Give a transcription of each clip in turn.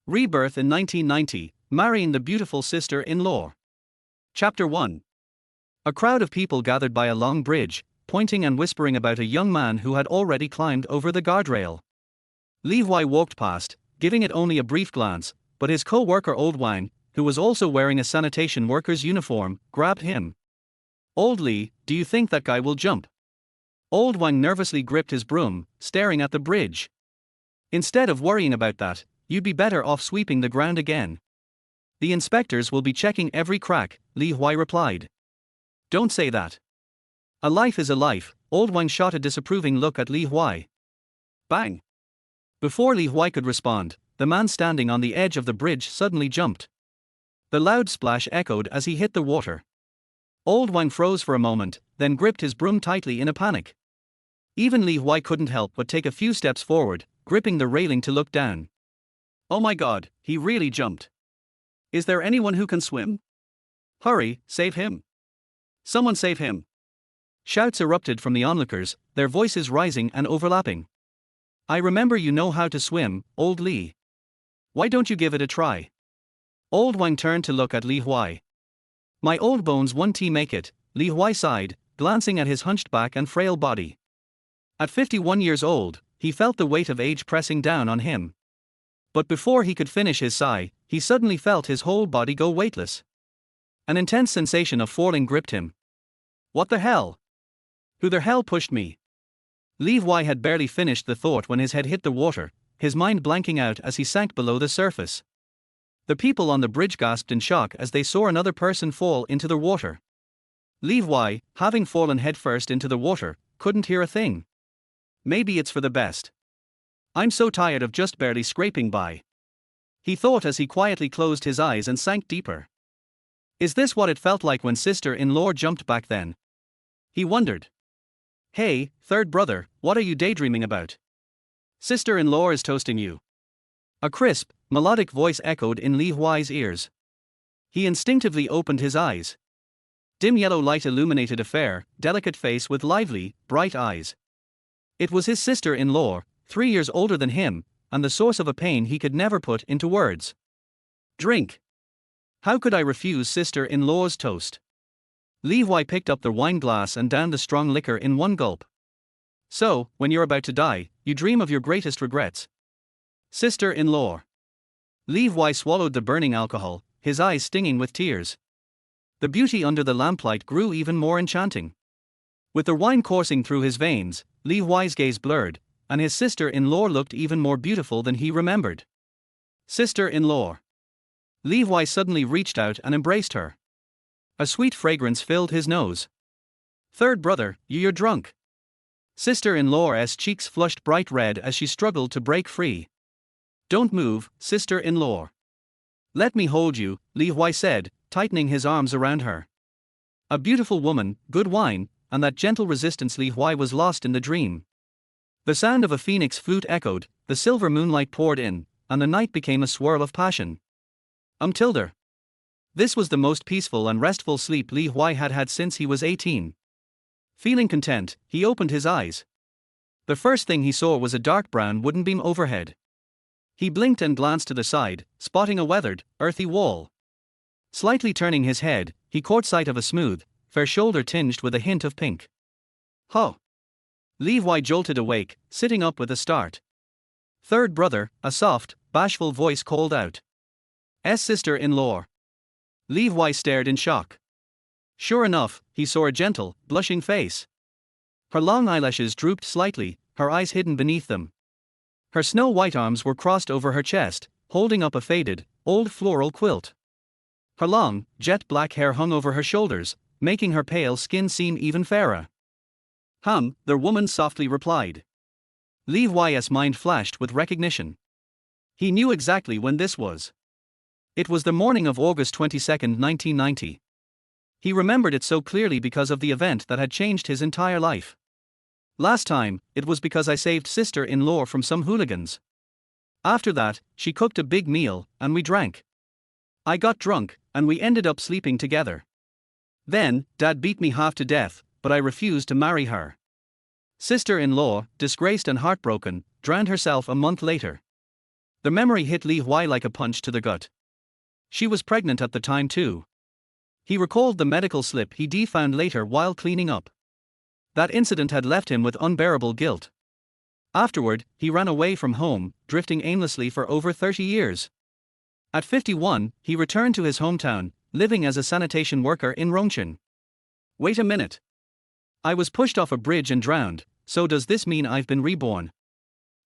Rebirth in 1990, Marrying the Beautiful Sister-in-Law. Chapter 1. A crowd of people gathered by a long bridge, pointing and whispering about a young man who had already climbed over the guardrail. Li Huai walked past, giving it only a brief glance, but his co-worker Old Wang, who was also wearing a sanitation worker's uniform, grabbed him. "Old Li, do you think that guy will jump?" Old Wang nervously gripped his broom, staring at the bridge. "Instead of worrying about that, you'd be better off sweeping the ground again. The inspectors will be checking every crack," Li Huai replied. "Don't say that. A life is a life." Old Wang shot a disapproving look at Li Huai. Bang! Before Li Huai could respond, the man standing on the edge of the bridge suddenly jumped. The loud splash echoed as he hit the water. Old Wang froze for a moment, then gripped his broom tightly in a panic. Even Li Huai couldn't help but take a few steps forward, gripping the railing to look down. "Oh my God, he really jumped. Is there anyone who can swim? Hurry, save him. Someone save him." Shouts erupted from the onlookers, their voices rising and overlapping. "I remember you know how to swim, Old Li. Why don't you give it a try?" Old Wang turned to look at Li Huai. "My old bones won't make it," Li Huai sighed, glancing at his hunched back and frail body. At 51 years old, he felt the weight of age pressing down on him. But before he could finish his sigh, he suddenly felt his whole body go weightless. An intense sensation of falling gripped him. "What the hell? Who the hell pushed me?" Li Huai had barely finished the thought when his head hit the water, his mind blanking out as he sank below the surface. The people on the bridge gasped in shock as they saw another person fall into the water. Li Huai, having fallen headfirst into the water, couldn't hear a thing. "Maybe it's for the best. I'm so tired of just barely scraping by," he thought as he quietly closed his eyes and sank deeper. Is this what it felt like when sister-in-law jumped back then? He wondered. "Hey, third brother, what are you daydreaming about? Sister-in-law is toasting you." A crisp, melodic voice echoed in Li Huai's ears. He instinctively opened his eyes. Dim yellow light illuminated a fair, delicate face with lively, bright eyes. It was his sister-in-law, 3 years older than him, and the source of a pain he could never put into words. "Drink. How could I refuse sister-in-law's toast?" Li Huai picked up the wine glass and downed the strong liquor in one gulp. "So, when you're about to die, you dream of your greatest regrets. Sister-in-law." Li Huai swallowed the burning alcohol, his eyes stinging with tears. The beauty under the lamplight grew even more enchanting. With the wine coursing through his veins, Li Huai's gaze blurred, and his sister-in-law looked even more beautiful than he remembered. Sister-in-law. Li Huai suddenly reached out and embraced her. A sweet fragrance filled his nose. "Third brother, you're drunk." Sister-in-law's cheeks flushed bright red as she struggled to break free. "Don't move, sister-in-law. Let me hold you," Li Huai said, tightening his arms around her. A beautiful woman, good wine, and that gentle resistance. Li Huai was lost in the dream. The sound of a phoenix flute echoed, the silver moonlight poured in, and the night became a swirl of passion. Tilde. This was the most peaceful and restful sleep Li Huai had had since he was 18. Feeling content, he opened his eyes. The first thing he saw was a dark brown wooden beam overhead. He blinked and glanced to the side, spotting a weathered, earthy wall. Slightly turning his head, he caught sight of a smooth, fair shoulder tinged with a hint of pink. "Huh!" Li Huai jolted awake, sitting up with a start. "Third brother," a soft, bashful voice called out. Sister-in-law." Li Huai stared in shock. Sure enough, he saw a gentle, blushing face. Her long eyelashes drooped slightly, her eyes hidden beneath them. Her snow-white arms were crossed over her chest, holding up a faded, old floral quilt. Her long, jet-black hair hung over her shoulders, making her pale skin seem even fairer. The woman softly replied. Li Huai's mind flashed with recognition. He knew exactly when this was. It was the morning of August 22, 1990. He remembered it so clearly because of the event that had changed his entire life. "Last time, it was because I saved sister-in-law from some hooligans. After that, she cooked a big meal, and we drank. I got drunk, and we ended up sleeping together. Then, Dad beat me half to death, but I refused to marry her. Sister-in-law, disgraced and heartbroken, drowned herself a month later. The memory hit Li Huai like a punch to the gut. She was pregnant at the time too. He recalled the medical slip he found later while cleaning up. That incident had left him with unbearable guilt. Afterward, he ran away from home, drifting aimlessly for over 30 years. At 51, he returned to his hometown, living as a sanitation worker in Rongchen. Wait a minute. I was pushed off a bridge and drowned, so does this mean I've been reborn?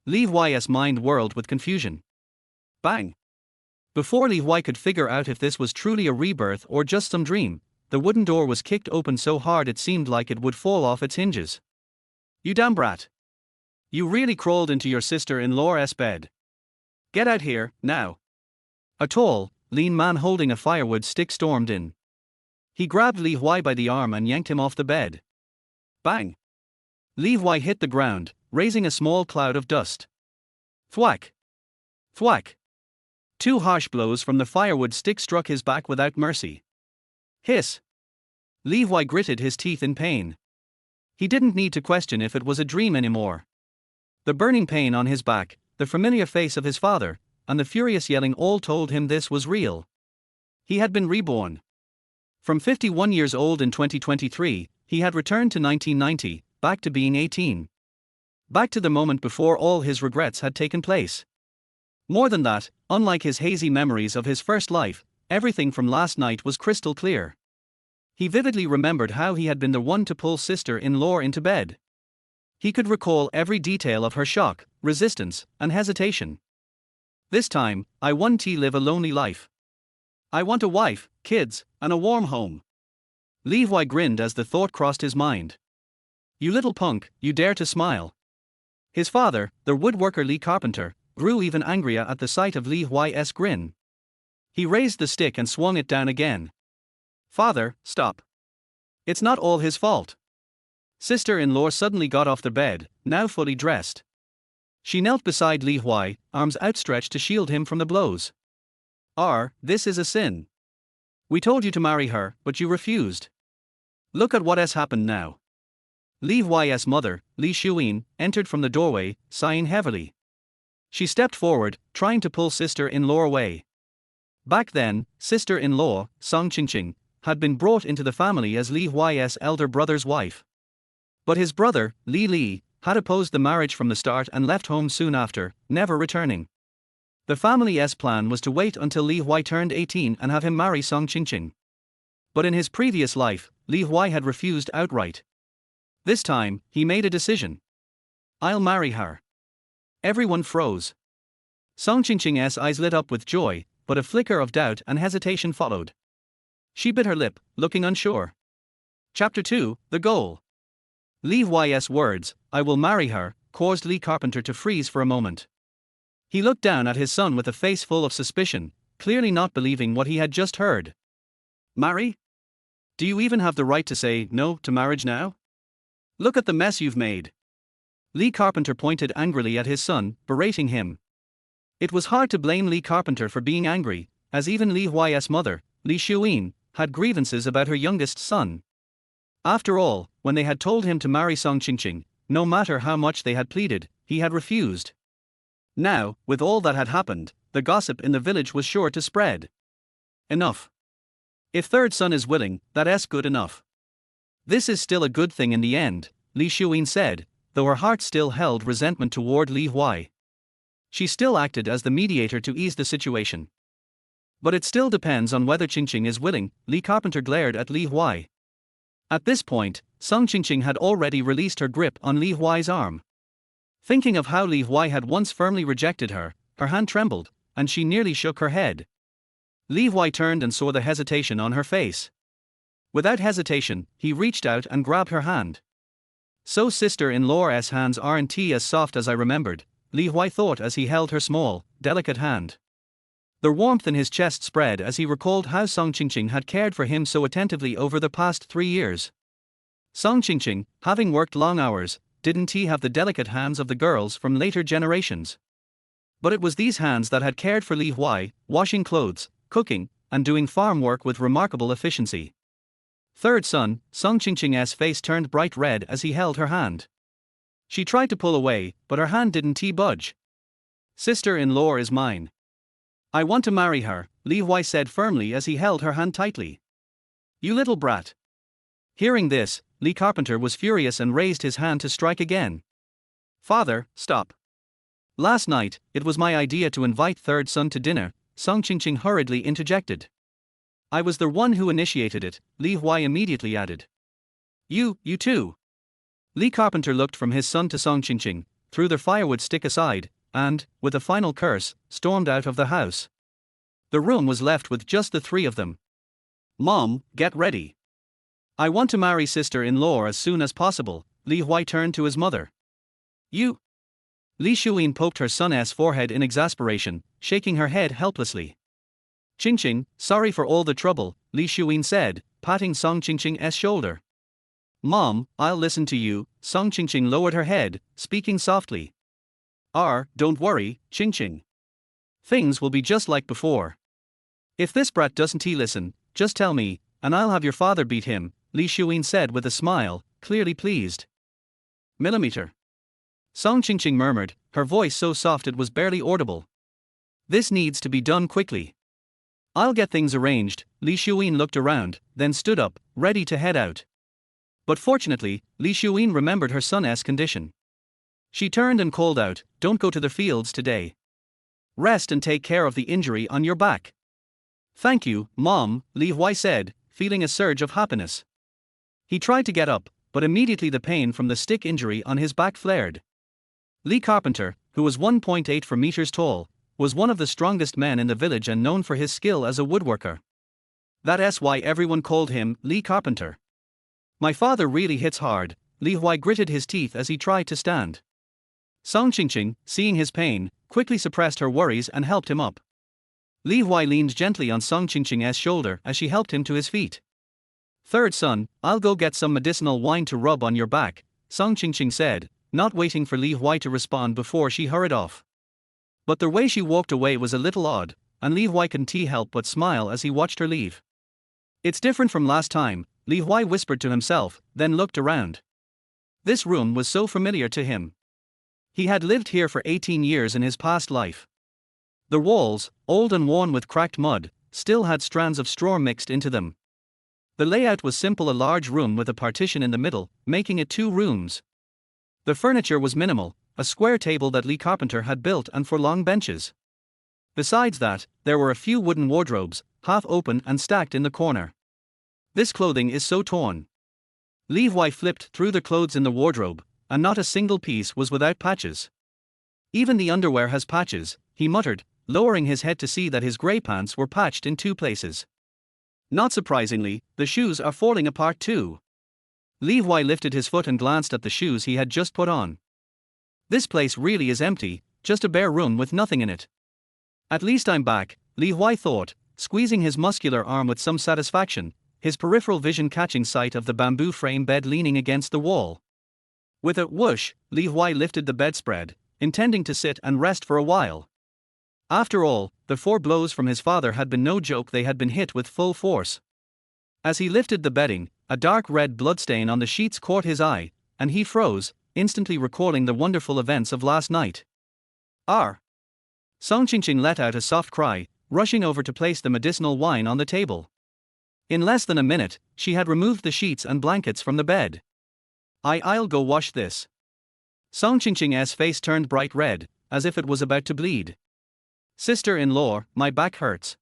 Li Huai's mind whirled with confusion. Bang! Before Li Huai could figure out if this was truly a rebirth or just some dream, the wooden door was kicked open so hard it seemed like it would fall off its hinges. You damn brat! You really crawled into your sister-in-law's bed. Get out here, now. A tall, lean man holding a firewood stick stormed in. He grabbed Li Huai by the arm and yanked him off the bed. Bang! Li Huai hit the ground, raising a small cloud of dust. Thwack! Thwack! Two harsh blows from the firewood stick struck his back without mercy. Hiss! Li Huai gritted his teeth in pain. He didn't need to question if it was a dream anymore. The burning pain on his back, the familiar face of his father, and the furious yelling all told him this was real. He had been reborn. From 51 years old in 2023, he had returned to 1990, back to being 18. Back to the moment before all his regrets had taken place. More than that, unlike his hazy memories of his first life, everything from last night was crystal clear. He vividly remembered how he had been the one to pull sister-in-law into bed. He could recall every detail of her shock, resistance, and hesitation. This time, I want to live a lonely life. I want a wife, kids, and a warm home. Li Huai grinned as the thought crossed his mind. You little punk, you dare to smile. His father, the woodworker Li Carpenter, grew even angrier at the sight of Li Huai's grin. He raised the stick and swung it down again. Father, stop. It's not all his fault. Sister-in-law suddenly got off the bed, now fully dressed. She knelt beside Li Huai, arms outstretched to shield him from the blows. This is a sin. We told you to marry her, but you refused. Look at what has happened now. Li Huai's mother, Li Huai, entered from the doorway, sighing heavily. She stepped forward, trying to pull sister-in-law away. Back then, sister-in-law, Song Qingqing, had been brought into the family as Li Huai's elder brother's wife. But his brother, Li, had opposed the marriage from the start and left home soon after, never returning. The family's plan was to wait until Li Huai turned 18 and have him marry Song Qingqing. But in his previous life, Li Huai had refused outright. This time, he made a decision. I'll marry her. Everyone froze. Song Qingqing's eyes lit up with joy, but a flicker of doubt and hesitation followed. She bit her lip, looking unsure. Chapter 2, The Goal. Li Huai's words, I will marry her, caused Li Carpenter to freeze for a moment. He looked down at his son with a face full of suspicion, clearly not believing what he had just heard. Marry? Do you even have the right to say no to marriage now? Look at the mess you've made. Li Carpenter pointed angrily at his son, berating him. It was hard to blame Li Carpenter for being angry, as even Li Huai's mother, Li Huai, had grievances about her youngest son. After all, when they had told him to marry Song Qingqing, no matter how much they had pleaded, he had refused. Now, with all that had happened, the gossip in the village was sure to spread. Enough. If third son is willing, that's good enough. This is still a good thing in the end, Li Huai said, though her heart still held resentment toward Li Huai. She still acted as the mediator to ease the situation. But it still depends on whether Qingqing is willing, Li Carpenter glared at Li Huai. At this point, Song Qingqing had already released her grip on Li Huai's arm. Thinking of how Li Huai had once firmly rejected her hand trembled, and she nearly shook her head. Li Huai turned and saw the hesitation on her face. Without hesitation, he reached out and grabbed her hand. So sister-in-law's hands aren't as soft as I remembered, Li Huai thought as he held her small, delicate hand. The warmth in his chest spread as he recalled how Song Qingqing had cared for him so attentively over the past 3 years. Song Qingqing, having worked long hours, didn't he have the delicate hands of the girls from later generations? But it was these hands that had cared for Li Huai, washing clothes, cooking, and doing farm work with remarkable efficiency. Third son, Song Qingqing's face turned bright red as he held her hand. She tried to pull away, but her hand didn't budge. Sister-in-law is mine. I want to marry her, Li Huai said firmly as he held her hand tightly. You little brat. Hearing this, Li Carpenter was furious and raised his hand to strike again. Father, stop. Last night, it was my idea to invite third son to dinner, Song Qingqing hurriedly interjected. I was the one who initiated it, Li Huai immediately added. You too. Li Carpenter looked from his son to Song Qingqing, threw the firewood stick aside, and, with a final curse, stormed out of the house. The room was left with just the three of them. Mom, get ready. I want to marry sister-in-law as soon as possible, Li Huai turned to his mother. You? Li Shuyin poked her son's forehead in exasperation, shaking her head helplessly. Qingqing, sorry for all the trouble, Li Shuyin said, patting Song Qingqing's shoulder. Mom, I'll listen to you, Song Qingqing lowered her head, speaking softly. Don't worry, Qingqing. Things will be just like before. If this brat doesn't listen, just tell me, and I'll have your father beat him, Li Shuyin said with a smile, clearly pleased. Millimeter. Song Qingqing murmured, her voice so soft it was barely audible. This needs to be done quickly. I'll get things arranged, Li Shuyin looked around, then stood up, ready to head out. But fortunately, Li Shuyin remembered her son's condition. She turned and called out, don't go to the fields today. Rest and take care of the injury on your back. Thank you, Mom, Li Huai said, feeling a surge of happiness. He tried to get up, but immediately the pain from the stick injury on his back flared. Li Carpenter, who was 1.84 meters tall, was one of the strongest men in the village and known for his skill as a woodworker. That's why everyone called him Li Carpenter. My father really hits hard, Li Huai gritted his teeth as he tried to stand. Song Qingqing, seeing his pain, quickly suppressed her worries and helped him up. Li Huai leaned gently on Song Qingqing's shoulder as she helped him to his feet. Third son, I'll go get some medicinal wine to rub on your back, Song Qingqing said, not waiting for Li Huai to respond before she hurried off. But the way she walked away was a little odd, and Li Huai couldn't help but smile as he watched her leave. It's different from last time, Li Huai whispered to himself, then looked around. This room was so familiar to him. He had lived here for 18 years in his past life. The walls, old and worn with cracked mud, still had strands of straw mixed into them. The layout was simple, a large room with a partition in the middle, making it 2 rooms. The furniture was minimal, a square table that Li Carpenter had built and 4 long benches. Besides that, there were a few wooden wardrobes, half open and stacked in the corner. This clothing is so torn. Li Huai flipped through the clothes in the wardrobe, and not a single piece was without patches. Even the underwear has patches, he muttered, lowering his head to see that his grey pants were patched in 2 places. Not surprisingly, the shoes are falling apart too. Li Huai lifted his foot and glanced at the shoes he had just put on. This place really is empty, just a bare room with nothing in it. At least I'm back, Li Huai thought, squeezing his muscular arm with some satisfaction, his peripheral vision catching sight of the bamboo frame bed leaning against the wall. With a whoosh, Li Huai lifted the bedspread, intending to sit and rest for a while. After all, the 4 blows from his father had been no joke, they had been hit with full force. As he lifted the bedding, a dark red bloodstain on the sheets caught his eye, and he froze, instantly recalling the wonderful events of last night. Song Qingqing let out a soft cry, rushing over to place the medicinal wine on the table. In less than a minute, she had removed the sheets and blankets from the bed. I'll go wash this. Song Qingqing's face turned bright red, as if it was about to bleed. Sister-in-law, my back hurts.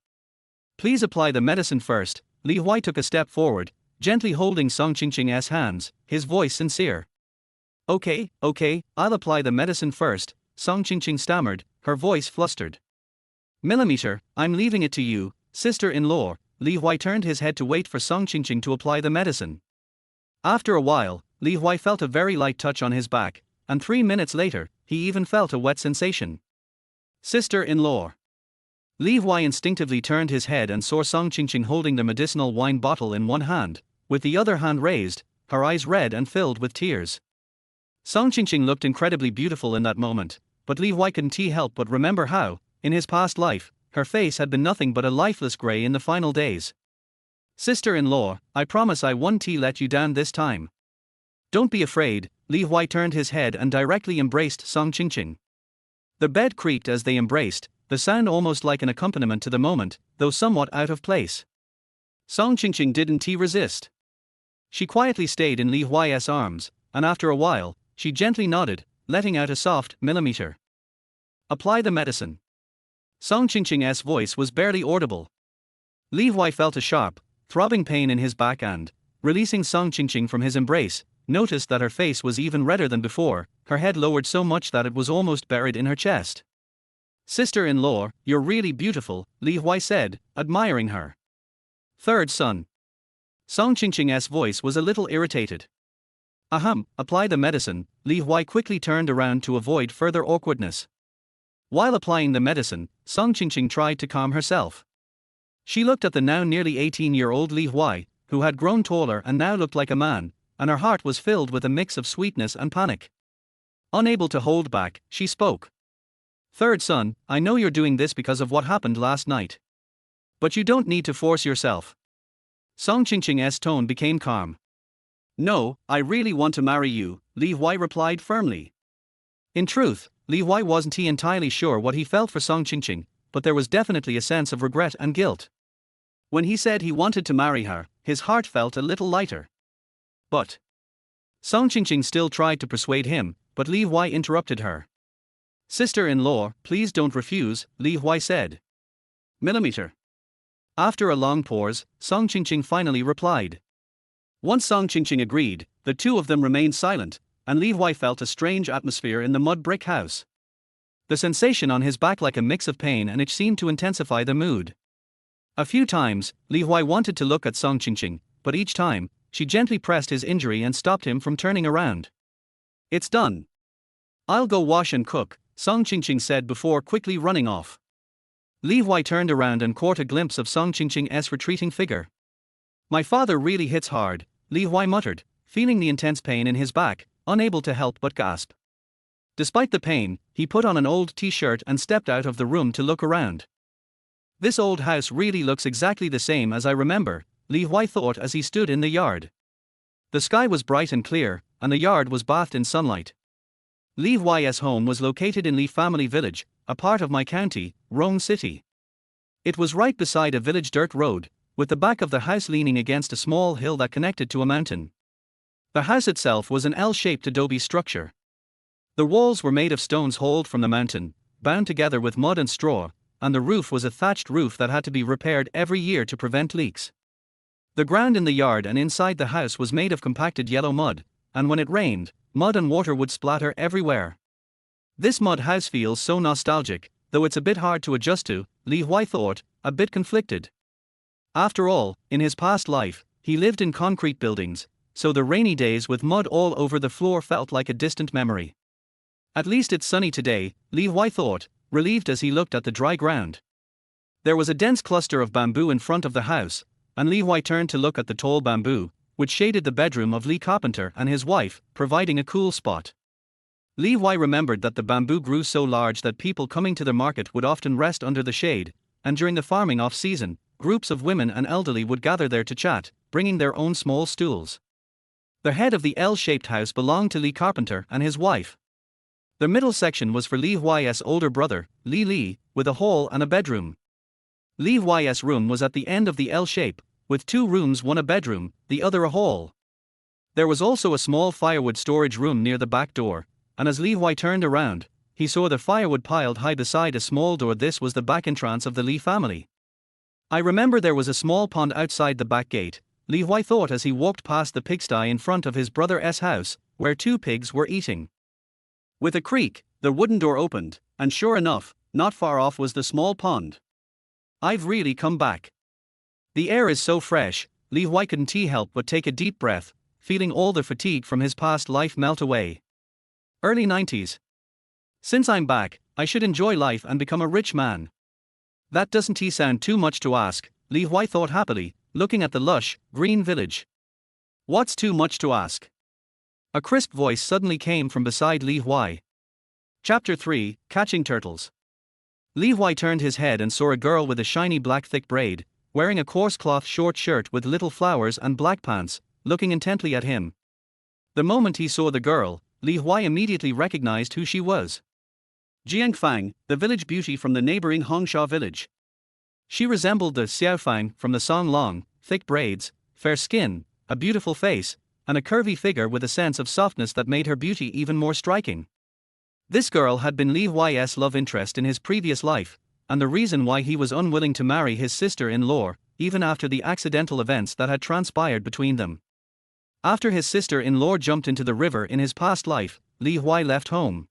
Please apply the medicine first, Li Huai took a step forward, gently holding Song Qingqing's hands, his voice sincere. Okay, I'll apply the medicine first, Song Qingqing stammered, her voice flustered. Millimeter, I'm leaving it to you, sister-in-law, Li Huai turned his head to wait for Song Qingqing to apply the medicine. After a while, Li Huai felt a very light touch on his back, and 3 minutes later, he even felt a wet sensation. Sister-in-law. Li Huai instinctively turned his head and saw Song Qingqing holding the medicinal wine bottle in one hand, with the other hand raised, her eyes red and filled with tears. Song Qingqing looked incredibly beautiful in that moment, but Li Huai couldn't help but remember how, in his past life, her face had been nothing but a lifeless grey in the final days. Sister-in-law, I promise I won't let you down this time. Don't be afraid, Li Huai turned his head and directly embraced Song Qingqing. The bed creaked as they embraced, the sound almost like an accompaniment to the moment, though somewhat out of place. Song Qingqing didn't resist. She quietly stayed in Li Huai's arms, and after a while, she gently nodded, letting out a soft millimeter. Apply the medicine. Song Qingqing's voice was barely audible. Li Huai felt a sharp, throbbing pain in his back and, releasing Song Qingqing from his embrace, noticed that her face was even redder than before, her head lowered so much that it was almost buried in her chest. Sister-in-law, you're really beautiful, Li Huai said, admiring her. Third son. Song Qingqing's voice was a little irritated. Apply the medicine, Li Huai quickly turned around to avoid further awkwardness. While applying the medicine, Song Qingqing tried to calm herself. She looked at the now nearly 18-year-old Li Huai, who had grown taller and now looked like a man, and her heart was filled with a mix of sweetness and panic. Unable to hold back, she spoke. Third son, I know you're doing this because of what happened last night. But you don't need to force yourself. Song Qingqing's tone became calm. No, I really want to marry you, Li Huai replied firmly. In truth, Li Huai wasn't entirely sure what he felt for Song Qingqing, but there was definitely a sense of regret and guilt. When he said he wanted to marry her, his heart felt a little lighter. But Song Qingqing still tried to persuade him, but Li Huai interrupted her. Sister-in-law, please don't refuse, Li Huai said. Millimeter. After a long pause, Song Qingqing finally replied. Once Song Qingqing agreed, the two of them remained silent, and Li Huai felt a strange atmosphere in the mud brick house. The sensation on his back like a mix of pain and itch seemed to intensify the mood. A few times, Li Huai wanted to look at Song Qingqing, but each time, she gently pressed his injury and stopped him from turning around. It's done. I'll go wash and cook, Song Qingqing said before quickly running off. Li Huai turned around and caught a glimpse of Song Qingqing's retreating figure. My father really hits hard, Li Huai muttered, feeling the intense pain in his back, unable to help but gasp. Despite the pain, he put on an old t-shirt and stepped out of the room to look around. This old house really looks exactly the same as I remember, Li Huai thought as he stood in the yard. The sky was bright and clear, and the yard was bathed in sunlight. Li Huai's home was located in Li Family Village, a part of my county, Rong City. It was right beside a village dirt road, with the back of the house leaning against a small hill that connected to a mountain. The house itself was an L-shaped adobe structure. The walls were made of stones hauled from the mountain, bound together with mud and straw, and the roof was a thatched roof that had to be repaired every year to prevent leaks. The ground in the yard and inside the house was made of compacted yellow mud, and when it rained, mud and water would splatter everywhere. This mud house feels so nostalgic, though it's a bit hard to adjust to, Li Huai thought, a bit conflicted. After all, in his past life, he lived in concrete buildings, so the rainy days with mud all over the floor felt like a distant memory. At least it's sunny today, Li Huai thought, relieved as he looked at the dry ground. There was a dense cluster of bamboo in front of the house, and Li Huai turned to look at the tall bamboo, which shaded the bedroom of Li Carpenter and his wife, providing a cool spot. Li Huai remembered that the bamboo grew so large that people coming to the market would often rest under the shade, and during the farming off-season, groups of women and elderly would gather there to chat, bringing their own small stools. The head of the L-shaped house belonged to Li Carpenter and his wife. The middle section was for Li Huai's older brother, Li, with a hall and a bedroom. Li Huai's room was at the end of the L shape, with two rooms, one a bedroom, the other a hall. There was also a small firewood storage room near the back door, and as Li Huai turned around, he saw the firewood piled high beside a small door. This was the back entrance of the Li family. I remember there was a small pond outside the back gate, Li Huai thought as he walked past the pigsty in front of his brother's house, where two pigs were eating. With a creak, the wooden door opened, and sure enough, not far off was the small pond. I've really come back. The air is so fresh, Li Huai couldn't help but take a deep breath, feeling all the fatigue from his past life melt away. Early 90s. Since I'm back, I should enjoy life and become a rich man. That doesn't sound too much to ask, Li Huai thought happily, looking at the lush, green village. What's too much to ask? A crisp voice suddenly came from beside Li Huai. Chapter 3, Catching Turtles. Li Huai turned his head and saw a girl with a shiny black thick braid, wearing a coarse cloth short shirt with little flowers and black pants, looking intently at him. The moment he saw the girl, Li Huai immediately recognized who she was. Jiang Fang, the village beauty from the neighboring Hongsha village. She resembled the Xiaofang from the Song Long, thick braids, fair skin, a beautiful face, and a curvy figure with a sense of softness that made her beauty even more striking. This girl had been Li Huai's love interest in his previous life, and the reason why he was unwilling to marry his sister-in-law, even after the accidental events that had transpired between them. After his sister-in-law jumped into the river in his past life, Li Huai left home.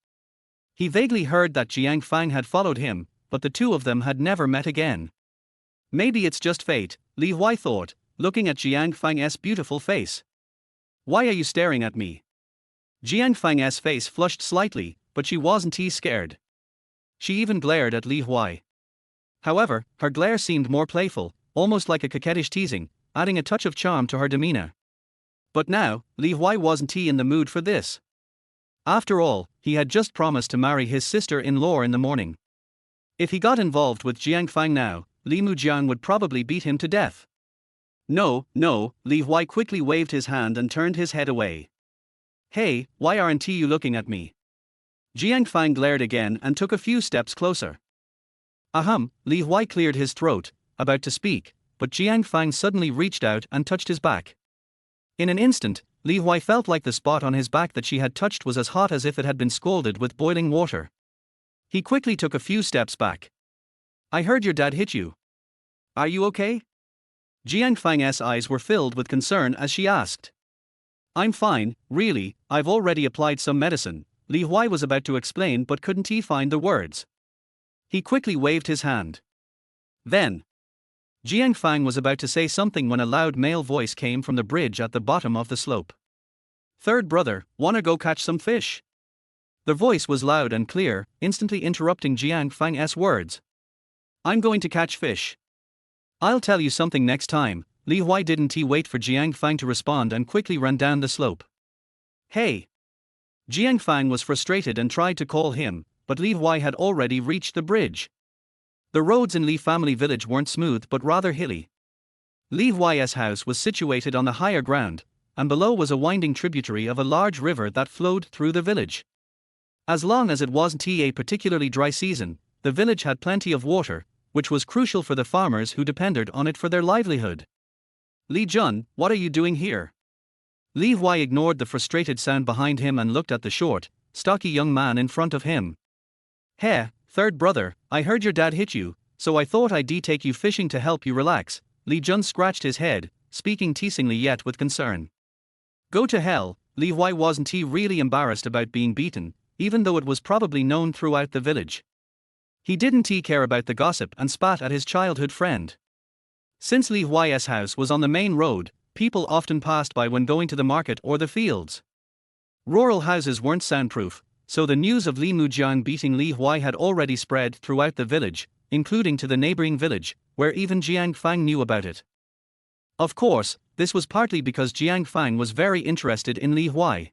He vaguely heard that Jiang Fang had followed him, but the two of them had never met again. Maybe it's just fate, Li Huai thought, looking at Jiang Fang's beautiful face. Why are you staring at me? Jiang Fang's face flushed slightly, but she wasn't scared. She even glared at Li Huai. However, her glare seemed more playful, almost like a coquettish teasing, adding a touch of charm to her demeanor. But now, Li Huai wasn't in the mood for this. After all, he had just promised to marry his sister-in-law in the morning. If he got involved with Jiang Fang now, Li Mujiang would probably beat him to death. No, Li Huai quickly waved his hand and turned his head away. Hey, why aren't you looking at me? Jiang Fang glared again and took a few steps closer. Ahem, Li Huai cleared his throat, about to speak, but Jiang Fang suddenly reached out and touched his back. In an instant, Li Huai felt like the spot on his back that she had touched was as hot as if it had been scalded with boiling water. He quickly took a few steps back. I heard your dad hit you. Are you okay? Jiang Fang's eyes were filled with concern as she asked. I'm fine, really, I've already applied some medicine, Li Huai was about to explain but couldn't find the words. He quickly waved his hand. Then, Jiang Fang was about to say something when a loud male voice came from the bridge at the bottom of the slope. Third brother, wanna go catch some fish? The voice was loud and clear, instantly interrupting Jiang Fang's words. I'm going to catch fish. I'll tell you something next time. Li Huai didn't wait for Jiang Fang to respond and quickly ran down the slope. Hey! Jiang Fang was frustrated and tried to call him, but Li Huai had already reached the bridge. The roads in Li family village weren't smooth but rather hilly. Li Huai's house was situated on the higher ground, and below was a winding tributary of a large river that flowed through the village. As long as it wasn't a particularly dry season, the village had plenty of water, which was crucial for the farmers who depended on it for their livelihood. Li Jun, what are you doing here? Li Huai ignored the frustrated sound behind him and looked at the short, stocky young man in front of him. Hey, third brother, I heard your dad hit you, so I thought I'd take you fishing to help you relax. Li Jun scratched his head, speaking teasingly yet with concern. Go to hell, Li Huai wasn't really embarrassed about being beaten, even though it was probably known throughout the village. He didn't care about the gossip and spat at his childhood friend. Since Li Huai's house was on the main road, people often passed by when going to the market or the fields. Rural houses weren't soundproof, so the news of Li Mujiang beating Li Huai had already spread throughout the village, including to the neighboring village, where even Jiang Fang knew about it. Of course, this was partly because Jiang Fang was very interested in Li Huai.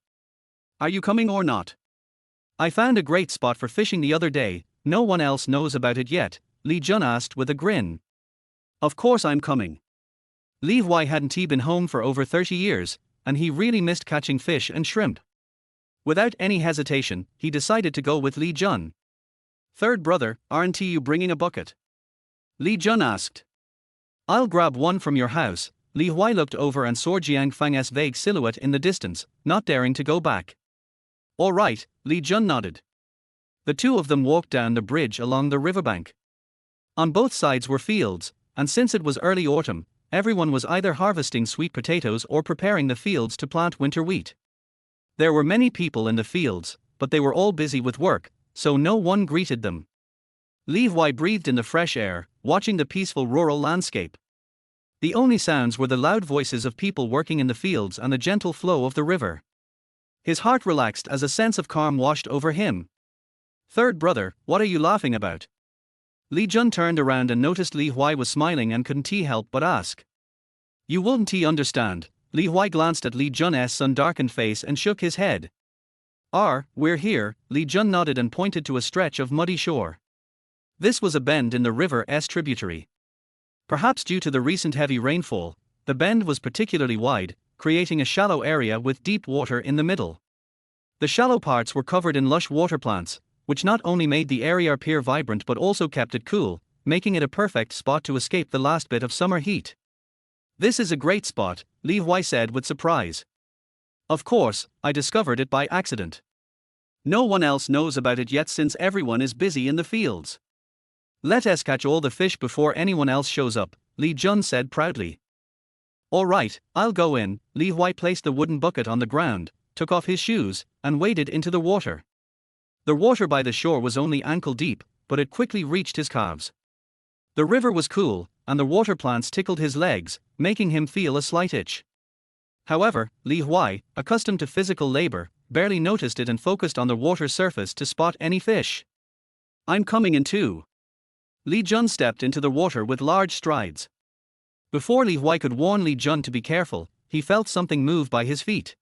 Are you coming or not? I found a great spot for fishing the other day, no one else knows about it yet, Li Jun asked with a grin. Of course I'm coming. Li Huai hadn't been home for over 30 years, and he really missed catching fish and shrimp. Without any hesitation, he decided to go with Li Jun. Third brother, aren't you bringing a bucket? Li Jun asked. I'll grab one from your house. Li Huai looked over and saw Jiang Fang's vague silhouette in the distance, not daring to go back. All right, Li Jun nodded. The two of them walked down the bridge along the riverbank. On both sides were fields, and since it was early autumn, everyone was either harvesting sweet potatoes or preparing the fields to plant winter wheat. There were many people in the fields, but they were all busy with work, so no one greeted them. Li Huai breathed in the fresh air, watching the peaceful rural landscape. The only sounds were the loud voices of people working in the fields and the gentle flow of the river. His heart relaxed as a sense of calm washed over him. Third brother, what are you laughing about? Li Jun turned around and noticed Li Huai was smiling and couldn't help but ask. You wouldn't understand. Li Huai glanced at Li Jun's sun-darkened face and shook his head. We're here, Li Jun nodded and pointed to a stretch of muddy shore. This was a bend in the river's tributary. Perhaps due to the recent heavy rainfall, the bend was particularly wide, creating a shallow area with deep water in the middle. The shallow parts were covered in lush water plants, which not only made the area appear vibrant but also kept it cool, making it a perfect spot to escape the last bit of summer heat. "This is a great spot," Li Huai said with surprise. "Of course, I discovered it by accident. No one else knows about it yet since everyone is busy in the fields. Let us catch all the fish before anyone else shows up," Li Jun said proudly. "All right, I'll go in." Li Huai placed the wooden bucket on the ground, took off his shoes, and waded into the water. The water by the shore was only ankle deep, but it quickly reached his calves. The river was cool, and the water plants tickled his legs, making him feel a slight itch. However, Li Huai, accustomed to physical labor, barely noticed it and focused on the water surface to spot any fish. "I'm coming in too." Li Jun stepped into the water with large strides. Before Li Huai could warn Li Jun to be careful, he felt something move by his feet.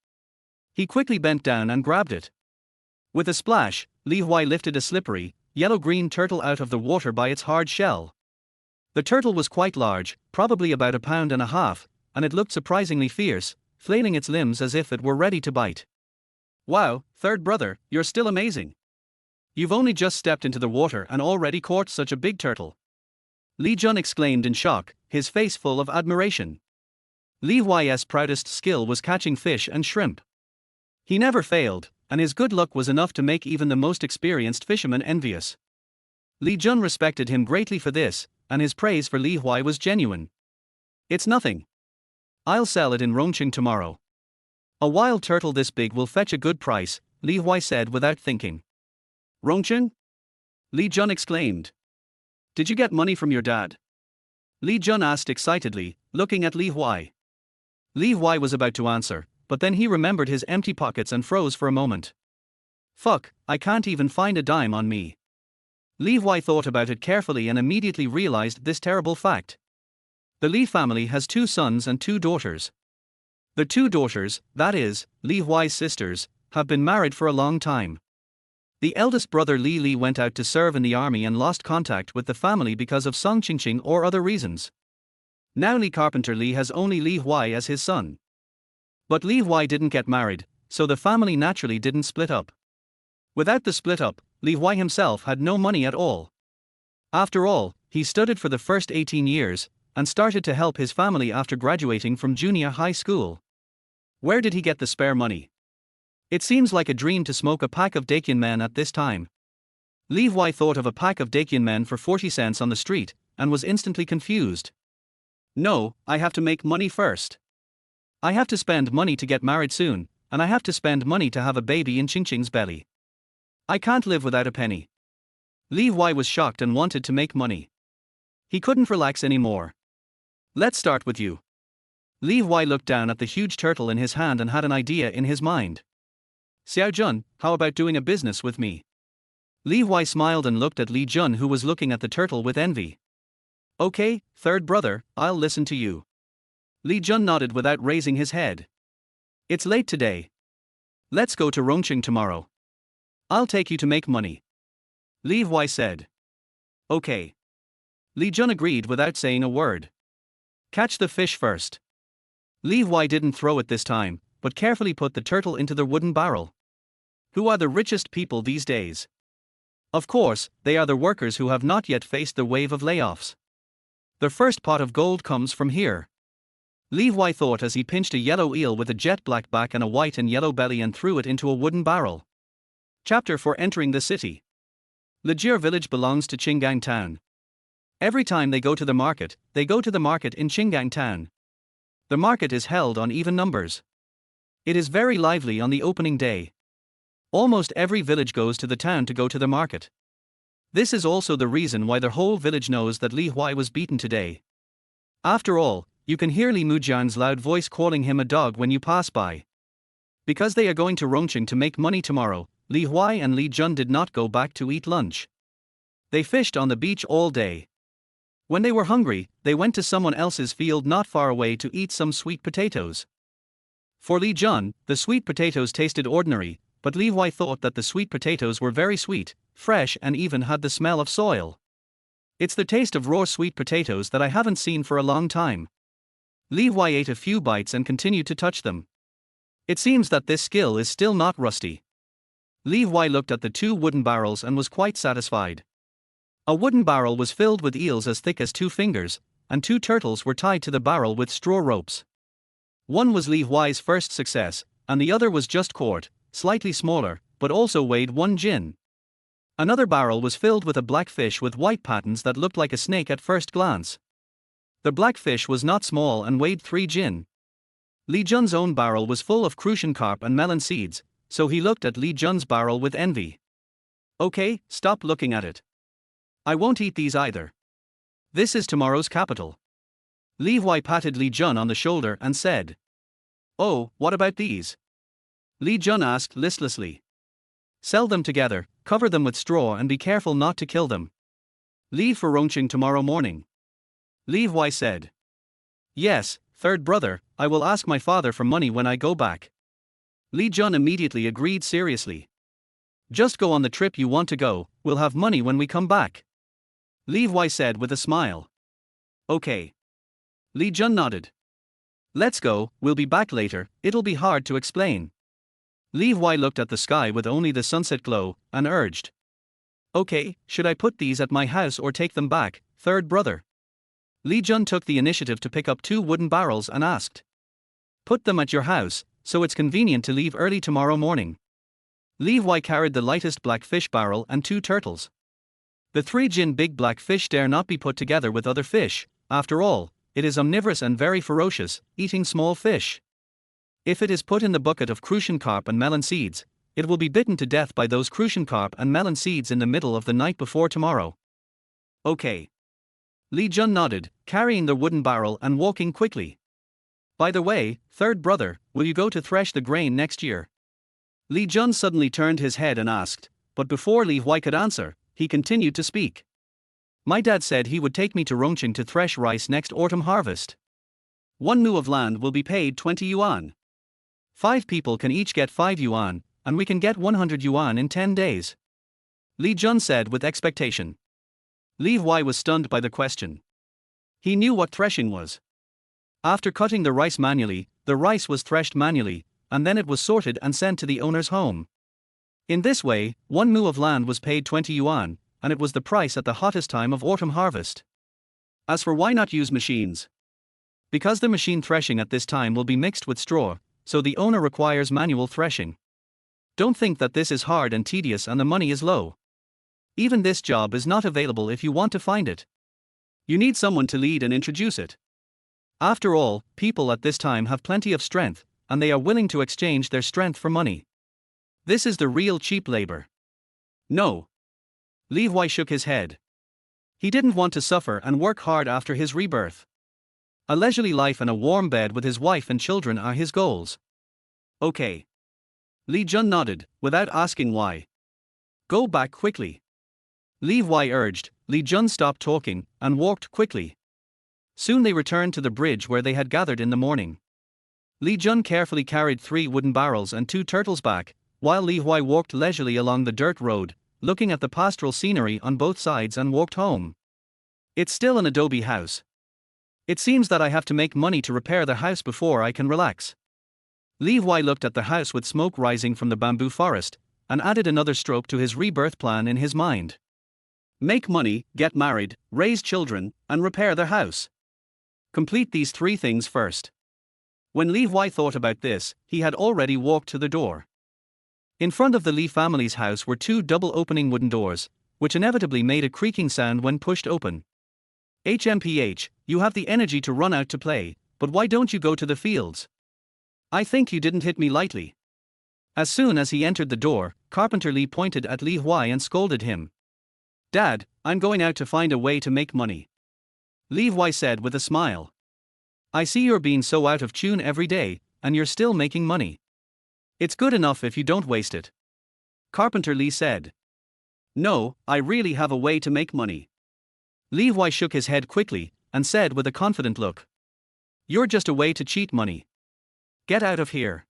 He quickly bent down and grabbed it. With a splash, Li Huai lifted a slippery, yellow-green turtle out of the water by its hard shell. The turtle was quite large, probably about 1.5 pounds, and it looked surprisingly fierce, flailing its limbs as if it were ready to bite. "Wow, third brother, you're still amazing. You've only just stepped into the water and already caught such a big turtle." Li Jun exclaimed in shock, his face full of admiration. Li Huai's proudest skill was catching fish and shrimp. He never failed, and his good luck was enough to make even the most experienced fisherman envious. Li Jun respected him greatly for this, and his praise for Li Huai was genuine. "It's nothing. I'll sell it in Rongqing tomorrow. A wild turtle this big will fetch a good price," Li Huai said without thinking. "Rongqing?" Li Jun exclaimed. "Did you get money from your dad?" Li Jun asked excitedly, looking at Li Huai. Li Huai was about to answer, but then he remembered his empty pockets and froze for a moment. "Fuck, I can't even find a dime on me." Li Huai thought about it carefully and immediately realized this terrible fact. The Li family has 2 sons and 2 daughters. The 2 daughters, that is, Li Huai's sisters, have been married for a long time. The eldest brother Li went out to serve in the army and lost contact with the family because of Song Qingqing or other reasons. Now Li Carpenter Li has only Li Huai as his son. But Li Huai didn't get married, so the family naturally didn't split up. Without the split up, Li Huai himself had no money at all. After all, he studied for the first 18 years, and started to help his family after graduating from junior high school. Where did he get the spare money? It seems like a dream to smoke a pack of Dakian men at this time. Li Huai thought of a pack of Dakian men for 40 cents on the street, and was instantly confused. "No, I have to make money first. I have to spend money to get married soon, and I have to spend money to have a baby in Qingqing's belly. I can't live without a penny." Li Huai was shocked and wanted to make money. He couldn't relax anymore. "Let's start with you." Li Huai looked down at the huge turtle in his hand and had an idea in his mind. "Xiao Jun, how about doing a business with me?" Li Huai smiled and looked at Li Jun, who was looking at the turtle with envy. "Okay, third brother, I'll listen to you." Li Jun nodded without raising his head. "It's late today. Let's go to Rongqing tomorrow. I'll take you to make money." Li Huai said. "Okay." Li Jun agreed without saying a word. "Catch the fish first." Li Huai didn't throw it this time, but carefully put the turtle into the wooden barrel. Who are the richest people these days? Of course, they are the workers who have not yet faced the wave of layoffs. The first pot of gold comes from here. Li Huai thought as he pinched a yellow eel with a jet black back and a white and yellow belly and threw it into a wooden barrel. Chapter 4: Entering the City. Lejir village belongs to Qinggang town. Every time they go to the market in Qinggang town. The market is held on even numbers. It is very lively on the opening day. Almost every village goes to the town to go to the market. This is also the reason why the whole village knows that Li Huai was beaten today. After all, you can hear Li Mujian's loud voice calling him a dog when you pass by. Because they are going to Rongqing to make money tomorrow, Li Huai and Li Jun did not go back to eat lunch. They fished on the beach all day. When they were hungry, they went to someone else's field not far away to eat some sweet potatoes. For Li Jun, the sweet potatoes tasted ordinary, but Li Huai thought that the sweet potatoes were very sweet, fresh, and even had the smell of soil. "It's the taste of raw sweet potatoes that I haven't seen for a long time." Li Huai ate a few bites and continued to touch them. It seems that this skill is still not rusty. Li Huai looked at the two wooden barrels and was quite satisfied. A wooden barrel was filled with eels as thick as 2 fingers, and 2 turtles were tied to the barrel with straw ropes. One was Li Huai's first success, and the other was just quart, slightly smaller, but also weighed 1 jin. Another barrel was filled with a black fish with white patterns that looked like a snake at first glance. The black fish was not small and weighed 3 jin. Li Jun's own barrel was full of crucian carp and melon seeds, so he looked at Li Jun's barrel with envy. Okay, stop looking at it. I won't eat these either. This is tomorrow's capital. Li Huai patted Li Jun on the shoulder and said. Oh, what about these? Li Jun asked listlessly. Sell them together, cover them with straw and be careful not to kill them. Leave for Rongqing tomorrow morning. Li Huai said. Yes, third brother, I will ask my father for money when I go back. Li Jun immediately agreed seriously. Just go on the trip you want to go, we'll have money when we come back. Li Huai said with a smile. Okay. Li Jun nodded. Let's go, we'll be back later, it'll be hard to explain. Li Huai looked at the sky with only the sunset glow, and urged. Okay, should I put these at my house or take them back, third brother? Li Jun took the initiative to pick up 2 wooden barrels and asked. Put them at your house, so it's convenient to leave early tomorrow morning. Li Huai carried the lightest black fish barrel and 2 turtles. The 3 jin big black fish dare not be put together with other fish, after all, it is omnivorous and very ferocious, eating small fish. If it is put in the bucket of crucian carp and melon seeds, it will be bitten to death by those crucian carp and melon seeds in the middle of the night before tomorrow. Okay. Li Jun nodded, carrying the wooden barrel and walking quickly. By the way, third brother, will you go to thresh the grain next year? Li Jun suddenly turned his head and asked, but before Li Huai could answer, he continued to speak. My dad said he would take me to Rongqing to thresh rice next autumn harvest. 1 mu of land will be paid 20 yuan. 5 people can each get 5 yuan, and we can get 100 yuan in 10 days. Li Jun said with expectation. Li Huai was stunned by the question. He knew what threshing was. After cutting the rice manually, the rice was threshed manually, and then it was sorted and sent to the owner's home. In this way, 1 mu of land was paid 20 yuan, and it was the price at the hottest time of autumn harvest. As for why not use machines? Because the machine threshing at this time will be mixed with straw, so the owner requires manual threshing. Don't think that this is hard and tedious and the money is low. Even this job is not available if you want to find it. You need someone to lead and introduce it. After all, people at this time have plenty of strength, and they are willing to exchange their strength for money. This is the real cheap labor. No. Li Huai shook his head. He didn't want to suffer and work hard after his rebirth. A leisurely life and a warm bed with his wife and children are his goals. Okay. Li Jun nodded, without asking why. Go back quickly. Li Huai urged. Li Jun stopped talking and walked quickly. Soon they returned to the bridge where they had gathered in the morning. Li Jun carefully carried 3 wooden barrels and 2 turtles back, while Li Huai walked leisurely along the dirt road, looking at the pastoral scenery on both sides and walked home. It's still an adobe house. It seems that I have to make money to repair the house before I can relax. Li Huai looked at the house with smoke rising from the bamboo forest, and added another stroke to his rebirth plan in his mind. Make money, get married, raise children, and repair the house. Complete these 3 things first. When Li Huai thought about this, he had already walked to the door. In front of the Li family's house were 2 double-opening wooden doors, which inevitably made a creaking sound when pushed open. HMPH, you have the energy to run out to play, but why don't you go to the fields? I think you didn't hit me lightly. As soon as he entered the door, Carpenter Li pointed at Li Huai and scolded him. Dad, I'm going out to find a way to make money. Li Huai said with a smile. I see you're being so out of tune every day, and you're still making money. It's good enough if you don't waste it. Carpenter Li said. No, I really have a way to make money. Li Huai shook his head quickly, and said with a confident look. You're just a way to cheat money. Get out of here.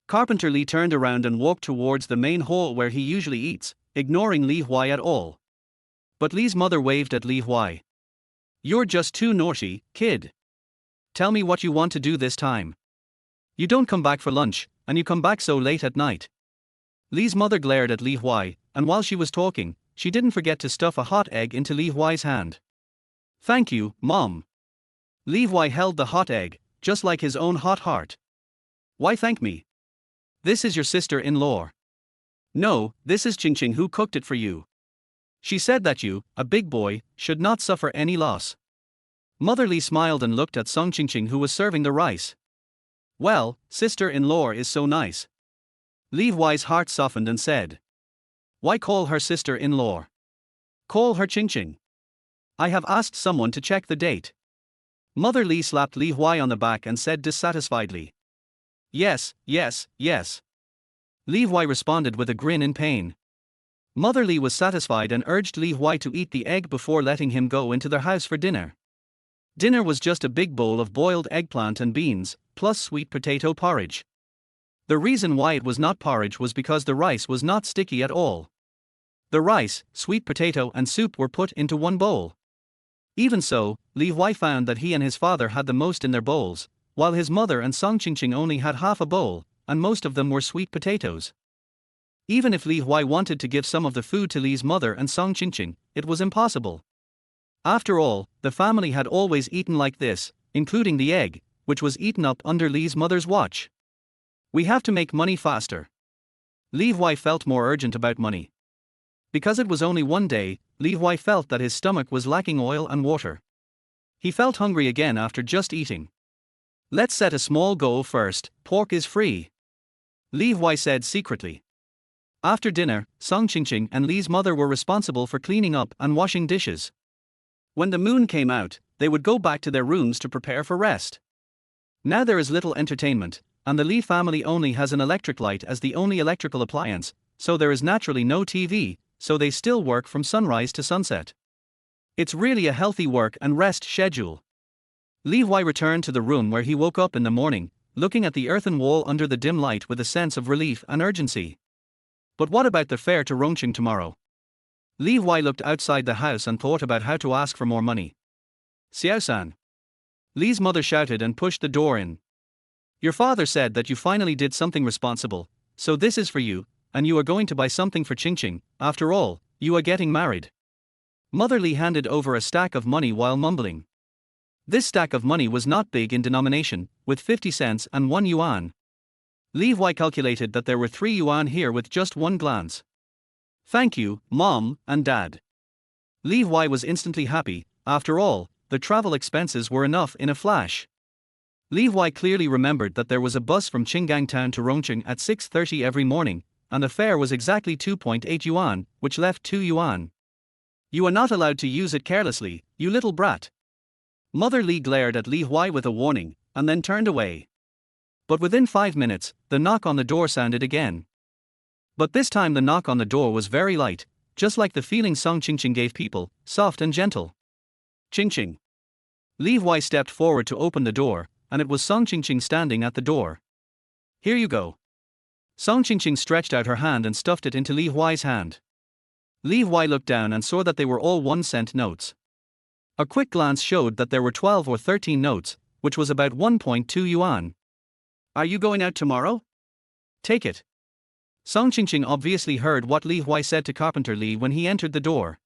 Carpenter Li turned around and walked towards the main hall where he usually eats, ignoring Li Huai at all. But Li's mother waved at Li Huai. You're just too naughty, kid. Tell me what you want to do this time. You don't come back for lunch, and you come back so late at night. Li's mother glared at Li Huai, and while she was talking, she didn't forget to stuff a hot egg into Li Huai's hand. Thank you, Mom. Li Huai held the hot egg, just like his own hot heart. Why thank me? This is your sister-in-law. No, this is Qingqing who cooked it for you. She said that you, a big boy, should not suffer any loss. Mother Li smiled and looked at Song Qingqing who was serving the rice. Well, sister-in-law is so nice. Li Huai's heart softened and said. Why call her sister-in-law? Call her Qingqing. I have asked someone to check the date. Mother Li slapped Li Huai on the back and said dissatisfiedly. Yes, yes, yes. Li Huai responded with a grin in pain. Mother Li was satisfied and urged Li Huai to eat the egg before letting him go into their house for dinner. Dinner was just a big bowl of boiled eggplant and beans, plus sweet potato porridge. The reason why it was not porridge was because the rice was not sticky at all. The rice, sweet potato and soup were put into one bowl. Even so, Li Huai found that he and his father had the most in their bowls, while his mother and Song Qingqing only had half a bowl, and most of them were sweet potatoes. Even if Li Huai wanted to give some of the food to Li's mother and Song Qingqing, it was impossible. After all, the family had always eaten like this, including the egg, which was eaten up under Li's mother's watch. We have to make money faster. Li Huai felt more urgent about money. Because it was only one day, Li Huai felt that his stomach was lacking oil and water. He felt hungry again after just eating. Let's set a small goal first, pork is free. Li Huai said secretly. After dinner, Song Qingqing and Li's mother were responsible for cleaning up and washing dishes. When the moon came out, they would go back to their rooms to prepare for rest. Now there is little entertainment, and the Li family only has an electric light as the only electrical appliance, so there is naturally no TV, so they still work from sunrise to sunset. It's really a healthy work and rest schedule. Li Huai returned to the room where he woke up in the morning, looking at the earthen wall under the dim light with a sense of relief and urgency. But what about the fare to Rongqing tomorrow? Li Huai looked outside the house and thought about how to ask for more money. Xiao-san. Li's mother shouted and pushed the door in. Your father said that you finally did something responsible, so this is for you, and you are going to buy something for Qingqing. After all, you are getting married. Mother Li handed over a stack of money while mumbling. This stack of money was not big in denomination, with 50 cents and 1 yuan. Li Huai calculated that there were 3 yuan here with just one glance. Thank you, Mom and Dad. Li Huai was instantly happy. After all, the travel expenses were enough in a flash. Li Huai clearly remembered that there was a bus from Qinggang town to Rongqing at 6:30 every morning, and the fare was exactly 2.8 yuan, which left 2 yuan. You are not allowed to use it carelessly, you little brat. Mother Li glared at Li Huai with a warning, and then turned away. But within 5 minutes, the knock on the door sounded again. But this time the knock on the door was very light, just like the feeling Song Qingqing gave people, soft and gentle. Qingqing. Li Huai stepped forward to open the door, and it was Song Qingqing standing at the door. Here you go. Song Qingqing stretched out her hand and stuffed it into Li Huai's hand. Li Huai looked down and saw that they were all 1-cent notes. A quick glance showed that there were 12 or 13 notes, which was about 1.2 yuan. Are you going out tomorrow? Take it. Song Qingqing obviously heard what Li Huai said to Carpenter Li when he entered the door.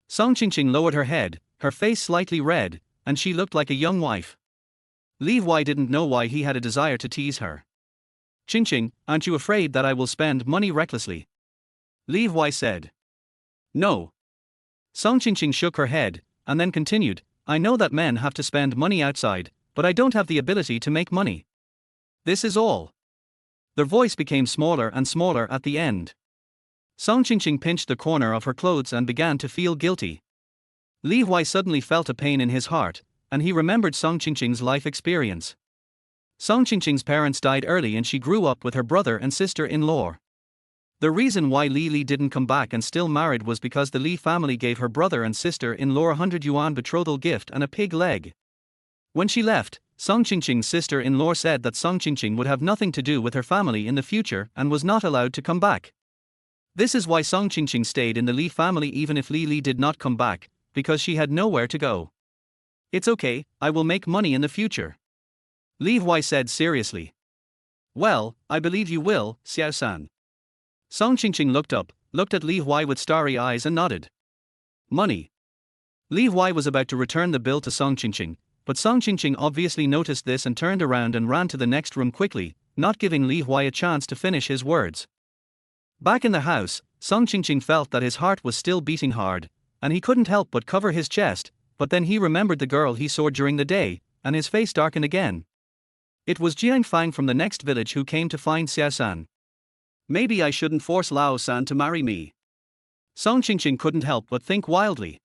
Song Qingqing lowered her head, her face slightly red, and she looked like a young wife. Li Huai didn't know why he had a desire to tease her. Qingqing, aren't you afraid that I will spend money recklessly? Li Huai said. No. Song Qingqing shook her head, and then continued, I know that men have to spend money outside, but I don't have the ability to make money. This is all. Their voice became smaller and smaller at the end. Song Qingqing pinched the corner of her clothes and began to feel guilty. Li Huai suddenly felt a pain in his heart, and he remembered Song Qingqing's life experience. Song Qingqing's parents died early and she grew up with her brother and sister-in-law. The reason why Li didn't come back and still married was because the Li family gave her brother and sister-in-law a 100 yuan betrothal gift and a pig leg. When she left, Song Qingqing's sister-in-law said that Song Qingqing would have nothing to do with her family in the future and was not allowed to come back. This is why Song Qingqing stayed in the Li family even if Li did not come back, because she had nowhere to go. It's okay, I will make money in the future. Li Huai said seriously. Well, I believe you will, Xiao-san. Song Qingqing looked up, looked at Li Huai with starry eyes and nodded. Money. Li Huai was about to return the bill to Song Qingqing, but Song Qingqing obviously noticed this and turned around and ran to the next room quickly, not giving Li Huai a chance to finish his words. Back in the house, Song Qingqing felt that his heart was still beating hard, and he couldn't help but cover his chest, but then he remembered the girl he saw during the day, and his face darkened again. It was Jiang Fang from the next village who came to find Xiao-san. Maybe I shouldn't force Lao-san to marry me. Song Qingqing couldn't help but think wildly.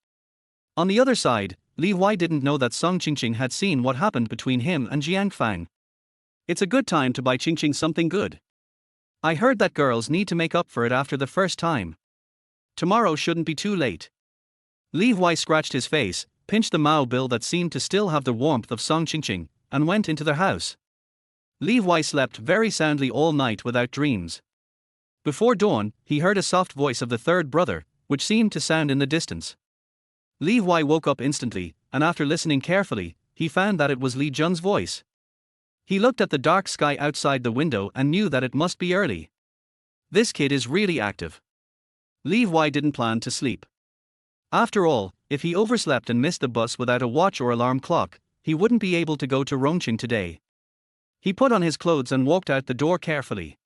On the other side, Li Huai didn't know that Song Qingqing had seen what happened between him and Jiang Fang. It's a good time to buy Qingqing something good. I heard that girls need to make up for it after the first time. Tomorrow shouldn't be too late. Li Huai scratched his face, pinched the Mao bill that seemed to still have the warmth of Song Qingqing, and went into their house. Li Huai slept very soundly all night without dreams. Before dawn, he heard a soft voice of the third brother, which seemed to sound in the distance. Li Huai woke up instantly, and after listening carefully, he found that it was Li Jun's voice. He looked at the dark sky outside the window and knew that it must be early. This kid is really active. Li Huai didn't plan to sleep. After all, if he overslept and missed the bus without a watch or alarm clock, he wouldn't be able to go to Rongqing today. He put on his clothes and walked out the door carefully.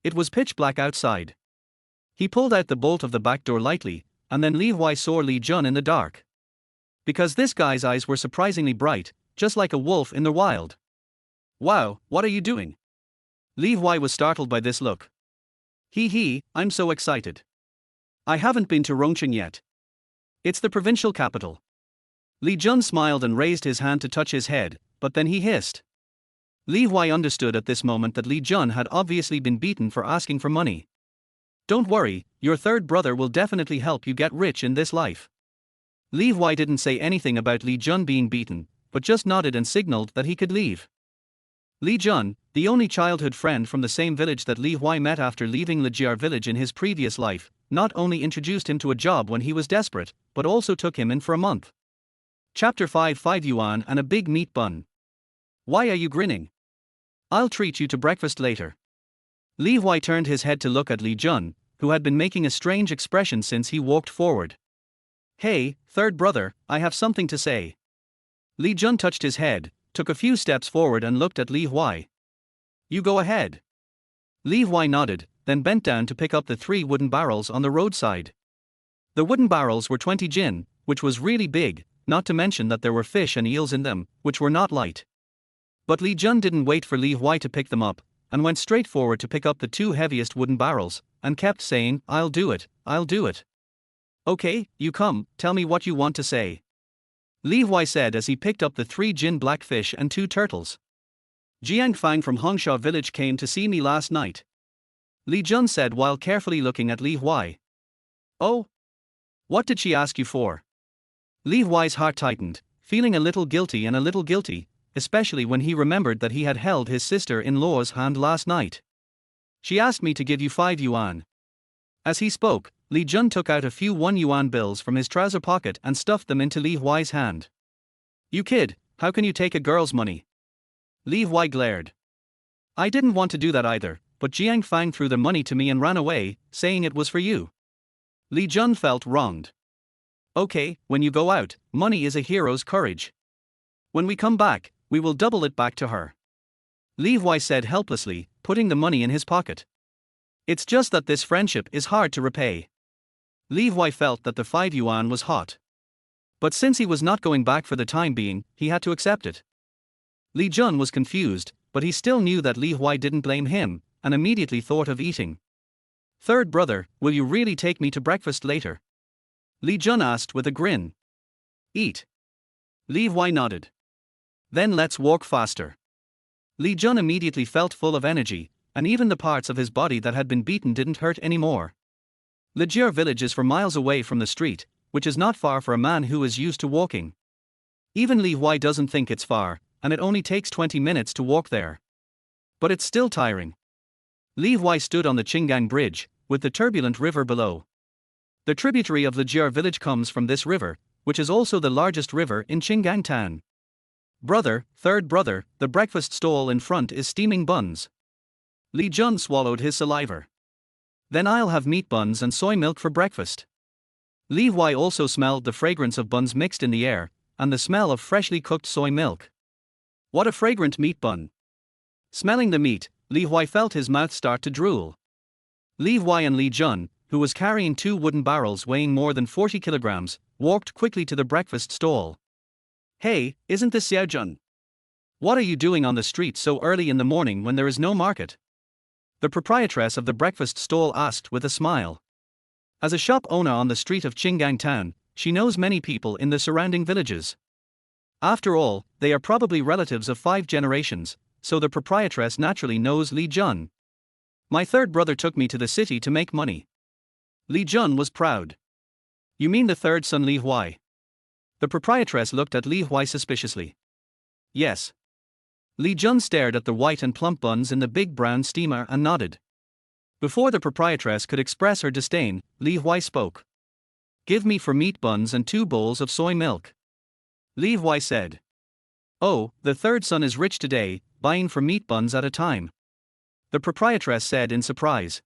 It was pitch black outside. He pulled out the bolt of the back door lightly, and then Li Huai saw Li Jun in the dark. Because this guy's eyes were surprisingly bright, just like a wolf in the wild. Wow, what are you doing? Li Huai was startled by this look. I'm so excited. I haven't been to Rongqing yet. It's the provincial capital. Li Jun smiled and raised his hand to touch his head, but then he hissed. Li Huai understood at this moment that Li Jun had obviously been beaten for asking for money. Don't worry, your third brother will definitely help you get rich in this life. Li Huai didn't say anything about Li Jun being beaten, but just nodded and signaled that he could leave. Li Jun, the only childhood friend from the same village that Li Huai met after leaving Lijiar village in his previous life, not only introduced him to a job when he was desperate, but also took him in for a month. Chapter 5 5 yuan and a big meat bun. Why are you grinning? I'll treat you to breakfast later. Li Huai turned his head to look at Li Jun, who had been making a strange expression since he walked forward. Hey, third brother, I have something to say. Li Jun touched his head, took a few steps forward and looked at Li Huai. You go ahead. Li Huai nodded, then bent down to pick up the 3 wooden barrels on the roadside. The wooden barrels were 20 jin, which was really big, not to mention that there were fish and eels in them, which were not light. But Li Jun didn't wait for Li Huai to pick them up, and went straight forward to pick up the 2 heaviest wooden barrels, and kept saying, I'll do it. Okay, you come, tell me what you want to say. Li Huai said as he picked up the 3 jin blackfish and 2 turtles. Jiang Fang from Hongsha village came to see me last night. Li Jun said while carefully looking at Li Huai. Oh? What did she ask you for? Li Huai's heart tightened, feeling a little guilty, especially when he remembered that he had held his sister-in-law's hand last night. She asked me to give you 5 yuan. As he spoke, Li Jun took out a few 1 yuan bills from his trouser pocket and stuffed them into Li Huai's hand. You kid, how can you take a girl's money? Li Huai glared. I didn't want to do that either, but Jiang Fang threw the money to me and ran away, saying it was for you. Li Jun felt wronged. Okay, when you go out, money is a hero's courage. When we come back, we will double it back to her. Li Huai said helplessly, putting the money in his pocket. It's just that this friendship is hard to repay. Li Huai felt that the 5 yuan was hot. But since he was not going back for the time being, he had to accept it. Li Jun was confused, but he still knew that Li Huai didn't blame him, and immediately thought of eating. Third brother, will you really take me to breakfast later? Li Jun asked with a grin. Eat. Li Huai nodded. Then let's walk faster. Li Jun immediately felt full of energy, and even the parts of his body that had been beaten didn't hurt anymore. Lijiar village is for miles away from the street, which is not far for a man who is used to walking. Even Li Huai doesn't think it's far, and it only takes 20 minutes to walk there. But it's still tiring. Li Huai stood on the Qinggang Bridge, with the turbulent river below. The tributary of Lijiar village comes from this river, which is also the largest river in Qinggang town. Brother, third brother, the breakfast stall in front is steaming buns. Li Jun swallowed his saliva. Then I'll have meat buns and soy milk for breakfast. Li Huai also smelled the fragrance of buns mixed in the air, and the smell of freshly cooked soy milk. What a fragrant meat bun! Smelling the meat, Li Huai felt his mouth start to drool. Li Huai and Li Jun, who was carrying 2 wooden barrels weighing more than 40 kilograms, walked quickly to the breakfast stall. Hey, isn't this Xiao Jun? What are you doing on the street so early in the morning when there is no market? The proprietress of the breakfast stall asked with a smile. As a shop owner on the street of Qinggang town, she knows many people in the surrounding villages. After all, they are probably relatives of 5 generations, so the proprietress naturally knows Li Jun. My third brother took me to the city to make money. Li Jun was proud. You mean the third son Li Huai? The proprietress looked at Li Huai suspiciously. Yes. Li Jun stared at the white and plump buns in the big brown steamer and nodded. Before the proprietress could express her disdain, Li Huai spoke. Give me for meat buns and 2 bowls of soy milk. Li Huai said. Oh, the third son is rich today, buying for meat buns at a time. The proprietress said in surprise.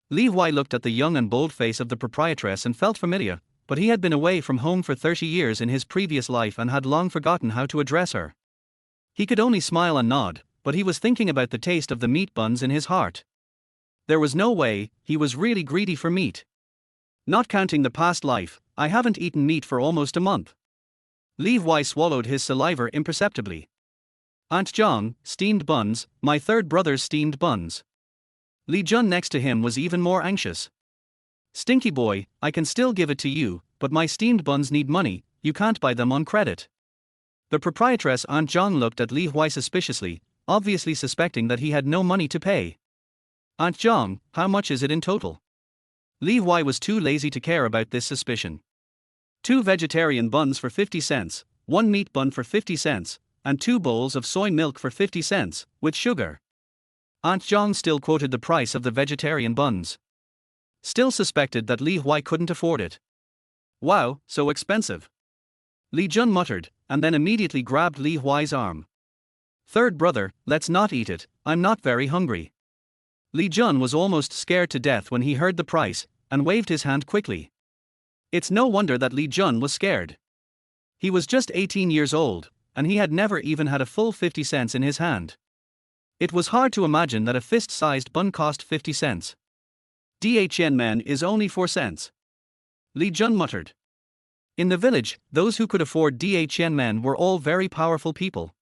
Li Huai looked at the young and bold face of the proprietress and felt familiar, but he had been away from home for 30 years in his previous life and had long forgotten how to address her. He could only smile and nod, but he was thinking about the taste of the meat buns in his heart. There was no way, he was really greedy for meat. Not counting the past life, I haven't eaten meat for almost a month. Li Huai swallowed his saliva imperceptibly. Aunt Zhang, steamed buns, my third brother's steamed buns. Li Jun next to him was even more anxious. Stinky boy, I can still give it to you, but my steamed buns need money, you can't buy them on credit. The proprietress Aunt Zhang looked at Li Huai suspiciously, obviously suspecting that he had no money to pay. Aunt Zhang, how much is it in total? Li Huai was too lazy to care about this suspicion. 2 vegetarian buns for 50 cents, 1 meat bun for 50 cents, and 2 bowls of soy milk for 50 cents, with sugar. Aunt Zhang still quoted the price of the vegetarian buns. Still suspected that Li Huai couldn't afford it. Wow, so expensive. Li Jun muttered, and then immediately grabbed Li Huai's arm. Third brother, let's not eat it, I'm not very hungry. Li Jun was almost scared to death when he heard the price, and waved his hand quickly. It's no wonder that Li Jun was scared. He was just 18 years old, and he had never even had a full 50 cents in his hand. It was hard to imagine that a fist-sized bun cost 50 cents. DHN man is only 4 cents. Li Jun muttered. In the village, those who could afford DHN men were all very powerful people.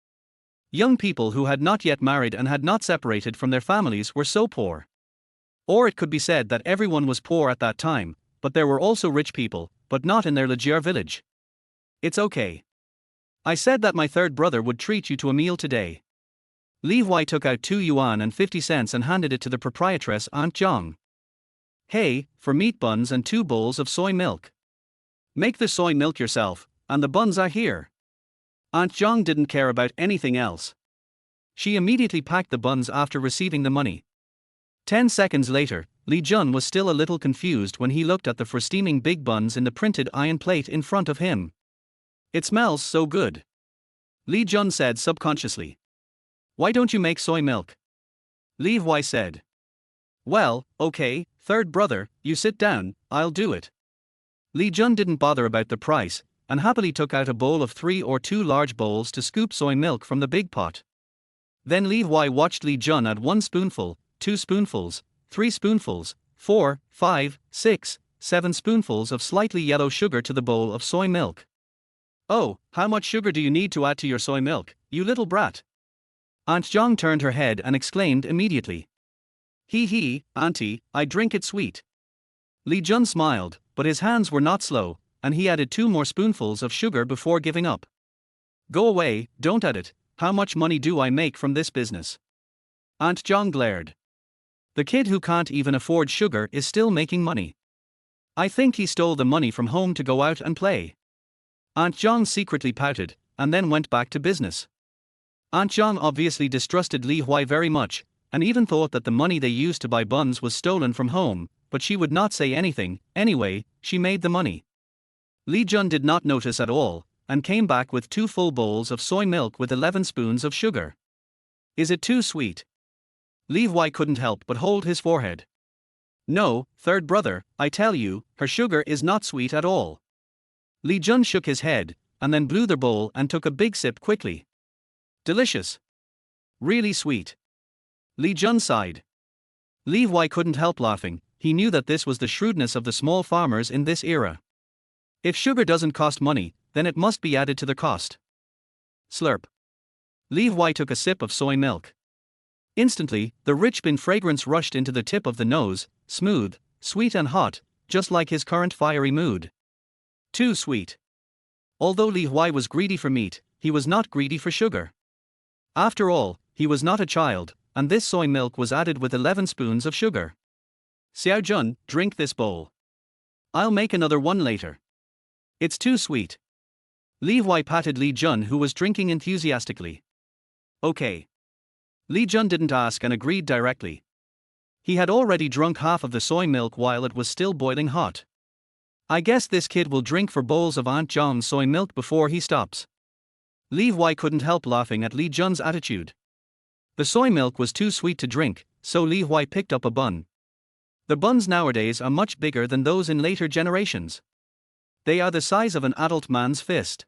Young people who had not yet married and had not separated from their families were so poor. Or it could be said that everyone was poor at that time, but there were also rich people, but not in their Lijiar village. It's okay. I said that my third brother would treat you to a meal today. Li Huai took out 2 yuan and 50 cents and handed it to the proprietress Aunt Zhang. Hey, for meat buns and 2 bowls of soy milk. Make the soy milk yourself, and the buns are here. Aunt Zhang didn't care about anything else. She immediately packed the buns after receiving the money. 10 seconds later, Li Jun was still a little confused when he looked at the 4 steaming big buns in the printed iron plate in front of him. It smells so good. Li Jun said subconsciously. Why don't you make soy milk? Li Huai said. Well, okay, third brother, you sit down, I'll do it. Li Jun didn't bother about the price, and happily took out a bowl of 3 or 2 large bowls to scoop soy milk from the big pot. Then Li Huai watched Li Jun add 1 spoonful, 2 spoonfuls, 3 spoonfuls, 4, 5, 6, 7 spoonfuls of slightly yellow sugar to the bowl of soy milk. Oh, how much sugar do you need to add to your soy milk, you little brat? Aunt Zhang turned her head and exclaimed immediately. Hee, auntie, I drink it sweet. Li Jun smiled, but his hands were not slow, and he added 2 more spoonfuls of sugar before giving up. Go away, don't add it, how much money do I make from this business? Aunt Zhang glared. The kid who can't even afford sugar is still making money. I think he stole the money from home to go out and play. Aunt Zhang secretly pouted, and then went back to business. Aunt Zhang obviously distrusted Li Huai very much, and even thought that the money they used to buy buns was stolen from home, but she would not say anything. Anyway, she made the money. Li Jun did not notice at all, and came back with 2 full bowls of soy milk with 11 spoons of sugar. Is it too sweet? Li Huai couldn't help but hold his forehead. No, third brother, I tell you, her sugar is not sweet at all. Li Jun shook his head, and then blew the bowl and took a big sip quickly. Delicious. Really sweet. Li Jun sighed. Li Huai couldn't help laughing. He knew that this was the shrewdness of the small farmers in this era. If sugar doesn't cost money, then it must be added to the cost. Slurp. Li Huai took a sip of soy milk. Instantly, the rich bean fragrance rushed into the tip of the nose, smooth, sweet and hot, just like his current fiery mood. Too sweet. Although Li Huai was greedy for meat, he was not greedy for sugar. After all, he was not a child, and this soy milk was added with 11 spoons of sugar. Xiao Jun, drink this bowl. I'll make another one later. It's too sweet. Li Huai patted Li Jun, who was drinking enthusiastically. Okay. Li Jun didn't ask and agreed directly. He had already drunk half of the soy milk while it was still boiling hot. I guess this kid will drink 4 bowls of Aunt John's soy milk before he stops. Li Huai couldn't help laughing at Li Jun's attitude. The soy milk was too sweet to drink, so Li Huai picked up a bun. The buns nowadays are much bigger than those in later generations. They are the size of an adult man's fist.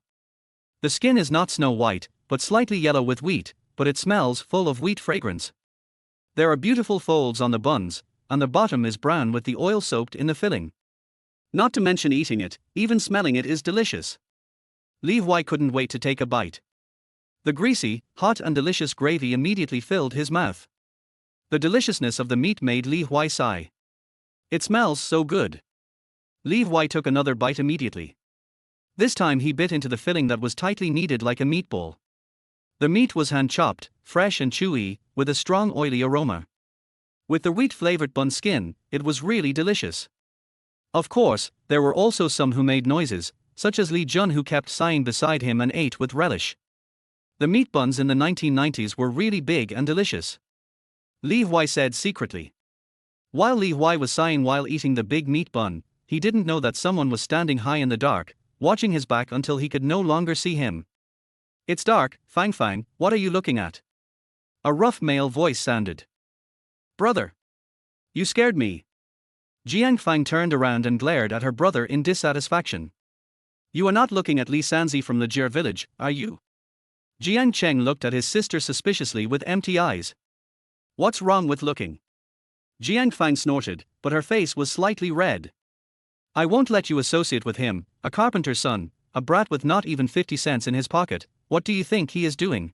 The skin is not snow white, but slightly yellow with wheat, but it smells full of wheat fragrance. There are beautiful folds on the buns, and the bottom is brown with the oil soaked in the filling. Not to mention eating it, even smelling it is delicious. Li Huai couldn't wait to take a bite. The greasy, hot and delicious gravy immediately filled his mouth. The deliciousness of the meat made Li Huai sigh. It smells so good. Li Huai took another bite immediately. This time he bit into the filling that was tightly kneaded like a meatball. The meat was hand-chopped, fresh and chewy, with a strong oily aroma. With the wheat-flavored bun skin, it was really delicious. Of course, there were also some who made noises, such as Li Jun, who kept sighing beside him and ate with relish. The meat buns in the 1990s were really big and delicious. Li Huai said secretly. While Li Huai was sighing while eating the big meat bun, he didn't know that someone was standing high in the dark, watching his back until he could no longer see him. It's dark, Fang Fang, what are you looking at? A rough male voice sounded. Brother. You scared me. Jiang Fang turned around and glared at her brother in dissatisfaction. You are not looking at Li Sanzi from the Jir village, are you? Jiang Cheng looked at his sister suspiciously with empty eyes. What's wrong with looking? Jiang Fang snorted, but her face was slightly red. I won't let you associate with him, a carpenter's son, a brat with not even 50 cents in his pocket. What do you think he is doing?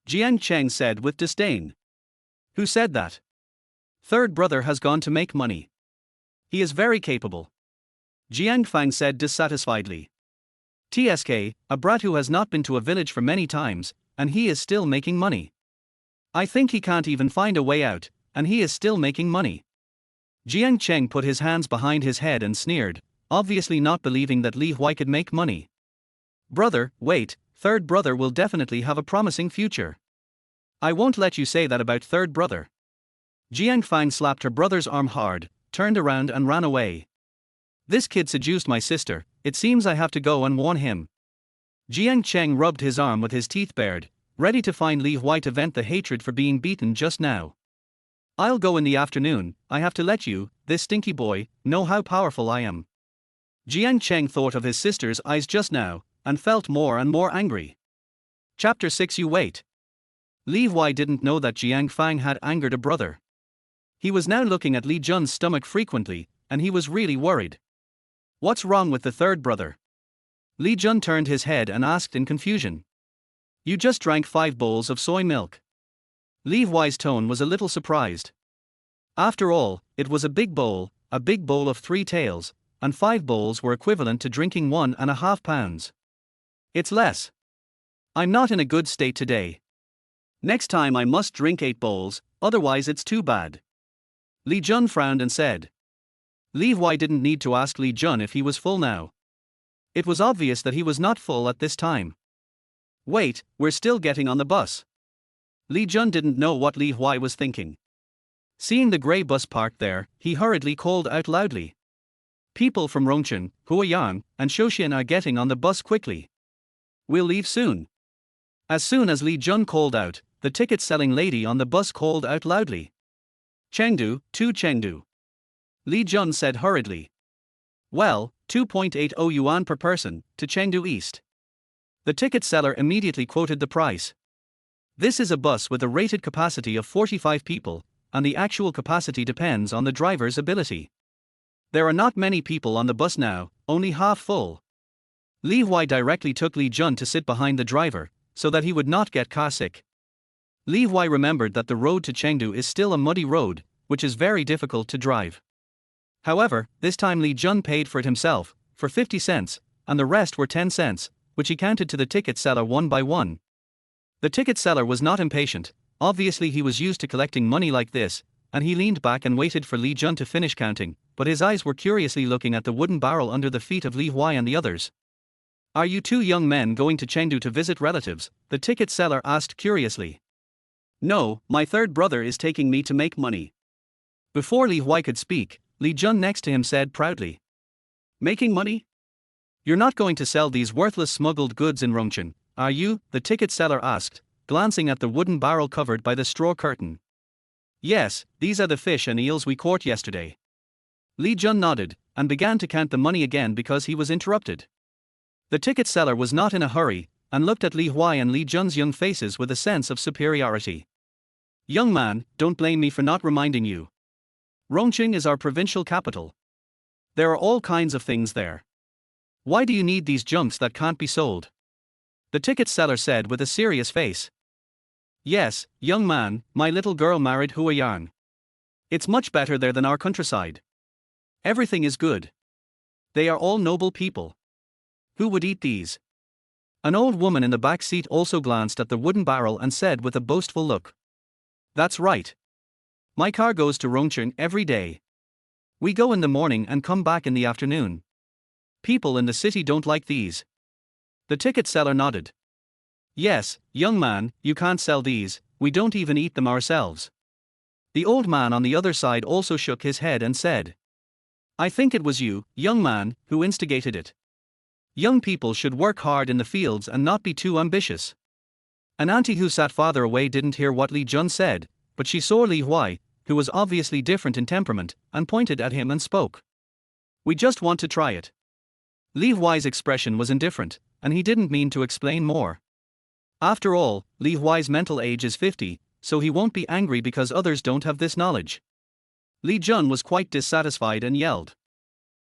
Jiang Cheng said with disdain. Who said that? Third brother has gone to make money. He is very capable. Jiang Fang said dissatisfiedly. TSK, a brat who has not been to a village for many times, and he is still making money. I think he can't even find a way out, and he is still making money. Jiang Cheng put his hands behind his head and sneered, obviously not believing that Li Huai could make money. Brother, wait, third brother will definitely have a promising future. I won't let you say that about third brother. Jiang Fang slapped her brother's arm hard, turned around and ran away. This kid seduced my sister, it seems I have to go and warn him. Jiang Cheng rubbed his arm with his teeth bared, ready to find Li Huai to vent the hatred for being beaten just now. I'll go in the afternoon, I have to let you, this stinky boy, know how powerful I am. Jiang Cheng thought of his sister's eyes just now, and felt more and more angry. Chapter 6. You wait. Li Huai didn't know that Jiang Fang had angered a brother. He was now looking at Li Jun's stomach frequently, and he was really worried. What's wrong with the third brother? Li Jun turned his head and asked in confusion. You just drank 5 bowls of soy milk. Li Huai's tone was a little surprised. After all, it was a big bowl of 3 taels, and 5 bowls were equivalent to drinking 1.5 pounds. It's less. I'm not in a good state today. Next time I must drink 8 bowls, otherwise it's too bad. Li Jun frowned and said. Li Huai didn't need to ask Li Jun if he was full now. It was obvious that he was not full at this time. Wait, we're still getting on the bus. Li Jun didn't know what Li Huai was thinking. Seeing the grey bus parked there, he hurriedly called out loudly. People from Rongchen, Huayang, and Shouxian are getting on the bus quickly. We'll leave soon. As soon as Li Jun called out, the ticket-selling lady on the bus called out loudly. Chengdu, to Chengdu. Li Jun said hurriedly. Well, 2.80 yuan per person, to Chengdu East. The ticket seller immediately quoted the price. This is a bus with a rated capacity of 45 people, and the actual capacity depends on the driver's ability. There are not many people on the bus now, only half full. Li Huai directly took Li Jun to sit behind the driver, so that he would not get car sick. Li Huai remembered that the road to Chengdu is still a muddy road, which is very difficult to drive. However, this time Li Jun paid for it himself, for 50 cents, and the rest were 10 cents, which he counted to the ticket seller one by one. The ticket seller was not impatient, obviously he was used to collecting money like this, and he leaned back and waited for Li Jun to finish counting, but his eyes were curiously looking at the wooden barrel under the feet of Li Huai and the others. Are you two young men going to Chengdu to visit relatives? The ticket seller asked curiously. No, my third brother is taking me to make money. Before Li Huai could speak, Li Jun next to him said proudly. Making money? You're not going to sell these worthless smuggled goods in Rongcheng, are you? The ticket seller asked, glancing at the wooden barrel covered by the straw curtain. Yes, these are the fish and eels we caught yesterday. Li Jun nodded, and began to count the money again because he was interrupted. The ticket seller was not in a hurry, and looked at Li Huai and Li Jun's young faces with a sense of superiority. Young man, don't blame me for not reminding you. Rongcheng is our provincial capital. There are all kinds of things there. Why do you need these junks that can't be sold? The ticket seller said with a serious face. Yes, young man, my little girl married Huai. It's much better there than our countryside. Everything is good. They are all noble people. Who would eat these? An old woman in the back seat also glanced at the wooden barrel and said with a boastful look. That's right. My car goes to Rongcheng every day. We go in the morning and come back in the afternoon. People in the city don't like these. The ticket seller nodded. Yes, young man, you can't sell these, we don't even eat them ourselves. The old man on the other side also shook his head and said. I think it was you, young man, who instigated it. Young people should work hard in the fields and not be too ambitious. An auntie who sat farther away didn't hear what Li Jun said, but she saw Li Huai, who was obviously different in temperament, and pointed at him and spoke. We just want to try it. Li Huai's expression was indifferent, and he didn't mean to explain more. After all, Li Huai's mental age is 50, so he won't be angry because others don't have this knowledge. Li Jun was quite dissatisfied and yelled.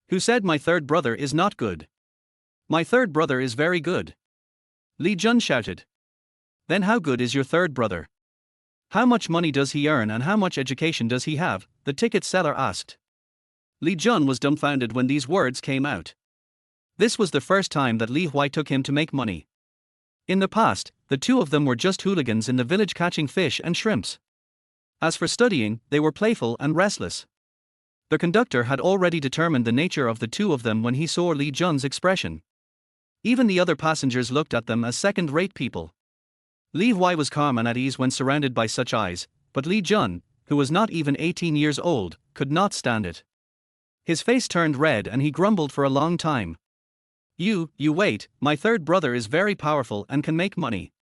Who said my third brother is not good? My third brother is very good. Li Jun shouted. Then how good is your third brother? How much money does he earn and how much education does he have? The ticket seller asked. Li Jun was dumbfounded when these words came out. This was the first time that Li Huai took him to make money. In the past, the two of them were just hooligans in the village catching fish and shrimps. As for studying, they were playful and restless. The conductor had already determined the nature of the two of them when he saw Li Jun's expression. Even the other passengers looked at them as second-rate people. Li Huai was calm and at ease when surrounded by such eyes, but Li Jun, who was not even 18 years old, could not stand it. His face turned red and he grumbled for a long time. You wait, my third brother is very powerful and can make money.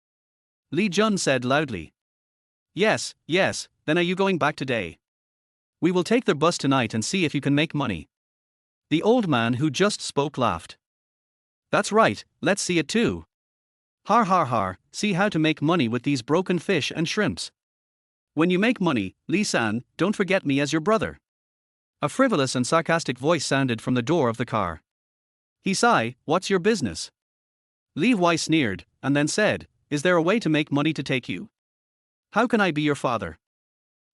Li Jun said loudly. Yes, then are you going back today? We will take their bus tonight and see if you can make money. The old man who just spoke laughed. That's right, let's see it too. Har har har, see how to make money with these broken fish and shrimps. When you make money, Li-san, don't forget me as your brother. A frivolous and sarcastic voice sounded from the door of the car. Hisai, what's your business? Li Huai sneered, and then said, is there a way to make money to take you? How can I be your father?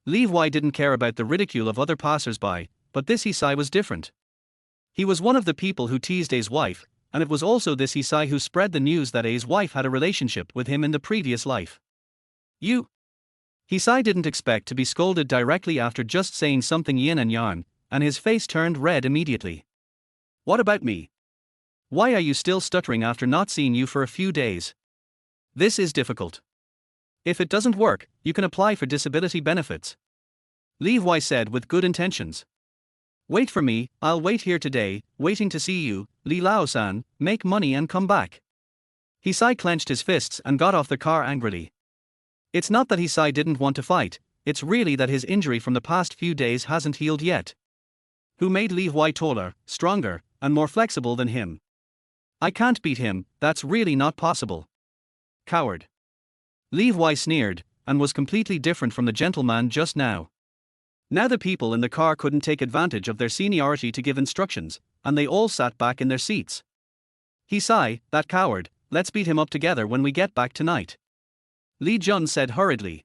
Li Huai didn't care about the ridicule of other passers-by, but this Hisai was different. He was one of the people who teased A's wife, and it was also this Hisai who spread the news that A's wife had a relationship with him in the previous life. You? Hisai didn't expect to be scolded directly after just saying something yin and yang, and his face turned red immediately. What about me? Why are you still stuttering after not seeing you for a few days? This is difficult. If it doesn't work, you can apply for disability benefits. Li Huai said with good intentions. Wait for me, I'll wait here today, waiting to see you, Li Lao-san, make money and come back. Hisai clenched his fists and got off the car angrily. It's not that Hisai didn't want to fight, it's really that his injury from the past few days hasn't healed yet. who made Li Huai taller, stronger, and more flexible than him. I can't beat him, that's really not possible. Coward. Li Huai sneered, and was completely different from the gentleman just now. Now the people in the car couldn't take advantage of their seniority to give instructions, and they all sat back in their seats. He sighed, that coward, let's beat him up together when we get back tonight. Li Jun said hurriedly.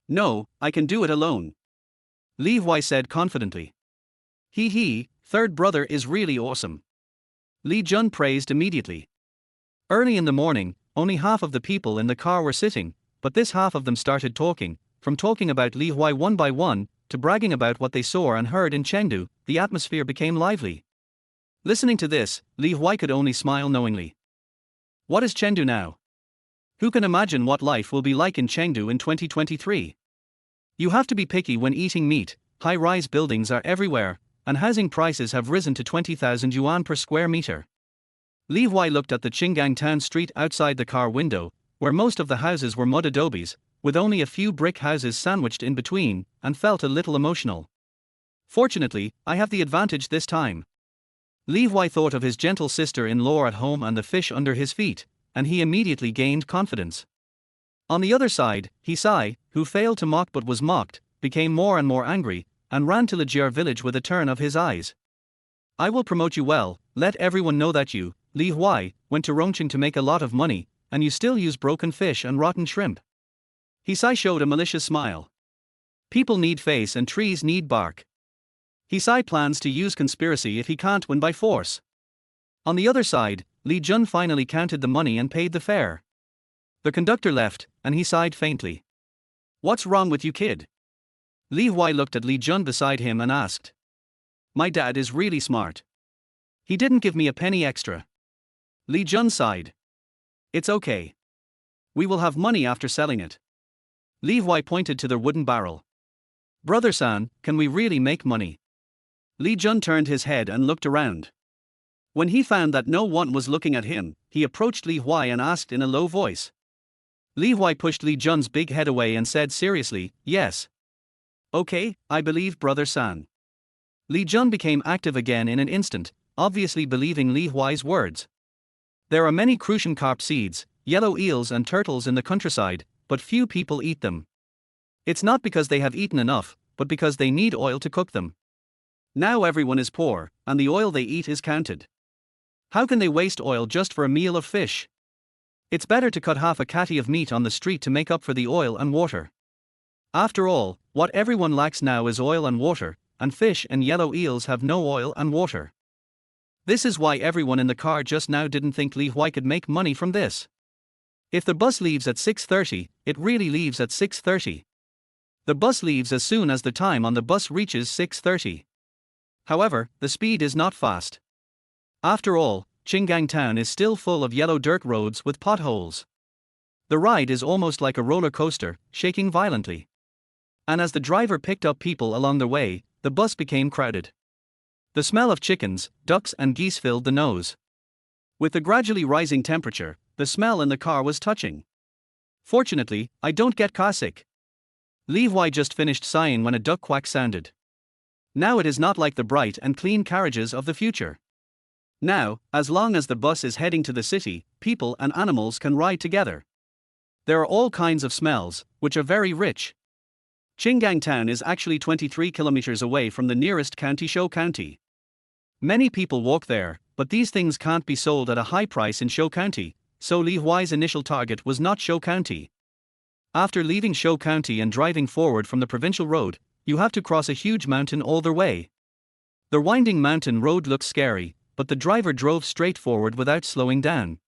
No, I can do it alone. Li Huai said confidently. He, third brother is really awesome. Li Jun praised immediately. Early in the morning, only half of the people in the car were sitting, but this half of them started talking, from talking about Li Huai one by one, to bragging about what they saw and heard in Chengdu. The atmosphere became lively. Listening to this, Li Huai could only smile knowingly. What is Chengdu now? Who can imagine what life will be like in Chengdu in 2023? You have to be picky when eating meat, high-rise buildings are everywhere, and housing prices have risen to 20,000 yuan per square meter. Li Huai looked at the Qinggang town street outside the car window, where most of the houses were mud adobes, with only a few brick houses sandwiched in between, and felt a little emotional. Fortunately, I have the advantage this time. Li Huai thought of his gentle sister-in-law at home and the fish under his feet, and he immediately gained confidence. On the other side, He Sai, who failed to mock but was mocked, became more and more angry, and ran to Lijier village with a turn of his eyes. I will promote you well, let everyone know that you, Li Huai, went to Rongqing to make a lot of money, and you still use broken fish and rotten shrimp. He Sai showed a malicious smile. People need face and trees need bark. He Sai plans to use conspiracy if he can't win by force. On the other side, Li Jun finally counted the money and paid the fare. The conductor left, and he sighed faintly. What's wrong with you, kid? Li Huai looked at Li Jun beside him and asked. My dad is really smart. He didn't give me a penny extra. Li Jun sighed. It's okay. We will have money after selling it. Li Huai pointed to the wooden barrel. Brother San, can we really make money? Li Jun turned his head and looked around. When he found that no one was looking at him, he approached Li Huai and asked in a low voice. Li Huai pushed Li Jun's big head away and said seriously, yes. Okay, I believe Brother San. Li Jun became active again in an instant, obviously believing Li Huai's words. There are many crucian carp seeds, yellow eels and turtles in the countryside, but few people eat them. It's not because they have eaten enough, but because they need oil to cook them. Now everyone is poor, and the oil they eat is counted. How can they waste oil just for a meal of fish? It's better to cut half a catty of meat on the street to make up for the oil and water. After all, what everyone lacks now is oil and water, and fish and yellow eels have no oil and water. This is why everyone in the car just now didn't think Li Huai could make money from this. If the bus leaves at 6:30, it really leaves at 6:30. The bus leaves as soon as the time on the bus reaches 6:30. However, the speed is not fast. After all, Qinggang town is still full of yellow dirt roads with potholes. The ride is almost like a roller coaster, shaking violently. And as the driver picked up people along the way, the bus became crowded. The smell of chickens, ducks and geese filled the nose. With the gradually rising temperature, the smell in the car was touching. Fortunately, I don't get carsick. Li Huai just finished sighing when a duck quack sounded. Now it is not like the bright and clean carriages of the future. Now, as long as the bus is heading to the city, people and animals can ride together. There are all kinds of smells, which are very rich. Qinggang town is actually 23 kilometers away from the nearest county, Shou County. Many people walk there, but these things can't be sold at a high price in Shou County, so Li Huai's initial target was not Shou County. After leaving Shou County and driving forward from the provincial road, you have to cross a huge mountain all the way. The winding mountain road looks scary, but the driver drove straight forward without slowing down.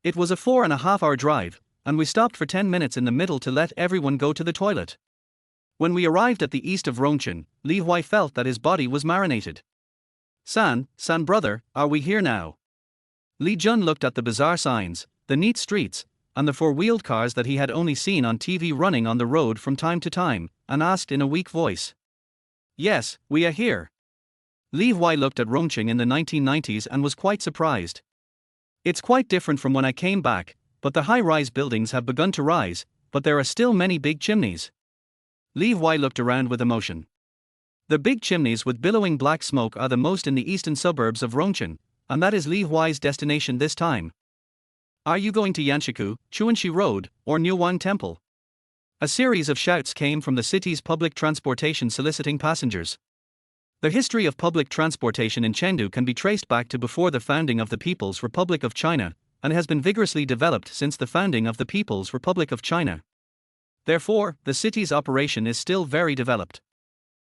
It was a 4.5-hour drive, and we stopped for 10 minutes in the middle to let everyone go to the toilet. When we arrived at the east of Rongqing, Li Huai felt that his body was marinated. San brother, are we here now? Li Jun looked at the bizarre signs, the neat streets, and the four-wheeled cars that he had only seen on TV running on the road from time to time, and asked in a weak voice. Yes, we are here. Li Huai looked at Rongqing in the 1990s and was quite surprised. It's quite different from when I came back, but the high-rise buildings have begun to rise, but there are still many big chimneys. Li Huai looked around with emotion. The big chimneys with billowing black smoke are the most in the eastern suburbs of Rongchen, and that is Li Huai's destination this time. Are you going to Yanshiku, Chuanxi Road, or New Wang Temple? A series of shouts came from the city's public transportation soliciting passengers. The history of public transportation in Chengdu can be traced back to before the founding of the People's Republic of China, and has been vigorously developed since the founding of the People's Republic of China. Therefore, the city's operation is still very developed.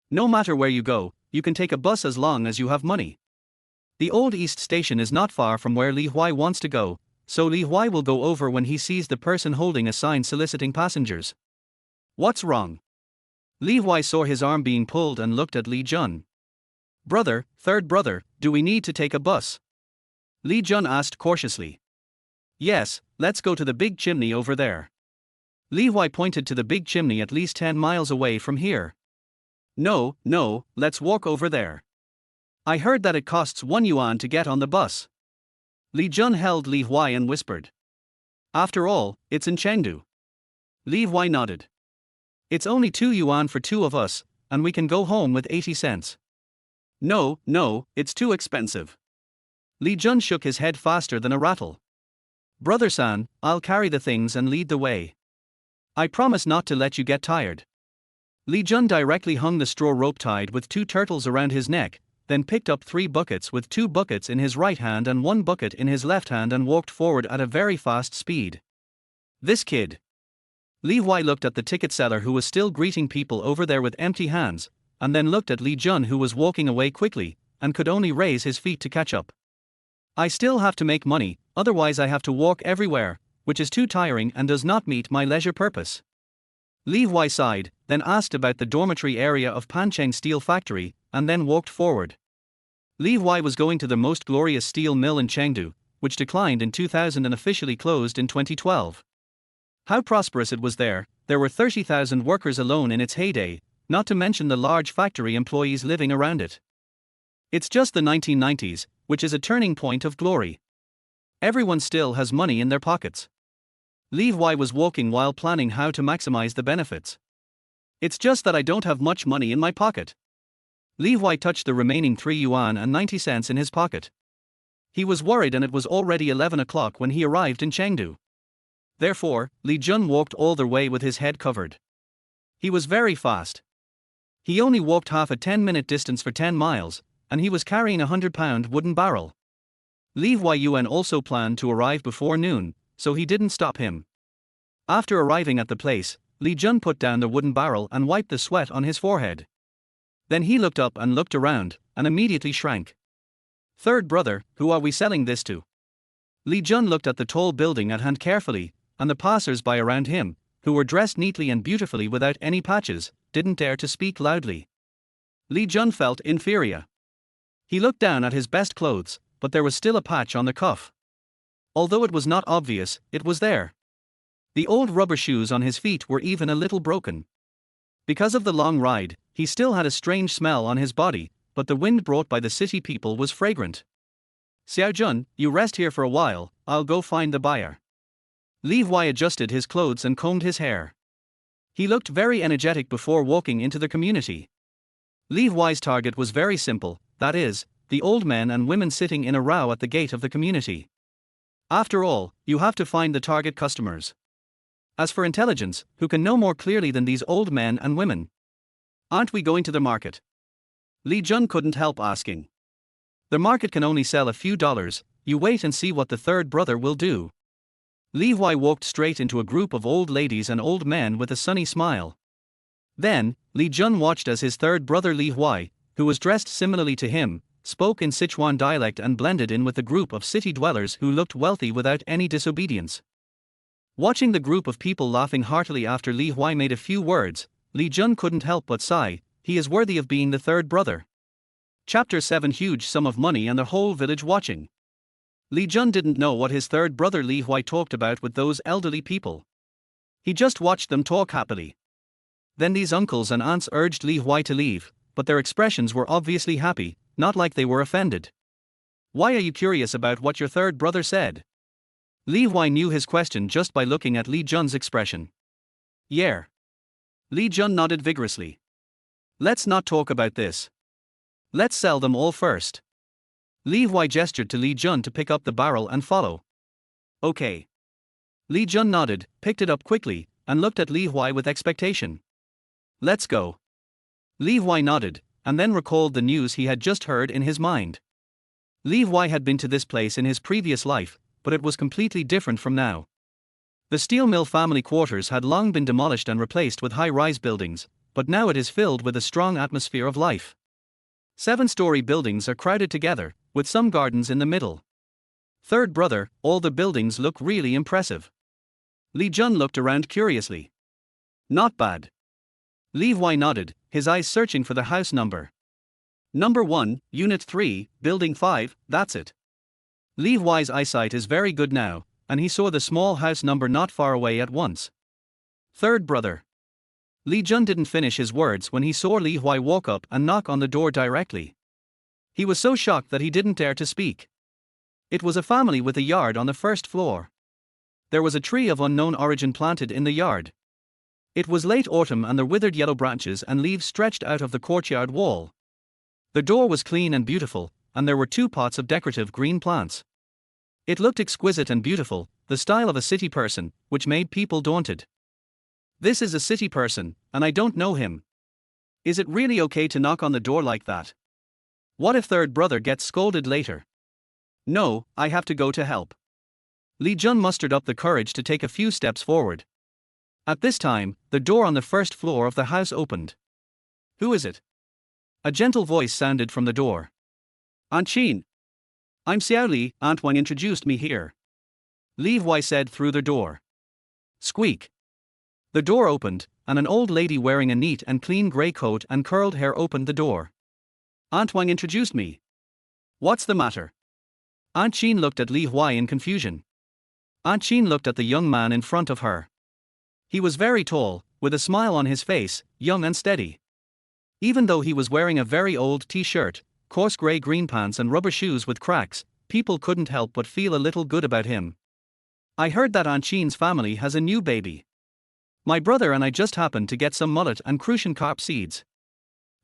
No matter where you go, you can take a bus as long as you have money. The Old East Station is not far from where Li Huai wants to go, so Li Huai will go over when he sees the person holding a sign soliciting passengers. What's wrong? Li Huai saw his arm being pulled and looked at Li Jun. Brother, third brother, do we need to take a bus? Li Jun asked cautiously. Yes, let's go to the big chimney over there. Li Huai pointed to the big chimney at least 10 miles away from here. No, let's walk over there. I heard that it costs 1 yuan to get on the bus. Li Jun held Li Huai and whispered. After all, it's in Chengdu. Li Huai nodded. It's only 2 yuan for 2 of us, and we can go home with 80 cents. No, it's too expensive. Li Jun shook his head faster than a rattle. Brother-san, I'll carry the things and lead the way. I promise not to let you get tired. Li Jun directly hung the straw rope tied with 2 turtles around his neck, then picked up 3 buckets with 2 buckets in his right hand and 1 bucket in his left hand and walked forward at a very fast speed. This kid. Li Huai looked at the ticket seller who was still greeting people over there with empty hands, and then looked at Li Jun who was walking away quickly, and could only raise his feet to catch up. I still have to make money, otherwise I have to walk everywhere, which is too tiring and does not meet my leisure purpose. Li Huai sighed, then asked about the dormitory area of Pancheng Steel Factory, and then walked forward. Li Huai was going to the most glorious steel mill in Chengdu, which declined in 2000 and officially closed in 2012. How prosperous it was there were 30,000 workers alone in its heyday, not to mention the large factory employees living around it. It's just the 1990s, which is a turning point of glory. Everyone still has money in their pockets. Li Huai was walking while planning how to maximize the benefits. It's just that I don't have much money in my pocket. Li Huai touched the remaining 3 yuan and 90 cents in his pocket. He was worried and it was already 11 o'clock when he arrived in Chengdu. Therefore, Li Jun walked all the way with his head covered. He was very fast. He only walked half a 10-minute distance for 10 miles, and he was carrying a 100-pound wooden barrel. Li Huai also planned to arrive before noon, so he didn't stop him. After arriving at the place, Li Jun put down the wooden barrel and wiped the sweat on his forehead. Then he looked up and looked around, and immediately shrank. Third brother, who are we selling this to? Li Jun looked at the tall building at hand carefully, and the passers-by around him, who were dressed neatly and beautifully without any patches, didn't dare to speak loudly. Li Jun felt inferior. He looked down at his best clothes, but there was still a patch on the cuff. Although it was not obvious, it was there. The old rubber shoes on his feet were even a little broken. Because of the long ride, he still had a strange smell on his body, but the wind brought by the city people was fragrant. Xiao Jun, you rest here for a while, I'll go find the buyer. Li Huai adjusted his clothes and combed his hair. He looked very energetic before walking into the community. Li Huai's target was very simple, that is, the old men and women sitting in a row at the gate of the community. After all, you have to find the target customers. As for intelligence, who can know more clearly than these old men and women? Aren't we going to the market? Li Jun couldn't help asking. The market can only sell a few dollars, you wait and see what the third brother will do. Li Huai walked straight into a group of old ladies and old men with a sunny smile. Then, Li Jun watched as his third brother Li Huai, who was dressed similarly to him, spoke in Sichuan dialect and blended in with a group of city dwellers who looked wealthy without any disobedience. Watching the group of people laughing heartily after Li Huai made a few words, Li Jun couldn't help but sigh, he is worthy of being the third brother. Chapter 7 Huge sum of money and the whole village watching. Li Jun didn't know what his third brother Li Huai talked about with those elderly people. He just watched them talk happily. Then these uncles and aunts urged Li Huai to leave, but their expressions were obviously happy, not like they were offended. Why are you curious about what your third brother said? Li Huai knew his question just by looking at Li Jun's expression. Yeah. Li Jun nodded vigorously. Let's not talk about this. Let's sell them all first. Li Huai gestured to Li Jun to pick up the barrel and follow. Okay. Li Jun nodded, picked it up quickly, and looked at Li Huai with expectation. Let's go. Li Huai nodded, and then recalled the news he had just heard in his mind. Li Huai had been to this place in his previous life, but it was completely different from now. The steel mill family quarters had long been demolished and replaced with high-rise buildings, but now it is filled with a strong atmosphere of life. 7-story buildings are crowded together, with some gardens in the middle. Third brother, all the buildings look really impressive. Li Jun looked around curiously. Not bad. Li Huai nodded, his eyes searching for the house number. Number 1, Unit 3, Building 5, that's it. Li Huai's eyesight is very good now, and he saw the small house number not far away at once. Third brother. Li Jun didn't finish his words when he saw Li Huai walk up and knock on the door directly. He was so shocked that he didn't dare to speak. It was a family with a yard on the first floor. There was a tree of unknown origin planted in the yard. It was late autumn and the withered yellow branches and leaves stretched out of the courtyard wall. The door was clean and beautiful, and there were 2 pots of decorative green plants. It looked exquisite and beautiful, the style of a city person, which made people daunted. This is a city person, and I don't know him. Is it really okay to knock on the door like that? What if third brother gets scolded later? No, I have to go to help. Li Jun mustered up the courage to take a few steps forward. At this time, the door on the first floor of the house opened. Who is it? A gentle voice sounded from the door. Aunt Chin. I'm Xiao Li, Aunt Wang introduced me here. Li Huai said through the door. Squeak. The door opened, and an old lady wearing a neat and clean grey coat and curled hair opened the door. Aunt Wang introduced me. What's the matter? Aunt Chin looked at Li Huai in confusion. Aunt Chin looked at the young man in front of her. He was very tall, with a smile on his face, young and steady. Even though he was wearing a very old t-shirt, coarse grey-green pants and rubber shoes with cracks, people couldn't help but feel a little good about him. I heard that Aunt Chin's family has a new baby. My brother and I just happened to get some mullet and crucian carp seeds.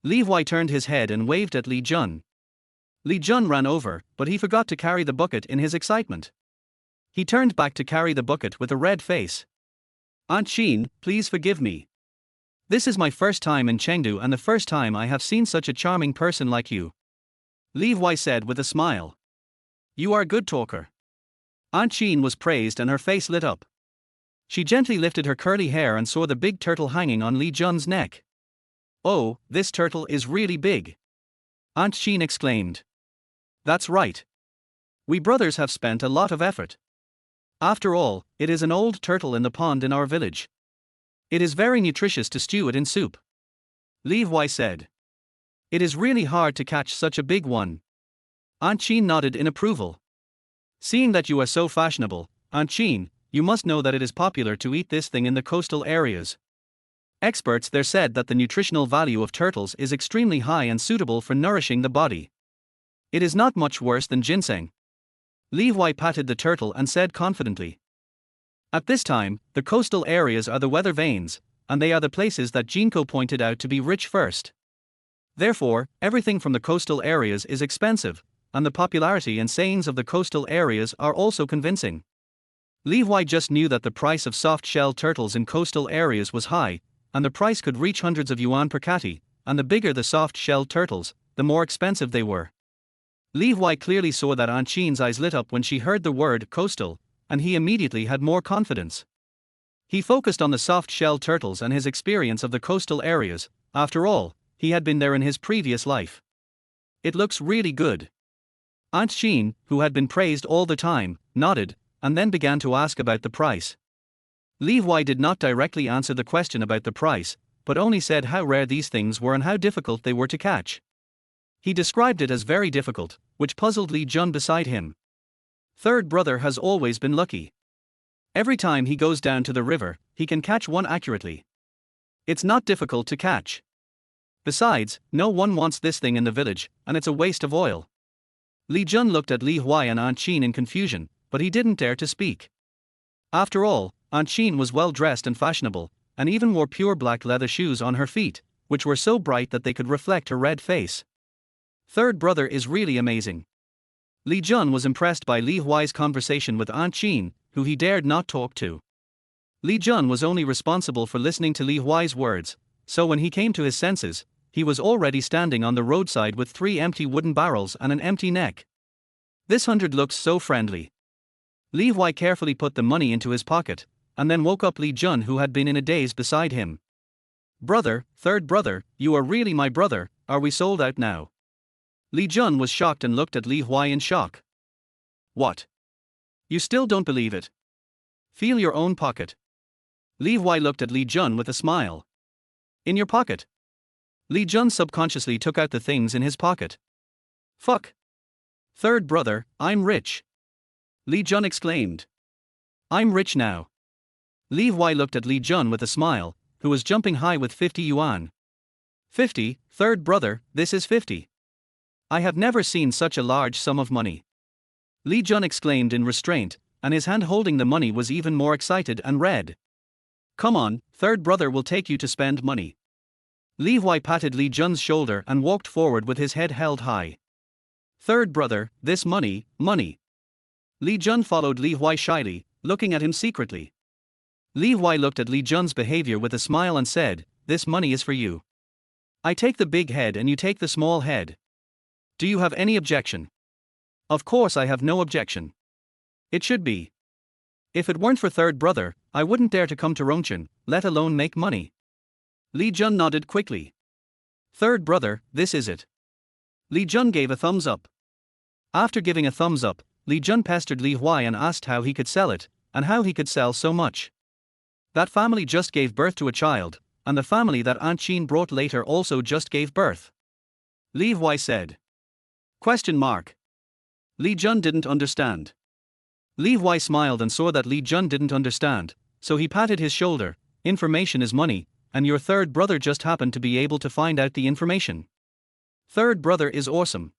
Li Huai turned his head and waved at Li Jun. Li Jun ran over, but he forgot to carry the bucket in his excitement. He turned back to carry the bucket with a red face. Aunt Chin, please forgive me. This is my first time in Chengdu and the first time I have seen such a charming person like you. Li Huai said with a smile. You are a good talker. Aunt Chin was praised and her face lit up. She gently lifted her curly hair and saw the big turtle hanging on Li Jun's neck. Oh, this turtle is really big. Aunt Chin exclaimed. That's right. We brothers have spent a lot of effort. After all, it is an old turtle in the pond in our village. It is very nutritious to stew it in soup. Li Huai said. It is really hard to catch such a big one. Aunt Chin nodded in approval. Seeing that you are so fashionable, Aunt Chin, you must know that it is popular to eat this thing in the coastal areas. Experts there said that the nutritional value of turtles is extremely high and suitable for nourishing the body. It is not much worse than ginseng. Li Huai patted the turtle and said confidently. At this time, the coastal areas are the weather vanes, and they are the places that Jinko pointed out to be rich first. Therefore, everything from the coastal areas is expensive, and the popularity and sayings of the coastal areas are also convincing. Li Huai just knew that the price of soft-shell turtles in coastal areas was high, and the price could reach hundreds of yuan per catty, and the bigger the soft-shell turtles, the more expensive they were. Li Huai clearly saw that Aunt Chin's eyes lit up when she heard the word coastal, and he immediately had more confidence. He focused on the soft-shell turtles and his experience of the coastal areas. After all, he had been there in his previous life. It looks really good. Aunt Chin, who had been praised all the time, nodded, and then began to ask about the price. Li Huai did not directly answer the question about the price, but only said how rare these things were and how difficult they were to catch. He described it as very difficult, which puzzled Li Jun beside him. Third brother has always been lucky. Every time he goes down to the river, he can catch one accurately. It's not difficult to catch. Besides, no one wants this thing in the village, and it's a waste of oil. Li Jun looked at Li Huai and Aunt Chin in confusion, but he didn't dare to speak. After all, Aunt Chin was well dressed and fashionable, and even wore pure black leather shoes on her feet, which were so bright that they could reflect her red face. Third brother is really amazing. Li Jun was impressed by Li Huai's conversation with Aunt Jean, who he dared not talk to. Li Jun was only responsible for listening to Li Huai's words, so when he came to his senses, he was already standing on the roadside with 3 empty wooden barrels and an empty neck. This 100 looks so friendly. Li Huai carefully put the money into his pocket, and then woke up Li Jun, who had been in a daze beside him. Brother, third brother, you are really my brother, are we sold out now? Li Jun was shocked and looked at Li Huai in shock. What? You still don't believe it? Feel your own pocket. Li Huai looked at Li Jun with a smile. In your pocket? Li Jun subconsciously took out the things in his pocket. Fuck. Third brother, I'm rich. Li Jun exclaimed. I'm rich now. Li Huai looked at Li Jun with a smile, who was jumping high with 50 yuan. 50, third brother, this is 50. I have never seen such a large sum of money. Li Jun exclaimed in restraint, and his hand holding the money was even more excited and red. Come on, third brother will take you to spend money. Li Huai patted Li Jun's shoulder and walked forward with his head held high. Third brother, this money. Li Jun followed Li Huai shyly, looking at him secretly. Li Huai looked at Li Jun's behavior with a smile and said, this money is for you. I take the big head and you take the small head. Do you have any objection? Of course I have no objection. It should be. If it weren't for third brother, I wouldn't dare to come to Rongchen, let alone make money. Li Jun nodded quickly. Third brother, this is it. Li Jun gave a thumbs up. After giving a thumbs up, Li Jun pestered Li Huai and asked how he could sell it, and how he could sell so much. That family just gave birth to a child, and the family that Aunt Jean brought later also just gave birth. Li Huai said. Question mark. Li Jun didn't understand. Li Huai smiled and saw that Li Jun didn't understand, so he patted his shoulder. Information is money, and your third brother just happened to be able to find out the information. Third brother is awesome.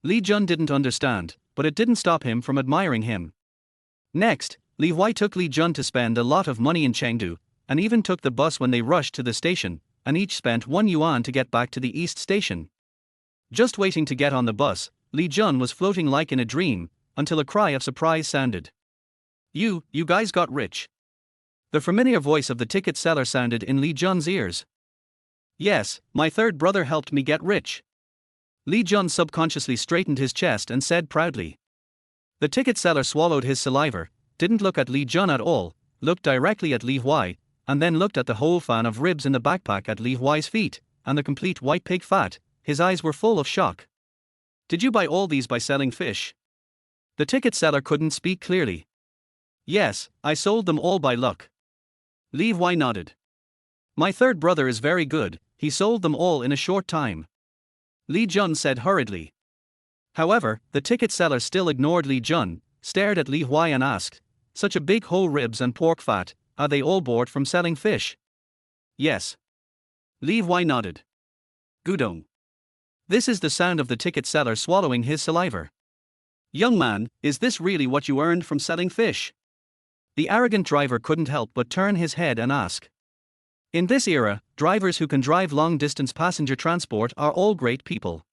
Li Jun didn't understand, but it didn't stop him from admiring him. Next, Li Huai took Li Jun to spend a lot of money in Chengdu, and even took the bus when they rushed to the station, and each spent 1 yuan to get back to the East Station. Just waiting to get on the bus, Li Jun was floating like in a dream, until a cry of surprise sounded. You guys got rich. The familiar voice of the ticket seller sounded in Li Jun's ears. Yes, my third brother helped me get rich. Li Jun subconsciously straightened his chest and said proudly. The ticket seller swallowed his saliva, didn't look at Li Jun at all, looked directly at Li Huai, and then looked at the whole fan of ribs in the backpack at Li Huai's feet, and the complete white pig fat. His eyes were full of shock. Did you buy all these by selling fish? The ticket seller couldn't speak clearly. Yes, I sold them all by luck. Li Huai nodded. My third brother is very good, he sold them all in a short time. Li Jun said hurriedly. However, the ticket seller still ignored Li Jun, stared at Li Huai and asked, such a big whole ribs and pork fat, are they all bought from selling fish? Yes. Li Huai nodded. Gudong. This is the sound of the ticket seller swallowing his saliva. Young man, is this really what you earned from selling fish? The arrogant driver couldn't help but turn his head and ask. In this era, drivers who can drive long-distance passenger transport are all great people.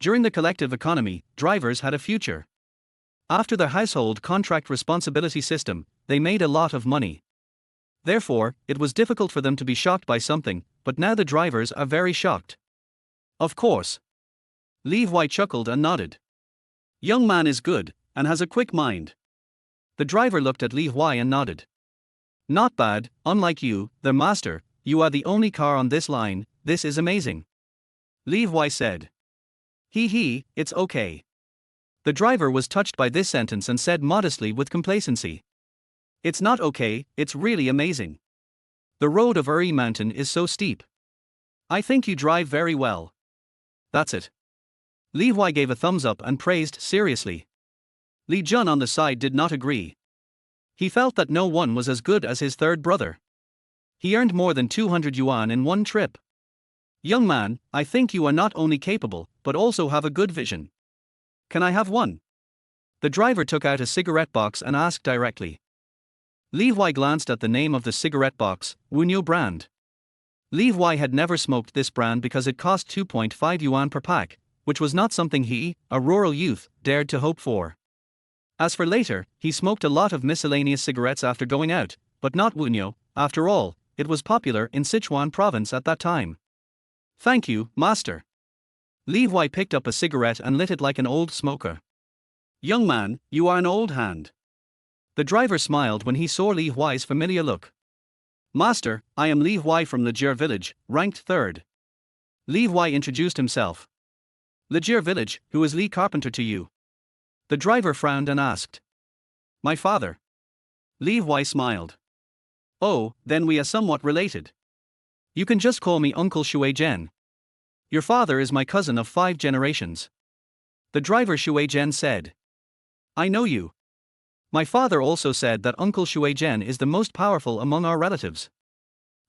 During the collective economy, drivers had a future. After the household contract responsibility system, they made a lot of money. Therefore, it was difficult for them to be shocked by something, but now the drivers are very shocked. Of course. Li Huai chuckled and nodded. Young man is good, and has a quick mind. The driver looked at Li Huai and nodded. Not bad, unlike you, the master, you are the only car on this line, this is amazing. Li Huai said. It's okay. The driver was touched by this sentence and said modestly with complacency. It's not okay, it's really amazing. The road of Uri Mountain is so steep. I think you drive very well. That's it. Li Huai gave a thumbs up and praised seriously. Li Jun on the side did not agree. He felt that no one was as good as his third brother. He earned more than 200 yuan in one trip. Young man, I think you are not only capable, but also have a good vision. Can I have one? The driver took out a cigarette box and asked directly. Li Huai glanced at the name of the cigarette box, Wunyo brand. Li Huai had never smoked this brand because it cost 2.5 yuan per pack, which was not something he, a rural youth, dared to hope for. As for later, he smoked a lot of miscellaneous cigarettes after going out, but not Wunyo. After all, it was popular in Sichuan province at that time. Thank you, master. Li Huai picked up a cigarette and lit it like an old smoker. Young man, you are an old hand. The driver smiled when he saw Li Huai's familiar look. Master, I am Li Huai from Lejir village, ranked 3rd. Li Huai introduced himself. Lejir village, who is Li Carpenter to you? The driver frowned and asked. My father. Li Huai smiled. Oh, then we are somewhat related. You can just call me Uncle Shui Zhen. Your father is my cousin of 5 generations. The driver Shui Zhen said. I know you. My father also said that Uncle Shui Zhen is the most powerful among our relatives.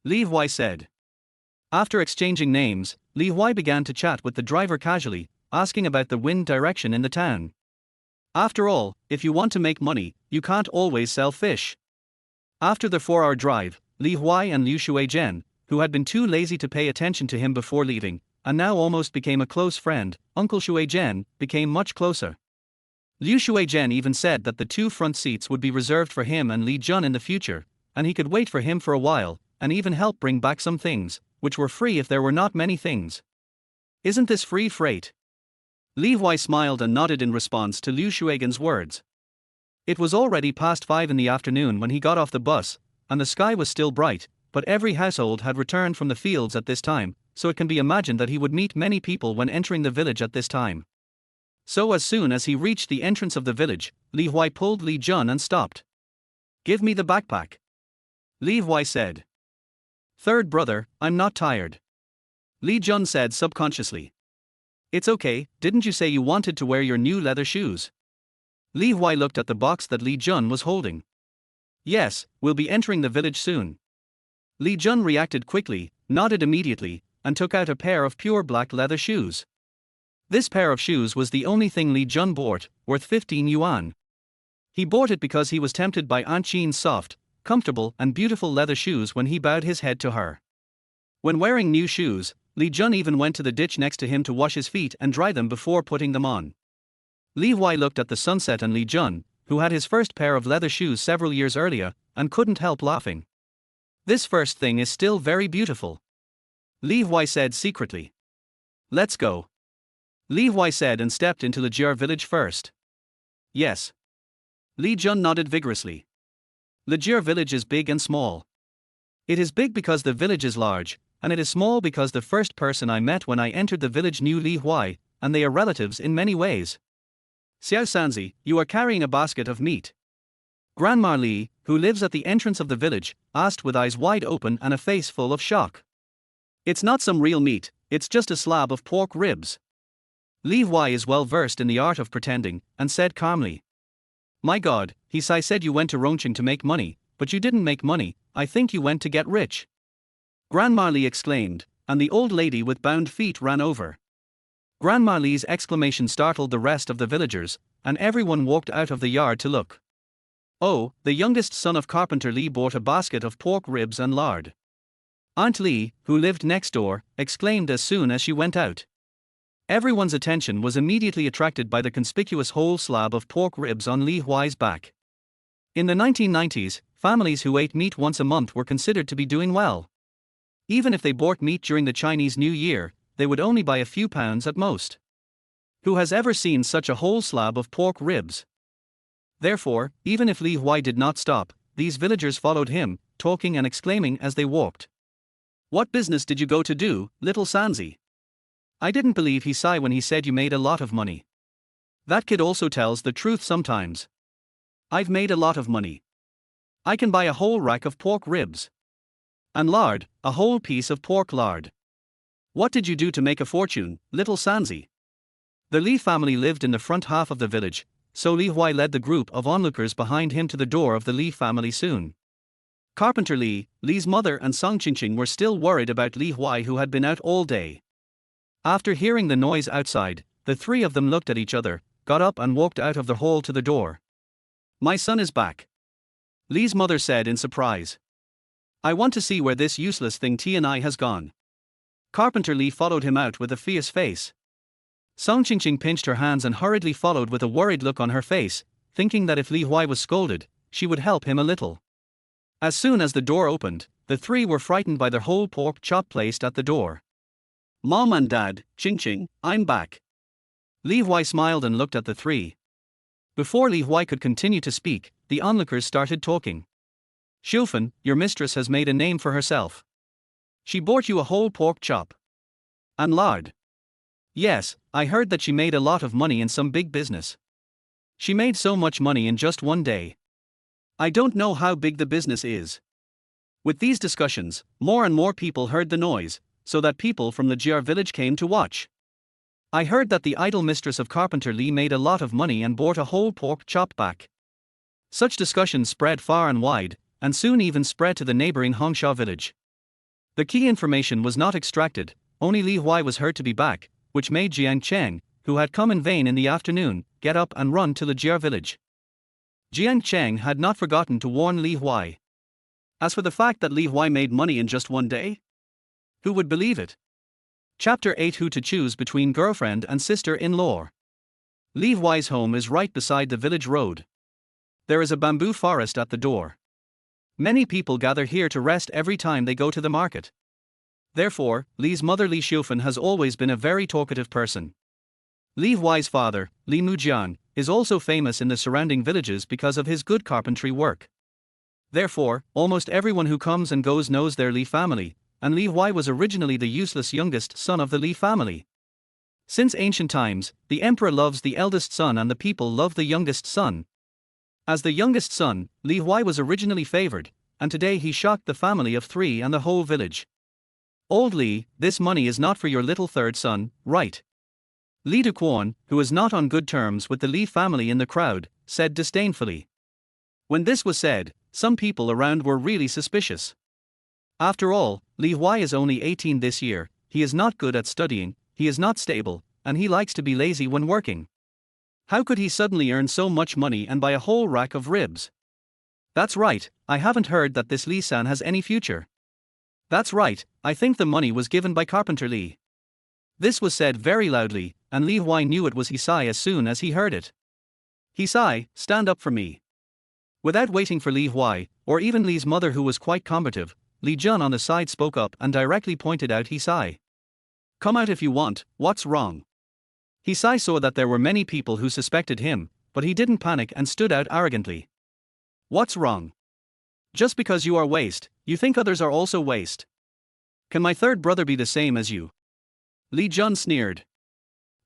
Li Huai said. After exchanging names, Li Huai began to chat with the driver casually, asking about the wind direction in the town. After all, if you want to make money, you can't always sell fish. After the 4-hour drive, Li Huai and Liu Shui Zhen, who had been too lazy to pay attention to him before leaving, and now almost became a close friend, Uncle Shui Zhen, became much closer. Liu Shui Zhen even said that the 2 front seats would be reserved for him and Li Jun in the future, and he could wait for him for a while, and even help bring back some things, which were free if there were not many things. Isn't this free freight? Li Huai smiled and nodded in response to Liu Shuigen's words. It was already past 5 in the afternoon when he got off the bus, and the sky was still bright, but every household had returned from the fields at this time, so it can be imagined that he would meet many people when entering the village at this time. So as soon as he reached the entrance of the village, Li Huai pulled Li Jun and stopped. Give me the backpack. Li Huai said. Third brother, I'm not tired. Li Jun said subconsciously. It's okay, didn't you say you wanted to wear your new leather shoes? Li Huai looked at the box that Li Jun was holding. Yes, we'll be entering the village soon. Li Jun reacted quickly, nodded immediately, and took out a pair of pure black leather shoes. This pair of shoes was the only thing Li Jun bought, worth 15 yuan. He bought it because he was tempted by Aunt Jean's soft, comfortable and beautiful leather shoes when he bowed his head to her. When wearing new shoes, Li Jun even went to the ditch next to him to wash his feet and dry them before putting them on. Li Huai looked at the sunset and Li Jun, who had his first pair of leather shoes several years earlier, and couldn't help laughing. This first thing is still very beautiful. Li Huai said secretly. Let's go. Li Huai said and stepped into the Lejir village first. Yes. Li Jun nodded vigorously. Lejir village is big and small. It is big because the village is large, and it is small because the first person I met when I entered the village knew Li Huai, and they are relatives in many ways. Xiao Sanzi, you are carrying a basket of meat. Grandma Li, who lives at the entrance of the village, asked with eyes wide open and a face full of shock. It's not some real meat, it's just a slab of pork ribs. Li Huai is well versed in the art of pretending, and said calmly. My God, he said you went to Rongqing to make money, but you didn't make money, I think you went to get rich. Grandma Li exclaimed, and the old lady with bound feet ran over. Grandma Li's exclamation startled the rest of the villagers, and everyone walked out of the yard to look. Oh, the youngest son of Carpenter Li bought a basket of pork ribs and lard. Aunt Li, who lived next door, exclaimed as soon as she went out. Everyone's attention was immediately attracted by the conspicuous whole slab of pork ribs on Li Huai's back. In the 1990s, families who ate meat once a month were considered to be doing well. Even if they bought meat during the Chinese New Year, they would only buy a few pounds at most. Who has ever seen such a whole slab of pork ribs? Therefore, even if Li Huai did not stop, these villagers followed him, talking and exclaiming as they walked. What business did you go to do, little Sanzi? I didn't believe he sighed when he said you made a lot of money. That kid also tells the truth sometimes. I've made a lot of money. I can buy a whole rack of pork ribs. And lard, a whole piece of pork lard. What did you do to make a fortune, little Sanzi? The Li family lived in the front half of the village, so Li Huai led the group of onlookers behind him to the door of the Li family soon. Carpenter Li, Li's mother and Song Qingqing were still worried about Li Huai who had been out all day. After hearing the noise outside, the 3 of them looked at each other, got up and walked out of the hall to the door. My son is back. Li's mother said in surprise. I want to see where this useless thing T&I has gone. Carpenter Li followed him out with a fierce face. Song Qingqing pinched her hands and hurriedly followed with a worried look on her face, thinking that if Li Huai was scolded, she would help him a little. As soon as the door opened, the three were frightened by their whole pork chop placed at the door. Mom and Dad, Qingqing, I'm back. Li Huai smiled and looked at the three. Before Li Huai could continue to speak, the onlookers started talking. Xiufen, your mistress has made a name for herself. She bought you a whole pork chop. And lard. Yes, I heard that she made a lot of money in some big business. She made so much money in just one day. I don't know how big the business is. With these discussions, more and more people heard the noise, so that people from the Jiar village came to watch. I heard that the idle mistress of Carpenter Li made a lot of money and bought a whole pork chop back. Such discussions spread far and wide, and soon even spread to the neighboring Hongsha village. The key information was not extracted, only Li Huai was heard to be back, which made Jiang Cheng, who had come in vain in the afternoon, get up and run to the Jiar village. Jiang Cheng had not forgotten to warn Li Huai. As for the fact that Li Huai made money in just one day? Who would believe it? Chapter 8: Who to choose between girlfriend and sister-in-law. Li Huai's home is right beside the village road. There is a bamboo forest at the door. Many people gather here to rest every time they go to the market. Therefore, Li's mother Li Xiufen has always been a very talkative person. Li Huai's father, Li Mujian, is also famous in the surrounding villages because of his good carpentry work. Therefore, almost everyone who comes and goes knows their Li family, and Li Huai was originally the useless youngest son of the Li family. Since ancient times, the emperor loves the eldest son and the people love the youngest son. As the youngest son, Li Huai was originally favored, and today he shocked the family of three and the whole village. Old Li, this money is not for your little third son, right? Li Duquan, who is not on good terms with the Li family in the crowd, said disdainfully. When this was said, some people around were really suspicious. After all, Li Huai is only 18 this year, he is not good at studying, he is not stable, and he likes to be lazy when working. How could he suddenly earn so much money and buy a whole rack of ribs? That's right, I haven't heard that this Li-san has any future. That's right, I think the money was given by Carpenter Li. This was said very loudly, and Li Huai knew it was Hisai as soon as he heard it. Hisai, stand up for me. Without waiting for Li Huai, or even Li's mother who was quite combative, Li Jun on the side spoke up and directly pointed out Hisai. Come out if you want, what's wrong? Hisai saw that there were many people who suspected him, but he didn't panic and stood out arrogantly. What's wrong? Just because you are waste, you think others are also waste. Can my third brother be the same as you? Li Jun sneered.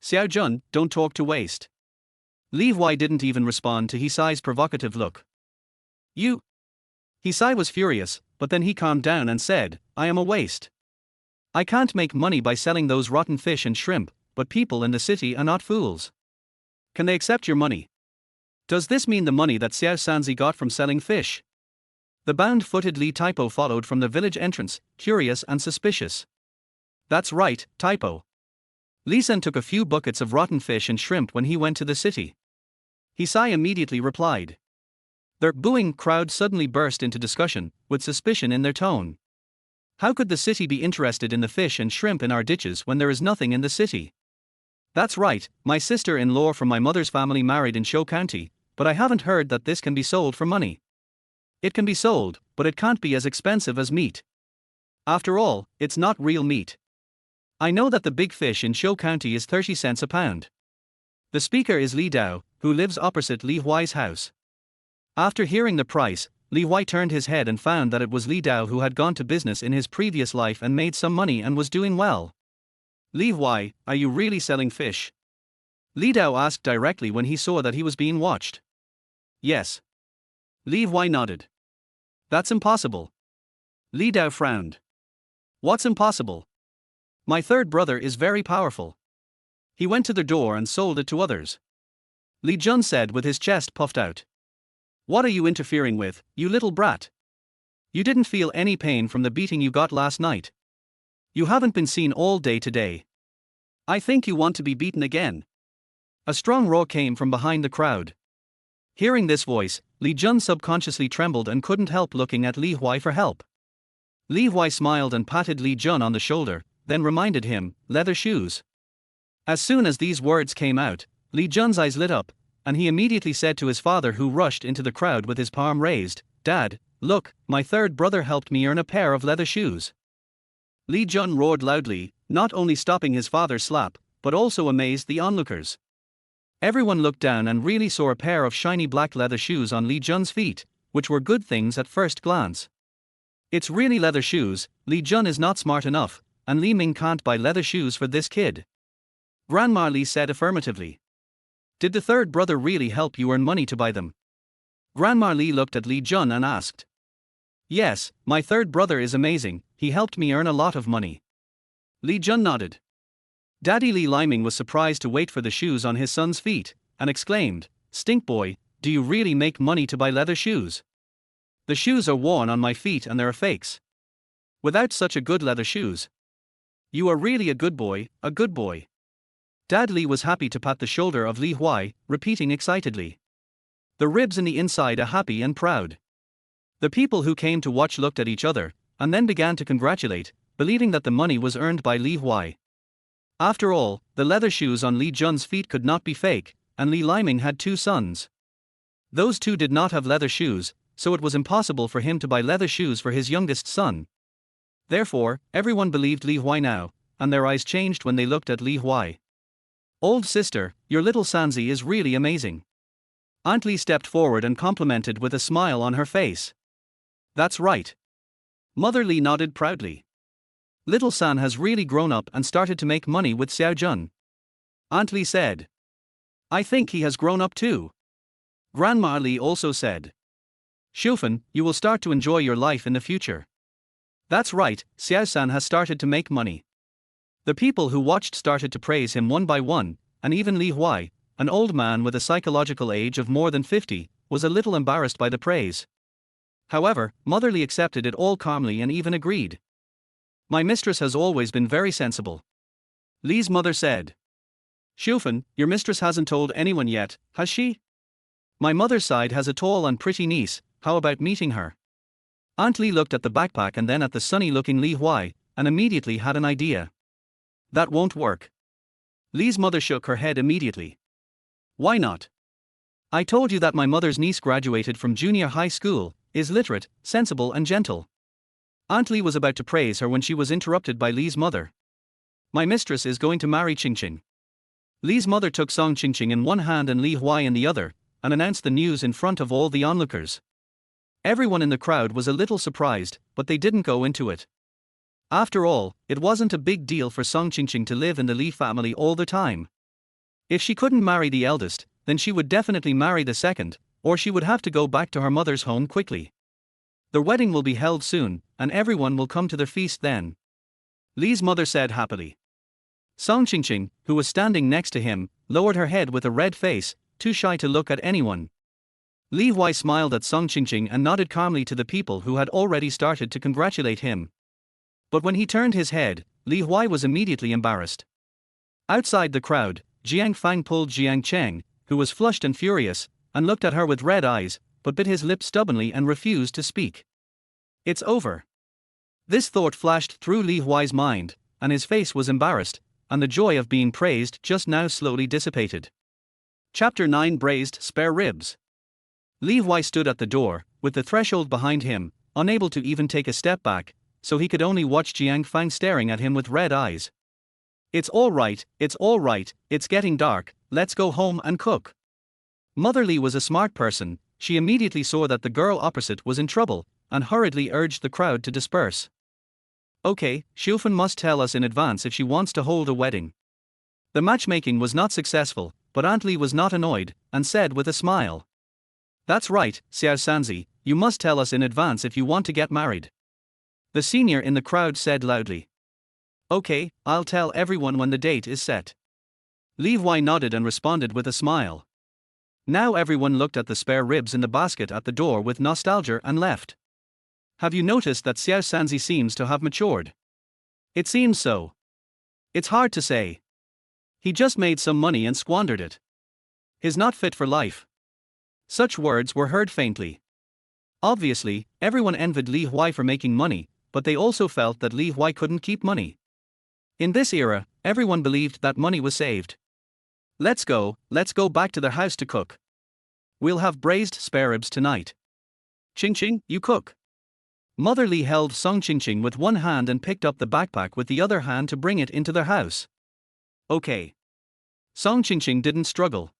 Xiao Jun, don't talk to waste. Li Huai didn't even respond to Hisai's provocative look. You? Hisai was furious, but then he calmed down and said, I am a waste. I can't make money by selling those rotten fish and shrimp, but people in the city are not fools. Can they accept your money? Does this mean the money that Xiao Sanzi got from selling fish? The bound-footed Li Typo followed from the village entrance, curious and suspicious. That's right, Typo. Li Sen took a few buckets of rotten fish and shrimp when he went to the city. Hisai immediately replied. The booing crowd suddenly burst into discussion, with suspicion in their tone. How could the city be interested in the fish and shrimp in our ditches when there is nothing in the city? That's right, my sister-in-law from my mother's family married in Shou County, but I haven't heard that this can be sold for money. It can be sold, but it can't be as expensive as meat. After all, it's not real meat. I know that the big fish in Shou County is 30 cents a pound. The speaker is Li Dao, who lives opposite Li Huai's house. After hearing the price, Li Huai turned his head and found that it was Li Dao who had gone to business in his previous life and made some money and was doing well. Li Huai, are you really selling fish? Li Dao asked directly when he saw that he was being watched. Yes. Li Huai nodded. That's impossible. Li Dao frowned. What's impossible? My third brother is very powerful. He went to the door and sold it to others. Li Jun said with his chest puffed out. What are you interfering with, you little brat? You didn't feel any pain from the beating you got last night. You haven't been seen all day today. I think you want to be beaten again. A strong roar came from behind the crowd. Hearing this voice, Li Jun subconsciously trembled and couldn't help looking at Li Huai for help. Li Huai smiled and patted Li Jun on the shoulder, then reminded him, leather shoes. As soon as these words came out, Li Jun's eyes lit up, and he immediately said to his father, who rushed into the crowd with his palm raised, "Dad, look, my third brother helped me earn a pair of leather shoes." Li Jun roared loudly, not only stopping his father's slap, but also amazed the onlookers. Everyone looked down and really saw a pair of shiny black leather shoes on Li Jun's feet, which were good things at first glance. It's really leather shoes. Li Jun is not smart enough, and Li Ming can't buy leather shoes for this kid. Grandma Li said affirmatively. Did the third brother really help you earn money to buy them? Grandma Li looked at Li Jun and asked. Yes, my third brother is amazing, he helped me earn a lot of money. Li Jun nodded. Daddy Li Liming was surprised to wait for the shoes on his son's feet, and exclaimed, Stink boy, do you really make money to buy leather shoes? The shoes are worn on my feet and they're fakes. Without such a good leather shoes. You are really a good boy, a good boy. Dad Li was happy to pat the shoulder of Li Huai, repeating excitedly. The ribs in the inside are happy and proud. The people who came to watch looked at each other, and then began to congratulate, believing that the money was earned by Li Huai. After all, the leather shoes on Li Jun's feet could not be fake, and Li Liming had 2 sons. Those 2 did not have leather shoes, so it was impossible for him to buy leather shoes for his youngest son. Therefore, everyone believed Li Huai now, and their eyes changed when they looked at Li Huai. Old sister, your little Sanzi is really amazing. Aunt Li stepped forward and complimented with a smile on her face. That's right. Mother Li nodded proudly. Little San has really grown up and started to make money with Xiao Jun. Aunt Li said. I think he has grown up too. Grandma Li also said. Xiufan, you will start to enjoy your life in the future. That's right, Xiao San has started to make money. The people who watched started to praise him one by one, and even Li Huai, an old man with a psychological age of more than 50, was a little embarrassed by the praise. However, Mother Li accepted it all calmly and even agreed. My mistress has always been very sensible. Li's mother said. Xiufan, your mistress hasn't told anyone yet, has she? My mother's side has a tall and pretty niece, how about meeting her? Aunt Li looked at the backpack and then at the sunny-looking Li Huai, and immediately had an idea. That won't work. Li's mother shook her head immediately. Why not? I told you that my mother's niece graduated from junior high school, is literate, sensible and gentle. Aunt Li was about to praise her when she was interrupted by Li's mother. My mistress is going to marry Qingqing. Li's mother took Song Qingqing in one hand and Li Huai in the other, and announced the news in front of all the onlookers. Everyone in the crowd was a little surprised, but they didn't go into it. After all, it wasn't a big deal for Song Qingqing to live in the Li family all the time. If she couldn't marry the eldest, then she would definitely marry the second, or she would have to go back to her mother's home quickly. The wedding will be held soon, and everyone will come to their feast then. Li's mother said happily. Song Qingqing, who was standing next to him, lowered her head with a red face, too shy to look at anyone. Li Huai smiled at Song Qingqing and nodded calmly to the people who had already started to congratulate him. But when he turned his head, Li Huai was immediately embarrassed. Outside the crowd, Jiang Fang pulled Jiang Cheng, who was flushed and furious, and looked at her with red eyes, but bit his lip stubbornly and refused to speak. It's over. This thought flashed through Li Huai's mind, and his face was embarrassed, and the joy of being praised just now slowly dissipated. Chapter 9 Braised Spare Ribs. Li Huai stood at the door, with the threshold behind him, unable to even take a step back, so he could only watch Jiang Fang staring at him with red eyes. It's all right, it's getting dark, let's go home and cook. Mother Li was a smart person, she immediately saw that the girl opposite was in trouble, and hurriedly urged the crowd to disperse. Okay, Xiufan must tell us in advance if she wants to hold a wedding. The matchmaking was not successful, but Aunt Li was not annoyed, and said with a smile. That's right, Xiao Sanzi, you must tell us in advance if you want to get married. The senior in the crowd said loudly. Okay, I'll tell everyone when the date is set. Li Huai nodded and responded with a smile. Now everyone looked at the spare ribs in the basket at the door with nostalgia and left. Have you noticed that Xiao Sanzi seems to have matured? It seems so. It's hard to say. He just made some money and squandered it. He's not fit for life. Such words were heard faintly. Obviously, everyone envied Li Huai for making money, but they also felt that Li Huai couldn't keep money. In this era, everyone believed that money was saved. Let's go back to their house to cook. We'll have braised spare ribs tonight. Ching Ching, you cook. Mother Li held Song Ching Ching with one hand and picked up the backpack with the other hand to bring it into their house. Okay. Song Ching Ching didn't struggle.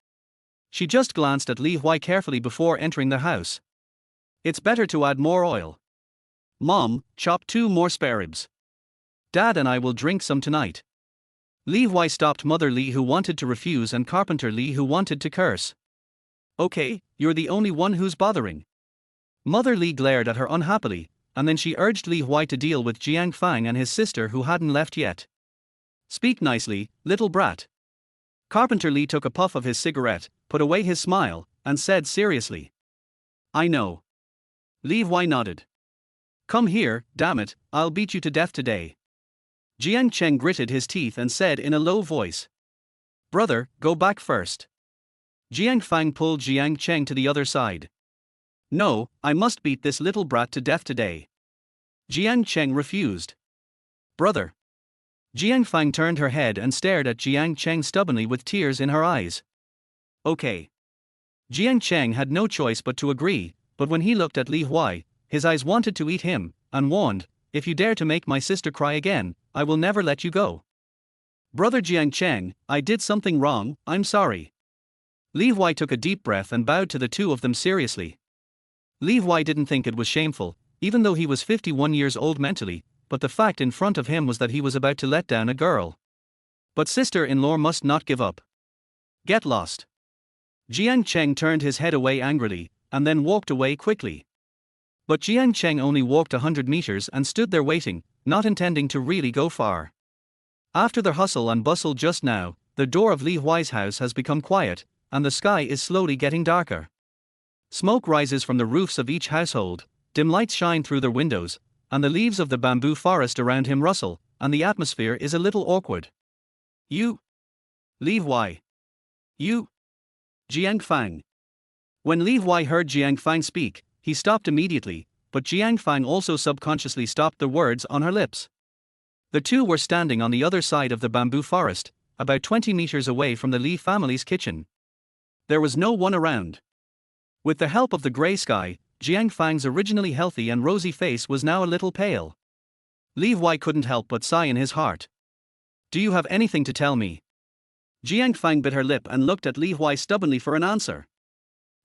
She just glanced at Li Huai carefully before entering the house. It's better to add more oil. Mom, chop 2 more spare ribs. Dad and I will drink some tonight. Li Huai stopped Mother Li, who wanted to refuse, and Carpenter Li, who wanted to curse. Okay, you're the only one who's bothering. Mother Li glared at her unhappily, and then she urged Li Huai to deal with Jiang Fang and his sister who hadn't left yet. Speak nicely, little brat. Carpenter Li took a puff of his cigarette, put away his smile, and said seriously. I know. Li Huai nodded. Come here, damn it, I'll beat you to death today. Jiang Cheng gritted his teeth and said in a low voice. Brother, go back first. Jiang Fang pulled Jiang Cheng to the other side. No, I must beat this little brat to death today. Jiang Cheng refused. Brother. Jiang Fang turned her head and stared at Jiang Cheng stubbornly with tears in her eyes. Okay. Jiang Cheng had no choice but to agree, but when he looked at Li Huai, his eyes wanted to eat him, and warned, if you dare to make my sister cry again, I will never let you go. Brother Jiang Cheng, I did something wrong, I'm sorry. Li Huai took a deep breath and bowed to the two of them seriously. Li Huai didn't think it was shameful, even though he was 51 years old mentally, but the fact in front of him was that he was about to let down a girl. But sister-in-law must not give up. Get lost. Jiang Cheng turned his head away angrily, and then walked away quickly. But Jiang Cheng only walked 100 meters and stood there waiting, not intending to really go far. After the hustle and bustle just now, the door of Li Huai's house has become quiet, and the sky is slowly getting darker. Smoke rises from the roofs of each household, dim lights shine through their windows, and the leaves of the bamboo forest around him rustle, and the atmosphere is a little awkward. You? Li Huai. You? Jiang Fang. When Li Huai heard Jiang Fang speak, he stopped immediately, but Jiang Fang also subconsciously stopped the words on her lips. The two were standing on the other side of the bamboo forest, about 20 meters away from the Li family's kitchen. There was no one around. With the help of the grey sky, Jiang Fang's originally healthy and rosy face was now a little pale. Li Huai couldn't help but sigh in his heart. Do you have anything to tell me? Jiang Fang bit her lip and looked at Li Huai stubbornly for an answer.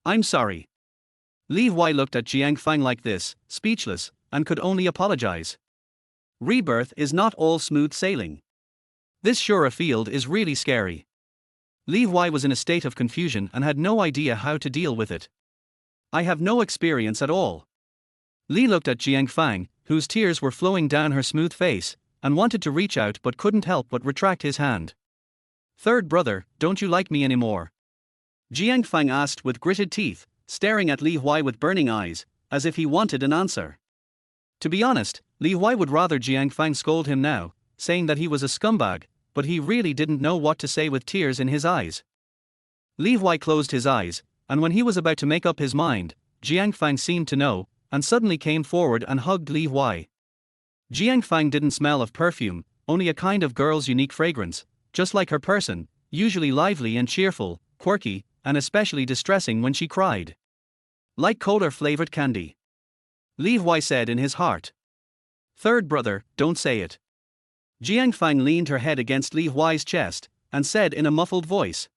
I'm sorry. Li Huai looked at Jiang Fang like this, speechless, and could only apologize. Rebirth is not all smooth sailing. This Shura field is really scary. Li Huai was in a state of confusion and had no idea how to deal with it. I have no experience at all. Li looked at Jiang Fang, whose tears were flowing down her smooth face, and wanted to reach out but couldn't help but retract his hand. Third brother, don't you like me anymore? Jiang Fang asked with gritted teeth, staring at Li Huai with burning eyes, as if he wanted an answer. To be honest, Li Huai would rather Jiang Fang scold him now, saying that he was a scumbag, but he really didn't know what to say with tears in his eyes. Li Huai closed his eyes, and when he was about to make up his mind, Jiang Fang seemed to know, and suddenly came forward and hugged Li Huai. Jiang Fang didn't smell of perfume, only a kind of girl's unique fragrance, just like her person, usually lively and cheerful, quirky, and especially distressing when she cried. Like cola-flavored candy. Li Huai said in his heart. Third brother, don't say it. Jiang Fang leaned her head against Li Huai's chest, and said in a muffled voice.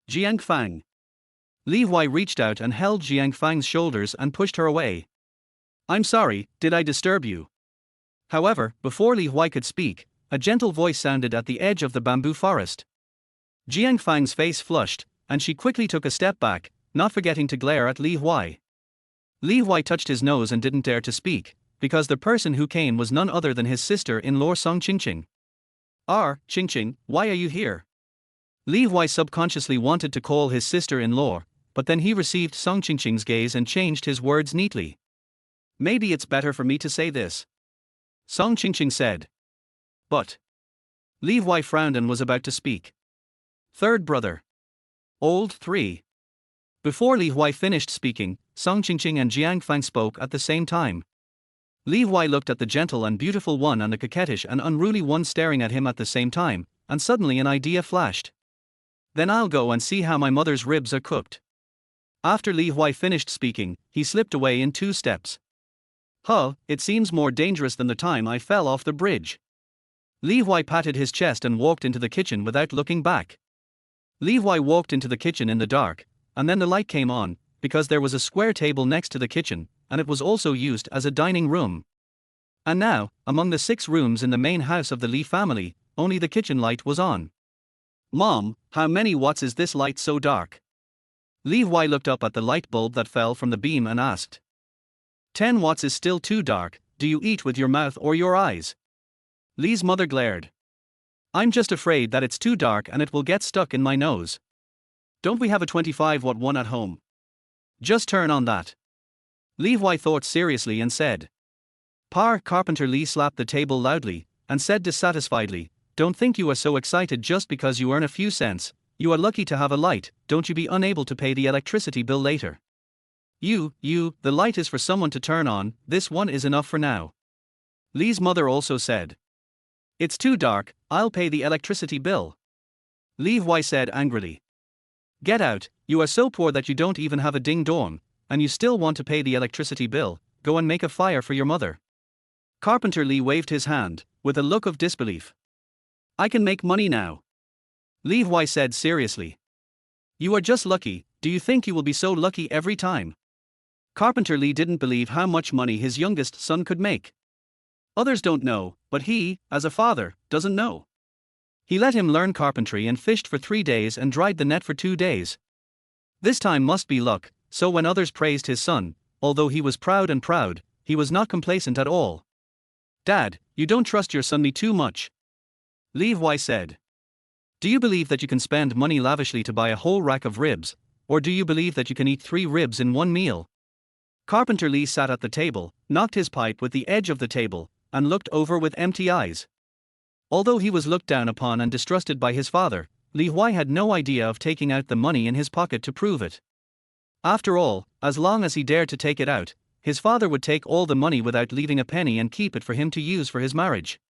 Jiang Fang. Li Huai reached out and held Jiang Fang's shoulders and pushed her away. I'm sorry, did I disturb you? However, before Li Huai could speak, a gentle voice sounded at the edge of the bamboo forest. Jiang Fang's face flushed, and she quickly took a step back, not forgetting to glare at Li Huai. Li Huai touched his nose and didn't dare to speak, because the person who came was none other than his sister-in-law Song Qingqing. Qingqing, why are you here? Li Huai subconsciously wanted to call his sister-in-law, but then he received Song Qingqing's gaze and changed his words neatly. Maybe it's better for me to say this. Song Qingqing said. But. Li Huai frowned and was about to speak. Third brother. Old 3. Before Li Huai finished speaking, Song Qingqing and Jiang Fang spoke at the same time. Li Huai looked at the gentle and beautiful one and the coquettish and unruly one staring at him at the same time, and suddenly an idea flashed. Then I'll go and see how my mother's ribs are cooked. After Li Huai finished speaking, he slipped away in 2 steps. Huh, it seems more dangerous than the time I fell off the bridge. Li Huai patted his chest and walked into the kitchen without looking back. Li Huai walked into the kitchen in the dark, and then the light came on, because there was a square table next to the kitchen, and it was also used as a dining room. And now, among the 6 rooms in the main house of the Li family, only the kitchen light was on. Mom, how many watts is this light so dark? Li Huai looked up at the light bulb that fell from the beam and asked. 10 watts is still too dark. Do you eat with your mouth or your eyes? Li's mother glared. I'm just afraid that it's too dark and it will get stuck in my nose. Don't we have a 25-watt one at home? Just turn on that. Li Huai thought seriously and said. Carpenter Li slapped the table loudly, and said dissatisfiedly, don't think you are so excited just because you earn a few cents. You are lucky to have a light, don't you be unable to pay the electricity bill later. The light is for someone to turn on, this one is enough for now. Li's mother also said. It's too dark, I'll pay the electricity bill. Li Huai said angrily. Get out, you are so poor that you don't even have a ding-dong, and you still want to pay the electricity bill, go and make a fire for your mother. Carpenter Li waved his hand, with a look of disbelief. I can make money now. Li Huai said seriously. You are just lucky, do you think you will be so lucky every time? Carpenter Li didn't believe how much money his youngest son could make. Others don't know, but he, as a father, doesn't know. He let him learn carpentry and fished for 3 days and dried the net for 2 days. This time must be luck, so when others praised his son, although he was proud, he was not complacent at all. Dad, you don't trust your son too much. Li Huai said. Do you believe that you can spend money lavishly to buy a whole rack of ribs, or do you believe that you can eat 3 ribs in 1 meal? Carpenter Li sat at the table, knocked his pipe with the edge of the table, and looked over with empty eyes. Although he was looked down upon and distrusted by his father, Li Huai had no idea of taking out the money in his pocket to prove it. After all, as long as he dared to take it out, his father would take all the money without leaving a penny and keep it for him to use for his marriage.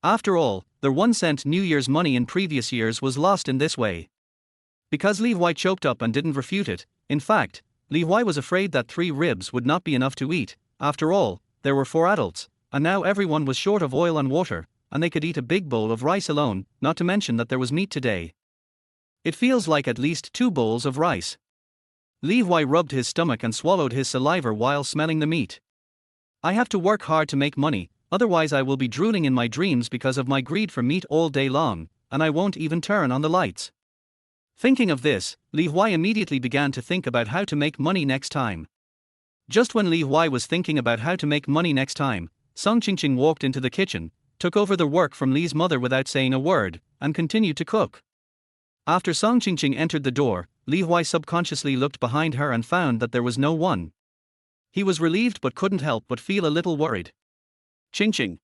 After all, the 1-cent New Year's money in previous years was lost in this way. Because Li Huai choked up and didn't refute it, in fact, Li Huai was afraid that 3 ribs would not be enough to eat. After all, there were 4 adults, and now everyone was short of oil and water, and they could eat a big bowl of rice alone, not to mention that there was meat today. It feels like at least 2 bowls of rice. Li Huai rubbed his stomach and swallowed his saliva while smelling the meat. I have to work hard to make money, otherwise I will be drooling in my dreams because of my greed for meat all day long, and I won't even turn on the lights. Thinking of this, Li Huai immediately began to think about how to make money next time. Just when Li Huai was thinking about how to make money next time, Song Qingqing walked into the kitchen, took over the work from Li's mother without saying a word, and continued to cook. After Song Qingqing entered the door, Li Huai subconsciously looked behind her and found that there was no one. He was relieved but couldn't help but feel a little worried. Qingqing.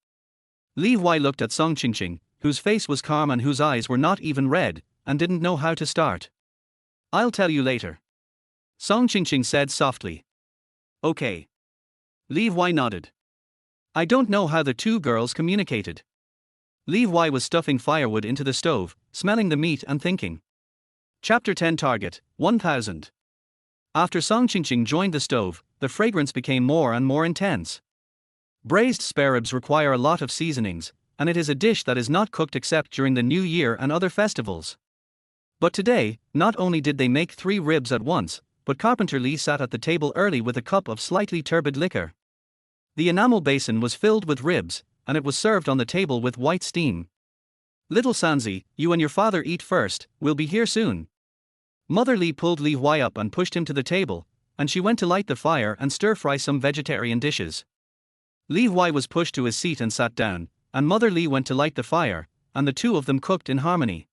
Li Huai looked at Song Qingqing, whose face was calm and whose eyes were not even red, and didn't know how to start. I'll tell you later. Song Qingqing said softly. Okay. Li Huai nodded. I don't know how the 2 girls communicated. Li Huai was stuffing firewood into the stove, smelling the meat and thinking. Chapter 10 Target, 1000. After Song Qingqing joined the stove, the fragrance became more and more intense. Braised spare ribs require a lot of seasonings, and it is a dish that is not cooked except during the New Year and other festivals. But today, not only did they make 3 ribs at once, but Carpenter Li sat at the table early with a cup of slightly turbid liquor. The enamel basin was filled with ribs, and it was served on the table with white steam. Little Sanzi, you and your father eat first, we'll be here soon. Mother Li pulled Li Huai up and pushed him to the table, and she went to light the fire and stir-fry some vegetarian dishes. Li Huai was pushed to his seat and sat down, and Mother Li went to light the fire, and the 2 of them cooked in harmony.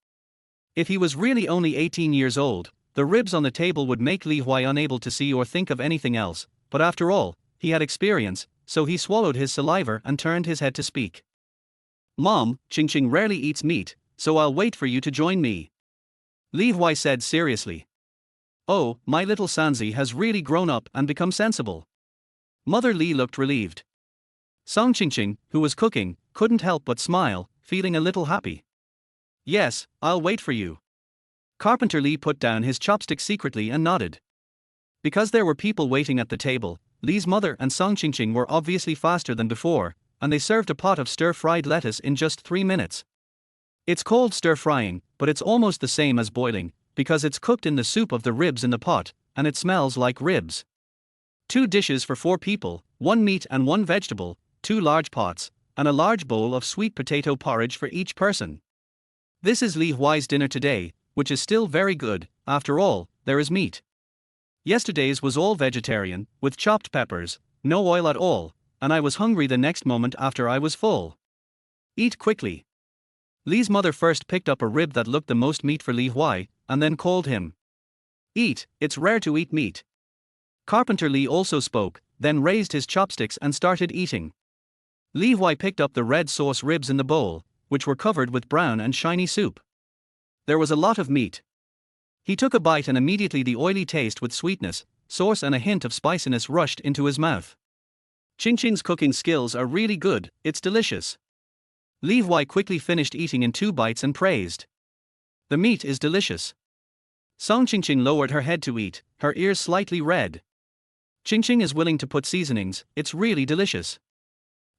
If he was really only 18 years old, the ribs on the table would make Li Huai unable to see or think of anything else, but after all, he had experience, so he swallowed his saliva and turned his head to speak. Mom, Qingqing rarely eats meat, so I'll wait for you to join me. Li Huai said seriously. Oh, my little Sanzi has really grown up and become sensible. Mother Li looked relieved. Song Qingqing, who was cooking, couldn't help but smile, feeling a little happy. Yes, I'll wait for you. Carpenter Li put down his chopstick secretly and nodded. Because there were people waiting at the table, Li's mother and Song Qingqing were obviously faster than before, and they served a pot of stir-fried lettuce in just 3 minutes. It's called stir-frying, but it's almost the same as boiling, because it's cooked in the soup of the ribs in the pot, and it smells like ribs. 2 dishes for 4 people, 1 meat and 1 vegetable, 2 large pots, and a large bowl of sweet potato porridge for each person. This is Li Huai's dinner today, which is still very good. After all, there is meat. Yesterday's was all vegetarian, with chopped peppers, no oil at all, and I was hungry the next moment after I was full. Eat quickly. Li's mother first picked up a rib that looked the most meat for Li Huai, and then called him. Eat, it's rare to eat meat. Carpenter Li also spoke, then raised his chopsticks and started eating. Li Huai picked up the red sauce ribs in the bowl, which were covered with brown and shiny soup. There was a lot of meat. He took a bite and immediately the oily taste with sweetness, sauce and a hint of spiciness rushed into his mouth. Qingqing's cooking skills are really good, it's delicious. Li Huai quickly finished eating in 2 bites and praised. The meat is delicious. Song Qingqing lowered her head to eat, her ears slightly red. Qingqing is willing to put seasonings, it's really delicious.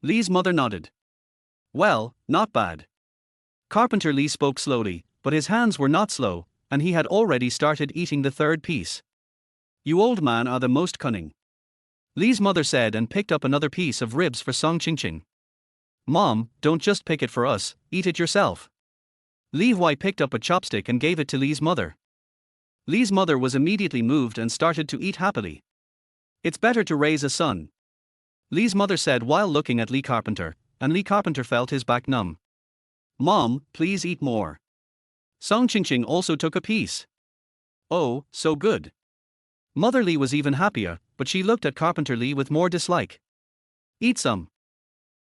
Li's mother nodded. Well, not bad. Carpenter Li spoke slowly, but his hands were not slow, and he had already started eating the 3rd piece. You old man are the most cunning. Li's mother said and picked up another piece of ribs for Song Qingqing. Mom, don't just pick it for us, eat it yourself. Li Huai picked up a chopstick and gave it to Li's mother. Li's mother was immediately moved and started to eat happily. It's better to raise a son. Li's mother said while looking at Li Carpenter, and Li Carpenter felt his back numb. Mom, please eat more. Song Qingqing also took a piece. Oh, so good. Mother Li was even happier, but she looked at Carpenter Li with more dislike. Eat some.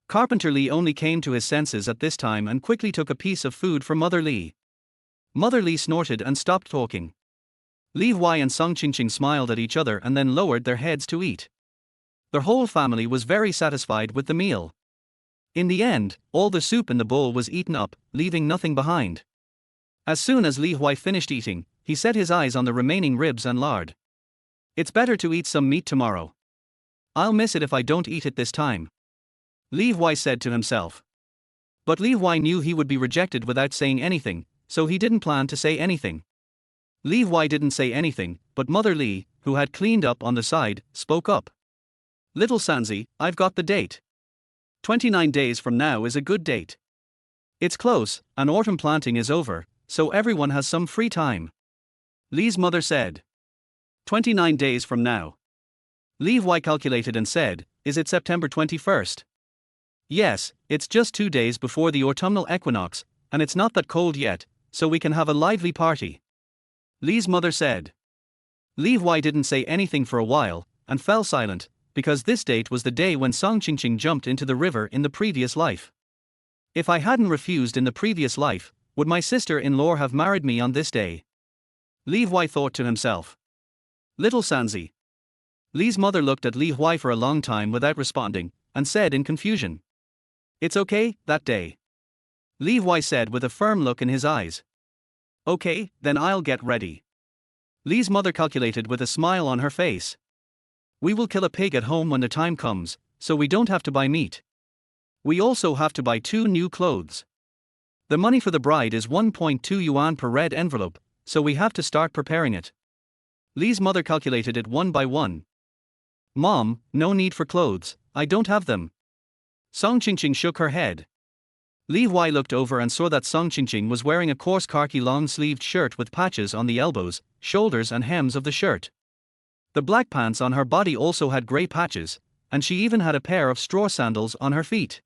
Carpenter Li only came to his senses at this time and quickly took a piece of food for Mother Li. Mother Li snorted and stopped talking. Li Huai and Song Qingqing smiled at each other and then lowered their heads to eat. Their whole family was very satisfied with the meal. In the end, all the soup in the bowl was eaten up, leaving nothing behind. As soon as Li Huai finished eating, he set his eyes on the remaining ribs and lard. It's better to eat some meat tomorrow. I'll miss it if I don't eat it this time. Li Huai said to himself. But Li Huai knew he would be rejected without saying anything, so he didn't plan to say anything. Li Huai didn't say anything, but Mother Li, who had cleaned up on the side, spoke up. Little Sanzi, I've got the date. 29 days from now is a good date. It's close, and autumn planting is over, so everyone has some free time. Li's mother said. 29 days from now. Li Huai calculated and said, is it September 21st? Yes, it's just 2 days before the autumnal equinox, and it's not that cold yet, so we can have a lively party. Li's mother said. Li Huai didn't say anything for a while, and fell silent, because this date was the day when Song Qingqing jumped into the river in the previous life. If I hadn't refused in the previous life, would my sister-in-law have married me on this day? Li Huai thought to himself. Little Sanzi. Li's mother looked at Li Huai for a long time without responding, and said in confusion. It's okay, that day. Li Huai said with a firm look in his eyes. Okay, then I'll get ready. Li's mother calculated with a smile on her face. We will kill a pig at home when the time comes, so we don't have to buy meat. We also have to buy 2 new clothes. The money for the bride is 1.2 yuan per red envelope, so we have to start preparing it. Li's mother calculated it one by one. Mom, no need for clothes, I don't have them. Song Qingqing shook her head. Li Huai looked over and saw that Song Qingqing was wearing a coarse khaki long-sleeved shirt with patches on the elbows, shoulders and hems of the shirt. The black pants on her body also had grey patches, and she even had a pair of straw sandals on her feet.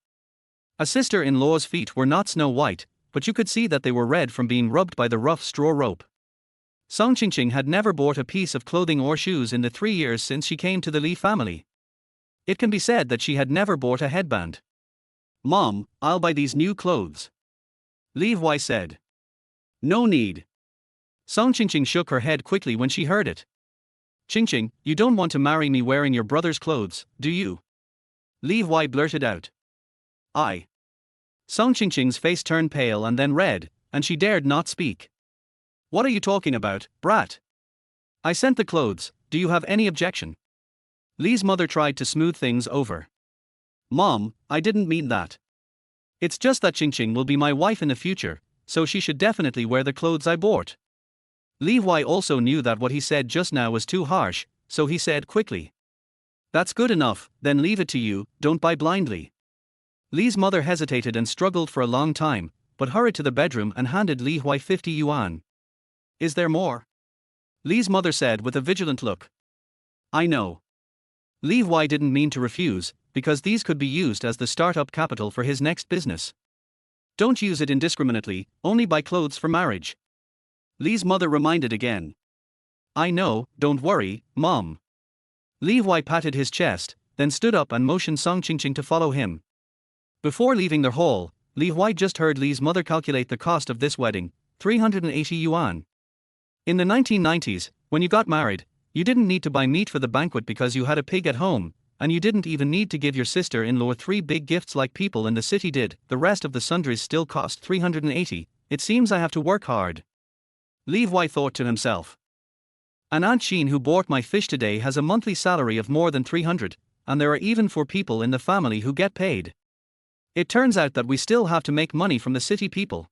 A sister-in-law's feet were not snow white, but you could see that they were red from being rubbed by the rough straw rope. Song Qingqing had never bought a piece of clothing or shoes in the 3 years since she came to the Li family. It can be said that she had never bought a headband. Mom, I'll buy these new clothes. Li Huai said. No need. Song Qingqing shook her head quickly when she heard it. Qingqing, you don't want to marry me wearing your brother's clothes, do you? Li Huai blurted out. I. Song Qingqing's face turned pale and then red, and she dared not speak. What are you talking about, brat? I sent the clothes, do you have any objection? Li's mother tried to smooth things over. Mom, I didn't mean that. It's just that Qingqing will be my wife in the future, so she should definitely wear the clothes I bought. Li Huai also knew that what he said just now was too harsh, so he said quickly. That's good enough, then leave it to you, don't buy blindly. Li's mother hesitated and struggled for a long time, but hurried to the bedroom and handed Li Huai 50 yuan. Is there more? Li's mother said with a vigilant look. I know. Li Huai didn't mean to refuse, because these could be used as the startup capital for his next business. Don't use it indiscriminately, only buy clothes for marriage. Li's mother reminded again. I know, don't worry, Mom. Li Huai patted his chest, then stood up and motioned Song Qingqing to follow him. Before leaving their hall, Li Huai just heard Li's mother calculate the cost of this wedding, 380 yuan. In the 1990s, when you got married, you didn't need to buy meat for the banquet because you had a pig at home, and you didn't even need to give your sister-in-law 3 big gifts like people in the city did. The rest of the sundries still cost 380, it seems I have to work hard. Li Huai thought to himself. An Aunt Xin who bought my fish today has a monthly salary of more than 300, and there are even 4 people in the family who get paid. It turns out that we still have to make money from the city people.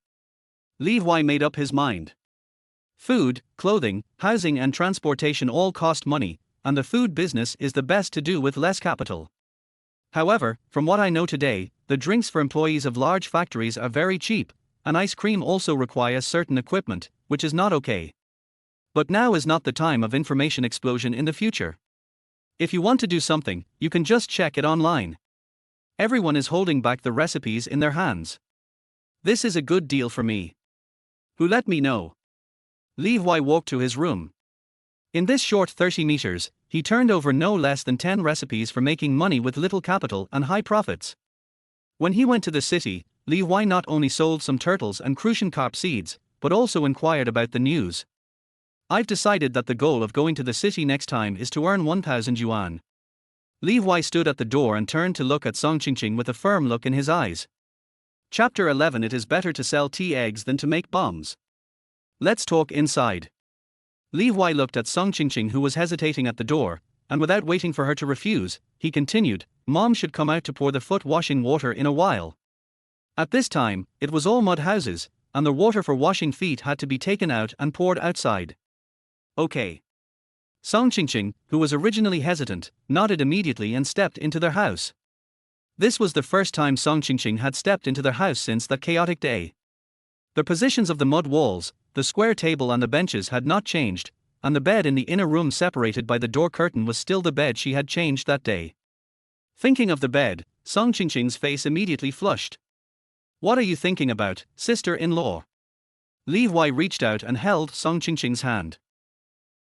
Li Huai made up his mind. Food, clothing, housing and transportation all cost money, and the food business is the best to do with less capital. However, from what I know today, the drinks for employees of large factories are very cheap, and ice cream also requires certain equipment, which is not okay. But now is not the time of information explosion in the future. If you want to do something, you can just check it online. Everyone is holding back the recipes in their hands. This is a good deal for me. Who let me know? Li Huai walked to his room. In this short 30 meters, he turned over no less than 10 recipes for making money with little capital and high profits. When he went to the city, Li Huai not only sold some turtles and crucian carp seeds, but also inquired about the news. I've decided that the goal of going to the city next time is to earn 1,000 yuan. Li Huai stood at the door and turned to look at Song Qingqing with a firm look in his eyes. Chapter 11. It is better to sell tea eggs than to make bombs. Let's talk inside. Li Huai looked at Song Qingqing, who was hesitating at the door, and without waiting for her to refuse, he continued, Mom should come out to pour the foot washing water in a while. At this time, it was all mud houses, and the water for washing feet had to be taken out and poured outside. Okay. Song Qingqing, who was originally hesitant, nodded immediately and stepped into their house. This was the first time Song Qingqing had stepped into their house since that chaotic day. The positions of the mud walls, the square table and the benches had not changed, and the bed in the inner room separated by the door curtain was still the bed she had changed that day. Thinking of the bed, Song Qingqing's face immediately flushed. What are you thinking about, sister-in-law? Li Huai reached out and held Song Qingqing's hand.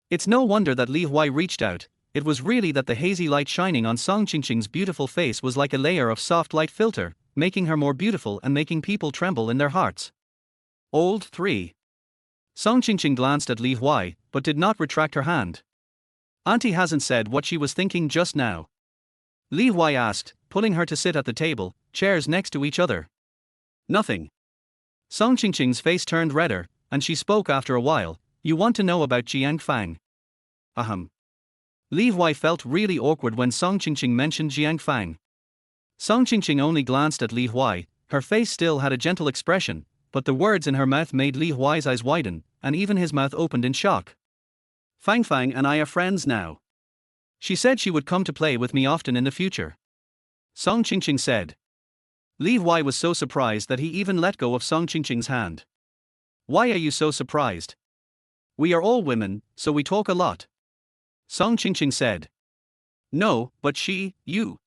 It's no wonder that Li Huai reached out, it was really that the hazy light shining on Song Qingqing's beautiful face was like a layer of soft light filter, making her more beautiful and making people tremble in their hearts. Old 3. Song Qingqing glanced at Li Huai, but did not retract her hand. Auntie hasn't said what she was thinking just now. Li Huai asked, pulling her to sit at the table, chairs next to each other. Nothing. Song Qingqing's face turned redder, and she spoke after a while, you want to know about Jiang Fang? Ahem. Li Huai felt really awkward when Song Qingqing mentioned Jiang Fang. Song Qingqing only glanced at Li Huai, her face still had a gentle expression, but the words in her mouth made Li Huai's eyes widen, and even his mouth opened in shock. Fang Fang and I are friends now. She said she would come to play with me often in the future. Song Qingqing said. Li Huai was so surprised that he even let go of Song Qingqing's hand. Why are you so surprised? We are all women, so we talk a lot. Song Qingqing said. No, but you.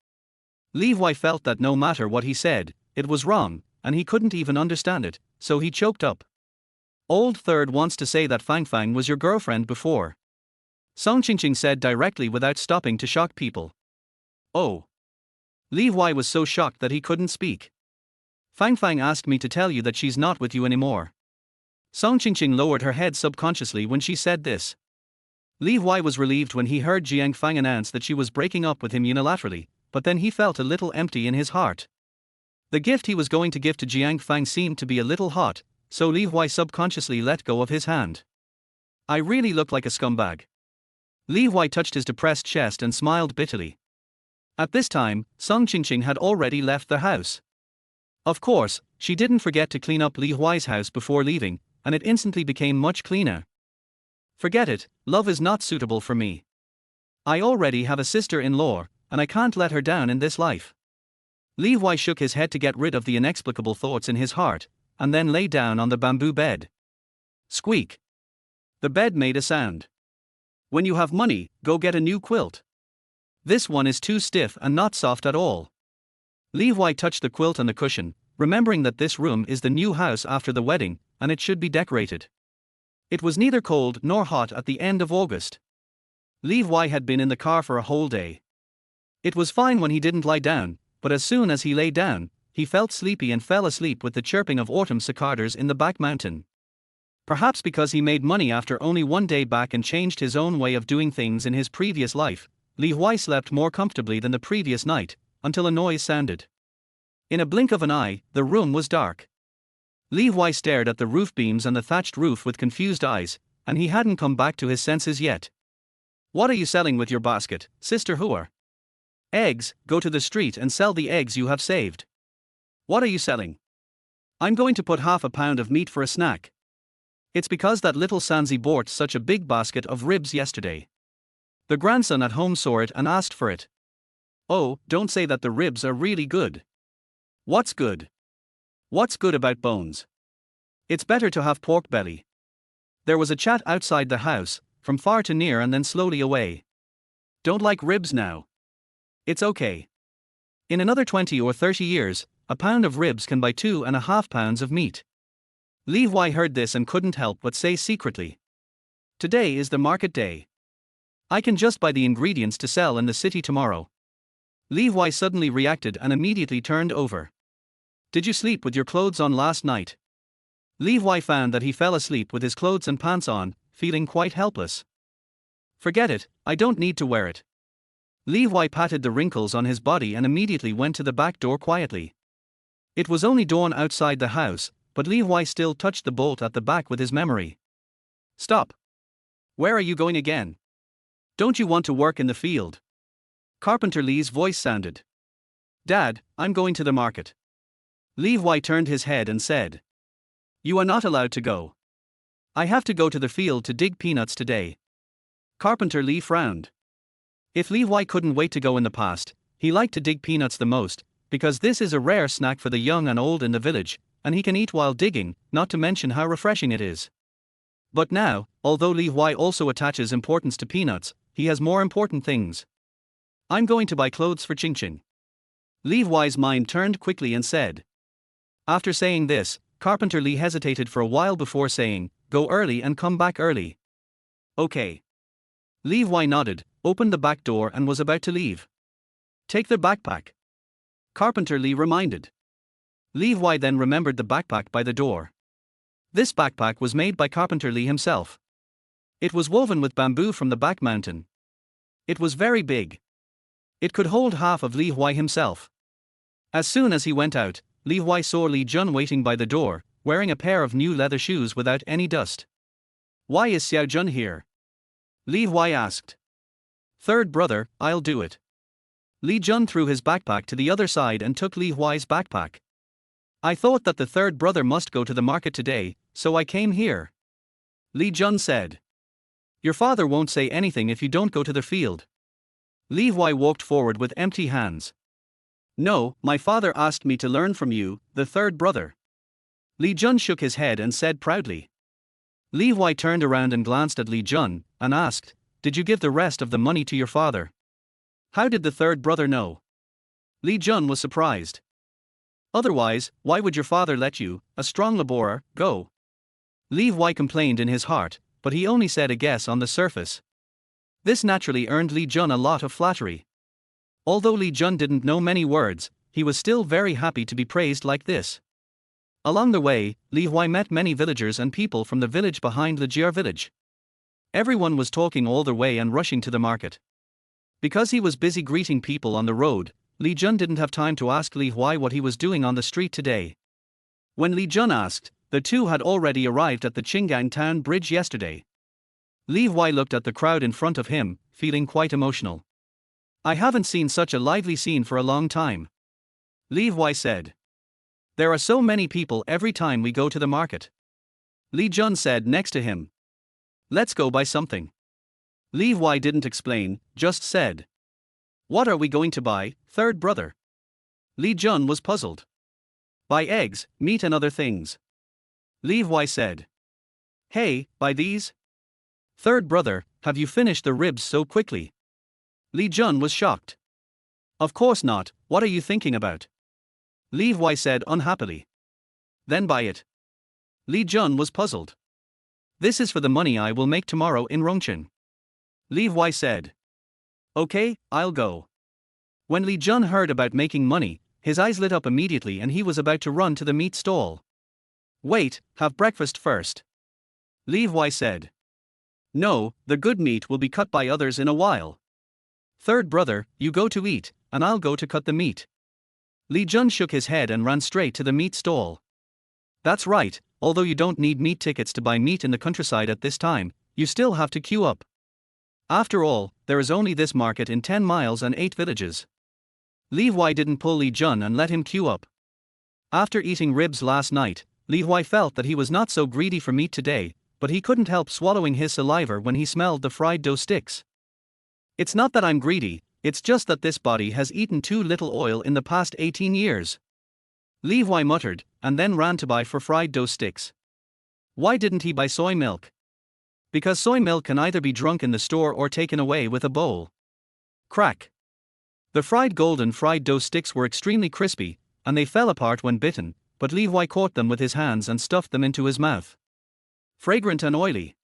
Li Huai felt that no matter what he said, it was wrong, and he couldn't even understand it, so he choked up. Old Third wants to say that Fang Fang was your girlfriend before. Song Qingqing said directly without stopping to shock people. Oh. Li Huai was so shocked that he couldn't speak. Fang Fang asked me to tell you that she's not with you anymore. Song Qingqing lowered her head subconsciously when she said this. Li Huai was relieved when he heard Jiang Fang announce that she was breaking up with him unilaterally, but then he felt a little empty in his heart. The gift he was going to give to Jiang Fang seemed to be a little hot, so Li Huai subconsciously let go of his hand. I really look like a scumbag. Li Huai touched his depressed chest and smiled bitterly. At this time, Song Qingqing had already left the house. Of course, she didn't forget to clean up Li Huai's house before leaving, and it instantly became much cleaner. Forget it, love is not suitable for me. I already have a sister-in-law, and I can't let her down in this life. Li Huai shook his head to get rid of the inexplicable thoughts in his heart, and then lay down on the bamboo bed. Squeak. The bed made a sound. When you have money, go get a new quilt. This one is too stiff and not soft at all. Li Huai touched the quilt and the cushion, remembering that this room is the new house after the wedding, and it should be decorated. It was neither cold nor hot at the end of August. Li Huai had been in the car for a whole day. It was fine when he didn't lie down, but as soon as he lay down, he felt sleepy and fell asleep with the chirping of autumn cicadas in the back mountain. Perhaps because he made money after only one day back and changed his own way of doing things in his previous life, Li Huai slept more comfortably than the previous night, until a noise sounded. In a blink of an eye, the room was dark. Li Huai stared at the roof beams and the thatched roof with confused eyes, and he hadn't come back to his senses yet. What are you selling with your basket, Sister Huai? Eggs, go to the street and sell the eggs you have saved. What are you selling? I'm going to put half a pound of meat for a snack. It's because that little Sanzi bought such a big basket of ribs yesterday. The grandson at home saw it and asked for it. Oh, don't say that the ribs are really good. What's good? What's good about bones? It's better to have pork belly. There was a chat outside the house, from far to near and then slowly away. Don't like ribs now? It's okay. In another 20 or 30 years, a pound of ribs can buy 2.5 pounds of meat. Li Huai heard this and couldn't help but say secretly. Today is the market day. I can just buy the ingredients to sell in the city tomorrow. Li Huai suddenly reacted and immediately turned over. Did you sleep with your clothes on last night? Li Huai found that he fell asleep with his clothes and pants on, feeling quite helpless. Forget it, I don't need to wear it. Li Huai patted the wrinkles on his body and immediately went to the back door quietly. It was only dawn outside the house, but Li Huai still touched the bolt at the back with his memory. Stop. Where are you going again? Don't you want to work in the field? Carpenter Li's voice sounded. Dad, I'm going to the market. Li Huai turned his head and said. You are not allowed to go. I have to go to the field to dig peanuts today. Carpenter Li frowned. If Li Huai couldn't wait to go in the past, he liked to dig peanuts the most, because this is a rare snack for the young and old in the village, and he can eat while digging, not to mention how refreshing it is. But now, although Li Huai also attaches importance to peanuts, he has more important things. I'm going to buy clothes for Qingqing. Li Huai's mind turned quickly and said. After saying this, Carpenter Li hesitated for a while before saying, go early and come back early. Okay. Li Huai nodded, opened the back door and was about to leave. Take the backpack. Carpenter Li reminded. Li Huai then remembered the backpack by the door. This backpack was made by Carpenter Li himself. It was woven with bamboo from the back mountain. It was very big. It could hold half of Li Huai himself. As soon as he went out, Li Huai saw Li Jun waiting by the door, wearing a pair of new leather shoes without any dust. Why is Xiao Jun here? Li Huai asked. Third brother, I'll do it. Li Jun threw his backpack to the other side and took Li Huai's backpack. I thought that the third brother must go to the market today, so I came here. Li Jun said. Your father won't say anything if you don't go to the field. Li Huai walked forward with empty hands. No, my father asked me to learn from you, the third brother. Li Jun shook his head and said proudly. Li Huai turned around and glanced at Li Jun, and asked, did you give the rest of the money to your father? How did the third brother know? Li Jun was surprised. Otherwise, why would your father let you, a strong laborer, go? Li Huai complained in his heart, but he only said a guess on the surface. This naturally earned Li Jun a lot of flattery. Although Li Jun didn't know many words, he was still very happy to be praised like this. Along the way, Li Huai met many villagers and people from the village behind the Jier village. Everyone was talking all the way and rushing to the market. Because he was busy greeting people on the road, Li Jun didn't have time to ask Li Huai what he was doing on the street today. When Li Jun asked, the two had already arrived at the Qinggang town bridge yesterday. Li Huai looked at the crowd in front of him, feeling quite emotional. I haven't seen such a lively scene for a long time. Li Huai said. There are so many people every time we go to the market. Li Jun said next to him. Let's go buy something. Li Huai didn't explain, just said. What are we going to buy, third brother? Li Jun was puzzled. Buy eggs, meat and other things. Li Huai said. Hey, buy these? Third brother, have you finished the ribs so quickly? Li Jun was shocked. Of course not, what are you thinking about? Li Huai said unhappily. Then buy it. Li Jun was puzzled. This is for the money I will make tomorrow in Rongchen. Li Huai said. Okay, I'll go. When Li Jun heard about making money, his eyes lit up immediately and he was about to run to the meat stall. Wait, have breakfast first. Li Huai said. No, the good meat will be cut by others in a while. Third brother, you go to eat, and I'll go to cut the meat. Li Jun shook his head and ran straight to the meat stall. That's right, although you don't need meat tickets to buy meat in the countryside at this time, you still have to queue up. After all, there is only this market in 10 miles and 8 villages. Li Huai didn't pull Li Jun and let him queue up. After eating ribs last night, Li Huai felt that he was not so greedy for meat today, but he couldn't help swallowing his saliva when he smelled the fried dough sticks. It's not that I'm greedy, it's just that this body has eaten too little oil in the past 18 years. Li Huai muttered, and then ran to buy for fried dough sticks. Why didn't he buy soy milk? Because soy milk can either be drunk in the store or taken away with a bowl. Crack. The golden fried dough sticks were extremely crispy, and they fell apart when bitten, but Li Huai caught them with his hands and stuffed them into his mouth. Fragrant and oily.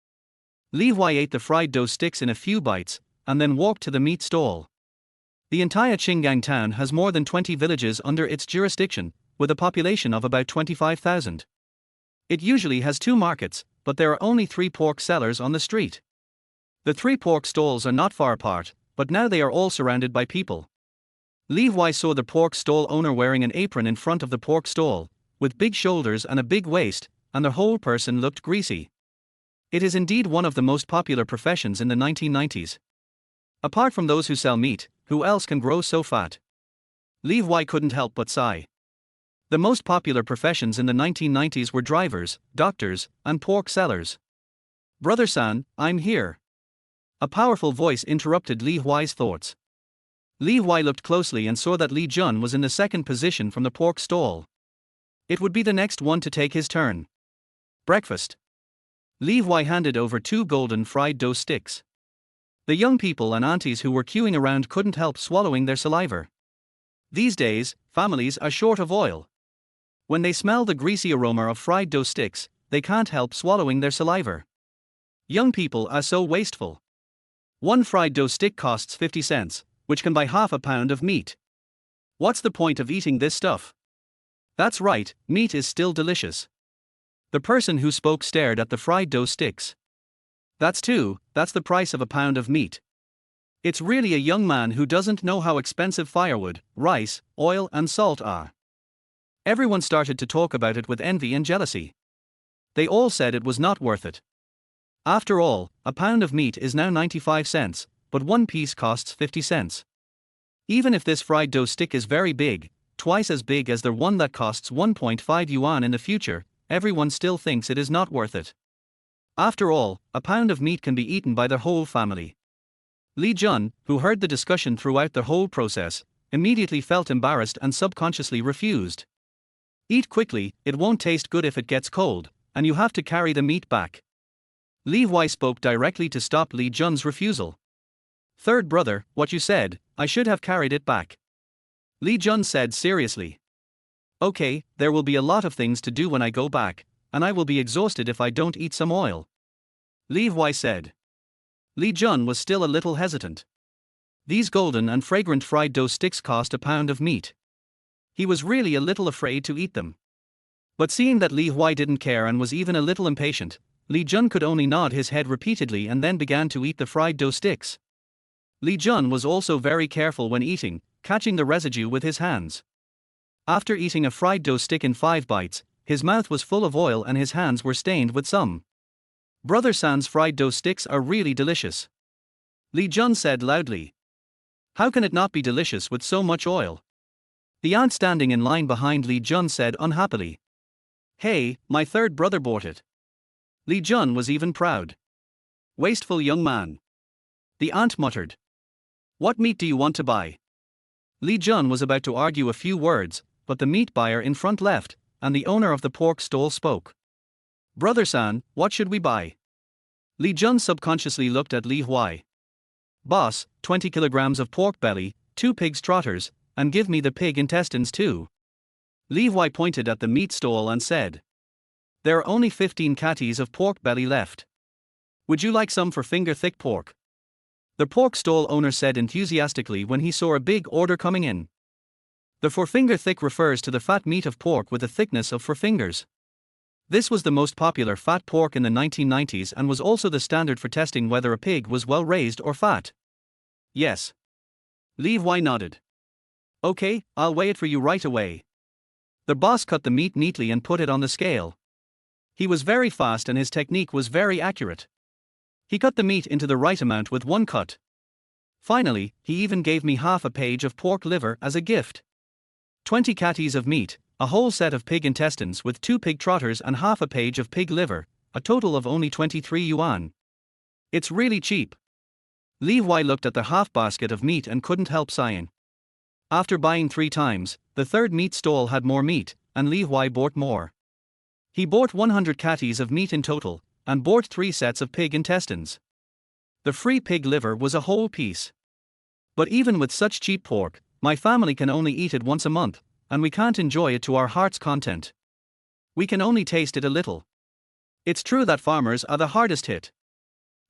Li Huai ate the fried dough sticks in a few bites, and then walked to the meat stall. The entire Qinggang town has more than 20 villages under its jurisdiction, with a population of about 25,000. It usually has 2 markets, but there are only 3 pork sellers on the street. The 3 pork stalls are not far apart, but now they are all surrounded by people. Li Huai saw the pork stall owner wearing an apron in front of the pork stall, with big shoulders and a big waist, and the whole person looked greasy. It is indeed one of the most popular professions in the 1990s. Apart from those who sell meat, who else can grow so fat? Li Huai couldn't help but sigh. The most popular professions in the 1990s were drivers, doctors, and pork sellers. Brother San, I'm here. A powerful voice interrupted Li Huai's thoughts. Li Huai looked closely and saw that Li Jun was in the second position from the pork stall. It would be the next one to take his turn. Breakfast. Li Huai handed over 2 golden fried dough sticks. The young people and aunties who were queuing around couldn't help swallowing their saliva. These days, families are short of oil. When they smell the greasy aroma of fried dough sticks, they can't help swallowing their saliva. Young people are so wasteful. 1 fried dough stick costs 50 cents, which can buy half a pound of meat. What's the point of eating this stuff? That's right, meat is still delicious. The person who spoke stared at the fried dough sticks. That's the price of a pound of meat. It's really a young man who doesn't know how expensive firewood, rice, oil and salt are. Everyone started to talk about it with envy and jealousy. They all said it was not worth it. After all, a pound of meat is now 95 cents, but 1 piece costs 50 cents. Even if this fried dough stick is very big, twice as big as the one that costs 1.5 yuan in the future, everyone still thinks it is not worth it. After all, a pound of meat can be eaten by their whole family. Li Jun, who heard the discussion throughout the whole process, immediately felt embarrassed and subconsciously refused. Eat quickly, it won't taste good if it gets cold, and you have to carry the meat back. Li Huai spoke directly to stop Li Jun's refusal. Third brother, what you said, I should have carried it back. Li Jun said seriously. Okay, there will be a lot of things to do when I go back, and I will be exhausted if I don't eat some oil. Li Huai said. Li Jun was still a little hesitant. These golden and fragrant fried dough sticks cost a pound of meat. He was really a little afraid to eat them. But seeing that Li Huai didn't care and was even a little impatient, Li Jun could only nod his head repeatedly and then began to eat the fried dough sticks. Li Jun was also very careful when eating, catching the residue with his hands. After eating a fried dough stick in 5 bites, his mouth was full of oil and his hands were stained with some. Brother San's fried dough sticks are really delicious. Li Jun said loudly. How can it not be delicious with so much oil? The aunt standing in line behind Li Jun said unhappily. Hey, my third brother bought it. Li Jun was even proud. Wasteful young man. The aunt muttered. What meat do you want to buy? Li Jun was about to argue a few words, but the meat buyer in front left, and the owner of the pork stall spoke. Brother San, what should we buy? Li Jun subconsciously looked at Li Huai. Boss, 20 kilograms of pork belly, 2 pig's trotters, and give me the pig intestines too. Li Huai pointed at the meat stall and said. There are only 15 catties of pork belly left. Would you like some for finger-thick pork? The pork stall owner said enthusiastically when he saw a big order coming in. The for finger thick refers to the fat meat of pork with a thickness of 4 fingers. This was the most popular fat pork in the 1990s and was also the standard for testing whether a pig was well raised or fat. Yes. Li Huai nodded. Okay, I'll weigh it for you right away. The boss cut the meat neatly and put it on the scale. He was very fast and his technique was very accurate. He cut the meat into the right amount with one cut. Finally, he even gave me half a page of pork liver as a gift. 20 catties of meat, a whole set of pig intestines with 2 pig trotters and half a page of pig liver, a total of only 23 yuan. It's really cheap. Li Huai looked at the half basket of meat and couldn't help sighing. After buying 3 times, the third meat stall had more meat, and Li Huai bought more. He bought 100 catties of meat in total, and bought 3 sets of pig intestines. The free pig liver was a whole piece. But even with such cheap pork, my family can only eat it once a month, and we can't enjoy it to our heart's content. We can only taste it a little. It's true that farmers are the hardest hit.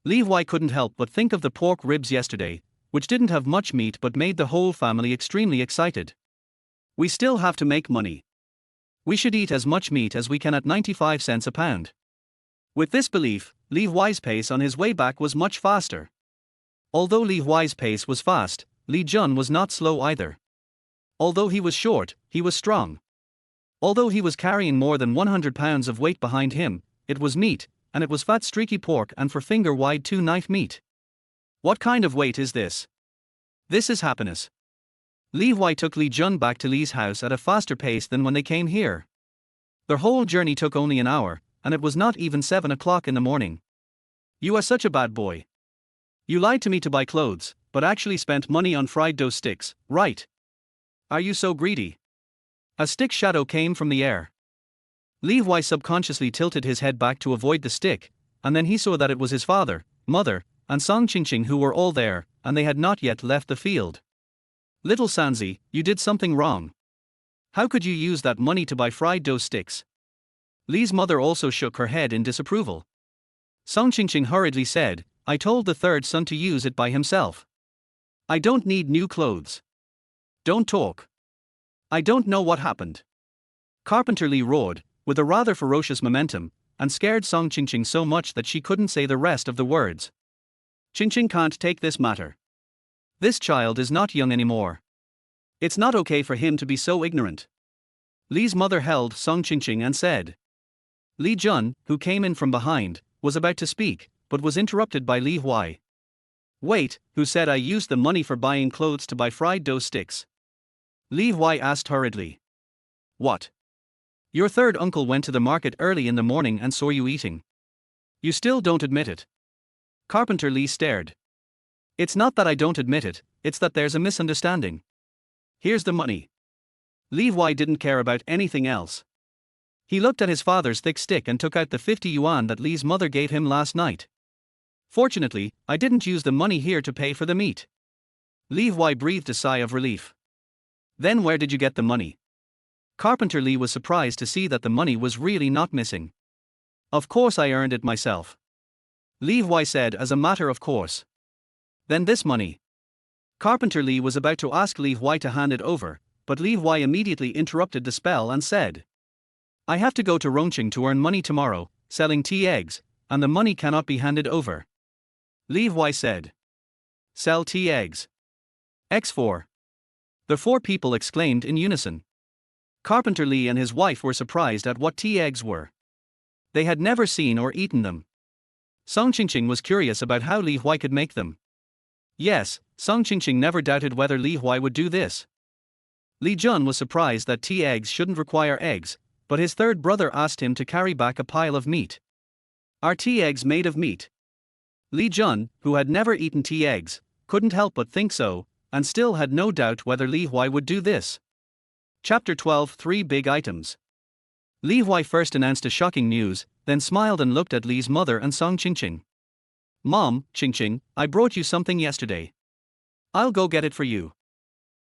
Li Huai couldn't help but think of the pork ribs yesterday, which didn't have much meat but made the whole family extremely excited. We still have to make money. We should eat as much meat as we can at 95 cents a pound. With this belief, Li Huai's pace on his way back was much faster. Although Li Huai's pace was fast, Li Jun was not slow either. Although he was short, he was strong. Although he was carrying more than 100 pounds of weight behind him, it was meat, and it was fat streaky pork and 4 finger wide 2 knife meat. What kind of weight is this? This is happiness. Li Huai took Li Jun back to Li's house at a faster pace than when they came here. Their whole journey took only an hour, and it was not even 7 o'clock in the morning. You are such a bad boy. You lied to me to buy clothes, but actually spent money on fried dough sticks, right? Are you so greedy? A stick shadow came from the air. Li Huai subconsciously tilted his head back to avoid the stick, and then he saw that it was his father, mother, and Song Qingqing who were all there, and they had not yet left the field. Little Sanzi, you did something wrong. How could you use that money to buy fried dough sticks? Li's mother also shook her head in disapproval. Song Qingqing hurriedly said, I told the third son to use it by himself. I don't need new clothes. Don't talk. I don't know what happened. Carpenter Li roared, with a rather ferocious momentum, and scared Song Qingqing so much that she couldn't say the rest of the words. Qingqing can't take this matter. This child is not young anymore. It's not okay for him to be so ignorant. Li's mother held Song Qingqing and said. Li Jun, who came in from behind, was about to speak, but was interrupted by Li Huai. Wait, who said I used the money for buying clothes to buy fried dough sticks? Li Huai asked hurriedly. What? Your third uncle went to the market early in the morning and saw you eating. You still don't admit it. Carpenter Li stared. It's not that I don't admit it, it's that there's a misunderstanding. Here's the money. Li Huai didn't care about anything else. He looked at his father's thick stick and took out the 50 yuan that Li's mother gave him last night. Fortunately, I didn't use the money here to pay for the meat. Li Huai breathed a sigh of relief. Then where did you get the money? Carpenter Li was surprised to see that the money was really not missing. Of course I earned it myself. Li Huai said as a matter of course. Then this money. Carpenter Li was about to ask Li Huai to hand it over, but Li Huai immediately interrupted the spell and said. I have to go to Rongqing to earn money tomorrow, selling tea eggs, and the money cannot be handed over. Li Huai said. Sell tea eggs. X4. The four people exclaimed in unison. Carpenter Li and his wife were surprised at what tea eggs were. They had never seen or eaten them. Song Qingqing was curious about how Li Huai could make them. Yes, Song Qingqing never doubted whether Li Huai would do this. Li Jun was surprised that tea eggs shouldn't require eggs, but his third brother asked him to carry back a pile of meat. Are tea eggs made of meat? Li Jun, who had never eaten tea eggs, couldn't help but think so, and still had no doubt whether Li Huai would do this. Chapter 12 3 Big Items. Li Huai first announced a shocking news, then smiled and looked at Li's mother and Song Qingqing. Mom, Qingqing, I brought you something yesterday. I'll go get it for you.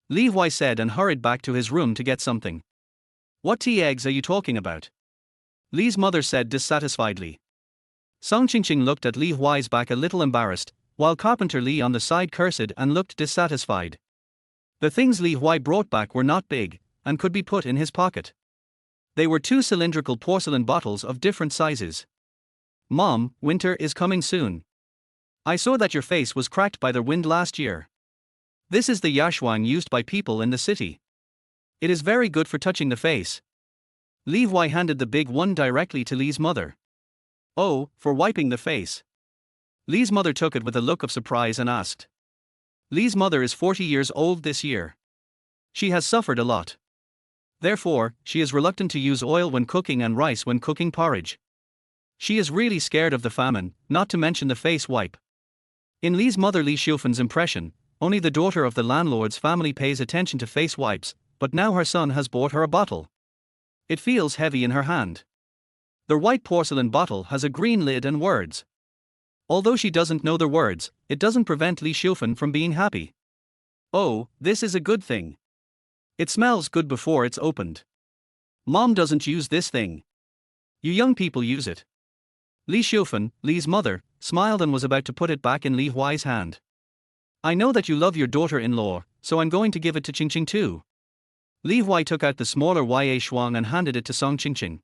Li Huai said and hurried back to his room to get something. What tea eggs are you talking about? Li's mother said dissatisfiedly. Song Qingqing looked at Li Huai's back a little embarrassed, while Carpenter Li on the side cursed and looked dissatisfied. The things Li Huai brought back were not big, and could be put in his pocket. They were two cylindrical porcelain bottles of different sizes. Mom, winter is coming soon. I saw that your face was cracked by the wind last year. This is the yashuang used by people in the city. It is very good for touching the face. Li Huai handed the big one directly to Li's mother. Oh, for wiping the face. Li's mother took it with a look of surprise and asked. Li's mother is 40 years old this year. She has suffered a lot. Therefore, she is reluctant to use oil when cooking and rice when cooking porridge. She is really scared of the famine, not to mention the face wipe. In Li's mother Li Xiufan's impression, only the daughter of the landlord's family pays attention to face wipes, but now her son has bought her a bottle. It feels heavy in her hand. The white porcelain bottle has a green lid and words. Although she doesn't know the words, it doesn't prevent Li Xiufan from being happy. Oh, this is a good thing. It smells good before it's opened. Mom doesn't use this thing. You young people use it. Li Xiufan, Li's mother, smiled and was about to put it back in Li Huai's hand. I know that you love your daughter-in-law, so I'm going to give it to Qingqing too. Li Huai took out the smaller Ya Shuang and handed it to Song Qingqing.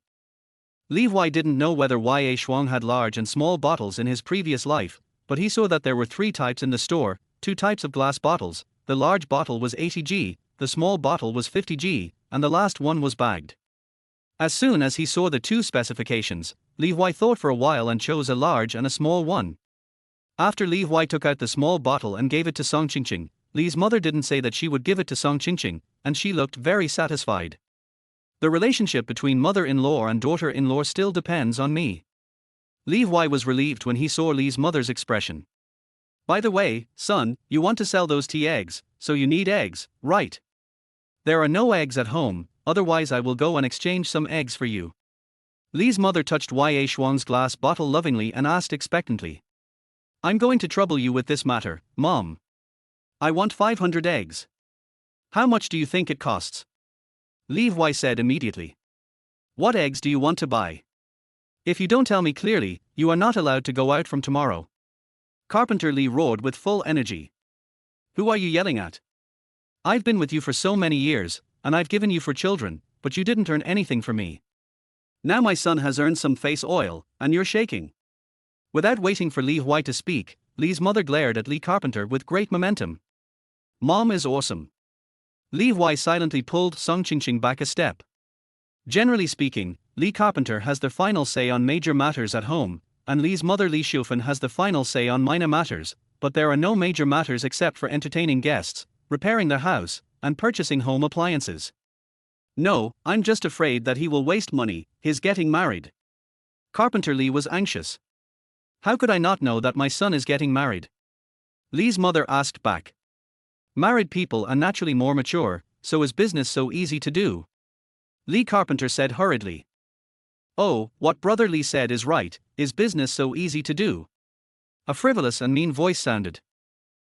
Li Huai didn't know whether Ya Shuang had large and small bottles in his previous life, but he saw that there were three types in the store, two types of glass bottles. The large bottle was 80g, the small bottle was 50g, and the last one was bagged. As soon as he saw the two specifications, Li Huai thought for a while and chose a large and a small one. After Li Huai took out the small bottle and gave it to Song Qingqing, Li's mother didn't say that she would give it to Song Qingqing, and she looked very satisfied. The relationship between mother-in-law and daughter-in-law still depends on me. Li Huai was relieved when he saw Li's mother's expression. By the way, son, you want to sell those tea eggs, so you need eggs, right? There are no eggs at home, otherwise I will go and exchange some eggs for you. Li's mother touched Ya Shuang's glass bottle lovingly and asked expectantly. I'm going to trouble you with this matter, Mom. I want 500 eggs. How much do you think it costs? Li Huai said immediately. What eggs do you want to buy? If you don't tell me clearly, you are not allowed to go out from tomorrow. Carpenter Li roared with full energy. Who are you yelling at? I've been with you for so many years, and I've given you for children, but you didn't earn anything for me. Now my son has earned some face oil, and you're shaking. Without waiting for Li Huai to speak, Li's mother glared at Li Carpenter with great momentum. Mom is awesome. Li Huai silently pulled Song Qingqing back a step. Generally speaking, Li Carpenter has the final say on major matters at home, and Li's mother Li Xiufan has the final say on minor matters, but there are no major matters except for entertaining guests, repairing their house, and purchasing home appliances. No, I'm just afraid that he will waste money. He's getting married. Carpenter Li was anxious. How could I not know that my son is getting married? Li's mother asked back. Married people are naturally more mature, so is business so easy to do? Li Carpenter said hurriedly. Oh, what Brother Li said is right, is business so easy to do? A frivolous and mean voice sounded.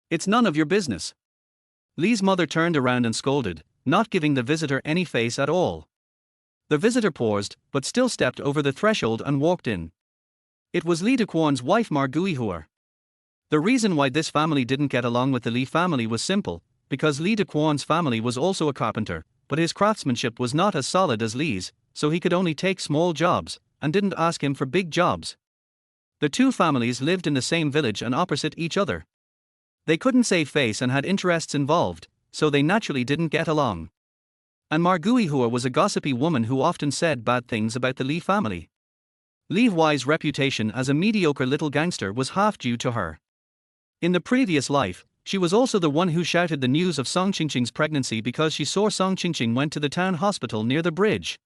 It's none of your business. Li's mother turned around and scolded, not giving the visitor any face at all. The visitor paused, but still stepped over the threshold and walked in. It was Li Dequan's wife Marguihuer. The reason why this family didn't get along with the Li family was simple, because Li Dequan's family was also a carpenter, but his craftsmanship was not as solid as Li's, so he could only take small jobs, and didn't ask him for big jobs. The two families lived in the same village and opposite each other. They couldn't save face and had interests involved, so they naturally didn't get along. And Margui Hua was a gossipy woman who often said bad things about the Li family. Li Huai's reputation as a mediocre little gangster was half due to her. In the previous life, she was also the one who shouted the news of Song Qingqing's pregnancy because she saw Song Qingqing went to the town hospital near the bridge.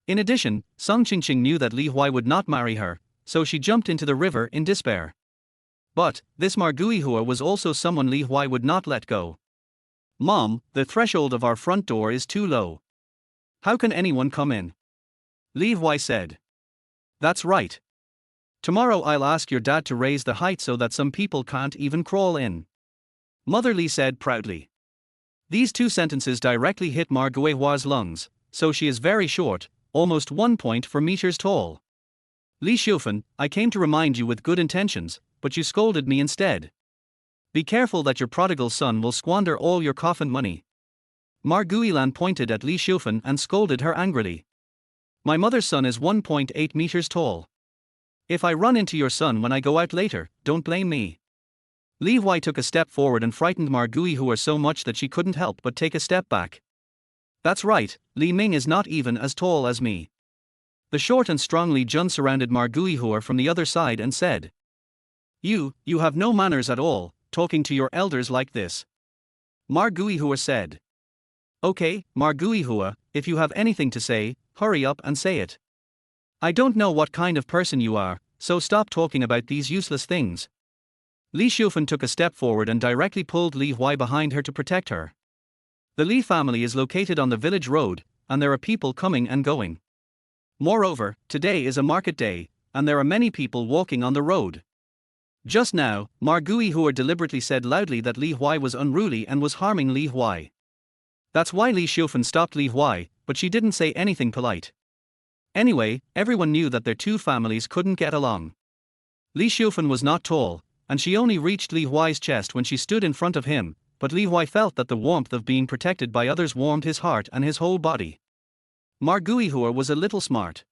In addition, Song Qingqing knew that Li Huai would not marry her, so she jumped into the river in despair. But this Margui Hua was also someone Li Huai would not let go. "Mom, the threshold of our front door is too low. How can anyone come in?" Li Huai said. "That's right. Tomorrow I'll ask your dad to raise the height so that some people can't even crawl in," Mother Li said proudly. These two sentences directly hit Margui Hua's lungs, so she is very short, almost 1.4 meters tall. "Li Xiufan, I came to remind you with good intentions, but you scolded me instead. Be careful that your prodigal son will squander all your coffin money." Margui Lan pointed at Li Xiufan and scolded her angrily. "My mother's son is 1.8 meters tall. If I run into your son when I go out later, don't blame me." Li Huai took a step forward and frightened Margui Hua so much that she couldn't help but take a step back. "That's right, Li Ming is not even as tall as me." The short and strong Li Jun surrounded Margui Hua from the other side and said, You have no manners at all, talking to your elders like this." Margui Hua said. "Okay, Margui Hua, if you have anything to say, hurry up and say it. I don't know what kind of person you are, so stop talking about these useless things." Li Xiufan took a step forward and directly pulled Li Huai behind her to protect her. The Li family is located on the village road, and there are people coming and going. Moreover, today is a market day, and there are many people walking on the road. Just now, Margui Hua deliberately said loudly that Li Huai was unruly and was harming Li Huai. That's why Li Xiufan stopped Li Huai, but she didn't say anything polite. Anyway, everyone knew that their two families couldn't get along. Li Xiufan was not tall, and she only reached Li Huai's chest when she stood in front of him, but Li Huai felt that the warmth of being protected by others warmed his heart and his whole body. Margui Hua was a little smart.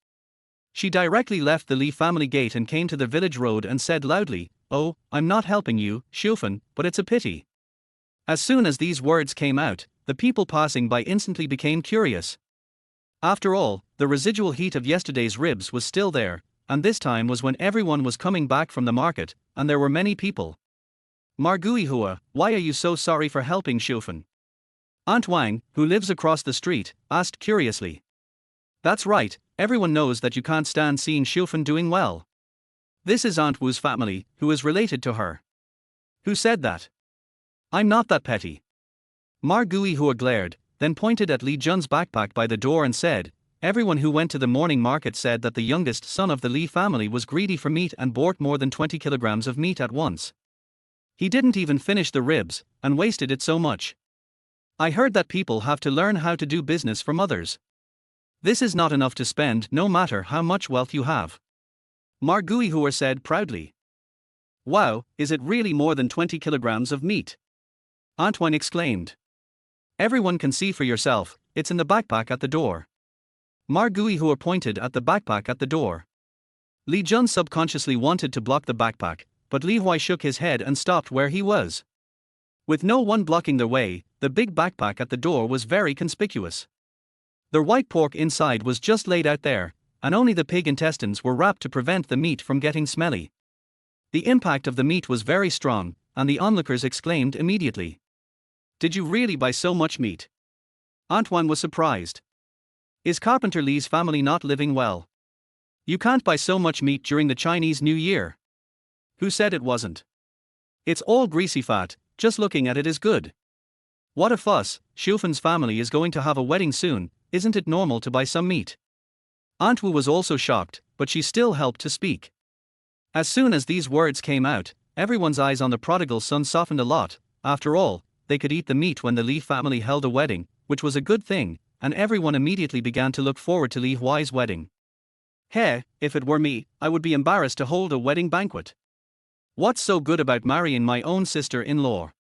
She directly left the Li family gate and came to the village road and said loudly, "Oh, I'm not helping you, Xiufan, but it's a pity." As soon as these words came out, the people passing by instantly became curious. After all, the residual heat of yesterday's ribs was still there, and this time was when everyone was coming back from the market, and there were many people. "Margui Hua, why are you so sorry for helping Xiufan?" Aunt Wang, who lives across the street, asked curiously. "That's right, everyone knows that you can't stand seeing Xiufan doing well. This is Aunt Wu's family, who is related to her." "Who said that? I'm not that petty." Margui Hua glared, then pointed at Li Jun's backpack by the door and said, "Everyone who went to the morning market said that the youngest son of the Li family was greedy for meat and bought more than 20 kilograms of meat at once. He didn't even finish the ribs, and wasted it so much. I heard that people have to learn how to do business from others. This is not enough to spend no matter how much wealth you have." Margui Hua said proudly. "Wow, is it really more than 20 kilograms of meat?" Aunt Wang exclaimed. "Everyone can see for yourself, it's in the backpack at the door." Margui Hua pointed at the backpack at the door. Li Jun subconsciously wanted to block the backpack, but Li Huai shook his head and stopped where he was. With no one blocking their way, the big backpack at the door was very conspicuous. The white pork inside was just laid out there, and only the pig intestines were wrapped to prevent the meat from getting smelly. The impact of the meat was very strong, and the onlookers exclaimed immediately. "Did you really buy so much meat?" Aunt Wan was surprised. "Is Carpenter Li's family not living well? You can't buy so much meat during the Chinese New Year." "Who said it wasn't? It's all greasy fat, just looking at it is good. What a fuss, Xiufan's family is going to have a wedding soon, isn't it normal to buy some meat?" Aunt Wu was also shocked, but she still helped to speak. As soon as these words came out, everyone's eyes on the prodigal son softened a lot. After all, they could eat the meat when the Li family held a wedding, which was a good thing, and everyone immediately began to look forward to Li Huai's wedding. "Hey, if it were me, I would be embarrassed to hold a wedding banquet. What's so good about marrying my own sister-in-law?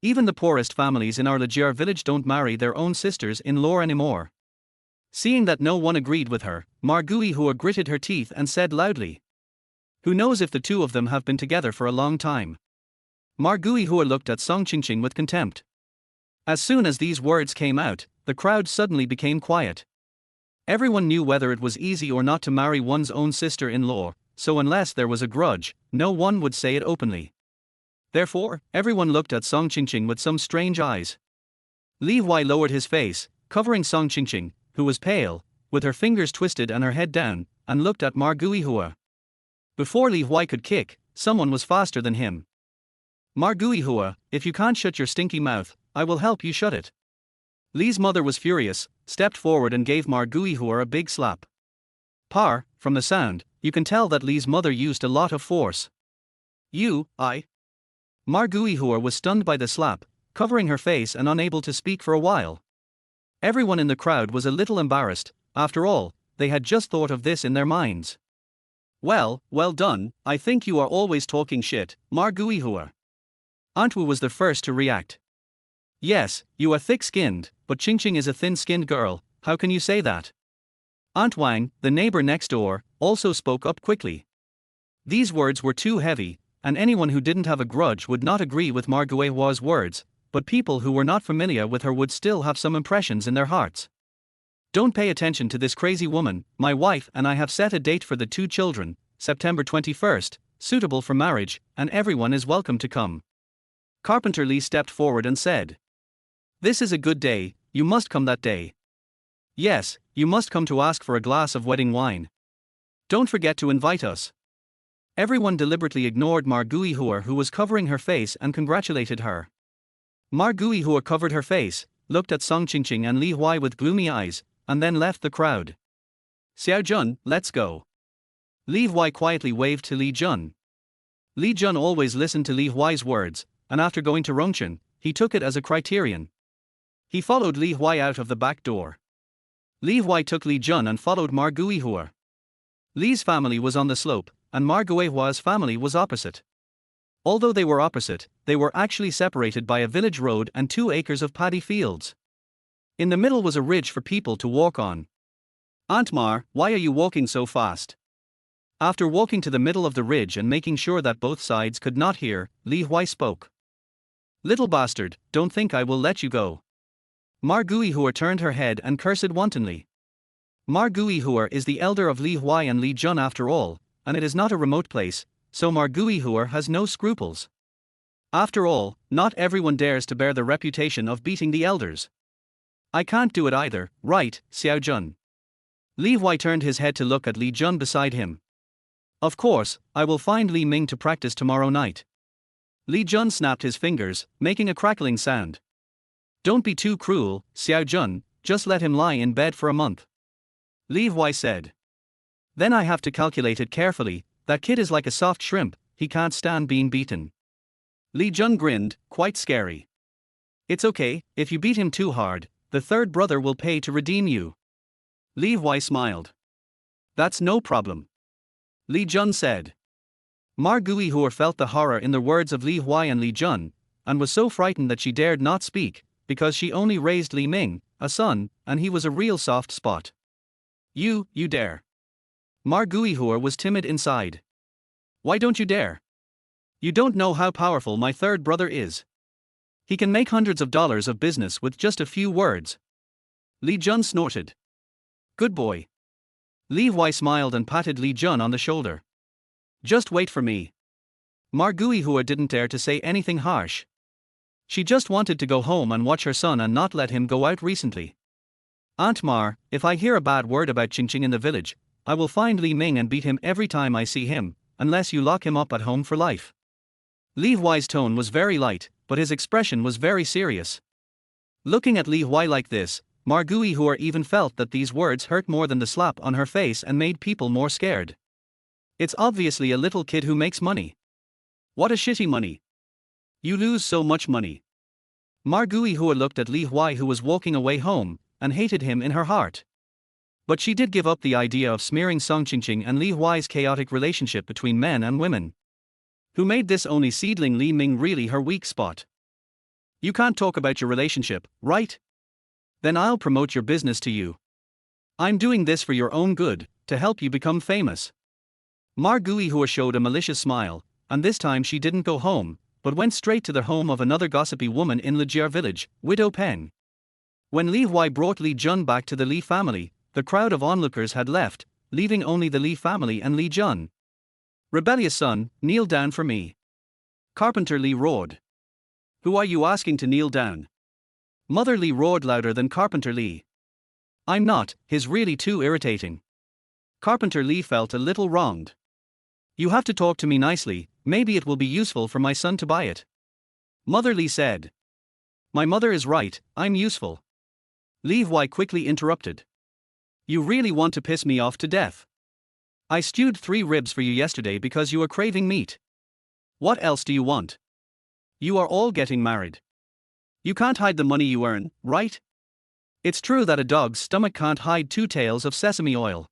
Even the poorest families in our Lijiar village don't marry their own sisters-in-law anymore." Seeing that no one agreed with her, Margui Hua gritted her teeth and said loudly, "Who knows if the two of them have been together for a long time?" Margui Hua looked at Song Qingqing with contempt. As soon as these words came out, the crowd suddenly became quiet. Everyone knew whether it was easy or not to marry one's own sister-in-law, so unless there was a grudge, no one would say it openly. Therefore, everyone looked at Song Qingqing with some strange eyes. Li Huai lowered his face, covering Song Qingqing, who was pale, with her fingers twisted and her head down, and looked at Ma Guihua. Before Li Huai could kick, someone was faster than him. Ma Guihua, if you can't shut your stinky mouth, I will help you shut it. Li's mother was furious, stepped forward and gave Ma Guihua a big slap. From the sound, you can tell that Li's mother used a lot of force. Ma Guihua was stunned by the slap, covering her face and unable to speak for a while. Everyone in the crowd was a little embarrassed. After all, they had just thought of this in their minds. Well done, I think you are always talking shit, Ma Guihua. Aunt Wu was the first to react. Yes, you are thick-skinned, but Qingqing is a thin-skinned girl, how can you say that? Aunt Wang, the neighbor next door, also spoke up quickly. These words were too heavy, and anyone who didn't have a grudge would not agree with Ma Guihua's words, but people who were not familiar with her would still have some impressions in their hearts. Don't pay attention to this crazy woman, my wife and I have set a date for the 2 children, September 21st, suitable for marriage, and everyone is welcome to come. Carpenter Li stepped forward and said. This is a good day, you must come that day. Yes, you must come to ask for a glass of wedding wine. Don't forget to invite us. Everyone deliberately ignored Ma Guihua, who was covering her face, and congratulated her. Ma Guihua covered her face, looked at Song Qingqing and Li Huai with gloomy eyes, and then left the crowd. Xiao Jun, let's go. Li Huai quietly waved to Li Jun. Li Jun always listened to Li Huai's words, and after going to Rongchen, he took it as a criterion. He followed Li Huai out of the back door. Li Huai took Li Jun and followed Ma Guihua. Li's family was on the slope, and Ma Guihua's family was opposite. Although they were opposite, they were actually separated by a village road and 2 acres of paddy fields. In the middle was a ridge for people to walk on. Aunt Mar, why are you walking so fast? After walking to the middle of the ridge and making sure that both sides could not hear, Li Huai spoke. Little bastard, don't think I will let you go. Ma Guihua turned her head and cursed wantonly. Ma Guihua is the elder of Li Huai and Li Jun after all, and it is not a remote place, so Ma Guihua has no scruples. After all, not everyone dares to bear the reputation of beating the elders. I can't do it either, right, Xiao Jun? Li Huai turned his head to look at Li Jun beside him. Of course, I will find Li Ming to practice tomorrow night. Li Jun snapped his fingers, making a crackling sound. Don't be too cruel, Xiao Jun, just let him lie in bed for a month. Li Huai said. Then I have to calculate it carefully, that kid is like a soft shrimp, he can't stand being beaten. Li Jun grinned, quite scary. It's okay, if you beat him too hard, the 3rd brother will pay to redeem you. Li Huai smiled. That's no problem. Li Jun said. Ma Guihua felt the horror in the words of Li Huai and Li Jun, and was so frightened that she dared not speak, because she only raised Li Ming, a son, and he was a real soft spot. You dare. Ma Guihua was timid inside. Why don't you dare? You don't know how powerful my 3rd brother is. He can make hundreds of dollars of business with just a few words. Li Jun snorted. Good boy. Li Huai smiled and patted Li Jun on the shoulder. Just wait for me. Ma Guihua didn't dare to say anything harsh. She just wanted to go home and watch her son and not let him go out recently. Aunt Mar, if I hear a bad word about Qingqing in the village, I will find Li Ming and beat him every time I see him, unless you lock him up at home for life. Li Huai's tone was very light, but his expression was very serious. Looking at Li Huai like this, Ma Guihua even felt that these words hurt more than the slap on her face and made people more scared. It's obviously a little kid who makes money. What a shitty money. You lose so much money. Ma Guihua looked at Li Huai, who was walking away home, and hated him in her heart. But she did give up the idea of smearing Song Qingqing and Li Huai's chaotic relationship between men and women. Who made this only seedling Li Ming really her weak spot? You can't talk about your relationship, right? Then I'll promote your business to you. I'm doing this for your own good, to help you become famous. Ma Guihua showed a malicious smile, and this time she didn't go home, but went straight to the home of another gossipy woman in Lijiar village, Widow Peng. When Li Huai brought Li Jun back to the Li family, the crowd of onlookers had left, leaving only the Li family and Li Jun. "Rebellious son, kneel down for me." Carpenter Li roared. "Who are you asking to kneel down?" Mother Li roared louder than Carpenter Li. "I'm not, he's really too irritating." Carpenter Li felt a little wronged. "You have to talk to me nicely, maybe it will be useful for my son to buy it." Mother Li said. "My mother is right, I'm useful." Li Huai quickly interrupted. "You really want to piss me off to death. I stewed 3 ribs for you yesterday because you were craving meat. What else do you want? You are all getting married. You can't hide the money you earn, right? It's true that a dog's stomach can't hide 2 tails of sesame oil."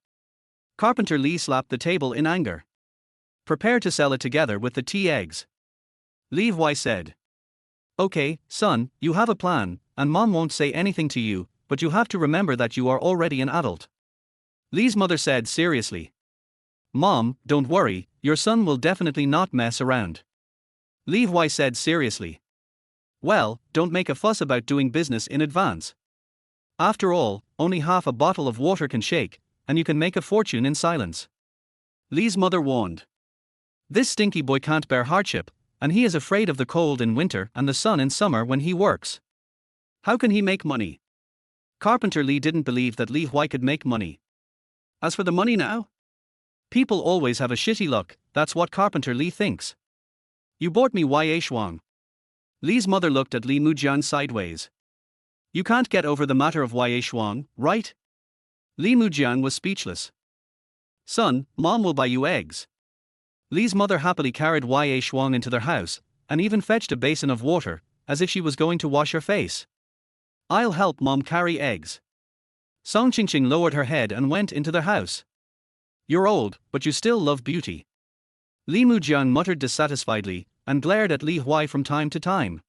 Carpenter Li slapped the table in anger. "Prepare to sell it together with the tea eggs." Li Huai said. "Okay, son, you have a plan, and mom won't say anything to you, but you have to remember that you are already an adult." Li's mother said seriously. "Mom, don't worry, your son will definitely not mess around." Li Huai said seriously. "Well, don't make a fuss about doing business in advance. After all, only half a bottle of water can shake, and you can make a fortune in silence." Li's mother warned. "This stinky boy can't bear hardship, and he is afraid of the cold in winter and the sun in summer when he works. How can he make money?" Carpenter Li didn't believe that Li Huai could make money. "As for the money now? People always have a shitty luck, that's what Carpenter Li thinks. You bought me Yue Shuang." Li's mother looked at Li Mujian sideways. "You can't get over the matter of Yue Shuang, right?" Li Mujian was speechless. "Son, mom will buy you eggs." Li's mother happily carried Yue Shuang into their house, and even fetched a basin of water, as if she was going to wash her face. "I'll help mom carry eggs." Song Qingqing lowered her head and went into the house. "You're old, but you still love beauty." Li Mujian muttered dissatisfiedly, and glared at Li Huai from time to time.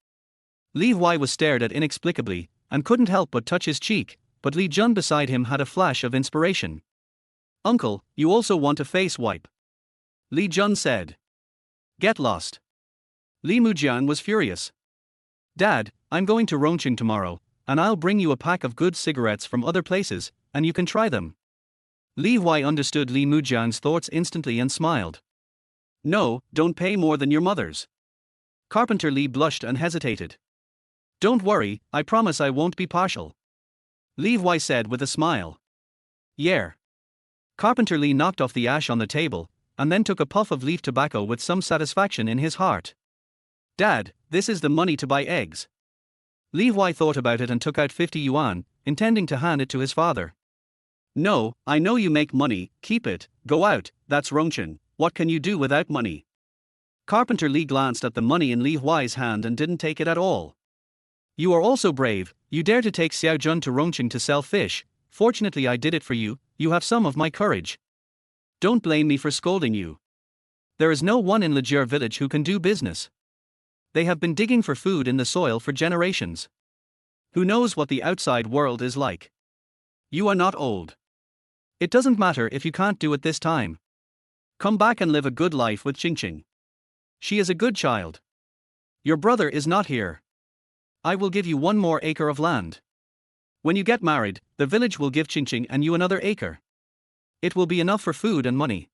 Li Huai was stared at inexplicably, and couldn't help but touch his cheek, but Li Jun beside him had a flash of inspiration. "Uncle, you also want a face wipe?" Li Jun said. "Get lost." Li Mujian was furious. "Dad, I'm going to Rongqing tomorrow, and I'll bring you a pack of good cigarettes from other places, and you can try them." Li Huai understood Li Mujian's thoughts instantly and smiled. "No, don't pay more than your mother's." Carpenter Li blushed and hesitated. "Don't worry, I promise I won't be partial." Li Huai said with a smile. "Yeah." Carpenter Li knocked off the ash on the table, and then took a puff of leaf tobacco with some satisfaction in his heart. "Dad, this is the money to buy eggs." Li Huai thought about it and took out 50 yuan, intending to hand it to his father. "No, I know you make money, keep it, go out, that's Rongqing, what can you do without money?" Carpenter Li glanced at the money in Li Huai's hand and didn't take it at all. "You are also brave, you dare to take Xiao Jun to Rongqing to sell fish. Fortunately I did it for you, you have some of my courage. Don't blame me for scolding you. There is no one in Lijiar village who can do business. They have been digging for food in the soil for generations. Who knows what the outside world is like? You are not old. It doesn't matter if you can't do it this time. Come back and live a good life with Qingqing. She is a good child. Your brother is not here. I will give you 1 more acre of land. When you get married, the village will give Qingqing and you another acre. It will be enough for food and money."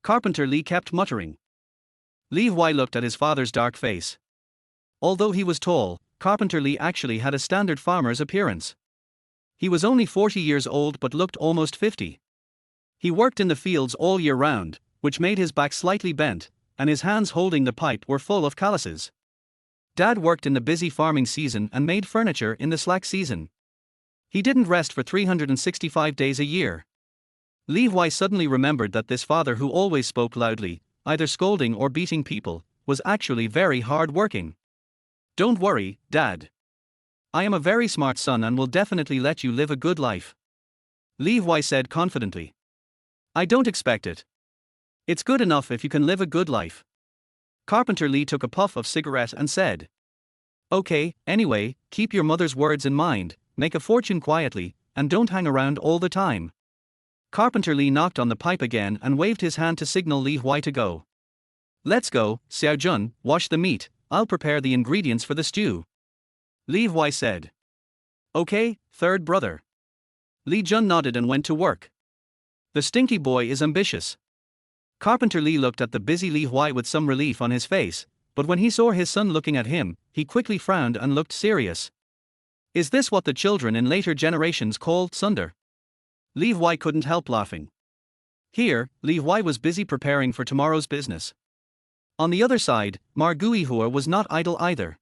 Carpenter Li kept muttering. Li Huai looked at his father's dark face. Although he was tall, Carpenter Li actually had a standard farmer's appearance. He was only 40 years old but looked almost 50. He worked in the fields all year round, which made his back slightly bent, and his hands holding the pipe were full of calluses. Dad worked in the busy farming season and made furniture in the slack season. He didn't rest for 365 days a year. Li Huai suddenly remembered that this father who always spoke loudly, either scolding or beating people, was actually very hard working. "Don't worry, Dad. I am a very smart son and will definitely let you live a good life," Li Huai said confidently. "I don't expect it. It's good enough if you can live a good life." Carpenter Li took a puff of cigarette and said, "Okay, anyway, keep your mother's words in mind, make a fortune quietly, and don't hang around all the time." Carpenter Li knocked on the pipe again and waved his hand to signal Li Huai to go. "Let's go, Xiao Jun, wash the meat, I'll prepare the ingredients for the stew. Li Huai said. Okay, third brother. Li Jun nodded and went to work. The stinky boy is ambitious. Carpenter Li looked at the busy Li Huai with some relief on his face, but when he saw his son looking at him, he quickly frowned and looked serious. Is this what the children in later generations called sunder? Li Huai couldn't help laughing. Here, Li Huai was busy preparing for tomorrow's business. On the other side, Margui Hua was not idle either.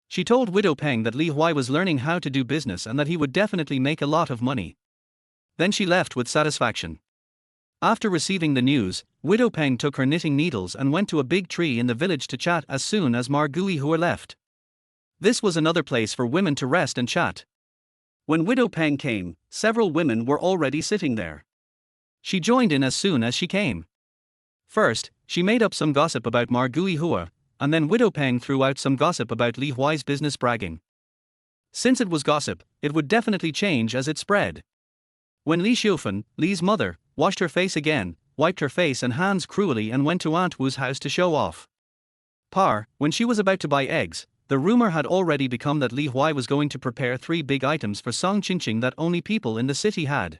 She told Widow Peng that Li Huai was learning how to do business and that he would definitely make a lot of money. Then she left with satisfaction. After receiving the news, Widow Peng took her knitting needles and went to a big tree in the village to chat as soon as Margui Hua left. This was another place for women to rest and chat. When Widow Peng came, several women were already sitting there. She joined in as soon as she came. First, she made up some gossip about Margui Hua, and then Widow Peng threw out some gossip about Li Huai's business bragging. Since it was gossip, it would definitely change as it spread. When Li Xiufan, Li's mother, washed her face again, wiped her face and hands cruelly and went to Aunt Wu's house to show off. When she was about to buy eggs, the rumor had already become that Li Huai was going to prepare 3 big items for Song Qingqing that only people in the city had.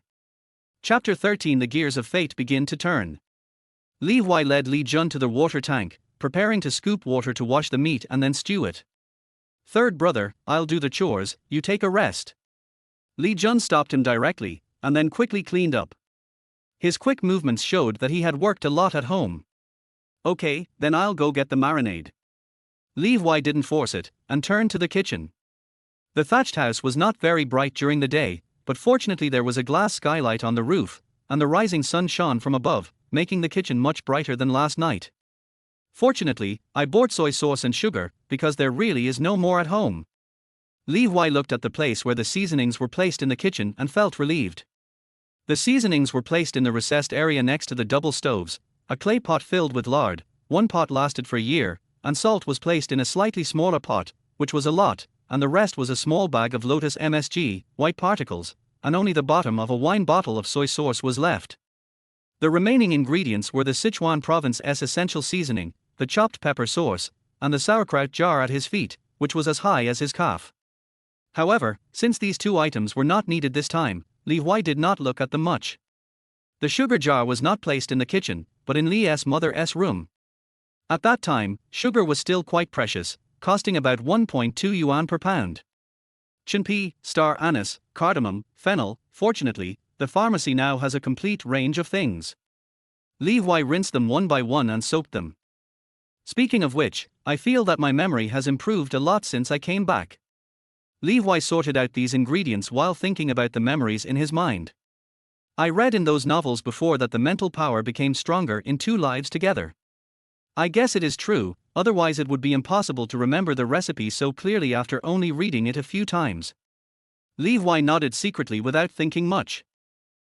Chapter 13. The gears of fate begin to turn. Li Huai led Li Jun to the water tank, preparing to scoop water to wash the meat and then stew it. Third brother, I'll do the chores, you take a rest. Li Jun stopped him directly, and then quickly cleaned up. His quick movements showed that he had worked a lot at home. Okay, then I'll go get the marinade. Li Huai didn't force it, and turned to the kitchen. The thatched house was not very bright during the day, but fortunately there was a glass skylight on the roof, and the rising sun shone from above, making the kitchen much brighter than last night. Fortunately, I bought soy sauce and sugar, because there really is no more at home. Li Huai looked at the place where the seasonings were placed in the kitchen and felt relieved. The seasonings were placed in the recessed area next to the double stoves, a clay pot filled with lard, one pot lasted for a year, and salt was placed in a slightly smaller pot, which was a lot, and the rest was a small bag of Lotus MSG, white particles, and only the bottom of a wine bottle of soy sauce was left. The remaining ingredients were the Sichuan Province's essential seasoning, the chopped pepper sauce, and the sauerkraut jar at his feet, which was as high as his calf. However, since these 2 items were not needed this time, Li Huai did not look at them much. The sugar jar was not placed in the kitchen, but in Li's mother's room. At that time, sugar was still quite precious, costing about 1.2 yuan per pound. Chinpi, star anise, cardamom, fennel. Fortunately, the pharmacy now has a complete range of things. Li Huai rinsed them one by one and soaked them. Speaking of which, I feel that my memory has improved a lot since I came back. Li Huai sorted out these ingredients while thinking about the memories in his mind. I read in those novels before that the mental power became stronger in 2 lives together. I guess it is true, otherwise it would be impossible to remember the recipe so clearly after only reading it a few times. Li Huai nodded secretly without thinking much.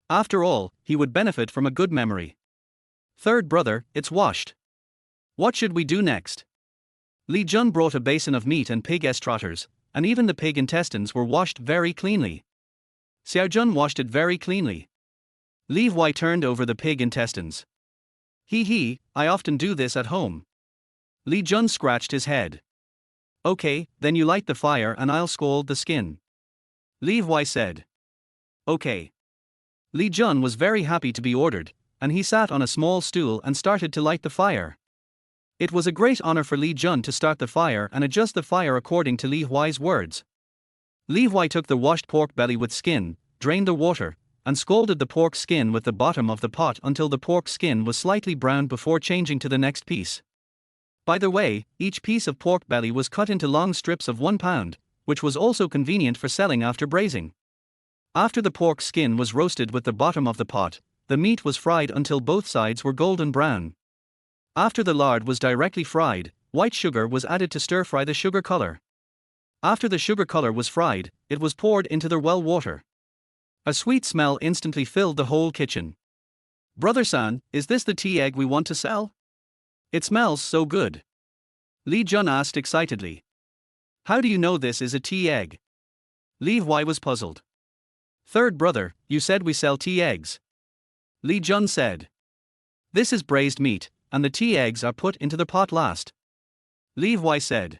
After all, he would benefit from a good memory. Third brother, it's washed. What should we do next? Li Jun brought a basin of meat and pig trotters, and even the pig intestines were washed very cleanly. Xiao Jun washed it very cleanly. Li Huai turned over the pig intestines. I often do this at home. Li Jun scratched his head. Okay, then you light the fire and I'll scald the skin. Li Huai said. Okay. Li Jun was very happy to be ordered, and he sat on a small stool and started to light the fire. It was a great honor for Li Jun to start the fire and adjust the fire according to Li Huai's words. Li Huai took the washed pork belly with skin, drained the water, and scalded the pork skin with the bottom of the pot until the pork skin was slightly browned before changing to the next piece. By the way, each piece of pork belly was cut into long strips of 1 pound, which was also convenient for selling after braising. After the pork skin was roasted with the bottom of the pot, the meat was fried until both sides were golden brown. After the lard was directly fried, white sugar was added to stir-fry the sugar color. After the sugar color was fried, it was poured into the well water. A sweet smell instantly filled the whole kitchen. Brother-san, is this the tea egg we want to sell? It smells so good. Li Jun asked excitedly. How do you know this is a tea egg? Li Huai was puzzled. Third brother, you said we sell tea eggs. Li Jun said. This is braised meat, and the tea eggs are put into the pot last. Li Huai said.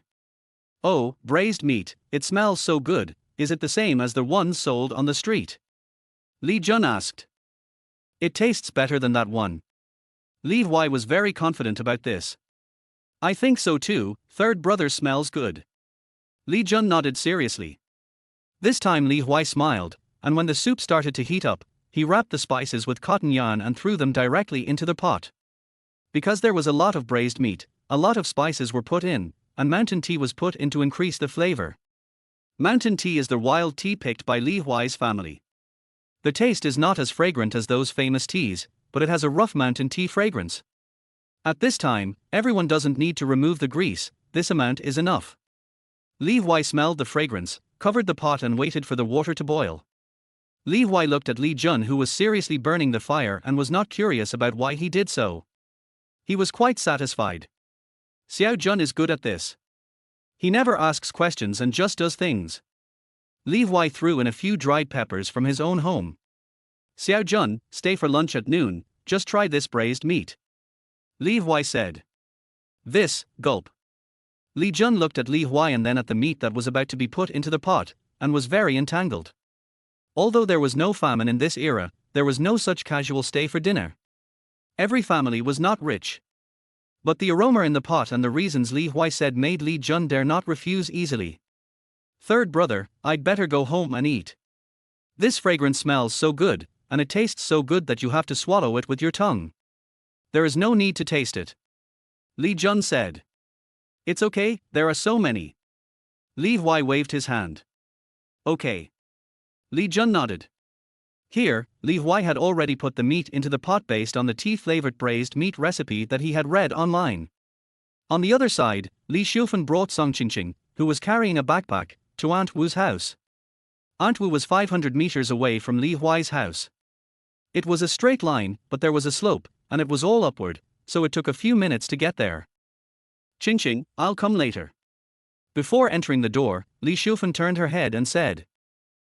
Oh, braised meat, it smells so good, is it the same as the ones sold on the street? Li Jun asked. It tastes better than that one. Li Huai was very confident about this. I think so too, third brother smells good. Li Jun nodded seriously. This time Li Huai smiled, and when the soup started to heat up, he wrapped the spices with cotton yarn and threw them directly into the pot. Because there was a lot of braised meat, a lot of spices were put in, and mountain tea was put in to increase the flavor. Mountain tea is the wild tea picked by Li Huai's family. The taste is not as fragrant as those famous teas, but it has a rough mountain tea fragrance. At this time, everyone doesn't need to remove the grease, this amount is enough. Li Huai smelled the fragrance, covered the pot and waited for the water to boil. Li Huai looked at Li Jun, who was seriously burning the fire and was not curious about why he did so. He was quite satisfied. Xiao Jun is good at this. He never asks questions and just does things. Li Huai threw in a few dried peppers from his own home. Xiao Jun, stay for lunch at noon, just try this braised meat. Li Huai said. This, gulp. Li Jun looked at Li Huai and then at the meat that was about to be put into the pot, and was very entangled. Although there was no famine in this era, there was no such casual stay for dinner. Every family was not rich. But the aroma in the pot and the reasons Li Huai said made Li Jun dare not refuse easily. Third brother, I'd better go home and eat. This fragrance smells so good, and it tastes so good that you have to swallow it with your tongue. There is no need to taste it. Li Jun said. It's okay, there are so many. Li Huai waved his hand. Okay. Li Jun nodded. Here, Li Huai had already put the meat into the pot based on the tea-flavored braised meat recipe that he had read online. On the other side, Li Shufan brought Song Qingqing, who was carrying a backpack, to Aunt Wu's house. Aunt Wu was 500 meters away from Li Huai's house. It was a straight line, but there was a slope, and it was all upward, so it took a few minutes to get there. Qingqing, I'll come later. Before entering the door, Li Shufan turned her head and said.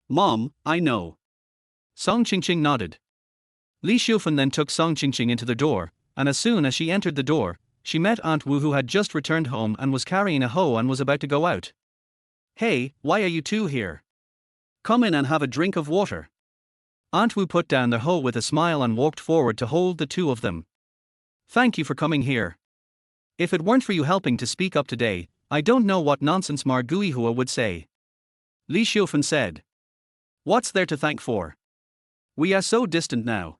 Mom, I know. Song Qingqing nodded. Li Shufan then took Song Qingqing into the door, and as soon as she entered the door, she met Aunt Wu, who had just returned home and was carrying a hoe and was about to go out. Hey, why are you two here? Come in and have a drink of water. Aunt Wu put down the hoe with a smile and walked forward to hold the two of them. Thank you for coming here. If it weren't for you helping to speak up today, I don't know what nonsense Margui Hua would say. Li Shufan said. What's there to thank for? We are so distant now.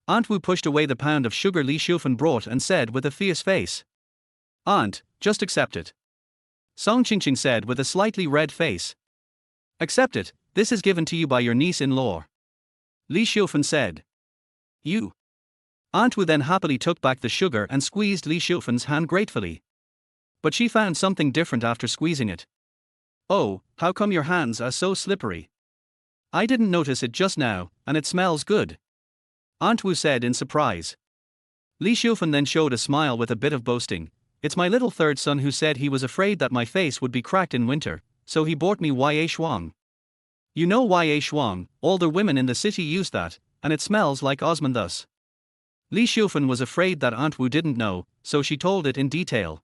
Aunt Wu pushed away the pound of sugar Li Shufan brought and said with a fierce face. Aunt, just accept it. Song Qingqing said with a slightly red face. Accept it, this is given to you by your niece-in-law. Li Shufan said. You. Aunt Wu then happily took back the sugar and squeezed Li Shufan's hand gratefully. But she found something different after squeezing it. Oh, how come your hands are so slippery? I didn't notice it just now, and it smells good. Aunt Wu said in surprise. Li Shufan then showed a smile with a bit of boasting. It's my little third son who said he was afraid that my face would be cracked in winter, so he bought me Ya Shuang. You know Ya Shuang, all the women in the city use that, and it smells like osman thus. Li Shufan was afraid that Aunt Wu didn't know, so she told it in detail.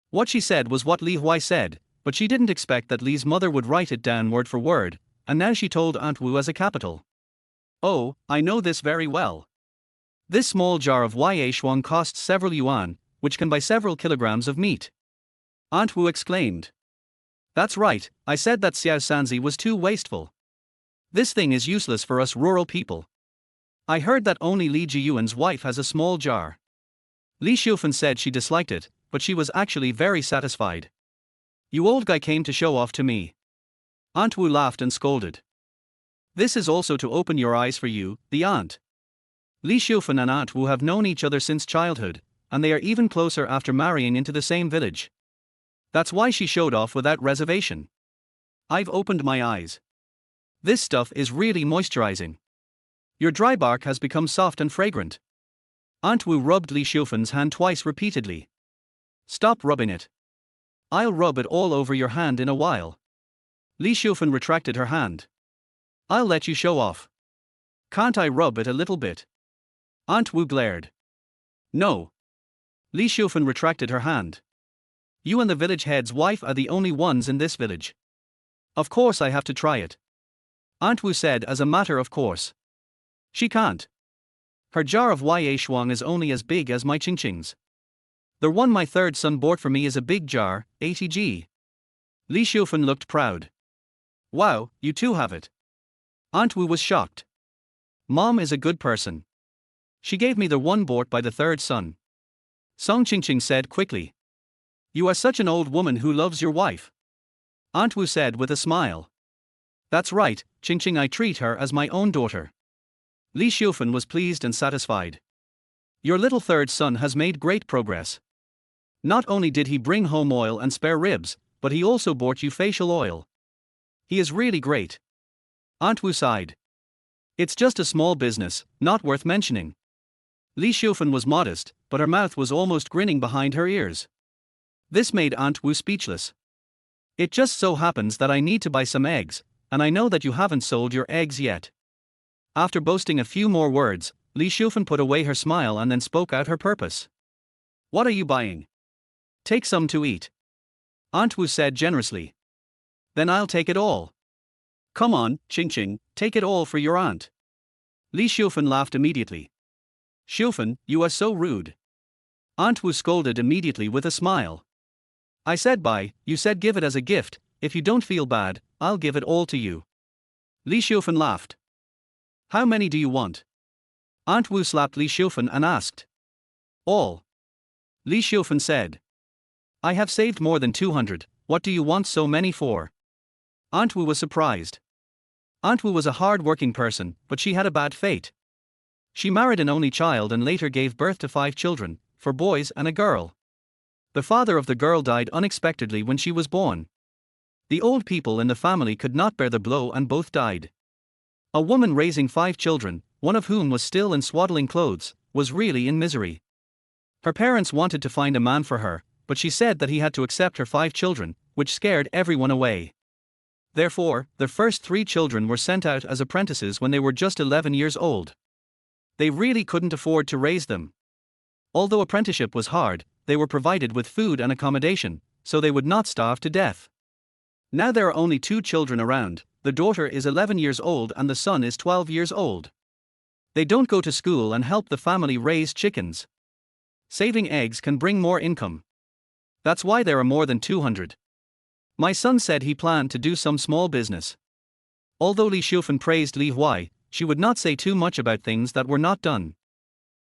What she said was what Li Huai said, but she didn't expect that Li's mother would write it down word for word, and now she told Aunt Wu as a capital. Oh, I know this very well. This small jar of Ya Shuang costs several yuan, which can buy several kilograms of meat. Aunt Wu exclaimed. That's right, I said that Xiao Sanzi was too wasteful. This thing is useless for us rural people. I heard that only Li Jiyuan's wife has a small jar. Li Shufan said she disliked it, but she was actually very satisfied. You old guy came to show off to me. Aunt Wu laughed and scolded. This is also to open your eyes for you, the aunt. Li Shufan and Aunt Wu have known each other since childhood, and they are even closer after marrying into the same village. That's why she showed off without reservation. I've opened my eyes. This stuff is really moisturizing. Your dry bark has become soft and fragrant. Aunt Wu rubbed Li Shufan's hand twice repeatedly. Stop rubbing it. I'll rub it all over your hand in a while. Li Shufan retracted her hand. I'll let you show off. Can't I rub it a little bit? Aunt Wu glared. No. Li Shufan retracted her hand. You and the village head's wife are the only ones in this village. Of course I have to try it. Aunt Wu said as a matter of course. She can't. Her jar of Yue Shuang is only as big as my Qingqing's. The one my third son bought for me is a big jar, 80g. Li Xiufan looked proud. Wow, you too have it. Aunt Wu was shocked. Mom is a good person. She gave me the one bought by the third son. Song Qingqing said quickly. You are such an old woman who loves your wife. Aunt Wu said with a smile. That's right, Qingqing, I treat her as my own daughter. Li Xiufan was pleased and satisfied. Your little third son has made great progress. Not only did he bring home oil and spare ribs, but he also bought you facial oil. He is really great. Aunt Wu sighed. It's just a small business, not worth mentioning. Li Xiufan was modest, but her mouth was almost grinning behind her ears. This made Aunt Wu speechless. It just so happens that I need to buy some eggs, and I know that you haven't sold your eggs yet. After boasting a few more words, Li Xiufan put away her smile and then spoke out her purpose. What are you buying? Take some to eat. Aunt Wu said generously. Then I'll take it all. Come on, Qingqing, take it all for your aunt. Li Xiufan laughed immediately. Xiufan, you are so rude. Aunt Wu scolded immediately with a smile. I said buy, you said give it as a gift. If you don't feel bad, I'll give it all to you. Li Xiufan laughed. How many do you want? Aunt Wu slapped Li Xiufan and asked. All. Li Xiufan said. I have saved more than 200, what do you want so many for? Aunt Wu was surprised. Aunt Wu was a hard-working person, but she had a bad fate. She married an only child and later gave birth to 5 children, 4 boys and a girl. The father of the girl died unexpectedly when she was born. The old people in the family could not bear the blow and both died. A woman raising 5 children, one of whom was still in swaddling clothes, was really in misery. Her parents wanted to find a man for her, but she said that he had to accept her 5 children, which scared everyone away. Therefore, the first 3 children were sent out as apprentices when they were just 11 years old. They really couldn't afford to raise them. Although apprenticeship was hard, they were provided with food and accommodation, so they would not starve to death. Now there are only 2 children around, the daughter is 11 years old and the son is 12 years old. They don't go to school and help the family raise chickens. Saving eggs can bring more income. That's why there are more than 200. My son said he planned to do some small business. Although Li Xiufan praised Li Huai, she would not say too much about things that were not done.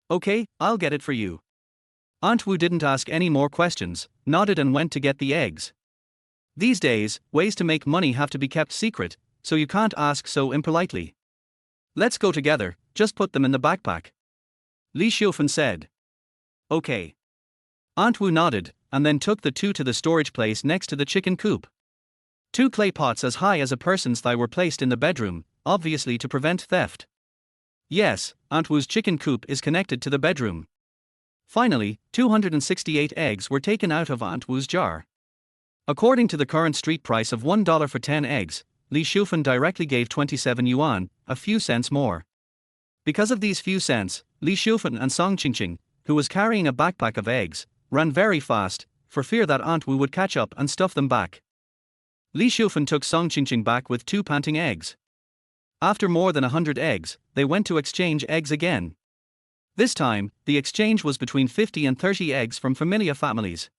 Okay, I'll get it for you. Aunt Wu didn't ask any more questions, nodded and went to get the eggs. These days, ways to make money have to be kept secret, so you can't ask so impolitely. Let's go together, just put them in the backpack. Li Xiufan said. Okay. Aunt Wu nodded, and then took the 2 to the storage place next to the chicken coop. 2 clay pots as high as a person's thigh were placed in the bedroom, obviously to prevent theft. Yes, Aunt Wu's chicken coop is connected to the bedroom. Finally, 268 eggs were taken out of Aunt Wu's jar. According to the current street price of $1 for 10 eggs, Li Xiufan directly gave 27 yuan, a few cents more. Because of these few cents, Li Xiufan and Song Qingqing, who was carrying a backpack of eggs, ran very fast, for fear that Aunt Wu would catch up and stuff them back. Li Xiufan took Song Qingqing back with 2 panting eggs. After more than 100 eggs, they went to exchange eggs again. This time, the exchange was between 50 and 30 eggs from familiar families.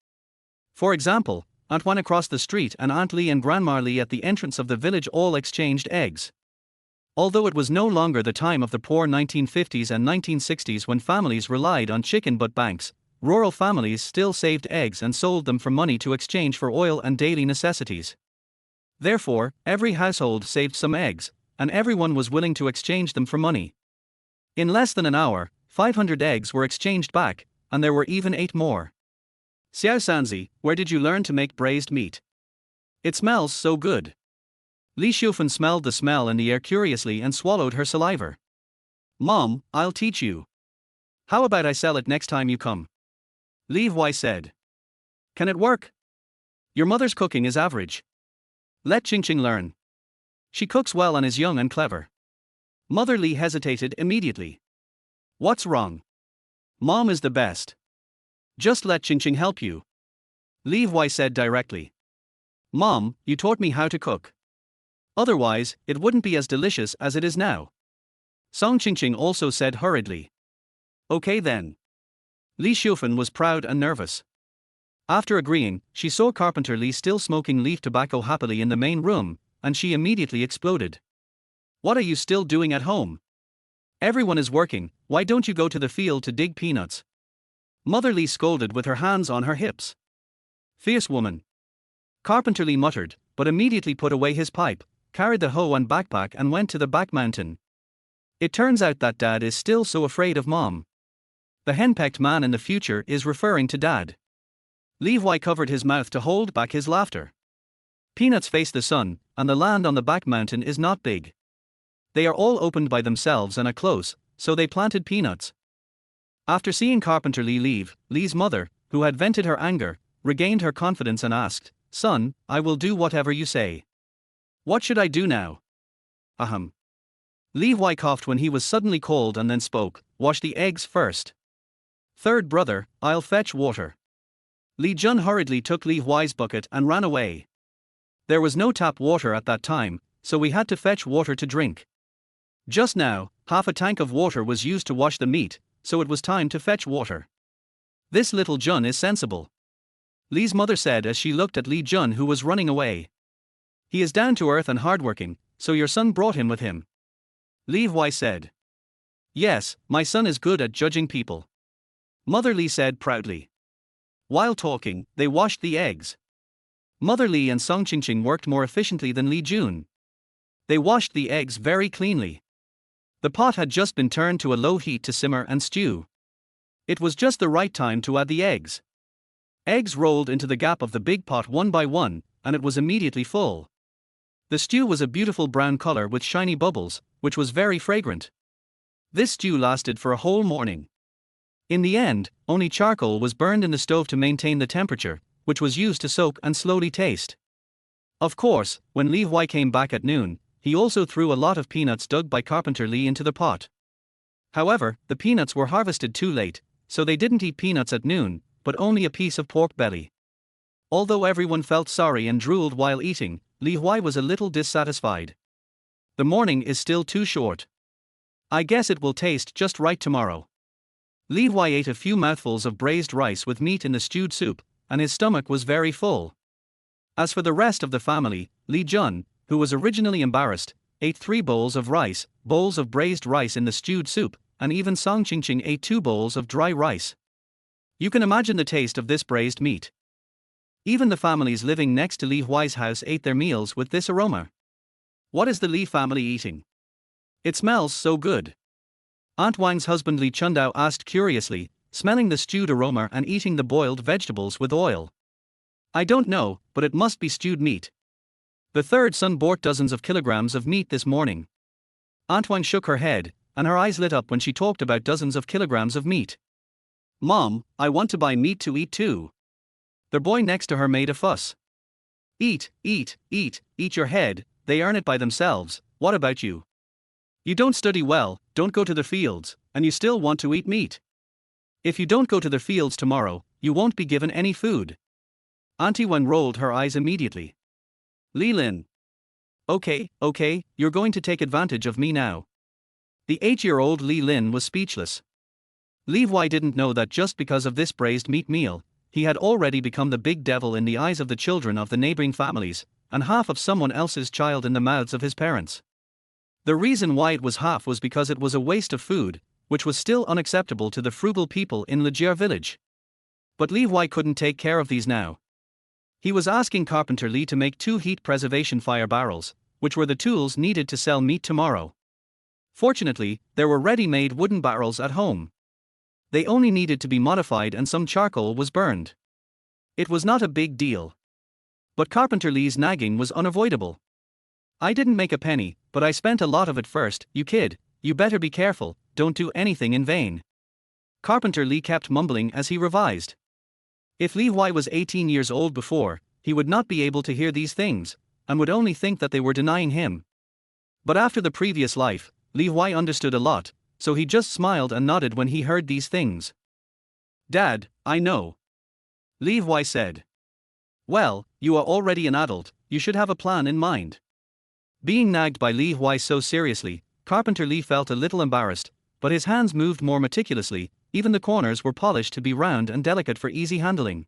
For example, Aunt Wan across the street and Aunt Li and Grandma Li at the entrance of the village all exchanged eggs. Although it was no longer the time of the poor 1950s and 1960s when families relied on chicken but banks, rural families still saved eggs and sold them for money to exchange for oil and daily necessities. Therefore, every household saved some eggs, and everyone was willing to exchange them for money. In less than an hour, 500 eggs were exchanged back, and there were even 8 more. Xiao Sanzi, where did you learn to make braised meat? It smells so good. Li Xiufan smelled the smell in the air curiously and swallowed her saliva. Mom, I'll teach you. How about I sell it next time you come? Li Huai said. Can it work? Your mother's cooking is average. Let Qingqing learn. She cooks well and is young and clever. Mother Li hesitated immediately. What's wrong? Mom is the best. Just let Qingqing help you. Li Huai said directly. Mom, you taught me how to cook. Otherwise, it wouldn't be as delicious as it is now. Song Qingqing also said hurriedly. Okay then. Li Shufan was proud and nervous. After agreeing, she saw Carpenter Li still smoking leaf tobacco happily in the main room, and she immediately exploded. What are you still doing at home? Everyone is working, why don't you go to the field to dig peanuts? Mother Li scolded with her hands on her hips. Fierce woman. Carpenter Li muttered, but immediately put away his pipe, carried the hoe and backpack and went to the back mountain. It turns out that Dad is still so afraid of Mom. The henpecked man in the future is referring to Dad. Li Huai covered his mouth to hold back his laughter. Peanuts face the sun, and the land on the back mountain is not big. They are all opened by themselves and are close, so they planted peanuts. After seeing Carpenter Li leave, Li's mother, who had vented her anger, regained her confidence and asked, Son, I will do whatever you say. What should I do now? Ahem. Li Huai coughed when he was suddenly called and then spoke, Wash the eggs first. Third brother, I'll fetch water. Li Jun hurriedly took Li Huai's bucket and ran away. There was no tap water at that time, so we had to fetch water to drink. Just now, half a tank of water was used to wash the meat, so it was time to fetch water. This little Jun is sensible. Li's mother said as she looked at Li Jun, who was running away. He is down to earth and hardworking, so your son brought him with him. Li Huai said. Yes, my son is good at judging people. Mother Li said proudly. While talking, they washed the eggs. Mother Li and Song Qingqing worked more efficiently than Li Jun. They washed the eggs very cleanly. The pot had just been turned to a low heat to simmer and stew. It was just the right time to add the eggs. Eggs rolled into the gap of the big pot one by one, and it was immediately full. The stew was a beautiful brown color with shiny bubbles, which was very fragrant. This stew lasted for a whole morning. In the end, only charcoal was burned in the stove to maintain the temperature, which was used to soak and slowly taste. Of course, when Li Huai came back at noon, he also threw a lot of peanuts dug by Carpenter Li into the pot. However, the peanuts were harvested too late, so they didn't eat peanuts at noon, but only a piece of pork belly. Although everyone felt sorry and drooled while eating, Li Huai was a little dissatisfied. The morning is still too short. I guess it will taste just right tomorrow. Li Huai ate a few mouthfuls of braised rice with meat in the stewed soup, and his stomach was very full. As for the rest of the family, Li Jun, who was originally embarrassed, ate 3 bowls of rice, bowls of braised rice in the stewed soup, and even Song Qingqing ate 2 bowls of dry rice. You can imagine the taste of this braised meat. Even the families living next to Li Huai's house ate their meals with this aroma. What is the Li family eating? It smells so good. Aunt Wang's husband Li Chundao asked curiously, smelling the stewed aroma and eating the boiled vegetables with oil. I don't know, but it must be stewed meat. The third son bought dozens of kilograms of meat this morning. Aunt Wang shook her head, and her eyes lit up when she talked about dozens of kilograms of meat. Mom, I want to buy meat to eat too. The boy next to her made a fuss. Eat your head, they earn it by themselves, what about you? You don't study well, don't go to the fields, and you still want to eat meat. If you don't go to the fields tomorrow, you won't be given any food. Auntie Wen rolled her eyes immediately. Li Lin. Okay, you're going to take advantage of me now. The 8-year-old Li Lin was speechless. Li Huai didn't know that just because of this braised meat meal, he had already become the big devil in the eyes of the children of the neighboring families, and half of someone else's child in the mouths of his parents. The reason why it was half was because it was a waste of food, which was still unacceptable to the frugal people in Lijier village. But Li Huai couldn't take care of these now. He was asking Carpenter Li to make 2 heat preservation fire barrels, which were the tools needed to sell meat tomorrow. Fortunately, there were ready-made wooden barrels at home. They only needed to be modified and some charcoal was burned. It was not a big deal. But Carpenter Li's nagging was unavoidable. I didn't make a penny, but I spent a lot of it first, you kid, you better be careful, don't do anything in vain. Carpenter Li kept mumbling as he revised. If Li Huai was 18 years old before, he would not be able to hear these things, and would only think that they were denying him. But after the previous life, Li Huai understood a lot, so he just smiled and nodded when he heard these things. Dad, I know. Li Huai said. Well, you are already an adult, you should have a plan in mind. Being nagged by Li Huai so seriously, Carpenter Li felt a little embarrassed, but his hands moved more meticulously, even the corners were polished to be round and delicate for easy handling.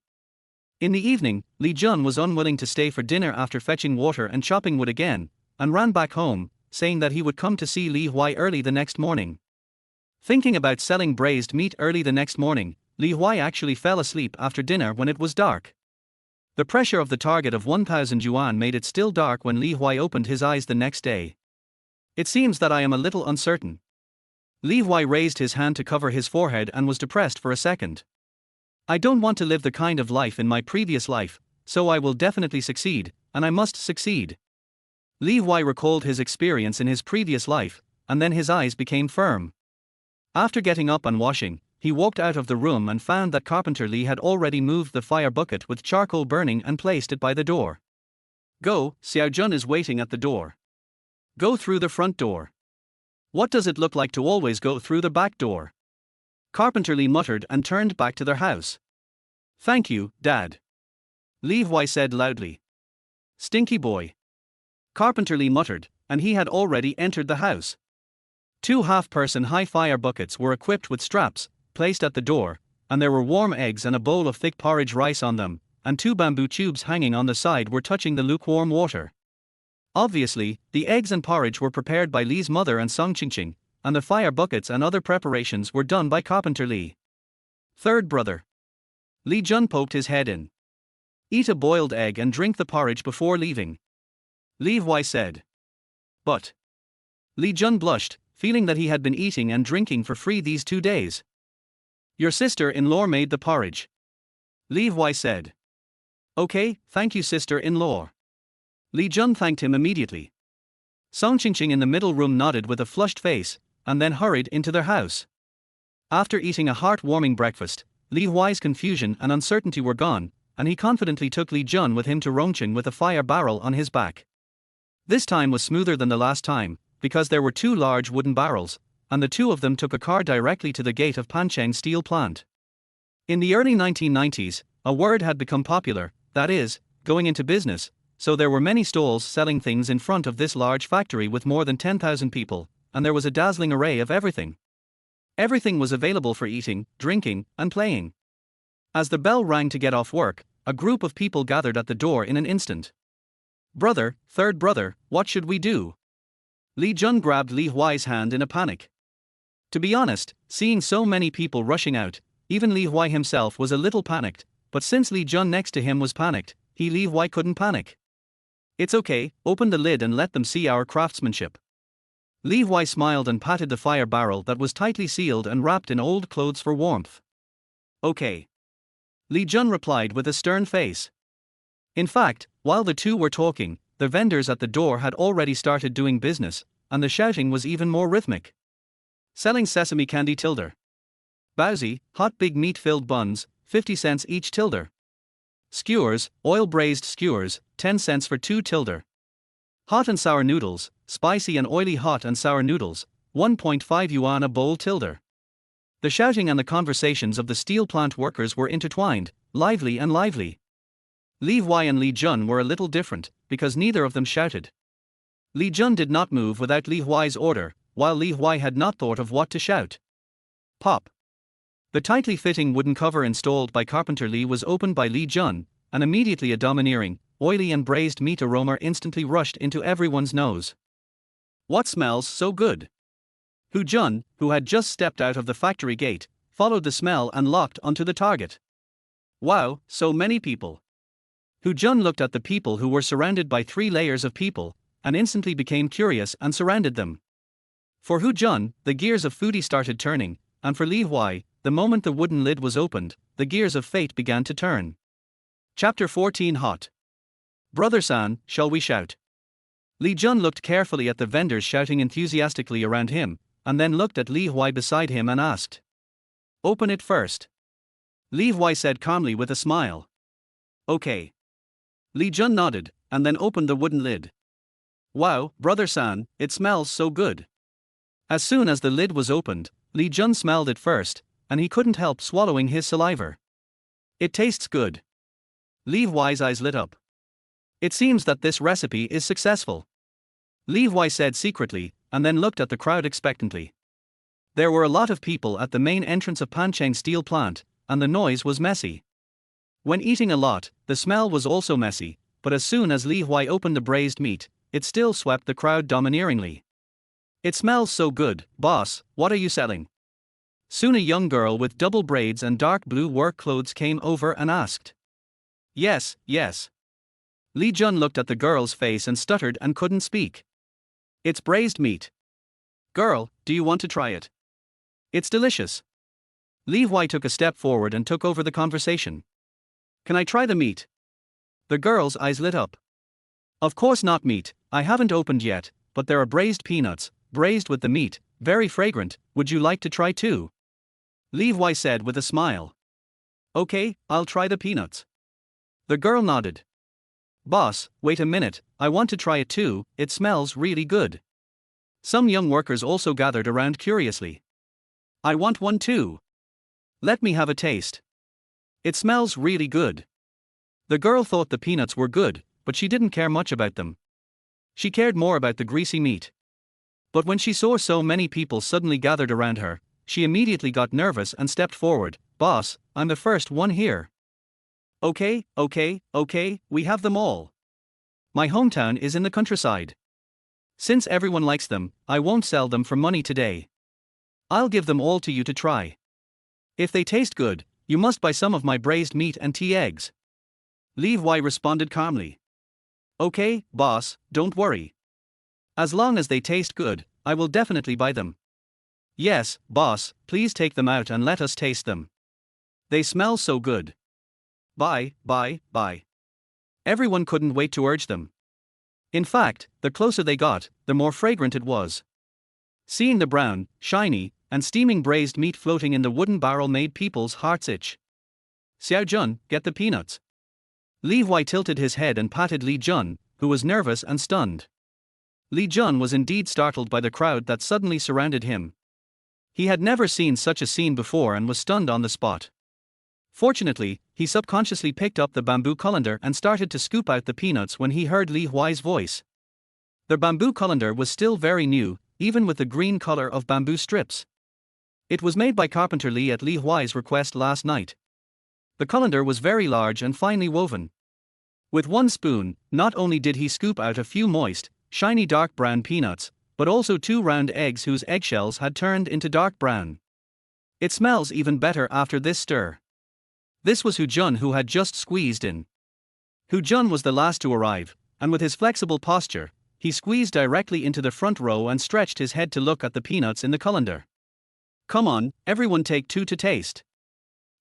In the evening, Li Jun was unwilling to stay for dinner after fetching water and chopping wood again, and ran back home, saying that he would come to see Li Huai early the next morning. Thinking about selling braised meat early the next morning, Li Huai actually fell asleep after dinner when it was dark. The pressure of the target of 1,000 yuan made it still dark when Li Huai opened his eyes the next day. It seems that I am a little uncertain. Li Huai raised his hand to cover his forehead and was depressed for a second. I don't want to live the kind of life in my previous life, so I will definitely succeed, and I must succeed. Li Huai recalled his experience in his previous life, and then his eyes became firm. After getting up and washing, he walked out of the room and found that Carpenter Li had already moved the fire bucket with charcoal burning and placed it by the door. Go, Xiao Jun is waiting at the door. Go through the front door. What does it look like to always go through the back door? Carpenter Li muttered and turned back to their house. Thank you, Dad. Li Huai said loudly. Stinky boy. Carpenter Li muttered, and he had already entered the house. 2 half-person high fire buckets were equipped with straps, placed at the door, and there were warm eggs and a bowl of thick porridge rice on them, and 2 bamboo tubes hanging on the side were touching the lukewarm water. Obviously, the eggs and porridge were prepared by Li's mother and Song Qingqing, and the fire buckets and other preparations were done by Carpenter Li. Third brother. Li Jun poked his head in. Eat a boiled egg and drink the porridge before leaving. Li Huai said. But. Li Jun blushed, feeling that he had been eating and drinking for free these 2 days. Your sister-in-law made the porridge. Li Huai said. Okay, thank you sister-in-law. Li Jun thanked him immediately. Song Qingqing in the middle room nodded with a flushed face, and then hurried into their house. After eating a heart-warming breakfast, Li Huai's confusion and uncertainty were gone, and he confidently took Li Jun with him to Rongqing with a fire barrel on his back. This time was smoother than the last time, because there were 2 large wooden barrels, and the 2 of them took a car directly to the gate of Pancheng steel plant. In the early 1990s, a word had become popular, that is, going into business, so there were many stalls selling things in front of this large factory with more than 10,000 people, and there was a dazzling array of everything. Everything was available for eating, drinking, and playing. As the bell rang to get off work, a group of people gathered at the door in an instant. Brother, third brother, what should we do? Li Jun grabbed Li Huai's hand in a panic. To be honest, seeing so many people rushing out, even Li Huai himself was a little panicked, but since Li Jun next to him was panicked, Li Huai couldn't panic. It's okay, open the lid and let them see our craftsmanship. Li Huai smiled and patted the fire barrel that was tightly sealed and wrapped in old clothes for warmth. Okay. Li Jun replied with a stern face. In fact, while the 2 were talking, the vendors at the door had already started doing business, and the shouting was even more rhythmic. Selling sesame candy tilder. Baozi, hot big meat-filled buns, 50 cents each tilder. Skewers, oil-braised skewers, 10 cents for 2 tilder. Hot and sour noodles, spicy and oily hot and sour noodles, 1.5 yuan a bowl tilder. The shouting and the conversations of the steel plant workers were intertwined, lively and lively. Li Huai and Li Jun were a little different, because neither of them shouted. Li Jun did not move without Li Huai's order, while Li Huai had not thought of what to shout. Pop. The tightly fitting wooden cover installed by Carpenter Li was opened by Li Jun, and immediately a domineering, oily and braised meat aroma instantly rushed into everyone's nose. What smells so good? Hu Jun, who had just stepped out of the factory gate, followed the smell and locked onto the target. Wow, so many people. Hu Jun looked at the people who were surrounded by 3 layers of people, and instantly became curious and surrounded them. For Hu Jun, the gears of foodie started turning, and for Li Huai, the moment the wooden lid was opened, the gears of fate began to turn. Chapter 14 Hot. Brother San, shall we shout? Li Jun looked carefully at the vendors shouting enthusiastically around him, and then looked at Li Huai beside him and asked. Open it first. Li Huai said calmly with a smile. Okay. Li Jun nodded, and then opened the wooden lid. Wow, Brother San, it smells so good. As soon as the lid was opened, Li Jun smelled it first, and he couldn't help swallowing his saliva. It tastes good. Li Huai's eyes lit up. It seems that this recipe is successful. Li Huai said secretly, and then looked at the crowd expectantly. There were a lot of people at the main entrance of Pancheng steel plant, and the noise was messy. When eating a lot, the smell was also messy, but as soon as Li Huai opened the braised meat, it still swept the crowd domineeringly. It smells so good, boss, what are you selling? Soon a young girl with double braids and dark blue work clothes came over and asked. Yes, yes. Li Jun looked at the girl's face and stuttered and couldn't speak. It's braised meat. Girl, do you want to try it? It's delicious. Li Huai took a step forward and took over the conversation. Can I try the meat? The girl's eyes lit up. Of course not meat, I haven't opened yet, but there are braised peanuts, braised with the meat, very fragrant, would you like to try too? Li Huai said with a smile. Okay, I'll try the peanuts. The girl nodded. Boss, wait a minute, I want to try it too, it smells really good. Some young workers also gathered around curiously. I want one too. Let me have a taste. It smells really good. The girl thought the peanuts were good, but she didn't care much about them. She cared more about the greasy meat. But when she saw so many people suddenly gathered around her, she immediately got nervous and stepped forward. Boss, I'm the first one here. Okay, we have them all. My hometown is in the countryside. Since everyone likes them, I won't sell them for money today. I'll give them all to you to try. If they taste good, you must buy some of my braised meat and tea eggs. Li Huai responded calmly. Okay, boss, don't worry. As long as they taste good, I will definitely buy them. Yes, boss, please take them out and let us taste them. They smell so good. Buy. Everyone couldn't wait to urge them. In fact, the closer they got, the more fragrant it was. Seeing the brown, shiny, and steaming braised meat floating in the wooden barrel made people's hearts itch. Xiao Jun, get the peanuts. Li Huai tilted his head and patted Li Jun, who was nervous and stunned. Li Jun was indeed startled by the crowd that suddenly surrounded him. He had never seen such a scene before and was stunned on the spot. Fortunately, he subconsciously picked up the bamboo colander and started to scoop out the peanuts when he heard Li Huai's voice. The bamboo colander was still very new, even with the green color of bamboo strips. It was made by Carpenter Li at Li Huai's request last night. The colander was very large and finely woven. With one spoon, not only did he scoop out a few moist, shiny dark brown peanuts, but also 2 round eggs whose eggshells had turned into dark brown. It smells even better after this stir. This was Hu Jun, who had just squeezed in. Hu Jun was the last to arrive, and with his flexible posture, he squeezed directly into the front row and stretched his head to look at the peanuts in the colander. Come on, everyone take 2 to taste.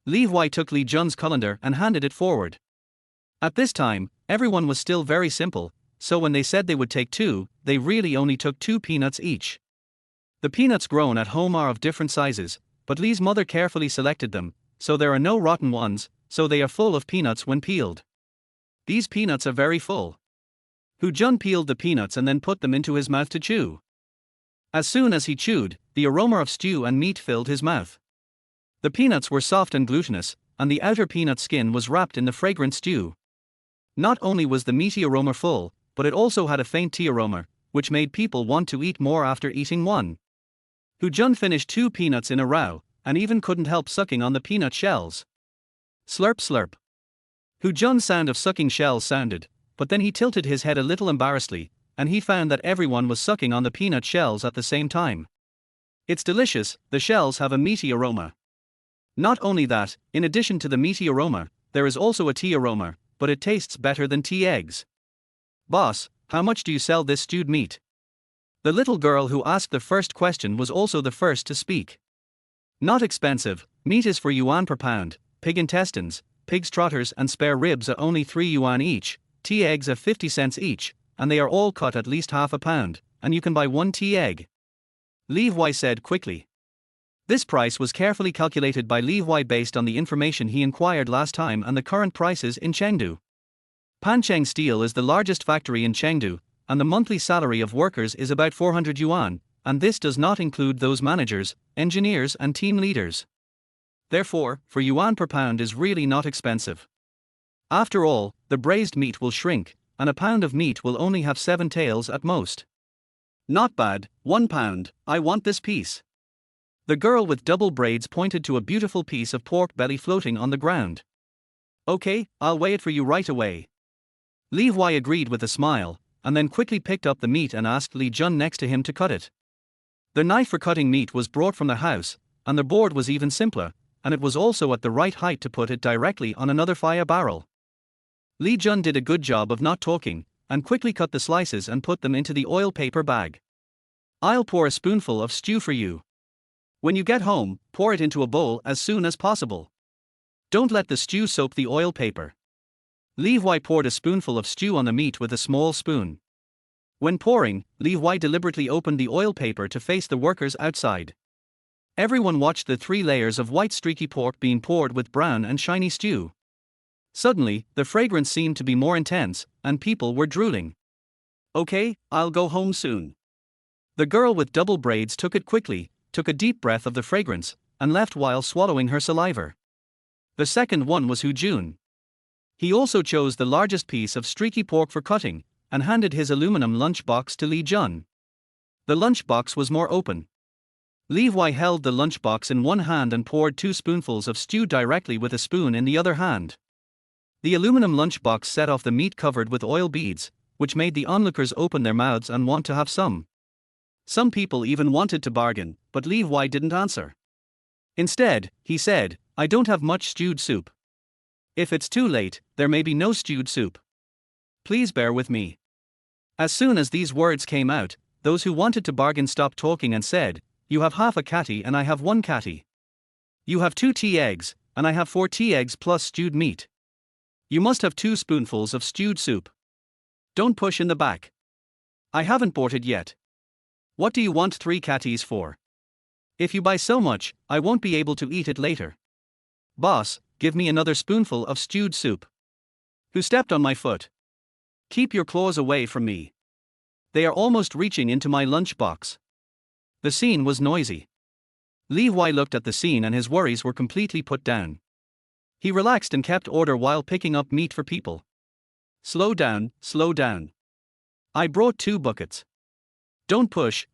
Li Huai took Li Jun's colander and handed it forward. At this time, everyone was still very simple, so when they said they would take 2, they really only took 2 peanuts each. The peanuts grown at home are of different sizes, but Li's mother carefully selected them, so there are no rotten ones, so they are full of peanuts when peeled. These peanuts are very full. Hu Jun peeled the peanuts and then put them into his mouth to chew. As soon as he chewed, the aroma of stew and meat filled his mouth. The peanuts were soft and glutinous, and the outer peanut skin was wrapped in the fragrant stew. Not only was the meaty aroma full, but it also had a faint tea aroma, which made people want to eat more after eating one. Hu Jun finished 2 peanuts in a row, and even couldn't help sucking on the peanut shells. Slurp slurp. Hu Jun's sound of sucking shells sounded, but then he tilted his head a little embarrassedly, and he found that everyone was sucking on the peanut shells at the same time. It's delicious, the shells have a meaty aroma. Not only that, in addition to the meaty aroma, there is also a tea aroma, but it tastes better than tea eggs. Boss, how much do you sell this stewed meat? The little girl who asked the first question was also the first to speak. Not expensive, meat is 4 yuan per pound, pig intestines, pig's trotters and spare ribs are only 3 yuan each, tea eggs are 50 cents each, and they are all cut at least half a pound, and you can buy 1 tea egg. Li Huai said quickly. This price was carefully calculated by Li Huai based on the information he inquired last time and the current prices in Chengdu. Pancheng Steel is the largest factory in Chengdu, and the monthly salary of workers is about 400 yuan, and this does not include those managers, engineers and team leaders. Therefore, 4 yuan per pound is really not expensive. After all, the braised meat will shrink, and a pound of meat will only have 7 tails at most. Not bad, 1 pound, I want this piece. The girl with double braids pointed to a beautiful piece of pork belly floating on the ground. Okay, I'll weigh it for you right away. Li Huai agreed with a smile, and then quickly picked up the meat and asked Li Jun next to him to cut it. The knife for cutting meat was brought from the house, and the board was even simpler, and it was also at the right height to put it directly on another fire barrel. Li Jun did a good job of not talking, and quickly cut the slices and put them into the oil paper bag. I'll pour a spoonful of stew for you. When you get home, pour it into a bowl as soon as possible. Don't let the stew soak the oil paper. Li Huai poured a spoonful of stew on the meat with a small spoon. When pouring, Li Huai deliberately opened the oil paper to face the workers outside. Everyone watched the 3 layers of white streaky pork being poured with brown and shiny stew. Suddenly, the fragrance seemed to be more intense, and people were drooling. Okay, I'll go home soon. The girl with double braids took it quickly, took a deep breath of the fragrance, and left while swallowing her saliva. The second one was Hu Jun. He also chose the largest piece of streaky pork for cutting, and handed his aluminum lunchbox to Li Jun. The lunchbox was more open. Li Huai held the lunchbox in one hand and poured 2 spoonfuls of stew directly with a spoon in the other hand. The aluminum lunchbox set off the meat covered with oil beads, which made the onlookers open their mouths and want to have some. Some people even wanted to bargain, but Li Huai didn't answer. Instead, he said, I don't have much stewed soup. If it's too late, there may be no stewed soup. Please bear with me. As soon as these words came out, those who wanted to bargain stopped talking and said, You have half a catty and I have 1 catty. You have 2 tea eggs, and I have 4 tea eggs plus stewed meat. You must have 2 spoonfuls of stewed soup. Don't push in the back. I haven't bought it yet. What do you want 3 catties for? If you buy so much, I won't be able to eat it later. Boss, give me another spoonful of stewed soup. Who stepped on my foot? Keep your claws away from me. They are almost reaching into my lunchbox. The scene was noisy. Li Huai looked at the scene and his worries were completely put down. He relaxed and kept order while picking up meat for people. Slow down, slow down. I brought 2 buckets. Don't push,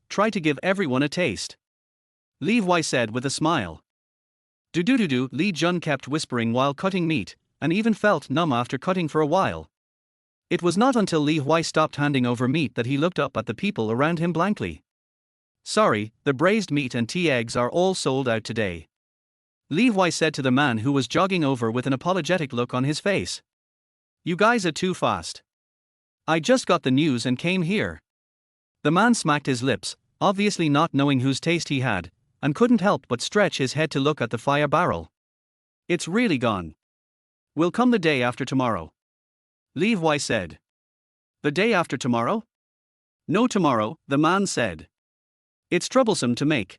try to give everyone a taste. Li Huai said with a smile. Do, Li Jun kept whispering while cutting meat, and even felt numb after cutting for a while. It was not until Li Huai stopped handing over meat that he looked up at the people around him blankly. Sorry, the braised meat and tea eggs are all sold out today. Li Huai said to the man who was jogging over with an apologetic look on his face. You guys are too fast. I just got the news and came here. The man smacked his lips, obviously not knowing whose taste he had, and couldn't help but stretch his head to look at the fire barrel. It's really gone. We'll come the day after tomorrow. Li Huai said. The day after tomorrow? No tomorrow, the man said. It's troublesome to make.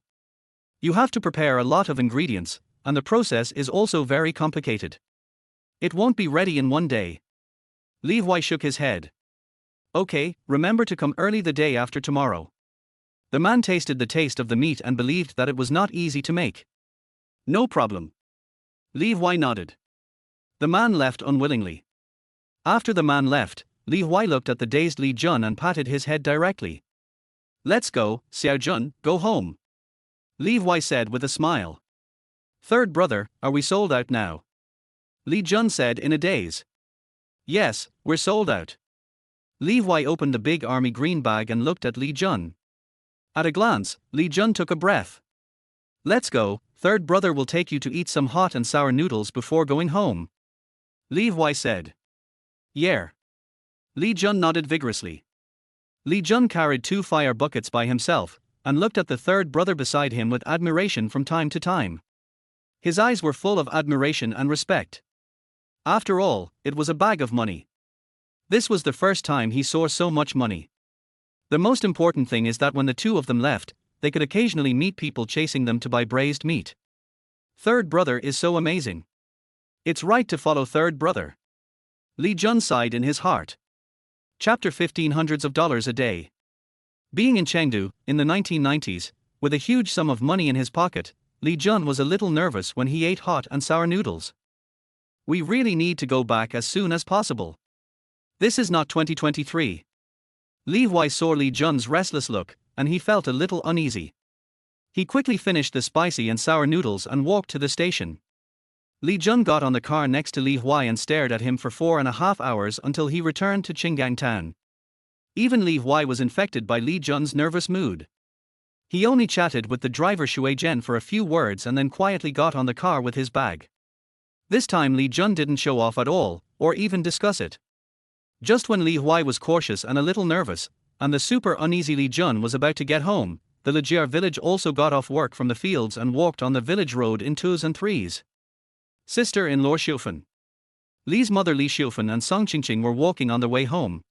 You have to prepare a lot of ingredients, and the process is also very complicated. It won't be ready in 1 day. Li Huai shook his head. Okay, remember to come early the day after tomorrow. The man tasted the taste of the meat and believed that it was not easy to make. No problem. Li Huai nodded. The man left unwillingly. After the man left, Li Huai looked at the dazed Li Jun and patted his head directly. Let's go, Xiao Jun, go home. Li Huai said with a smile. Third brother, are we sold out now? Li Jun said in a daze. Yes, we're sold out. Li Huai opened the big army green bag and looked at Li Jun. At a glance, Li Jun took a breath. Let's go, third brother will take you to eat some hot and sour noodles before going home. Li Huai said. Yeah. Li Jun nodded vigorously. Li Jun carried 2 fire buckets by himself, and looked at the third brother beside him with admiration from time to time. His eyes were full of admiration and respect. After all, it was a bag of money. This was the first time he saw so much money. The most important thing is that when the 2 of them left, they could occasionally meet people chasing them to buy braised meat. Third brother is so amazing. It's right to follow third brother. Li Jun sighed in his heart. Chapter 15. Hundreds of dollars a day. Being in Chengdu, in the 1990s, with a huge sum of money in his pocket, Li Jun was a little nervous when he ate hot and sour noodles. We really need to go back as soon as possible. This is not 2023. Li Huai saw Li Jun's restless look, and he felt a little uneasy. He quickly finished the spicy and sour noodles and walked to the station. Li Jun got on the car next to Li Huai and stared at him for 4.5 hours until he returned to Qinggang town. Even Li Huai was infected by Li Jun's nervous mood. He only chatted with the driver Shui Zhen for a few words and then quietly got on the car with his bag. This time Li Jun didn't show off at all, or even discuss it. Just when Li Huai was cautious and a little nervous, and the super uneasy Li Jun was about to get home, the Lijiao village also got off work from the fields and walked on the village road in 2s and 3s. Sister-in-law Xiufan. Li's mother Li Xiufan and Song Qingqing were walking on their way home.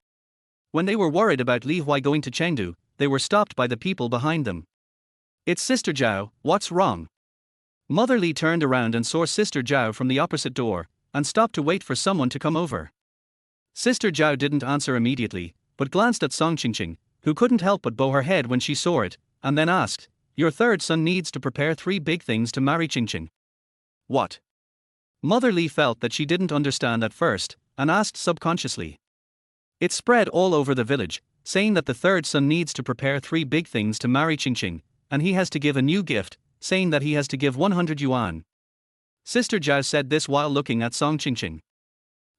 When they were worried about Li Huai going to Chengdu, they were stopped by the people behind them. It's Sister Zhao, what's wrong? Mother Li turned around and saw Sister Zhao from the opposite door, and stopped to wait for someone to come over. Sister Zhao didn't answer immediately, but glanced at Song Qingqing, who couldn't help but bow her head when she saw it, and then asked, "Your third son needs to prepare 3 big things to marry Qingqing." What? Mother Li felt that she didn't understand at first, and asked subconsciously. It spread all over the village, saying that the third son needs to prepare 3 big things to marry Qingqing, and he has to give a new gift, saying that he has to give 100 yuan. Sister Zhao said this while looking at Song Qingqing.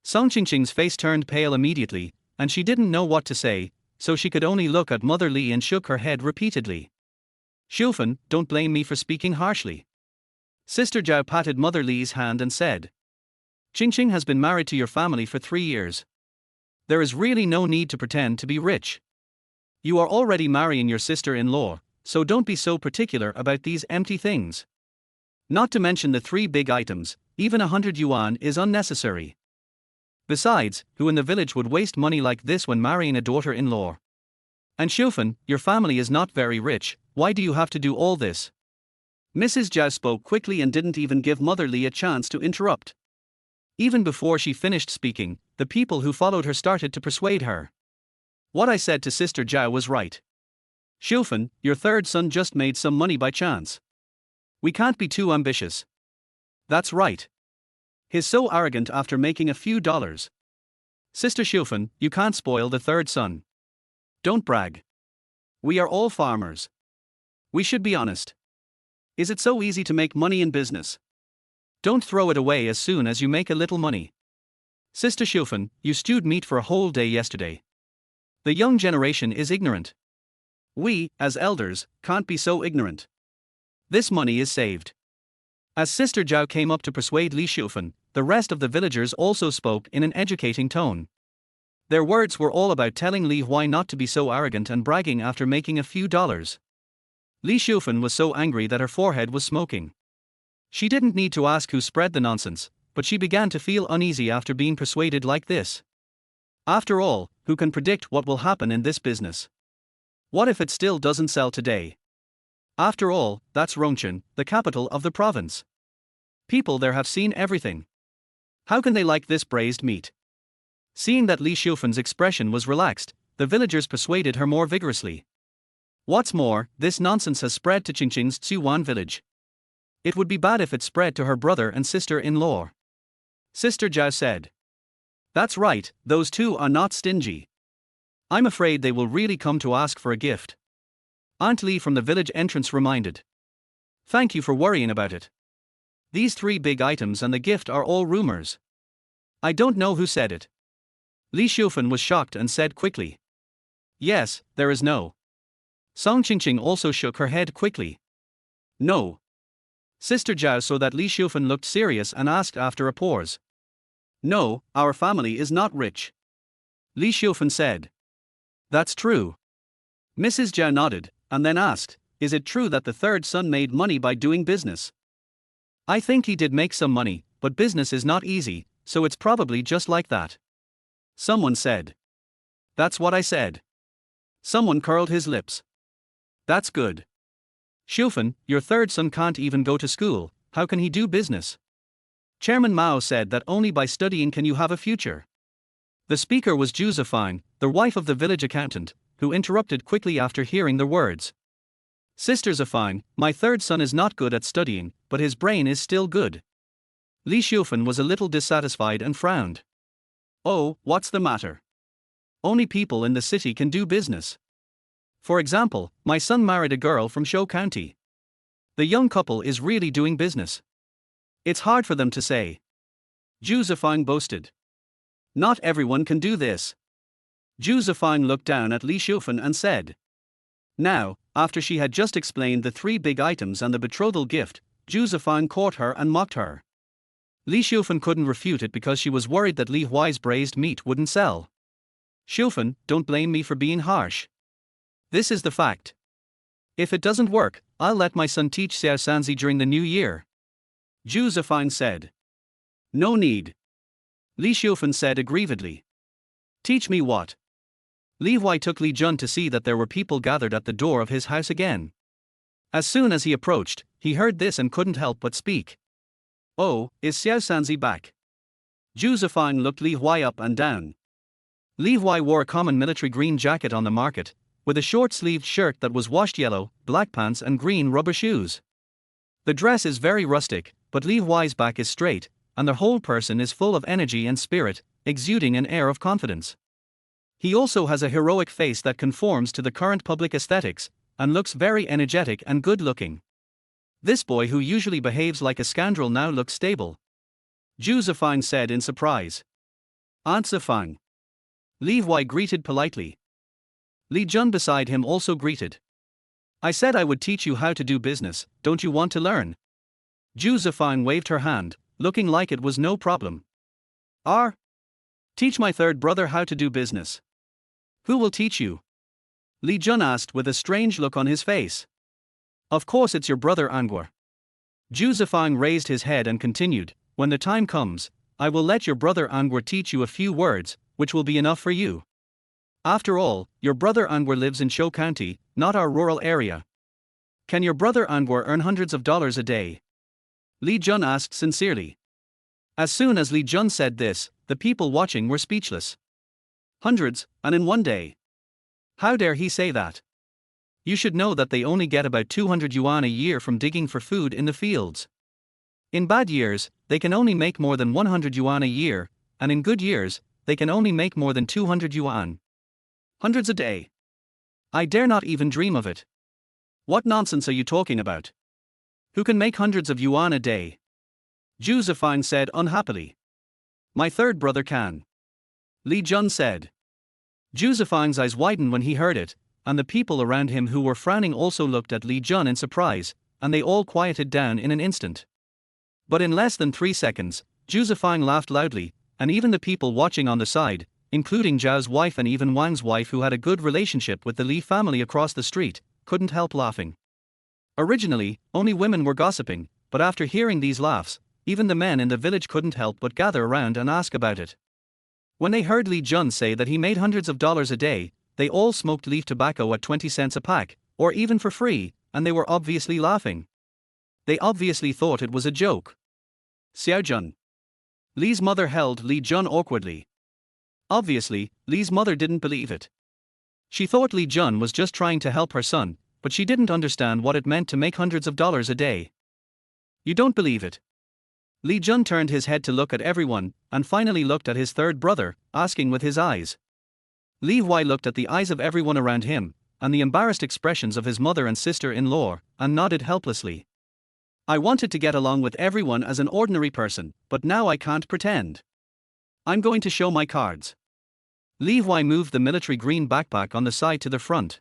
Song Qingqing's face turned pale immediately, and she didn't know what to say, so she could only look at Mother Li and shook her head repeatedly. "Xiufan, don't blame me for speaking harshly." Sister Zhao patted Mother Li's hand and said, "Qingqing has been married to your family for 3 years. There is really no need to pretend to be rich. You are already marrying your sister-in-law, so don't be so particular about these empty things. Not to mention the 3 big items, even 100 yuan is unnecessary. Besides, who in the village would waste money like this when marrying a daughter-in-law? And Xiufan, your family is not very rich, why do you have to do all this?" Mrs. Zhao spoke quickly and didn't even give Mother Li a chance to interrupt. Even before she finished speaking, the people who followed her started to persuade her. "What I said to Sister Zhao was right. Xiufan, your third son just made some money by chance. We can't be too ambitious." "That's right. He's so arrogant after making a few dollars." "Sister Xiufan, you can't spoil the third son. Don't brag. We are all farmers. We should be honest. Is it so easy to make money in business? Don't throw it away as soon as you make a little money. Sister Xiufan, you stewed meat for a whole day yesterday. The young generation is ignorant. We, as elders, can't be so ignorant. This money is saved." As Sister Zhao came up to persuade Li Xiufan, the rest of the villagers also spoke in an educating tone. Their words were all about telling Li Huai not to be so arrogant and bragging after making a few dollars. Li Xiufan was so angry that her forehead was smoking. She didn't need to ask who spread the nonsense, but she began to feel uneasy after being persuaded like this. After all, who can predict what will happen in this business? What if it still doesn't sell today? After all, that's Rongchen, the capital of the province. People there have seen everything. How can they like this braised meat? Seeing that Li Xiufan's expression was relaxed, the villagers persuaded her more vigorously. What's more, this nonsense has spread to Qingqing's Tsiuan village. It would be bad if it spread to her brother and sister-in-law. Sister Zhao said. That's right, those two are not stingy. I'm afraid they will really come to ask for a gift. Aunt Li from the village entrance reminded. Thank you for worrying about it. These 3 big items and the gift are all rumors. I don't know who said it. Li Xiufan was shocked and said quickly. Yes, there is no. Song Qingqing also shook her head quickly. No. Sister Zhao saw that Li Xiufan looked serious and asked after a pause. No, our family is not rich. Li Xiufan said. That's true. Mrs. Zhao nodded, and then asked, is it true that the third son made money by doing business? I think he did make some money, but business is not easy, so it's probably just like that. Someone said. That's what I said. Someone curled his lips. That's good. Xiufan, your third son can't even go to school, how can he do business? Chairman Mao said that only by studying can you have a future. The speaker was Zhu Zifang, the wife of the village accountant, who interrupted quickly after hearing the words. Sister Zifang, my third son is not good at studying, but his brain is still good. Li Huai was a little dissatisfied and frowned. Oh, what's the matter? Only people in the city can do business. For example, my son married a girl from Shou County. The young couple is really doing business. It's hard for them to say. Zhu Zifang boasted. Not everyone can do this. Zhu Zifang looked down at Li Huai and said. Now, after she had just explained the 3 big items and the betrothal gift, Zhu Zifang caught her and mocked her. Li Huai couldn't refute it because she was worried that Li Huai's braised meat wouldn't sell. Huai, don't blame me for being harsh. This is the fact. If it doesn't work, I'll let my son teach Xiao Sanzi during the new year. Zhu Zifang said. No need. Li Huai said aggrievedly. Teach me what? Li Huai took Li Jun to see that there were people gathered at the door of his house again. As soon as he approached, he heard this and couldn't help but speak. Oh, is Xiao Sanzi back? Zhu Zifang looked Li Huai up and down. Li Huai wore a common military green jacket on the market, with a short-sleeved shirt that was washed yellow, black pants and green rubber shoes. The dress is very rustic, but Li Huai's back is straight, and the whole person is full of energy and spirit, exuding an air of confidence. He also has a heroic face that conforms to the current public aesthetics, and looks very energetic and good-looking. This boy who usually behaves like a scoundrel now looks stable. Zhu Zifang said in surprise. Aunt Zifang. Li Huai greeted politely. Li Jun beside him also greeted. I said I would teach you how to do business, don't you want to learn? Zhu Zifang waved her hand, looking like it was no problem. Teach my third brother how to do business. Who will teach you? Li Jun asked with a strange look on his face. Of course it's your brother Angua. Zhu Zifang raised his head and continued, when the time comes, I will let your brother Angua teach you a few words, which will be enough for you. After all, your brother Angua lives in Shou County, not our rural area. Can your brother Angua earn hundreds of dollars a day? Li Jun asked sincerely. As soon as Li Jun said this, the people watching were speechless. Hundreds, and in one day. How dare he say that? You should know that they only get about 200 yuan a year from digging for food in the fields. In bad years, they can only make more than 100 yuan a year, and in good years, they can only make more than 200 yuan. Hundreds a day. I dare not even dream of it. What nonsense are you talking about? Who can make hundreds of yuan a day? Zhu Zifang said unhappily. My third brother can. Li Jun said. Zhu Zifang's eyes widened when he heard it, and the people around him who were frowning also looked at Li Jun in surprise, and they all quieted down in an instant. But in less than 3 seconds, Zhu Zifang laughed loudly, and even the people watching on the side, including Zhao's wife and even Wang's wife who had a good relationship with the Li family across the street, couldn't help laughing. Originally, only women were gossiping, but after hearing these laughs, even the men in the village couldn't help but gather around and ask about it. When they heard Li Jun say that he made hundreds of dollars a day, they all smoked leaf tobacco at 20 cents a pack, or even for free, and they were obviously laughing. They obviously thought it was a joke. Xiao Jun. Li's mother held Li Jun awkwardly. Obviously, Li's mother didn't believe it. She thought Li Jun was just trying to help her son, but she didn't understand what it meant to make hundreds of dollars a day. You don't believe it? Li Jun turned his head to look at everyone, and finally looked at his third brother, asking with his eyes. Li Huai looked at the eyes of everyone around him, and the embarrassed expressions of his mother and sister-in-law, and nodded helplessly. I wanted to get along with everyone as an ordinary person, but now I can't pretend. I'm going to show my cards. Li Huai moved the military green backpack on the side to the front.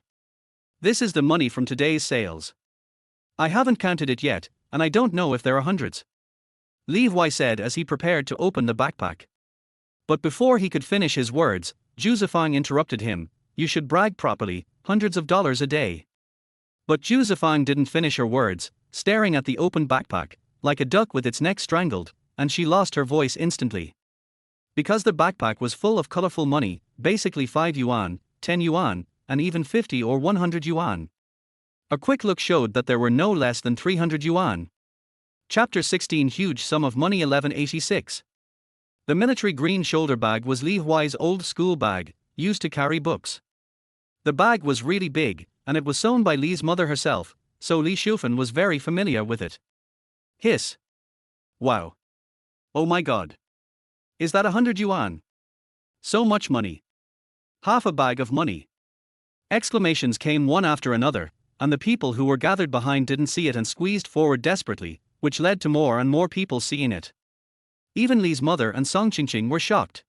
This is the money from today's sales. I haven't counted it yet, and I don't know if there are hundreds. Li Huai said as he prepared to open the backpack. But before he could finish his words, Zhu Zifang interrupted him. You should brag properly, hundreds of dollars a day. But Zhu Zifang didn't finish her words, staring at the open backpack, like a duck with its neck strangled, and she lost her voice instantly. Because the backpack was full of colorful money, basically 5 yuan, 10 yuan, and even 50 or 100 yuan. A quick look showed that there were no less than 300 yuan. Chapter 16 Huge Sum of Money 1186. The military green shoulder bag was Li Huai's old school bag, used to carry books. The bag was really big, and it was sewn by Li's mother herself, so Li Huai was very familiar with it. Hiss. Wow. Oh my god. Is that 100 yuan? So much money. Half a bag of money. Exclamations came one after another, and the people who were gathered behind didn't see it and squeezed forward desperately, which led to more and more people seeing it. Even Li's mother and Song Qingqing were shocked.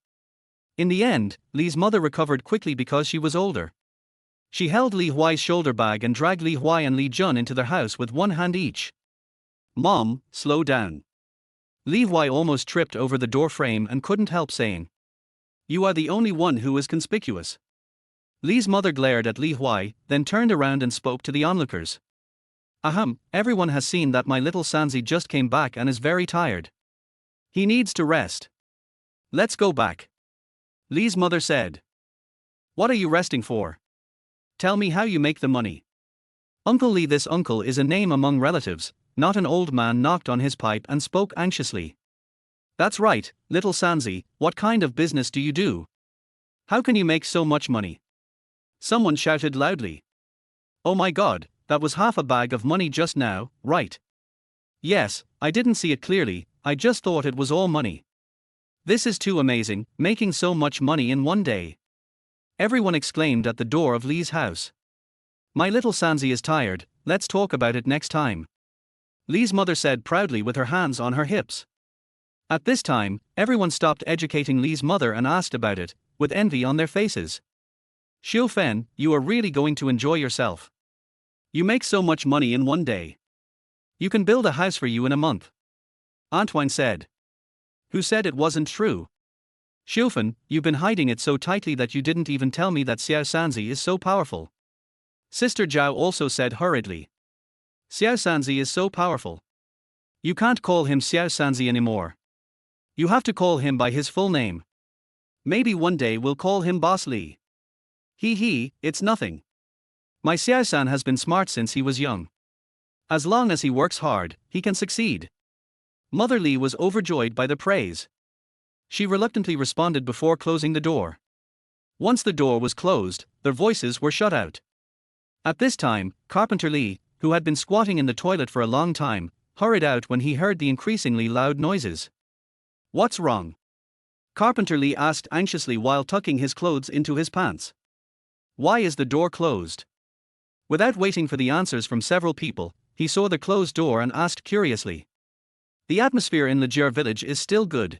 In the end, Li's mother recovered quickly because she was older. She held Li Huai's shoulder bag and dragged Li Huai and Li Jun into their house with one hand each. Mom, slow down. Li Huai almost tripped over the door frame and couldn't help saying, "You are the only one who is conspicuous." Li's mother glared at Li Huai, then turned around and spoke to the onlookers. Ahem, everyone has seen that my little Sanzi just came back and is very tired. He needs to rest. Let's go back. Li's mother said. What are you resting for? Tell me how you make the money. Uncle Li. This uncle is a name among relatives, not an old man knocked on his pipe and spoke anxiously. That's right, little Sanzi, what kind of business do you do? How can you make so much money? Someone shouted loudly. Oh my god, that was half a bag of money just now, right? Yes, I didn't see it clearly, I just thought it was all money. This is too amazing, making so much money in one day. Everyone exclaimed at the door of Li's house. My little Sanzi is tired, let's talk about it next time. Li's mother said proudly with her hands on her hips. At this time, everyone stopped educating Li's mother and asked about it, with envy on their faces. Xiu Fen, you are really going to enjoy yourself. You make so much money in one day. You can build a house for you in a month. Antoine said. Who said it wasn't true? Xiu Fen, you've been hiding it so tightly that you didn't even tell me that Xiao Sanzi is so powerful. Sister Zhao also said hurriedly. Xiao Sanzi is so powerful. You can't call him Xiao Sanzi anymore. You have to call him by his full name. Maybe one day we'll call him Boss Li. It's nothing. My Xiao San has been smart since he was young. As long as he works hard, he can succeed. Mother Li was overjoyed by the praise. She reluctantly responded before closing the door. Once the door was closed, their voices were shut out. At this time, Carpenter Li, who had been squatting in the toilet for a long time, hurried out when he heard the increasingly loud noises. What's wrong? Carpenter Li asked anxiously while tucking his clothes into his pants. Why is the door closed? Without waiting for the answers from several people, he saw the closed door and asked curiously. The atmosphere in Legier village is still good.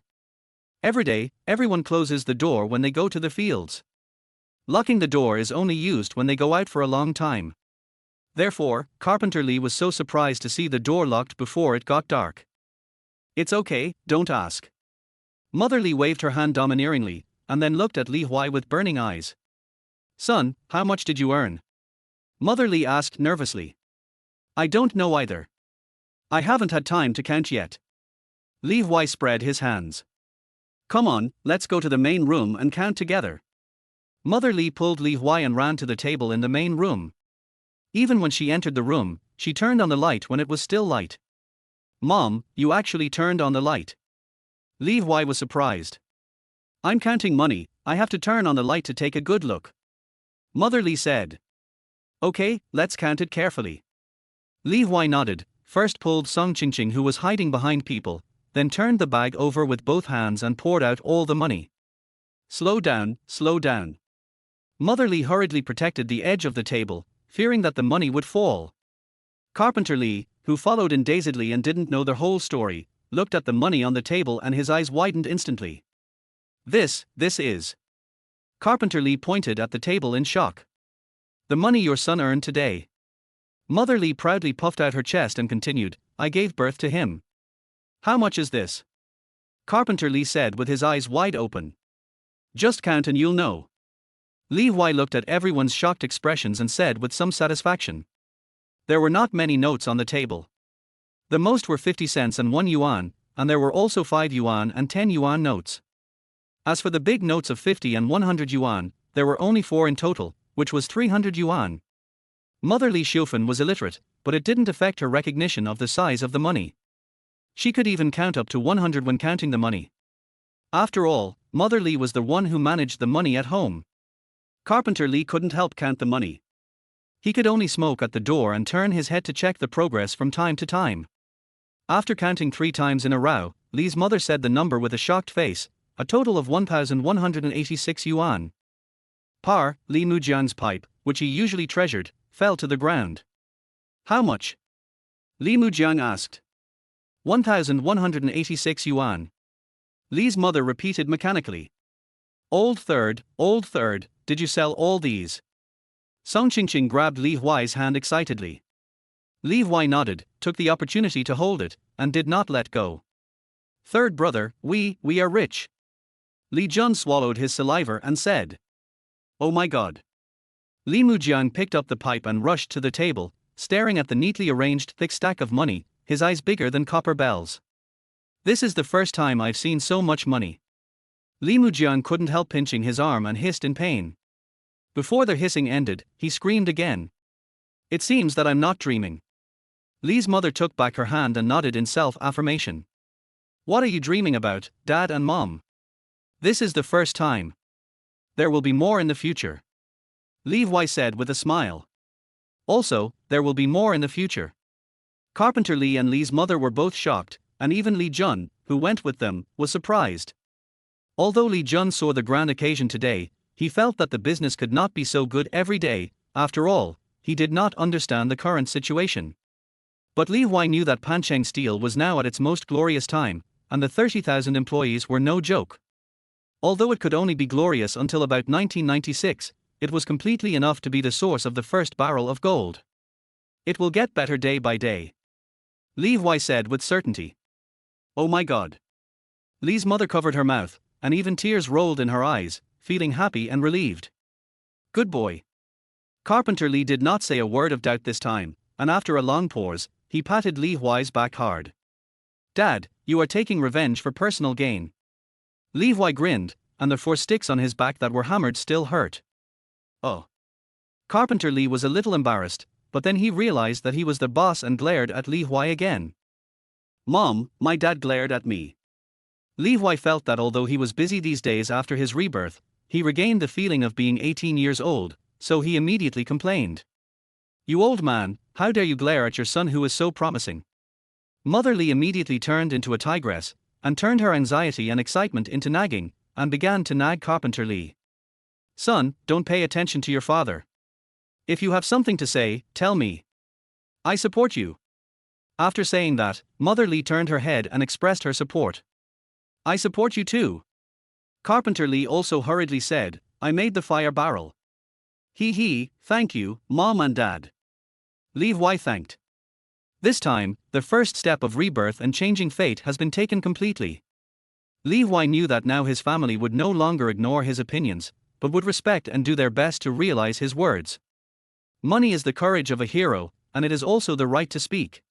Every day, everyone closes the door when they go to the fields. Locking the door is only used when they go out for a long time. Therefore, Carpenter Li was so surprised to see the door locked before it got dark. It's okay, don't ask. Mother Li waved her hand domineeringly, and then looked at Li Huai with burning eyes. Son, how much did you earn? Mother Li asked nervously. I don't know either. I haven't had time to count yet. Li Huai spread his hands. Come on, let's go to the main room and count together. Mother Li pulled Li Huai and ran to the table in the main room. Even when she entered the room, she turned on the light when it was still light. Mom, you actually turned on the light. Li Huai was surprised. I'm counting money, I have to turn on the light to take a good look. Mother Li said. Okay, let's count it carefully. Li Huai nodded, first pulled Song Qingqing who was hiding behind people, then turned the bag over with both hands and poured out all the money. Slow down, slow down. Mother Li hurriedly protected the edge of the table, fearing that the money would fall. Carpenter Li, who followed in dazedly and didn't know the whole story, looked at the money on the table and his eyes widened instantly. This is. Carpenter Li pointed at the table in shock. The money your son earned today. Mother Li proudly puffed out her chest and continued, I gave birth to him. How much is this? Carpenter Li said with his eyes wide open. Just count and you'll know. Li Huai looked at everyone's shocked expressions and said with some satisfaction. There were not many notes on the table. The most were 50 cents and 1 yuan, and there were also 5 yuan and 10 yuan notes. As for the big notes of 50 and 100 yuan, there were only 4 in total, which was 300 yuan. Mother Li Xiufen was illiterate, but it didn't affect her recognition of the size of the money. She could even count up to 100 when counting the money. After all, Mother Li was the one who managed the money at home. Carpenter Li couldn't help count the money. He could only smoke at the door and turn his head to check the progress from time to time. After counting 3 times in a row, Li's mother said the number with a shocked face, a total of 1,186 yuan. Li Mujian's pipe, which he usually treasured, fell to the ground. How much? Li Mujian asked. 1,186 yuan. Li's mother repeated mechanically. Old third, did you sell all these? Song Qingqing grabbed Li Huai's hand excitedly. Li Huai nodded, took the opportunity to hold it, and did not let go. Third brother, we are rich. Li Jun swallowed his saliva and said. Oh my god. Li Mujian picked up the pipe and rushed to the table, staring at the neatly arranged thick stack of money, his eyes bigger than copper bells. This is the first time I've seen so much money. Li Mujian couldn't help pinching his arm and hissed in pain. Before the hissing ended, he screamed again. It seems that I'm not dreaming. Li's mother took back her hand and nodded in self-affirmation. What are you dreaming about, Dad and Mom? This is the first time. There will be more in the future. Li Huai said with a smile. Also, there will be more in the future. Carpenter Li and Li's mother were both shocked, and even Li Jun, who went with them, was surprised. Although Li Jun saw the grand occasion today, he felt that the business could not be so good every day. After all, he did not understand the current situation. But Li Huai knew that Pancheng Steel was now at its most glorious time, and the 30,000 employees were no joke. Although it could only be glorious until about 1996, it was completely enough to be the source of the first barrel of gold. It will get better day by day. Li Huai said with certainty. Oh my god. Li's mother covered her mouth, and even tears rolled in her eyes, feeling happy and relieved. Good boy. Carpenter Li did not say a word of doubt this time, and after a long pause, he patted Li Huai's back hard. Dad, you are taking revenge for personal gain. Li Huai grinned, and the 4 sticks on his back that were hammered still hurt. Oh. Carpenter Li was a little embarrassed, but then he realized that he was the boss and glared at Li Huai again. Mom, my dad glared at me. Li Huai felt that although he was busy these days after his rebirth, he regained the feeling of being 18 years old, so he immediately complained. You old man, how dare you glare at your son who is so promising? Mother Li immediately turned into a tigress, and turned her anxiety and excitement into nagging, and began to nag Carpenter Li. Son, don't pay attention to your father. If you have something to say, tell me. I support you. After saying that, Mother Li turned her head and expressed her support. I support you too. Carpenter Li also hurriedly said, I made the fire barrel. Thank you, Mom and Dad. Li Huai thanked. This time, the first step of rebirth and changing fate has been taken completely. Li Huai knew that now his family would no longer ignore his opinions, but would respect and do their best to realize his words. Money is the courage of a hero, and it is also the right to speak.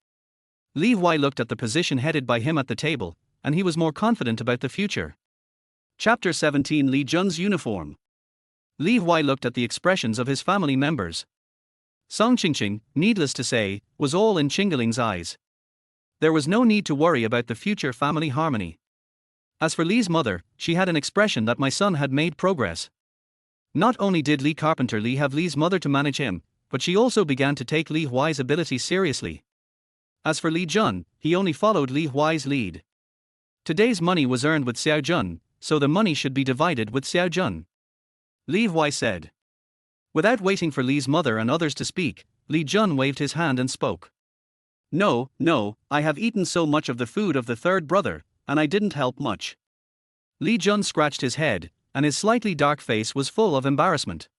Li Huai looked at the position headed by him at the table, and he was more confident about the future. Chapter 17 Li Jun's uniform. Li Huai looked at the expressions of his family members. Song Qingqing, needless to say, was all in Qingling's eyes. There was no need to worry about the future family harmony. As for Li's mother, she had an expression that my son had made progress. Not only did Li Carpenter Li have Li's mother to manage him, but she also began to take Li Huai's ability seriously. As for Li Jun, he only followed Li Huai's lead. Today's money was earned with Xiao Jun, so the money should be divided with Xiao Jun. Li Huai said. Without waiting for Li's mother and others to speak, Li Jun waved his hand and spoke. No, I have eaten so much of the food of the third brother, and I didn't help much. Li Jun scratched his head, and his slightly dark face was full of embarrassment.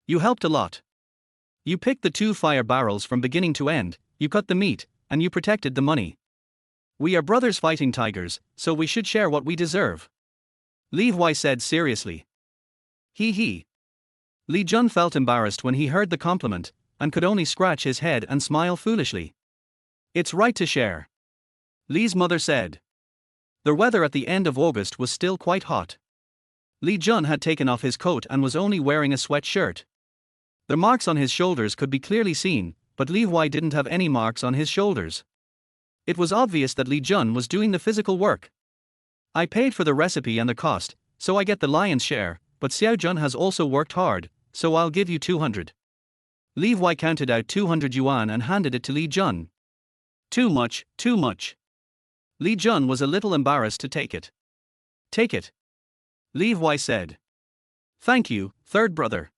You helped a lot. You picked the 2 fire barrels from beginning to end, you cut the meat, and you protected the money. We are brothers fighting tigers, so we should share what we deserve. Li Huai said seriously. Li Jun felt embarrassed when he heard the compliment, and could only scratch his head and smile foolishly. It's right to share. Li's mother said. The weather at the end of August was still quite hot. Li Jun had taken off his coat and was only wearing a sweatshirt. The marks on his shoulders could be clearly seen, but Li Huai didn't have any marks on his shoulders. It was obvious that Li Jun was doing the physical work. I paid for the recipe and the cost, so I get the lion's share, but Xiao Jun has also worked hard, so I'll give you 200. Li Huai counted out 200 yuan and handed it to Li Jun. Too much. Li Jun was a little embarrassed to take it. Take it. Li Huai said. Thank you, third brother.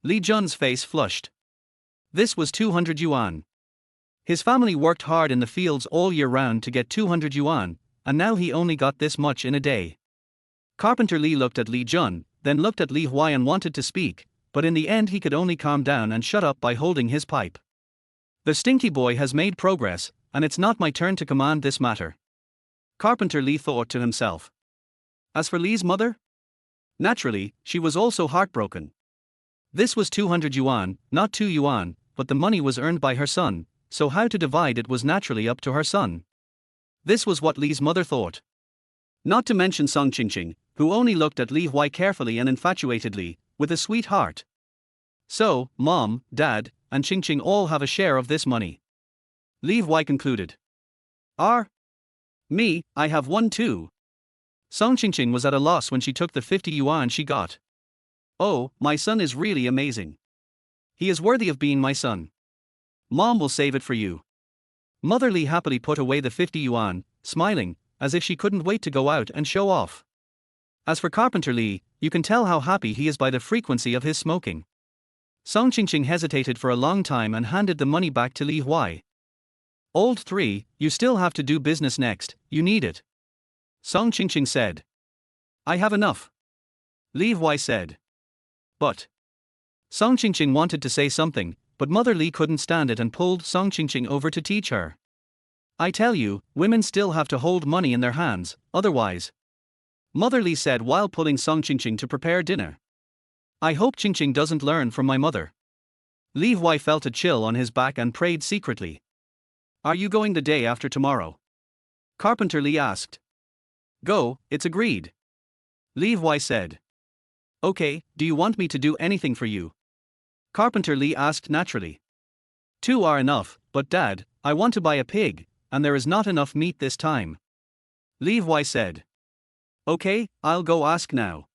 Li Jun's face flushed. This was 200 yuan. His family worked hard in the fields all year round to get 200 yuan, and now he only got this much in a day. Carpenter Li looked at Li Jun, then looked at Li Huai and wanted to speak, but in the end he could only calm down and shut up by holding his pipe. The stinky boy has made progress, and it's not my turn to command this matter. Carpenter Li thought to himself. As for Li's mother? Naturally, she was also heartbroken. This was 200 yuan, not 2 yuan, but the money was earned by her son, so how to divide it was naturally up to her son. This was what Li's mother thought. Not to mention Song Qingqing, who only looked at Li Huai carefully and infatuatedly, with a sweet heart. So, Mom, Dad, and Qingqing all have a share of this money. Li Huai concluded. Me, I have one too. Song Qingqing was at a loss when she took the 50 yuan she got. Oh, my son is really amazing. He is worthy of being my son. Mom will save it for you. Mother Li happily put away the 50 yuan, smiling, as if she couldn't wait to go out and show off. As for Carpenter Li, you can tell how happy he is by the frequency of his smoking. Song Qingqing hesitated for a long time and handed the money back to Li Huai. Old 3, you still have to do business next, you need it. Song Qingqing said. I have enough. Li Huai said. But. Song Qingqing wanted to say something, but Mother Li couldn't stand it and pulled Song Qingqing over to teach her. I tell you, women still have to hold money in their hands, otherwise. Mother Li said while pulling Song Qingqing to prepare dinner. I hope Qingqing doesn't learn from my mother. Li Huai felt a chill on his back and prayed secretly. Are you going the day after tomorrow? Carpenter Li asked. Go, it's agreed. Li Huai said. Okay, do you want me to do anything for you? Carpenter Li asked naturally. 2 are enough, but Dad, I want to buy a pig, and there is not enough meat this time. Li Huai said. Okay, I'll go ask now.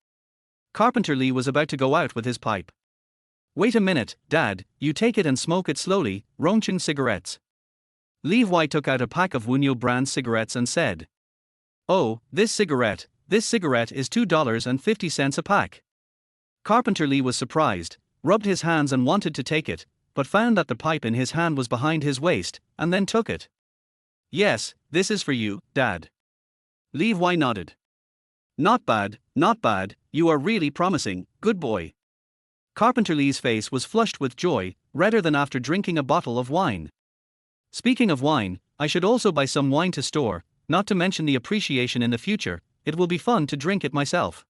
Carpenter Li was about to go out with his pipe. Wait a minute, Dad, you take it and smoke it slowly, Rongqing cigarettes. Li Huai took out a pack of Wunyo brand cigarettes and said. Oh, this cigarette is $2.50 a pack. Carpenter Li was surprised, rubbed his hands and wanted to take it, but found that the pipe in his hand was behind his waist, and then took it. Yes, this is for you, Dad. Li Huai nodded. Not bad, you are really promising, good boy. Carpenter Li's face was flushed with joy, redder than after drinking a bottle of wine. Speaking of wine, I should also buy some wine to store, not to mention the appreciation in the future, it will be fun to drink it myself.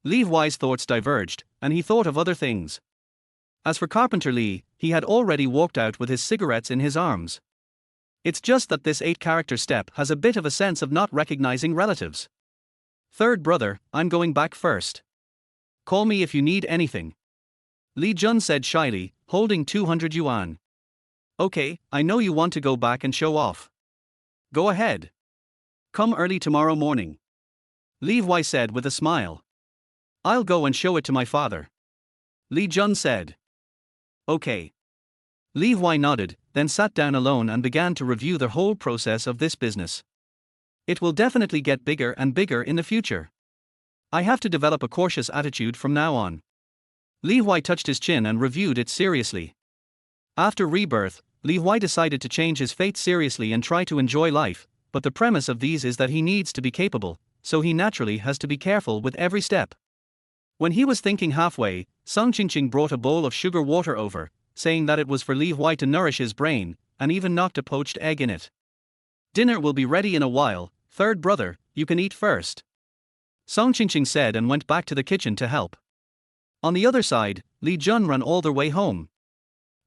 Li Huai's thoughts diverged, and he thought of other things. As for Carpenter Li, he had already walked out with his cigarettes in his arms. It's just that this 8-character step has a bit of a sense of not recognizing relatives. Third brother, I'm going back first. Call me if you need anything. Li Jun said shyly, holding 200 yuan. Okay, I know you want to go back and show off. Go ahead. Come early tomorrow morning. Li Huai said with a smile. I'll go and show it to my father. Li Jun said. Okay. Li Huai nodded, then sat down alone and began to review the whole process of this business. It will definitely get bigger and bigger in the future. I have to develop a cautious attitude from now on. Li Huai touched his chin and reviewed it seriously. After Rebirth, Li Huai decided to change his fate seriously and try to enjoy life, but the premise of these is that he needs to be capable, so he naturally has to be careful with every step. When he was thinking halfway, Song Qingqing brought a bowl of sugar water over, saying that it was for Li Huai to nourish his brain, and even knocked a poached egg in it. Dinner will be ready in a while, third brother, you can eat first. Song Qingqing said and went back to the kitchen to help. On the other side, Li Jun ran all their way home.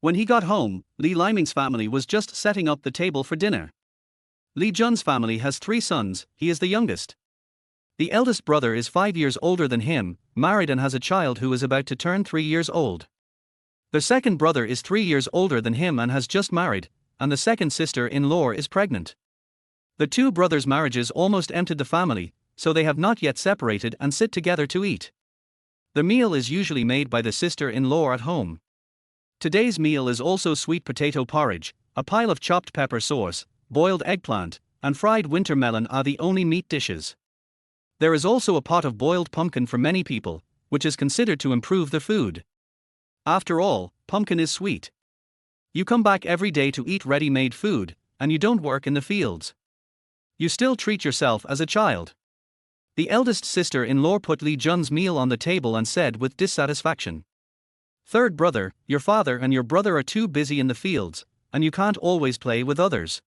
When he got home, Li Liming's family was just setting up the table for dinner. Li Jun's family has 3 sons, he is the youngest. The eldest brother is 5 years older than him, married and has a child who is about to turn 3 years old. The second brother is 3 years older than him and has just married, and the second sister-in-law is pregnant. The 2 brothers' marriages almost emptied the family, so they have not yet separated and sit together to eat. The meal is usually made by the sister-in-law at home. Today's meal is also sweet potato porridge, a pile of chopped pepper sauce, boiled eggplant, and fried winter melon are the only meat dishes. There is also a pot of boiled pumpkin for many people, which is considered to improve the food. After all, pumpkin is sweet. You come back every day to eat ready-made food, and you don't work in the fields. You still treat yourself as a child. The eldest sister-in-law put Li Jun's meal on the table and said with dissatisfaction. Third brother, your father and your brother are too busy in the fields, and you can't always play with others.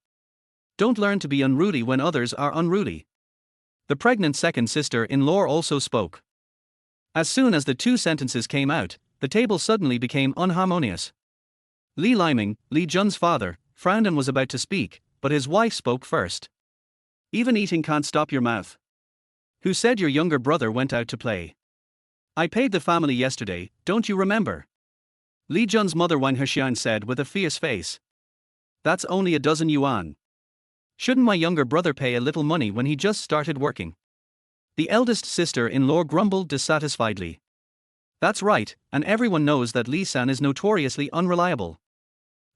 Don't learn to be unruly when others are unruly. The pregnant second sister-in-law also spoke. As soon as the two sentences came out, the table suddenly became unharmonious. Li Huai, Li Jun's father, frowned and was about to speak, but his wife spoke first. Even eating can't stop your mouth. Who said your younger brother went out to play? I paid the family yesterday, don't you remember? Li Jun's mother Wang Huai said with a fierce face. That's only a dozen yuan. Shouldn't my younger brother pay a little money when he just started working? The eldest sister-in-law grumbled dissatisfiedly. That's right, and everyone knows that Li San is notoriously unreliable.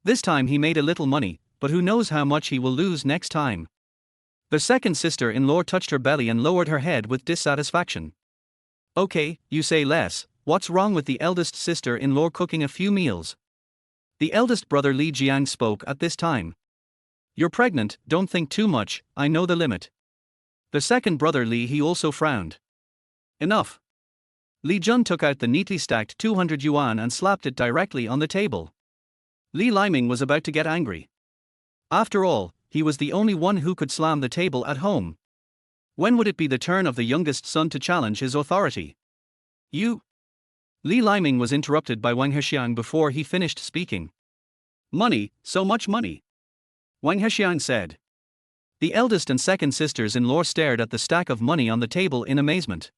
This time he made a little money, but who knows how much he will lose next time. The second sister-in-law touched her belly and lowered her head with dissatisfaction. Okay, you say less, what's wrong with the eldest sister-in-law cooking a few meals? The eldest brother Li Jiang spoke at this time. You're pregnant, don't think too much, I know the limit. The second brother Li he also frowned. Enough. Li Jun took out the neatly stacked 200 yuan and slapped it directly on the table. Li Huai was about to get angry. After all, he was the only one who could slam the table at home. When would it be the turn of the youngest son to challenge his authority? You? Li Huai was interrupted by Wang Huai before he finished speaking. Money, so much money. Wang Huai said. The eldest and second sisters-in-law stared at the stack of money on the table in amazement.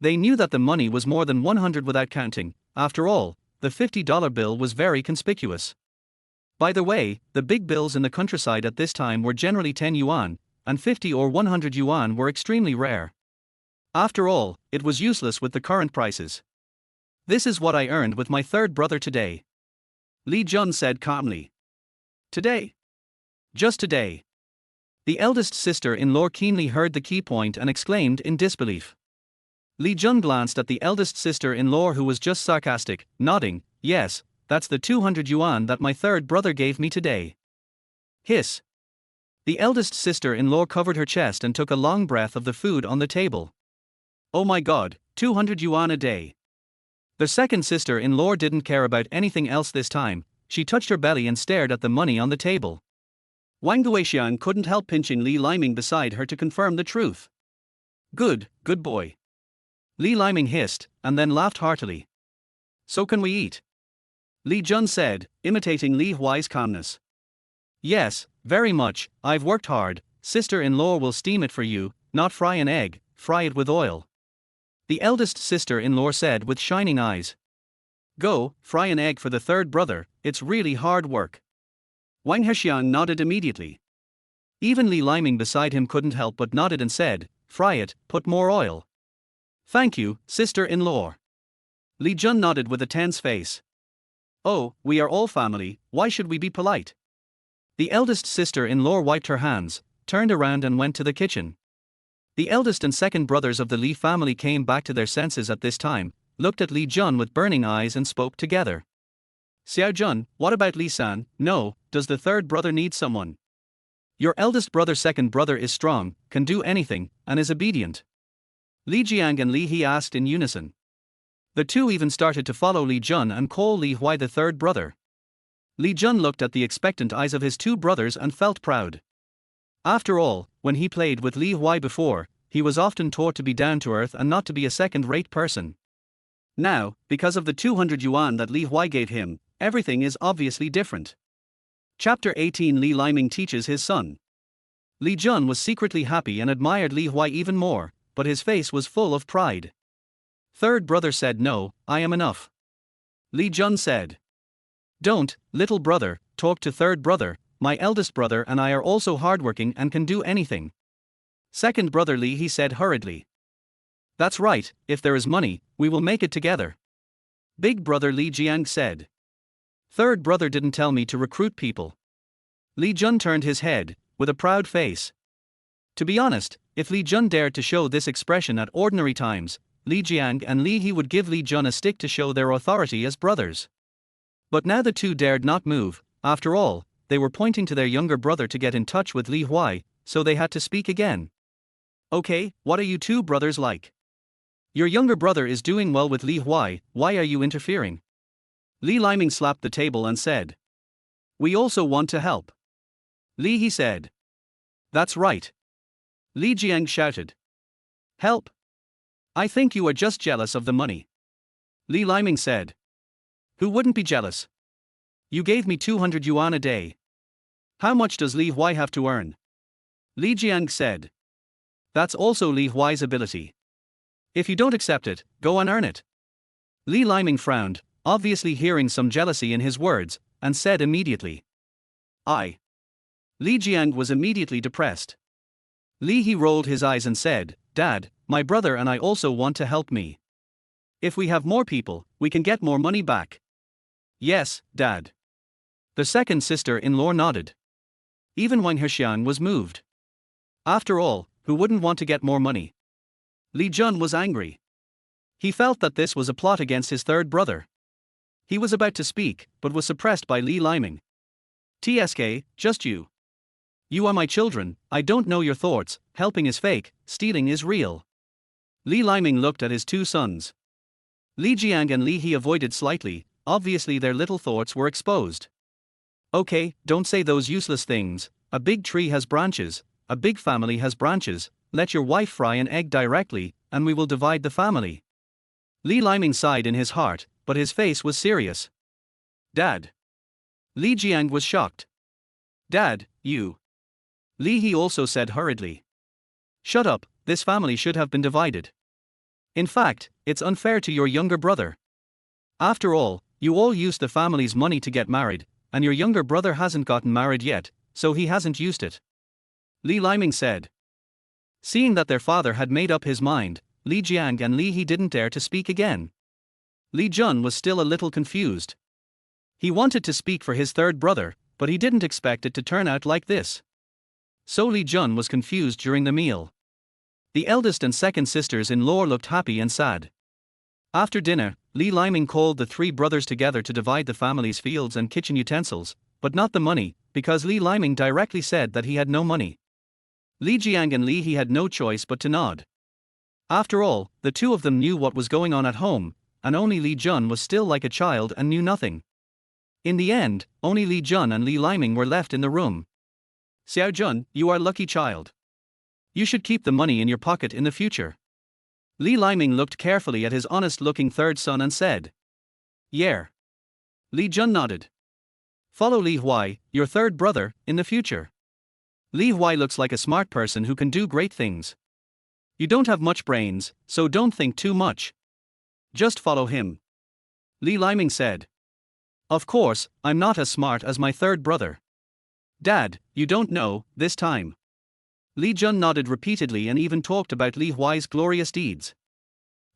They knew that the money was more than 100 without counting. After all, the $50 bill was very conspicuous. By the way, the big bills in the countryside at this time were generally 10 yuan, and 50 or 100 yuan were extremely rare. After all, it was useless with the current prices. This is what I earned with my third brother today. Li Jun said calmly. Today? Just today. The eldest sister-in-law keenly heard the key point and exclaimed in disbelief. Li Jun glanced at the eldest sister-in-law who was just sarcastic, nodding, yes, that's the 200 yuan that my third brother gave me today. Hiss. The eldest sister-in-law covered her chest and took a long breath of the food on the table. Oh my god, 200 yuan a day. The second sister-in-law didn't care about anything else this time, she touched her belly and stared at the money on the table. Wang Guoxiang couldn't help pinching Li Huai beside her to confirm the truth. Good boy. Li Huai hissed, and then laughed heartily. So can we eat? Li Jun said, imitating Li Huai's calmness. Yes, very much, I've worked hard, sister-in-law will steam it for you, not fry an egg, fry it with oil. The eldest sister-in-law said with shining eyes. Go, fry an egg for the third brother, it's really hard work. Wang Huai nodded immediately. Even Li Huai beside him couldn't help but nodded and said, fry it, put more oil. Thank you, sister-in-law. Li Jun nodded with a tense face. Oh, we are all family, why should we be polite? The eldest sister-in-law wiped her hands, turned around and went to the kitchen. The eldest and second brothers of the Li family came back to their senses at this time, looked at Li Jun with burning eyes and spoke together. Xiao Jun, what about Li San? No, does the third brother need someone? Your eldest brother second brother is strong, can do anything, and is obedient. Li Jiang and Li He asked in unison. The two even started to follow Li Jun and call Li Huai the third brother. Li Jun looked at the expectant eyes of his two brothers and felt proud. After all, when he played with Li Huai before, he was often taught to be down to earth and not to be a second-rate person. Now, because of the 200 yuan that Li Huai gave him, everything is obviously different. Chapter 18 Li Huai teaches his son. Li Jun was secretly happy and admired Li Huai even more, but his face was full of pride. Third brother said no, I am enough. Li Jun said. Don't, little brother, talk to third brother, my eldest brother and I are also hardworking and can do anything. Second brother Li he said hurriedly. That's right, if there is money, we will make it together. Big brother Li Jiang said. Third brother didn't tell me to recruit people. Li Jun turned his head, with a proud face, To be honest, if Li Jun dared to show this expression at ordinary times, Li Jiang and Li He would give Li Jun a stick to show their authority as brothers. But now the two dared not move. After all, they were pointing to their younger brother to get in touch with Li Huai, so they had to speak again. Okay, what are you two brothers like? Your younger brother is doing well with Li Huai, why are you interfering? Li Liming slapped the table and said. We also want to help. Li He said. That's right. Li Jiang shouted. Help? I think you are just jealous of the money. Li Liming said. Who wouldn't be jealous? You gave me 200 yuan a day. How much does Li Huai have to earn? Li Jiang said. That's also Li Huai's ability. If you don't accept it, go and earn it. Li Liming frowned, obviously hearing some jealousy in his words, and said immediately. Li Jiang was immediately depressed. Li He rolled his eyes and said, Dad, my brother and I also want to help me. If we have more people, we can get more money back. Yes, Dad. The second sister-in-law nodded. Even Wang Hexiang was moved. After all, who wouldn't want to get more money? Li Jun was angry. He felt that this was a plot against his third brother. He was about to speak, but was suppressed by Li Liming. TSK, just you. You are my children, I don't know your thoughts, helping is fake, stealing is real. Li Liming looked at his two sons. Li Jiang and Li He avoided slightly, obviously their little thoughts were exposed. Okay, don't say those useless things, a big tree has branches, a big family has branches, let your wife fry an egg directly, and we will divide the family. Li Liming sighed in his heart, but his face was serious. Dad. Li Jiang was shocked. Dad, you. Li He also said hurriedly. Shut up, this family should have been divided. In fact, it's unfair to your younger brother. After all, you all used the family's money to get married, and your younger brother hasn't gotten married yet, so he hasn't used it. Li Liming said. Seeing that their father had made up his mind, Li Jiang and Li He didn't dare to speak again. Li Jun was still a little confused. He wanted to speak for his third brother, but he didn't expect it to turn out like this. So Li Jun was confused during the meal. The eldest and second sisters-in-law looked happy and sad. After dinner, Li Liming called the three brothers together to divide the family's fields and kitchen utensils, but not the money, because Li Liming directly said that he had no money. Li Jiang and Li He had no choice but to nod. After all, the two of them knew what was going on at home, and only Li Jun was still like a child and knew nothing. In the end, only Li Jun and Li Liming were left in the room. Xiao Jun, you are a lucky child. You should keep the money in your pocket in the future. Li Liming looked carefully at his honest-looking third son and said. Yeah. Li Jun nodded. Follow Li Huai, your third brother, in the future. Li Huai looks like a smart person who can do great things. You don't have much brains, so don't think too much. Just follow him. Li Liming said. Of course, I'm not as smart as my third brother. Dad, you don't know, this time. Li Jun nodded repeatedly and even talked about Li Huai's glorious deeds.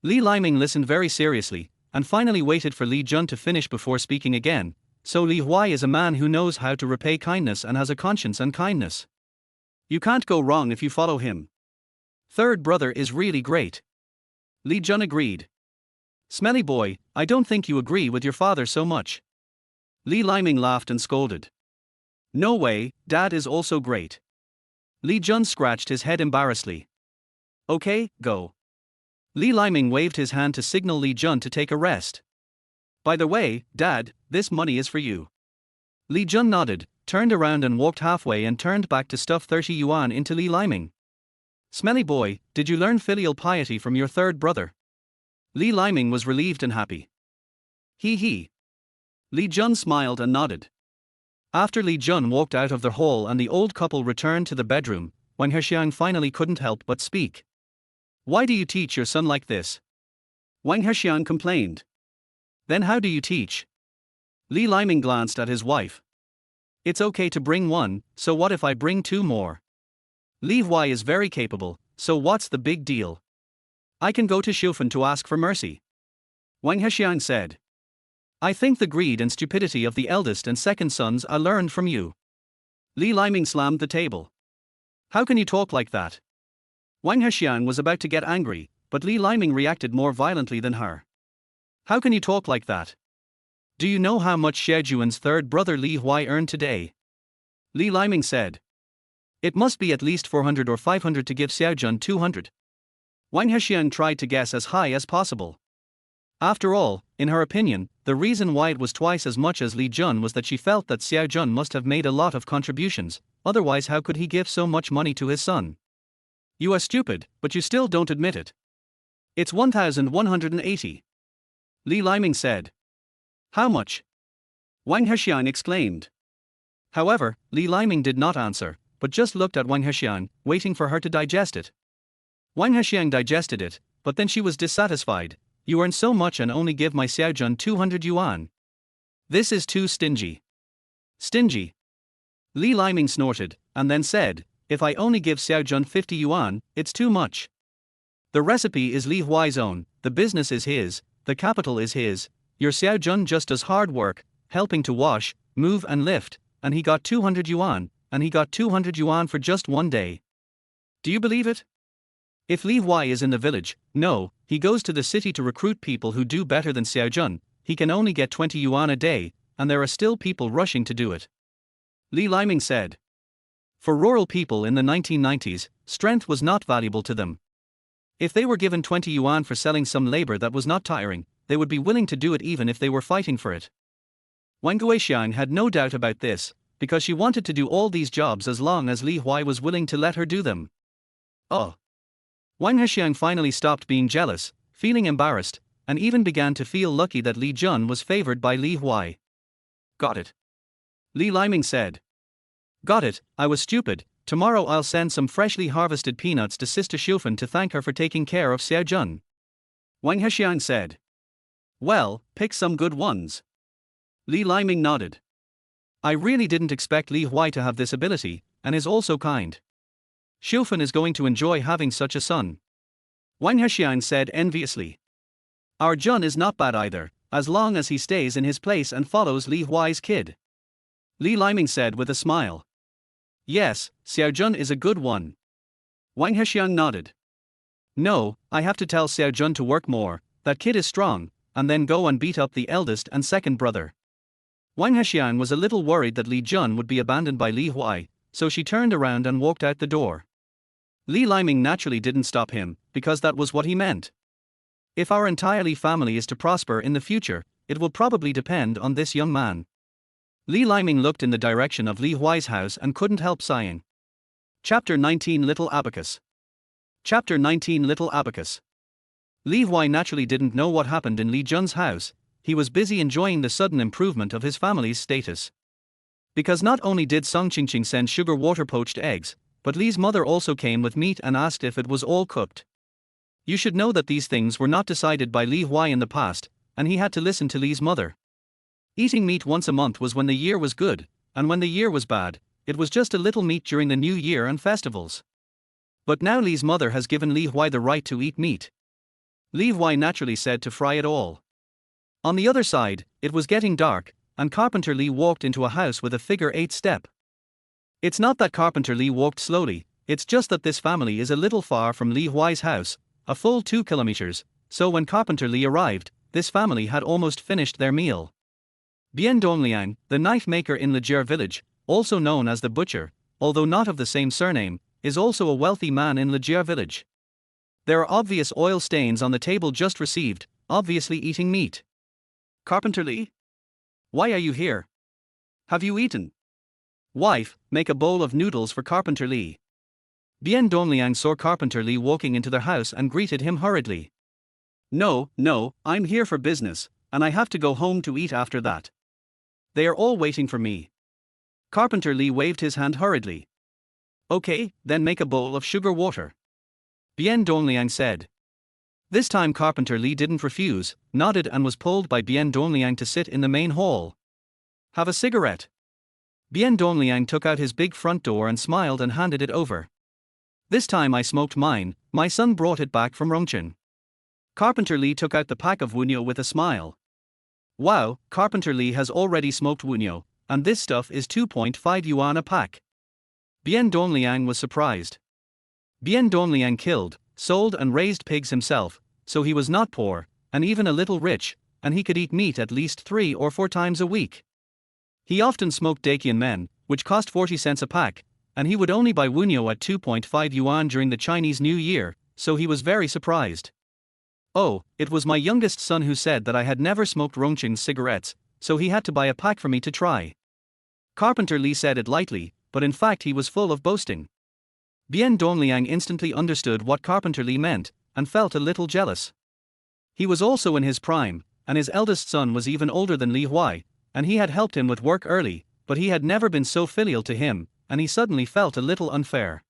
Li Liming listened very seriously, and finally waited for Li Jun to finish before speaking again. So Li Huai is a man who knows how to repay kindness and has a conscience and kindness. You can't go wrong if you follow him. Third brother is really great. Li Jun agreed. Smelly boy, I don't think you agree with your father so much. Li Liming laughed and scolded. No way, Dad is also great. Li Jun scratched his head embarrassedly. Okay, go. Li Liming waved his hand to signal Li Jun to take a rest. By the way, Dad, this money is for you. Li Jun nodded, turned around and walked halfway and turned back to stuff 30 yuan into Li Liming. Smelly boy, did you learn filial piety from your third brother? Li Liming was relieved and happy. He. Li Jun smiled and nodded. After Li Jun walked out of the hall and the old couple returned to the bedroom, Wang Hexiang finally couldn't help but speak. Why do you teach your son like this? Wang Hexiang complained. Then how do you teach? Li Liming glanced at his wife. It's okay to bring one, so what if I bring two more? Li Huai is very capable, so what's the big deal? I can go to Shufan to ask for mercy. Wang Hexiang said. I think the greed and stupidity of the eldest and second sons are learned from you. Li Liming slammed the table. How can you talk like that? Wang Hexiang was about to get angry, but Li Liming reacted more violently than her. How can you talk like that? Do you know how much Xie Juan's third brother Li Huai earned today? Li Liming said. It must be at least 400 or 500 to give Xiaojun 200. Wang Hexiang tried to guess as high as possible. After all, in her opinion, the reason why it was twice as much as Li Jun was that she felt that Xiaojun must have made a lot of contributions, otherwise how could he give so much money to his son? You are stupid, but you still don't admit it. It's 1,180. Li Liming said. How much? Wang Hexiang exclaimed. However, Li Liming did not answer, but just looked at Wang Hexiang, waiting for her to digest it. Wang Hexiang digested it, but then she was dissatisfied. You earn so much and only give my Xiaojun 200 yuan. This is too stingy. Stingy. Li Liming snorted, and then said, if I only give Xiaojun 50 yuan, it's too much. The recipe is Li Huai's own, the business is his, the capital is his, your Xiaojun just does hard work, helping to wash, move and lift, and he got 200 yuan, and he got 200 yuan for just one day. Do you believe it? If Li Huai is in the village, no, he goes to the city to recruit people who do better than Xiaojun, he can only get 20 yuan a day, and there are still people rushing to do it. Li Liming said. For rural people in the 1990s, strength was not valuable to them. If they were given 20 yuan for selling some labor that was not tiring, they would be willing to do it even if they were fighting for it. Wang Guixiang had no doubt about this, because she wanted to do all these jobs as long as Li Huai was willing to let her do them. Oh. Wang Hexiang finally stopped being jealous, feeling embarrassed, and even began to feel lucky that Li Jun was favored by Li Huai. Got it. Li Liming said. Got it, I was stupid, tomorrow I'll send some freshly harvested peanuts to Sister Xiufan to thank her for taking care of Xiaojun. Wang Hexiang said. Well, pick some good ones. Li Liming nodded. I really didn't expect Li Huai to have this ability, and is also kind. Xiufan is going to enjoy having such a son. Wang Hexiang said enviously. Our Jun is not bad either, as long as he stays in his place and follows Li Huai's kid. Li Liming said with a smile. Yes, Xiaojun is a good one. Wang Hexiang nodded. No, I have to tell Xiaojun to work more, that kid is strong, and then go and beat up the eldest and second brother. Wang Hexiang was a little worried that Li Jun would be abandoned by Li Huai, so she turned around and walked out the door. Li Liming naturally didn't stop him, because that was what he meant. If our entire Li family is to prosper in the future, it will probably depend on this young man. Li Liming looked in the direction of Li Huai's house and couldn't help sighing. Chapter 19 Little Abacus. Chapter 19 Little Abacus. Li Huai naturally didn't know what happened in Li Jun's house, he was busy enjoying the sudden improvement of his family's status. Because not only did Song Qingqing send sugar water poached eggs, but Li's mother also came with meat and asked if it was all cooked. You should know that these things were not decided by Li Huai in the past, and he had to listen to Li's mother. Eating meat once a month was when the year was good, and when the year was bad, it was just a little meat during the new year and festivals. But now Li's mother has given Li Huai the right to eat meat. Li Huai naturally said to fry it all. On the other side, it was getting dark, and Carpenter Li walked into a house with a figure-8 step. It's not that Carpenter Li walked slowly, it's just that this family is a little far from Li Huai's house, a full 2 kilometers, so when Carpenter Li arrived, this family had almost finished their meal. Bian Dongliang, the knife maker in Lijier village, also known as the butcher, although not of the same surname, is also a wealthy man in Lijier village. There are obvious oil stains on the table just received, obviously eating meat. Carpenter Li? Why are you here? Have you eaten? Wife, make a bowl of noodles for Carpenter Li. Bian Dongliang saw Carpenter Li walking into their house and greeted him hurriedly. No, I'm here for business, and I have to go home to eat after that. They are all waiting for me. Carpenter Li waved his hand hurriedly. Okay, then make a bowl of sugar water. Bian Dongliang said. This time Carpenter Li didn't refuse, nodded and was pulled by Bian Dongliang to sit in the main hall. Have a cigarette. Bian Dongliang took out his big front door and smiled and handed it over. This time I smoked mine, my son brought it back from Rongchen. Carpenter Li took out the pack of Wunyo with a smile. Wow, Carpenter Li has already smoked Wunyo, and this stuff is 2.5 yuan a pack. Bien Donliang was surprised. Bien Donliang killed, sold and raised pigs himself, so he was not poor, and even a little rich, and he could eat meat at least 3 or 4 times a week. He often smoked Dakian men, which cost 40 cents a pack, and he would only buy Wunyo at 2.5 yuan during the Chinese New Year, so he was very surprised. Oh, it was my youngest son who said that I had never smoked Rongqing cigarettes, so he had to buy a pack for me to try. Carpenter Li said it lightly, but in fact he was full of boasting. Bien Donliang instantly understood what Carpenter Li meant, and felt a little jealous. He was also in his prime, and his eldest son was even older than Li Huai, and he had helped him with work early, but he had never been so filial to him, and he suddenly felt a little unfair.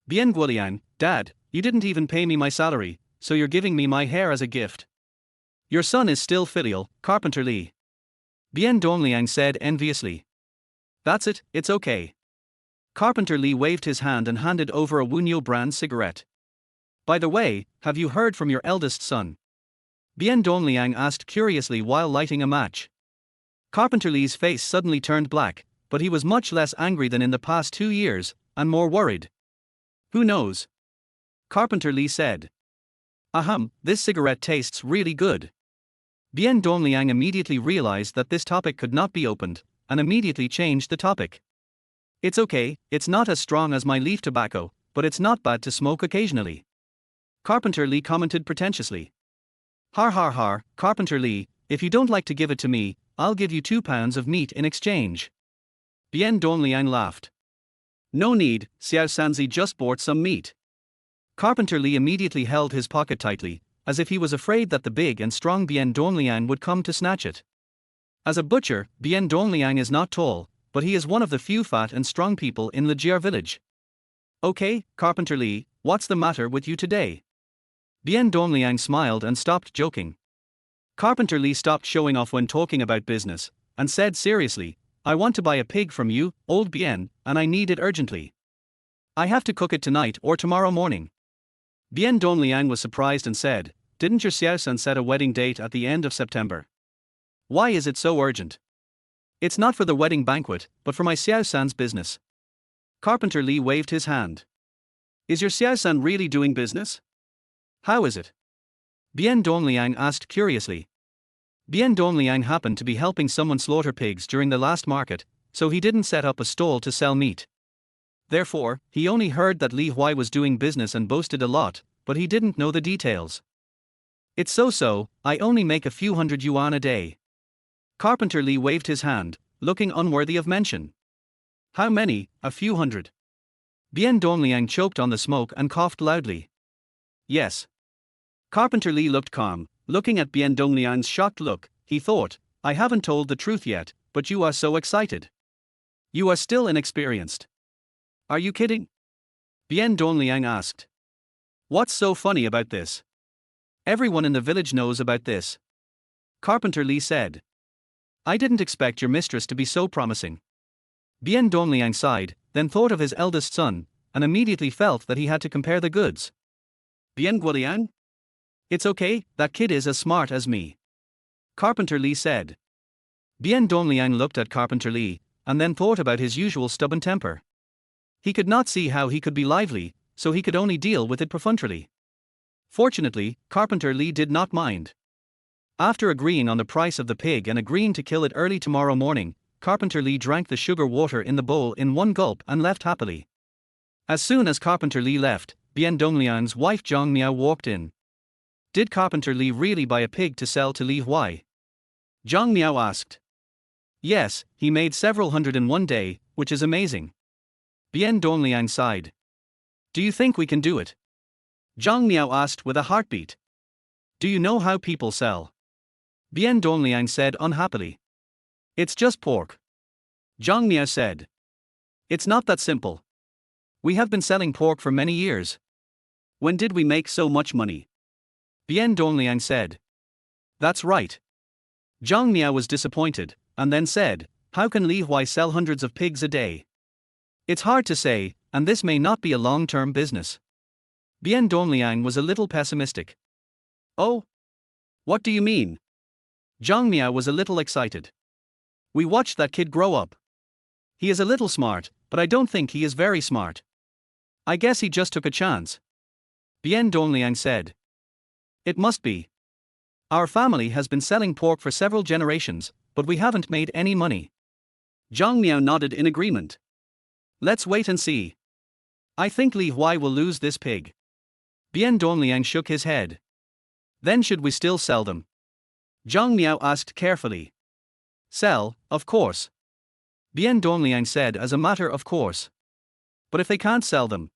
Bien Guoliang, Dad, you didn't even pay me my salary, so you're giving me my hair as a gift. Your son is still filial, Carpenter Li. Bien Donliang said enviously. That's it, it's okay. Carpenter Li waved his hand and handed over a Wunyo brand cigarette. By the way, have you heard from your eldest son? Bien Donliang asked curiously while lighting a match. Carpenter Li's face suddenly turned black, but he was much less angry than in the past 2 years, and more worried. Who knows? Carpenter Li said. Ahem, this cigarette tastes really good. Bien Donliang immediately realized that this topic could not be opened, and immediately changed the topic. It's okay, it's not as strong as my leaf tobacco, but it's not bad to smoke occasionally. Carpenter Li commented pretentiously. Har har har, Carpenter Li, if you don't like to give it to me, I'll give you 2 pounds of meat in exchange. Bien Donliang laughed. No need, Xiao Sanzi just bought some meat. Carpenter Li immediately held his pocket tightly, as if he was afraid that the big and strong Bien Donliang would come to snatch it. As a butcher, Bien Donliang is not tall, but he is one of the few fat and strong people in Lijiar village. Okay, Carpenter Li, what's the matter with you today? Bien Donliang smiled and stopped joking. Carpenter Li stopped showing off when talking about business, and said seriously, I want to buy a pig from you, old Bien, and I need it urgently. I have to cook it tonight or tomorrow morning. Bien Donliang was surprised and said, didn't your Xiaosan set a wedding date at the end of September? Why is it so urgent? It's not for the wedding banquet, but for my Xiaosan's business. Carpenter Li waved his hand. Is your Xiaosan really doing business? How is it? Bien Donliang asked curiously. Bien Donliang happened to be helping someone slaughter pigs during the last market, so he didn't set up a stall to sell meat. Therefore, he only heard that Li Huai was doing business and boasted a lot, but he didn't know the details. It's so, I only make a few hundred yuan a day. Carpenter Li waved his hand, looking unworthy of mention. How many? A few hundred. Bien Donliang choked on the smoke and coughed loudly. Yes. Carpenter Li looked calm, looking at Bien Dongliang's shocked look. He thought, I haven't told the truth yet, but you are so excited. You are still inexperienced. Are you kidding? Bien Donliang asked. What's so funny about this? Everyone in the village knows about this. Carpenter Li said. I didn't expect your mistress to be so promising. Bien Donliang sighed, then thought of his eldest son, and immediately felt that he had to compare the goods. Bien Guoliang? It's okay, that kid is as smart as me. Carpenter Li said. Bien Donliang looked at Carpenter Li, and then thought about his usual stubborn temper. He could not see how he could be lively, so he could only deal with it perfunctorily. Fortunately, Carpenter Li did not mind. After agreeing on the price of the pig and agreeing to kill it early tomorrow morning, Carpenter Li drank the sugar water in the bowl in one gulp and left happily. As soon as Carpenter Li left, Bien Dongliang's wife Zhang Miao walked in. Did Carpenter Li really buy a pig to sell to Li Huai? Zhang Miao asked. Yes, he made several hundred in one day, which is amazing. Bien Dongliang sighed. Do you think we can do it? Zhang Miao asked with a heartbeat. Do you know how people sell? Bien Dongliang said unhappily. It's just pork. Zhang Miao said. It's not that simple. We have been selling pork for many years. When did we make so much money? Bien Dongliang said. That's right. Zhang Miao was disappointed, and then said, how can Li Huai sell hundreds of pigs a day? It's hard to say, and this may not be a long-term business. Bien Dongliang was a little pessimistic. Oh? What do you mean? Zhang Miao was a little excited. We watched that kid grow up. He is a little smart, but I don't think he is very smart. I guess he just took a chance. Bien Dongliang said. It must be. Our family has been selling pork for several generations, but we haven't made any money. Zhang Miao nodded in agreement. Let's wait and see. I think Li Huai will lose this pig. Bien Dongliang shook his head. Then should we still sell them? Zhang Miao asked carefully. Sell, of course. Bien Dongliang said as a matter of course. But if they can't sell them?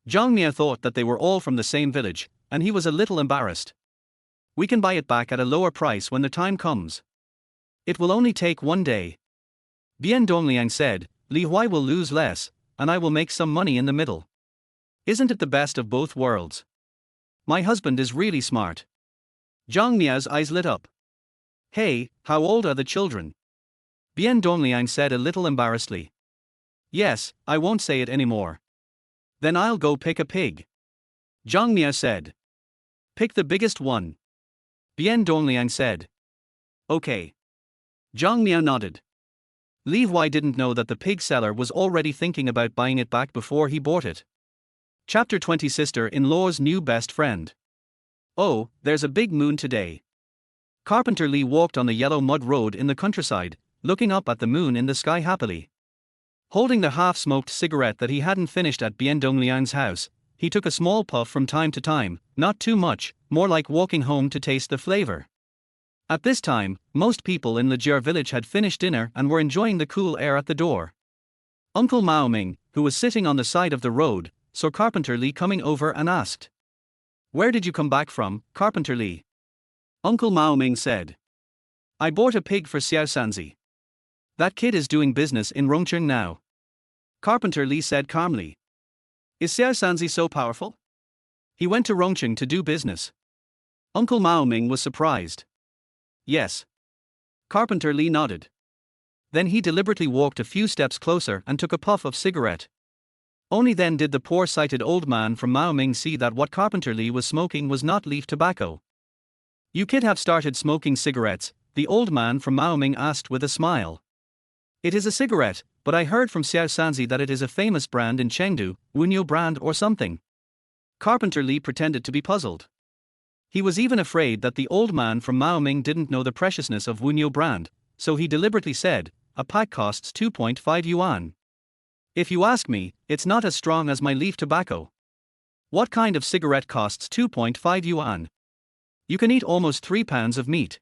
Zhang Miao thought that they were all from the same village, and he was a little embarrassed. We can buy it back at a lower price when the time comes. It will only take 1 day. Bien Dongliang said, Li Huai will lose less, and I will make some money in the middle. Isn't it the best of both worlds? My husband is really smart. Zhang Miao's eyes lit up. Hey, how old are the children? Bien Dongliang said a little embarrassedly. Yes, I won't say it anymore. Then I'll go pick a pig. Zhang Miao said. Pick the biggest one. Bien Dongliang said. Okay. Zhang Miao nodded. Li Huai didn't know that the pig seller was already thinking about buying it back before he bought it. Chapter 20 Sister-in-law's new best friend. Oh, there's a big moon today. Carpenter Li walked on the yellow mud road in the countryside, looking up at the moon in the sky happily. Holding the half-smoked cigarette that he hadn't finished at Bien Dongliang's house, he took a small puff from time to time, not too much, more like walking home to taste the flavor. At this time, most people in Lijiao village had finished dinner and were enjoying the cool air at the door. Uncle Mao Ming, who was sitting on the side of the road, saw Carpenter Li coming over and asked. Where did you come back from, Carpenter Li? Uncle Mao Ming said. I bought a pig for Xiao Sanzi. That kid is doing business in Rongcheng now. Carpenter Li said calmly. Is Xiao Sanzi so powerful? He went to Rongcheng to do business. Uncle Mao Ming was surprised. Yes. Carpenter Li nodded. Then he deliberately walked a few steps closer and took a puff of cigarette. Only then did the poor-sighted old man from Mao Ming see that what Carpenter Li was smoking was not leaf tobacco. You kid have started smoking cigarettes, the old man from Mao Ming asked with a smile. It is a cigarette, but I heard from Xiao Sanzi that it is a famous brand in Chengdu, Wunyo brand or something. Carpenter Li pretended to be puzzled. He was even afraid that the old man from Mao Ming didn't know the preciousness of Wunyo brand, so he deliberately said, a pack costs 2.5 yuan. If you ask me, it's not as strong as my leaf tobacco. What kind of cigarette costs 2.5 yuan? You can eat almost 3 pounds of meat.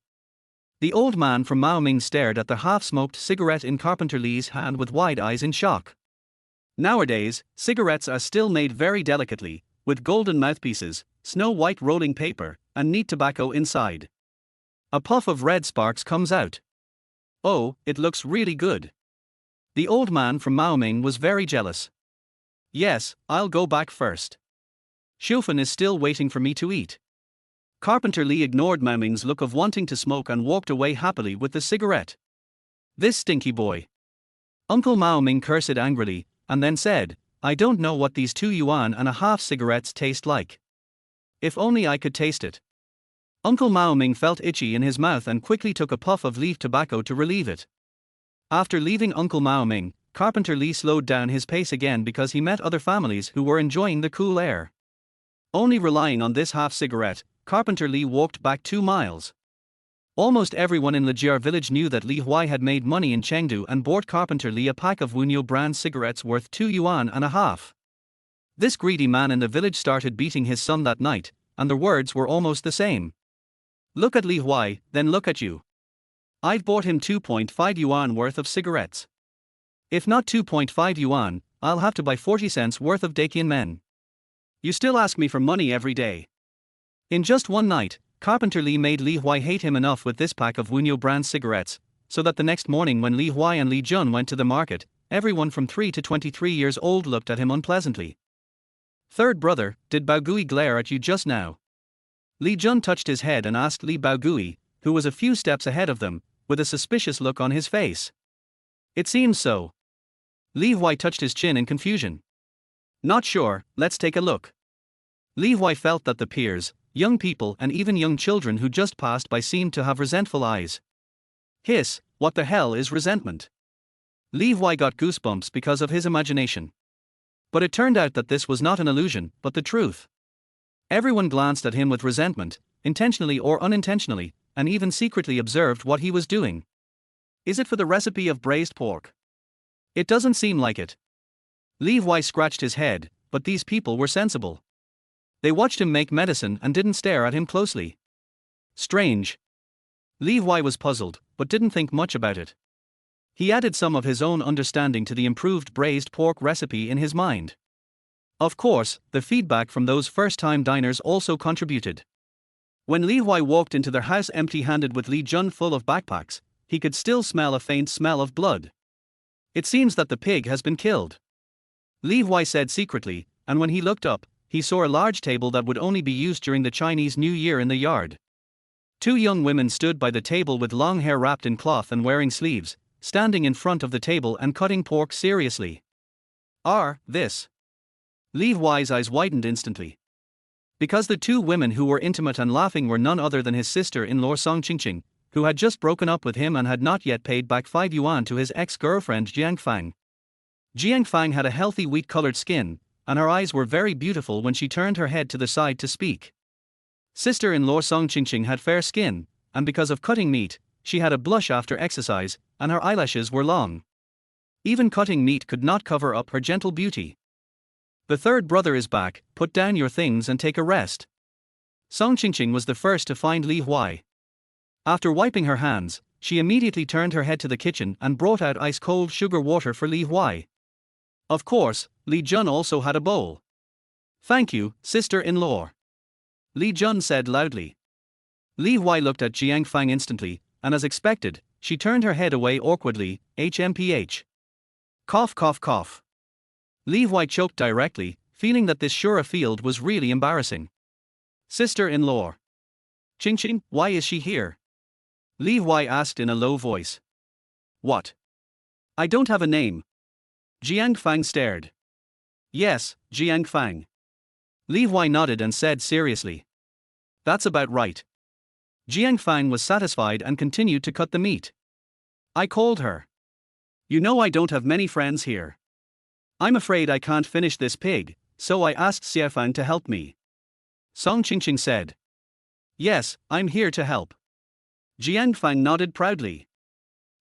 The old man from Mao Ming stared at the half-smoked cigarette in Carpenter Li's hand with wide eyes in shock. Nowadays, cigarettes are still made very delicately, with golden mouthpieces, snow-white rolling paper, and neat tobacco inside. A puff of red sparks comes out. Oh, it looks really good. The old man from Mao Ming was very jealous. Yes, I'll go back first. Xiufan is still waiting for me to eat. Carpenter Li ignored Mao Ming's look of wanting to smoke and walked away happily with the cigarette. This stinky boy. Uncle Mao Ming cursed angrily, and then said, I don't know what these 2 yuan and a half cigarettes taste like. If only I could taste it. Uncle Mao Ming felt itchy in his mouth and quickly took a puff of leaf tobacco to relieve it. After leaving Uncle Mao Ming, Carpenter Li slowed down his pace again because he met other families who were enjoying the cool air. Only relying on this half cigarette, Carpenter Li walked back 2 miles. Almost everyone in Lijiao village knew that Li Huai had made money in Chengdu and bought Carpenter Li a pack of Wunyo brand cigarettes worth 2 yuan and a half. This greedy man in the village started beating his son that night, and the words were almost the same. Look at Li Huai, then look at you. I've bought him 2.5 yuan worth of cigarettes. If not 2.5 yuan, I'll have to buy 40 cents worth of Dakian men. You still ask me for money every day. In just one night, Carpenter Li made Li Huai hate him enough with this pack of Wunyo brand cigarettes, so that the next morning when Li Huai and Li Jun went to the market, everyone from 3 to 23 years old looked at him unpleasantly. Third brother, did Baogui glare at you just now? Li Jun touched his head and asked Li Baogui, who was a few steps ahead of them, with a suspicious look on his face. It seems so. Li Huai touched his chin in confusion. Not sure, let's take a look. Li Huai felt that the peers, young people and even young children who just passed by seemed to have resentful eyes. Hiss, what the hell is resentment? Li Huai got goosebumps because of his imagination. But it turned out that this was not an illusion, but the truth. Everyone glanced at him with resentment, intentionally or unintentionally, and even secretly observed what he was doing. Is it for the recipe of braised pork? It doesn't seem like it. Li Huai scratched his head, but these people were sensible. They watched him make medicine and didn't stare at him closely. Strange. Li Huai was puzzled, but didn't think much about it. He added some of his own understanding to the improved braised pork recipe in his mind. Of course, the feedback from those first-time diners also contributed. When Li Huai walked into their house empty-handed with Li Jun full of backpacks, he could still smell a faint smell of blood. It seems that the pig has been killed, Li Huai said secretly, and when he looked up, he saw a large table that would only be used during the Chinese New Year in the yard. Two young women stood by the table with long hair wrapped in cloth and wearing sleeves, standing in front of the table and cutting pork seriously. This? Li Huai's eyes widened instantly. Because the two women who were intimate and laughing were none other than his sister-in-law Song Qingqing, who had just broken up with him and had not yet paid back 5 yuan to his ex-girlfriend Jiang Fang. Jiang Fang had a healthy wheat-colored skin, and her eyes were very beautiful when she turned her head to the side to speak. Sister-in-law Song Qingqing had fair skin, and because of cutting meat, she had a blush after exercise, and her eyelashes were long. Even cutting meat could not cover up her gentle beauty. The third brother is back, put down your things and take a rest. Song Qingqing was the first to find Li Huai. After wiping her hands, she immediately turned her head to the kitchen and brought out ice-cold sugar water for Li Huai. Of course, Li Jun also had a bowl. Thank you, sister-in-law, Li Jun said loudly. Li Huai looked at Jiang Fang instantly, and as expected, she turned her head away awkwardly, HMPH. Cough cough cough. Li Huai choked directly, feeling that this Shura field was really embarrassing. Sister-in-law Qingqing, why is she here? Li Huai asked in a low voice. What? I don't have a name. Jiang Fang stared. Yes, Jiang Fang. Li Huai nodded and said seriously. That's about right. Jiang Fang was satisfied and continued to cut the meat. I called her. You know I don't have many friends here. I'm afraid I can't finish this pig, so I asked Xie Fang to help me. Song Qingqing said. Yes, I'm here to help. Jiang Fang nodded proudly.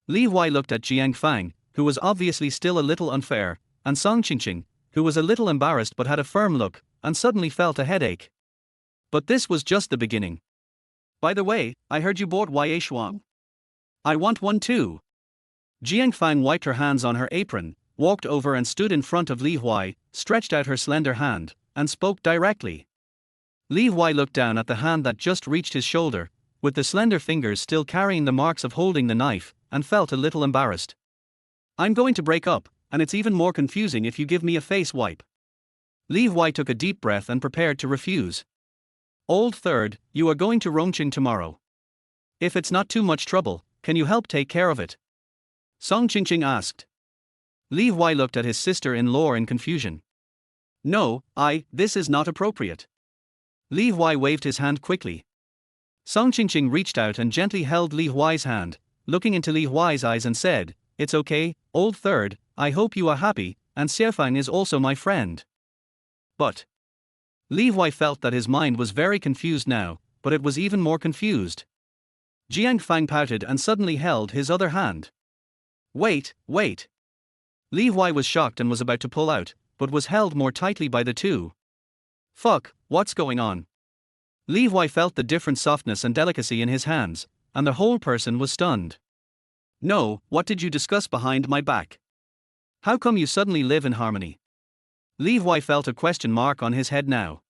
Li Huai looked at Jiang Fang, who was obviously still a little unfair, and Song Qingqing, who was a little embarrassed but had a firm look, and suddenly felt a headache. But this was just the beginning. By the way, I heard you bought YA Shuang. I want one too. Jiang Fang wiped her hands on her apron, walked over and stood in front of Li Huai, stretched out her slender hand, and spoke directly. Li Huai looked down at the hand that just reached his shoulder, with the slender fingers still carrying the marks of holding the knife, and felt a little embarrassed. I'm going to break up, and it's even more confusing if you give me a face wipe. Li Huai took a deep breath and prepared to refuse. Old third, you are going to Rongqing tomorrow. If it's not too much trouble, can you help take care of it? Song Qingqing asked. Li Huai looked at his sister-in-law in confusion. No, this is not appropriate. Li Huai waved his hand quickly. Song Qingqing reached out and gently held Li Huai's hand, looking into Li Huai's eyes and said, It's okay, old third, I hope you are happy, and Xie Fang is also my friend. But Li Huai felt that his mind was very confused now, but it was even more confused. Jiang Fang pouted and suddenly held his other hand. Wait. Li Huai was shocked and was about to pull out, but was held more tightly by the two. Fuck, what's going on? Li Huai felt the different softness and delicacy in his hands, and the whole person was stunned. No, what did you discuss behind my back? How come you suddenly live in harmony? Li Huai felt a question mark on his head now.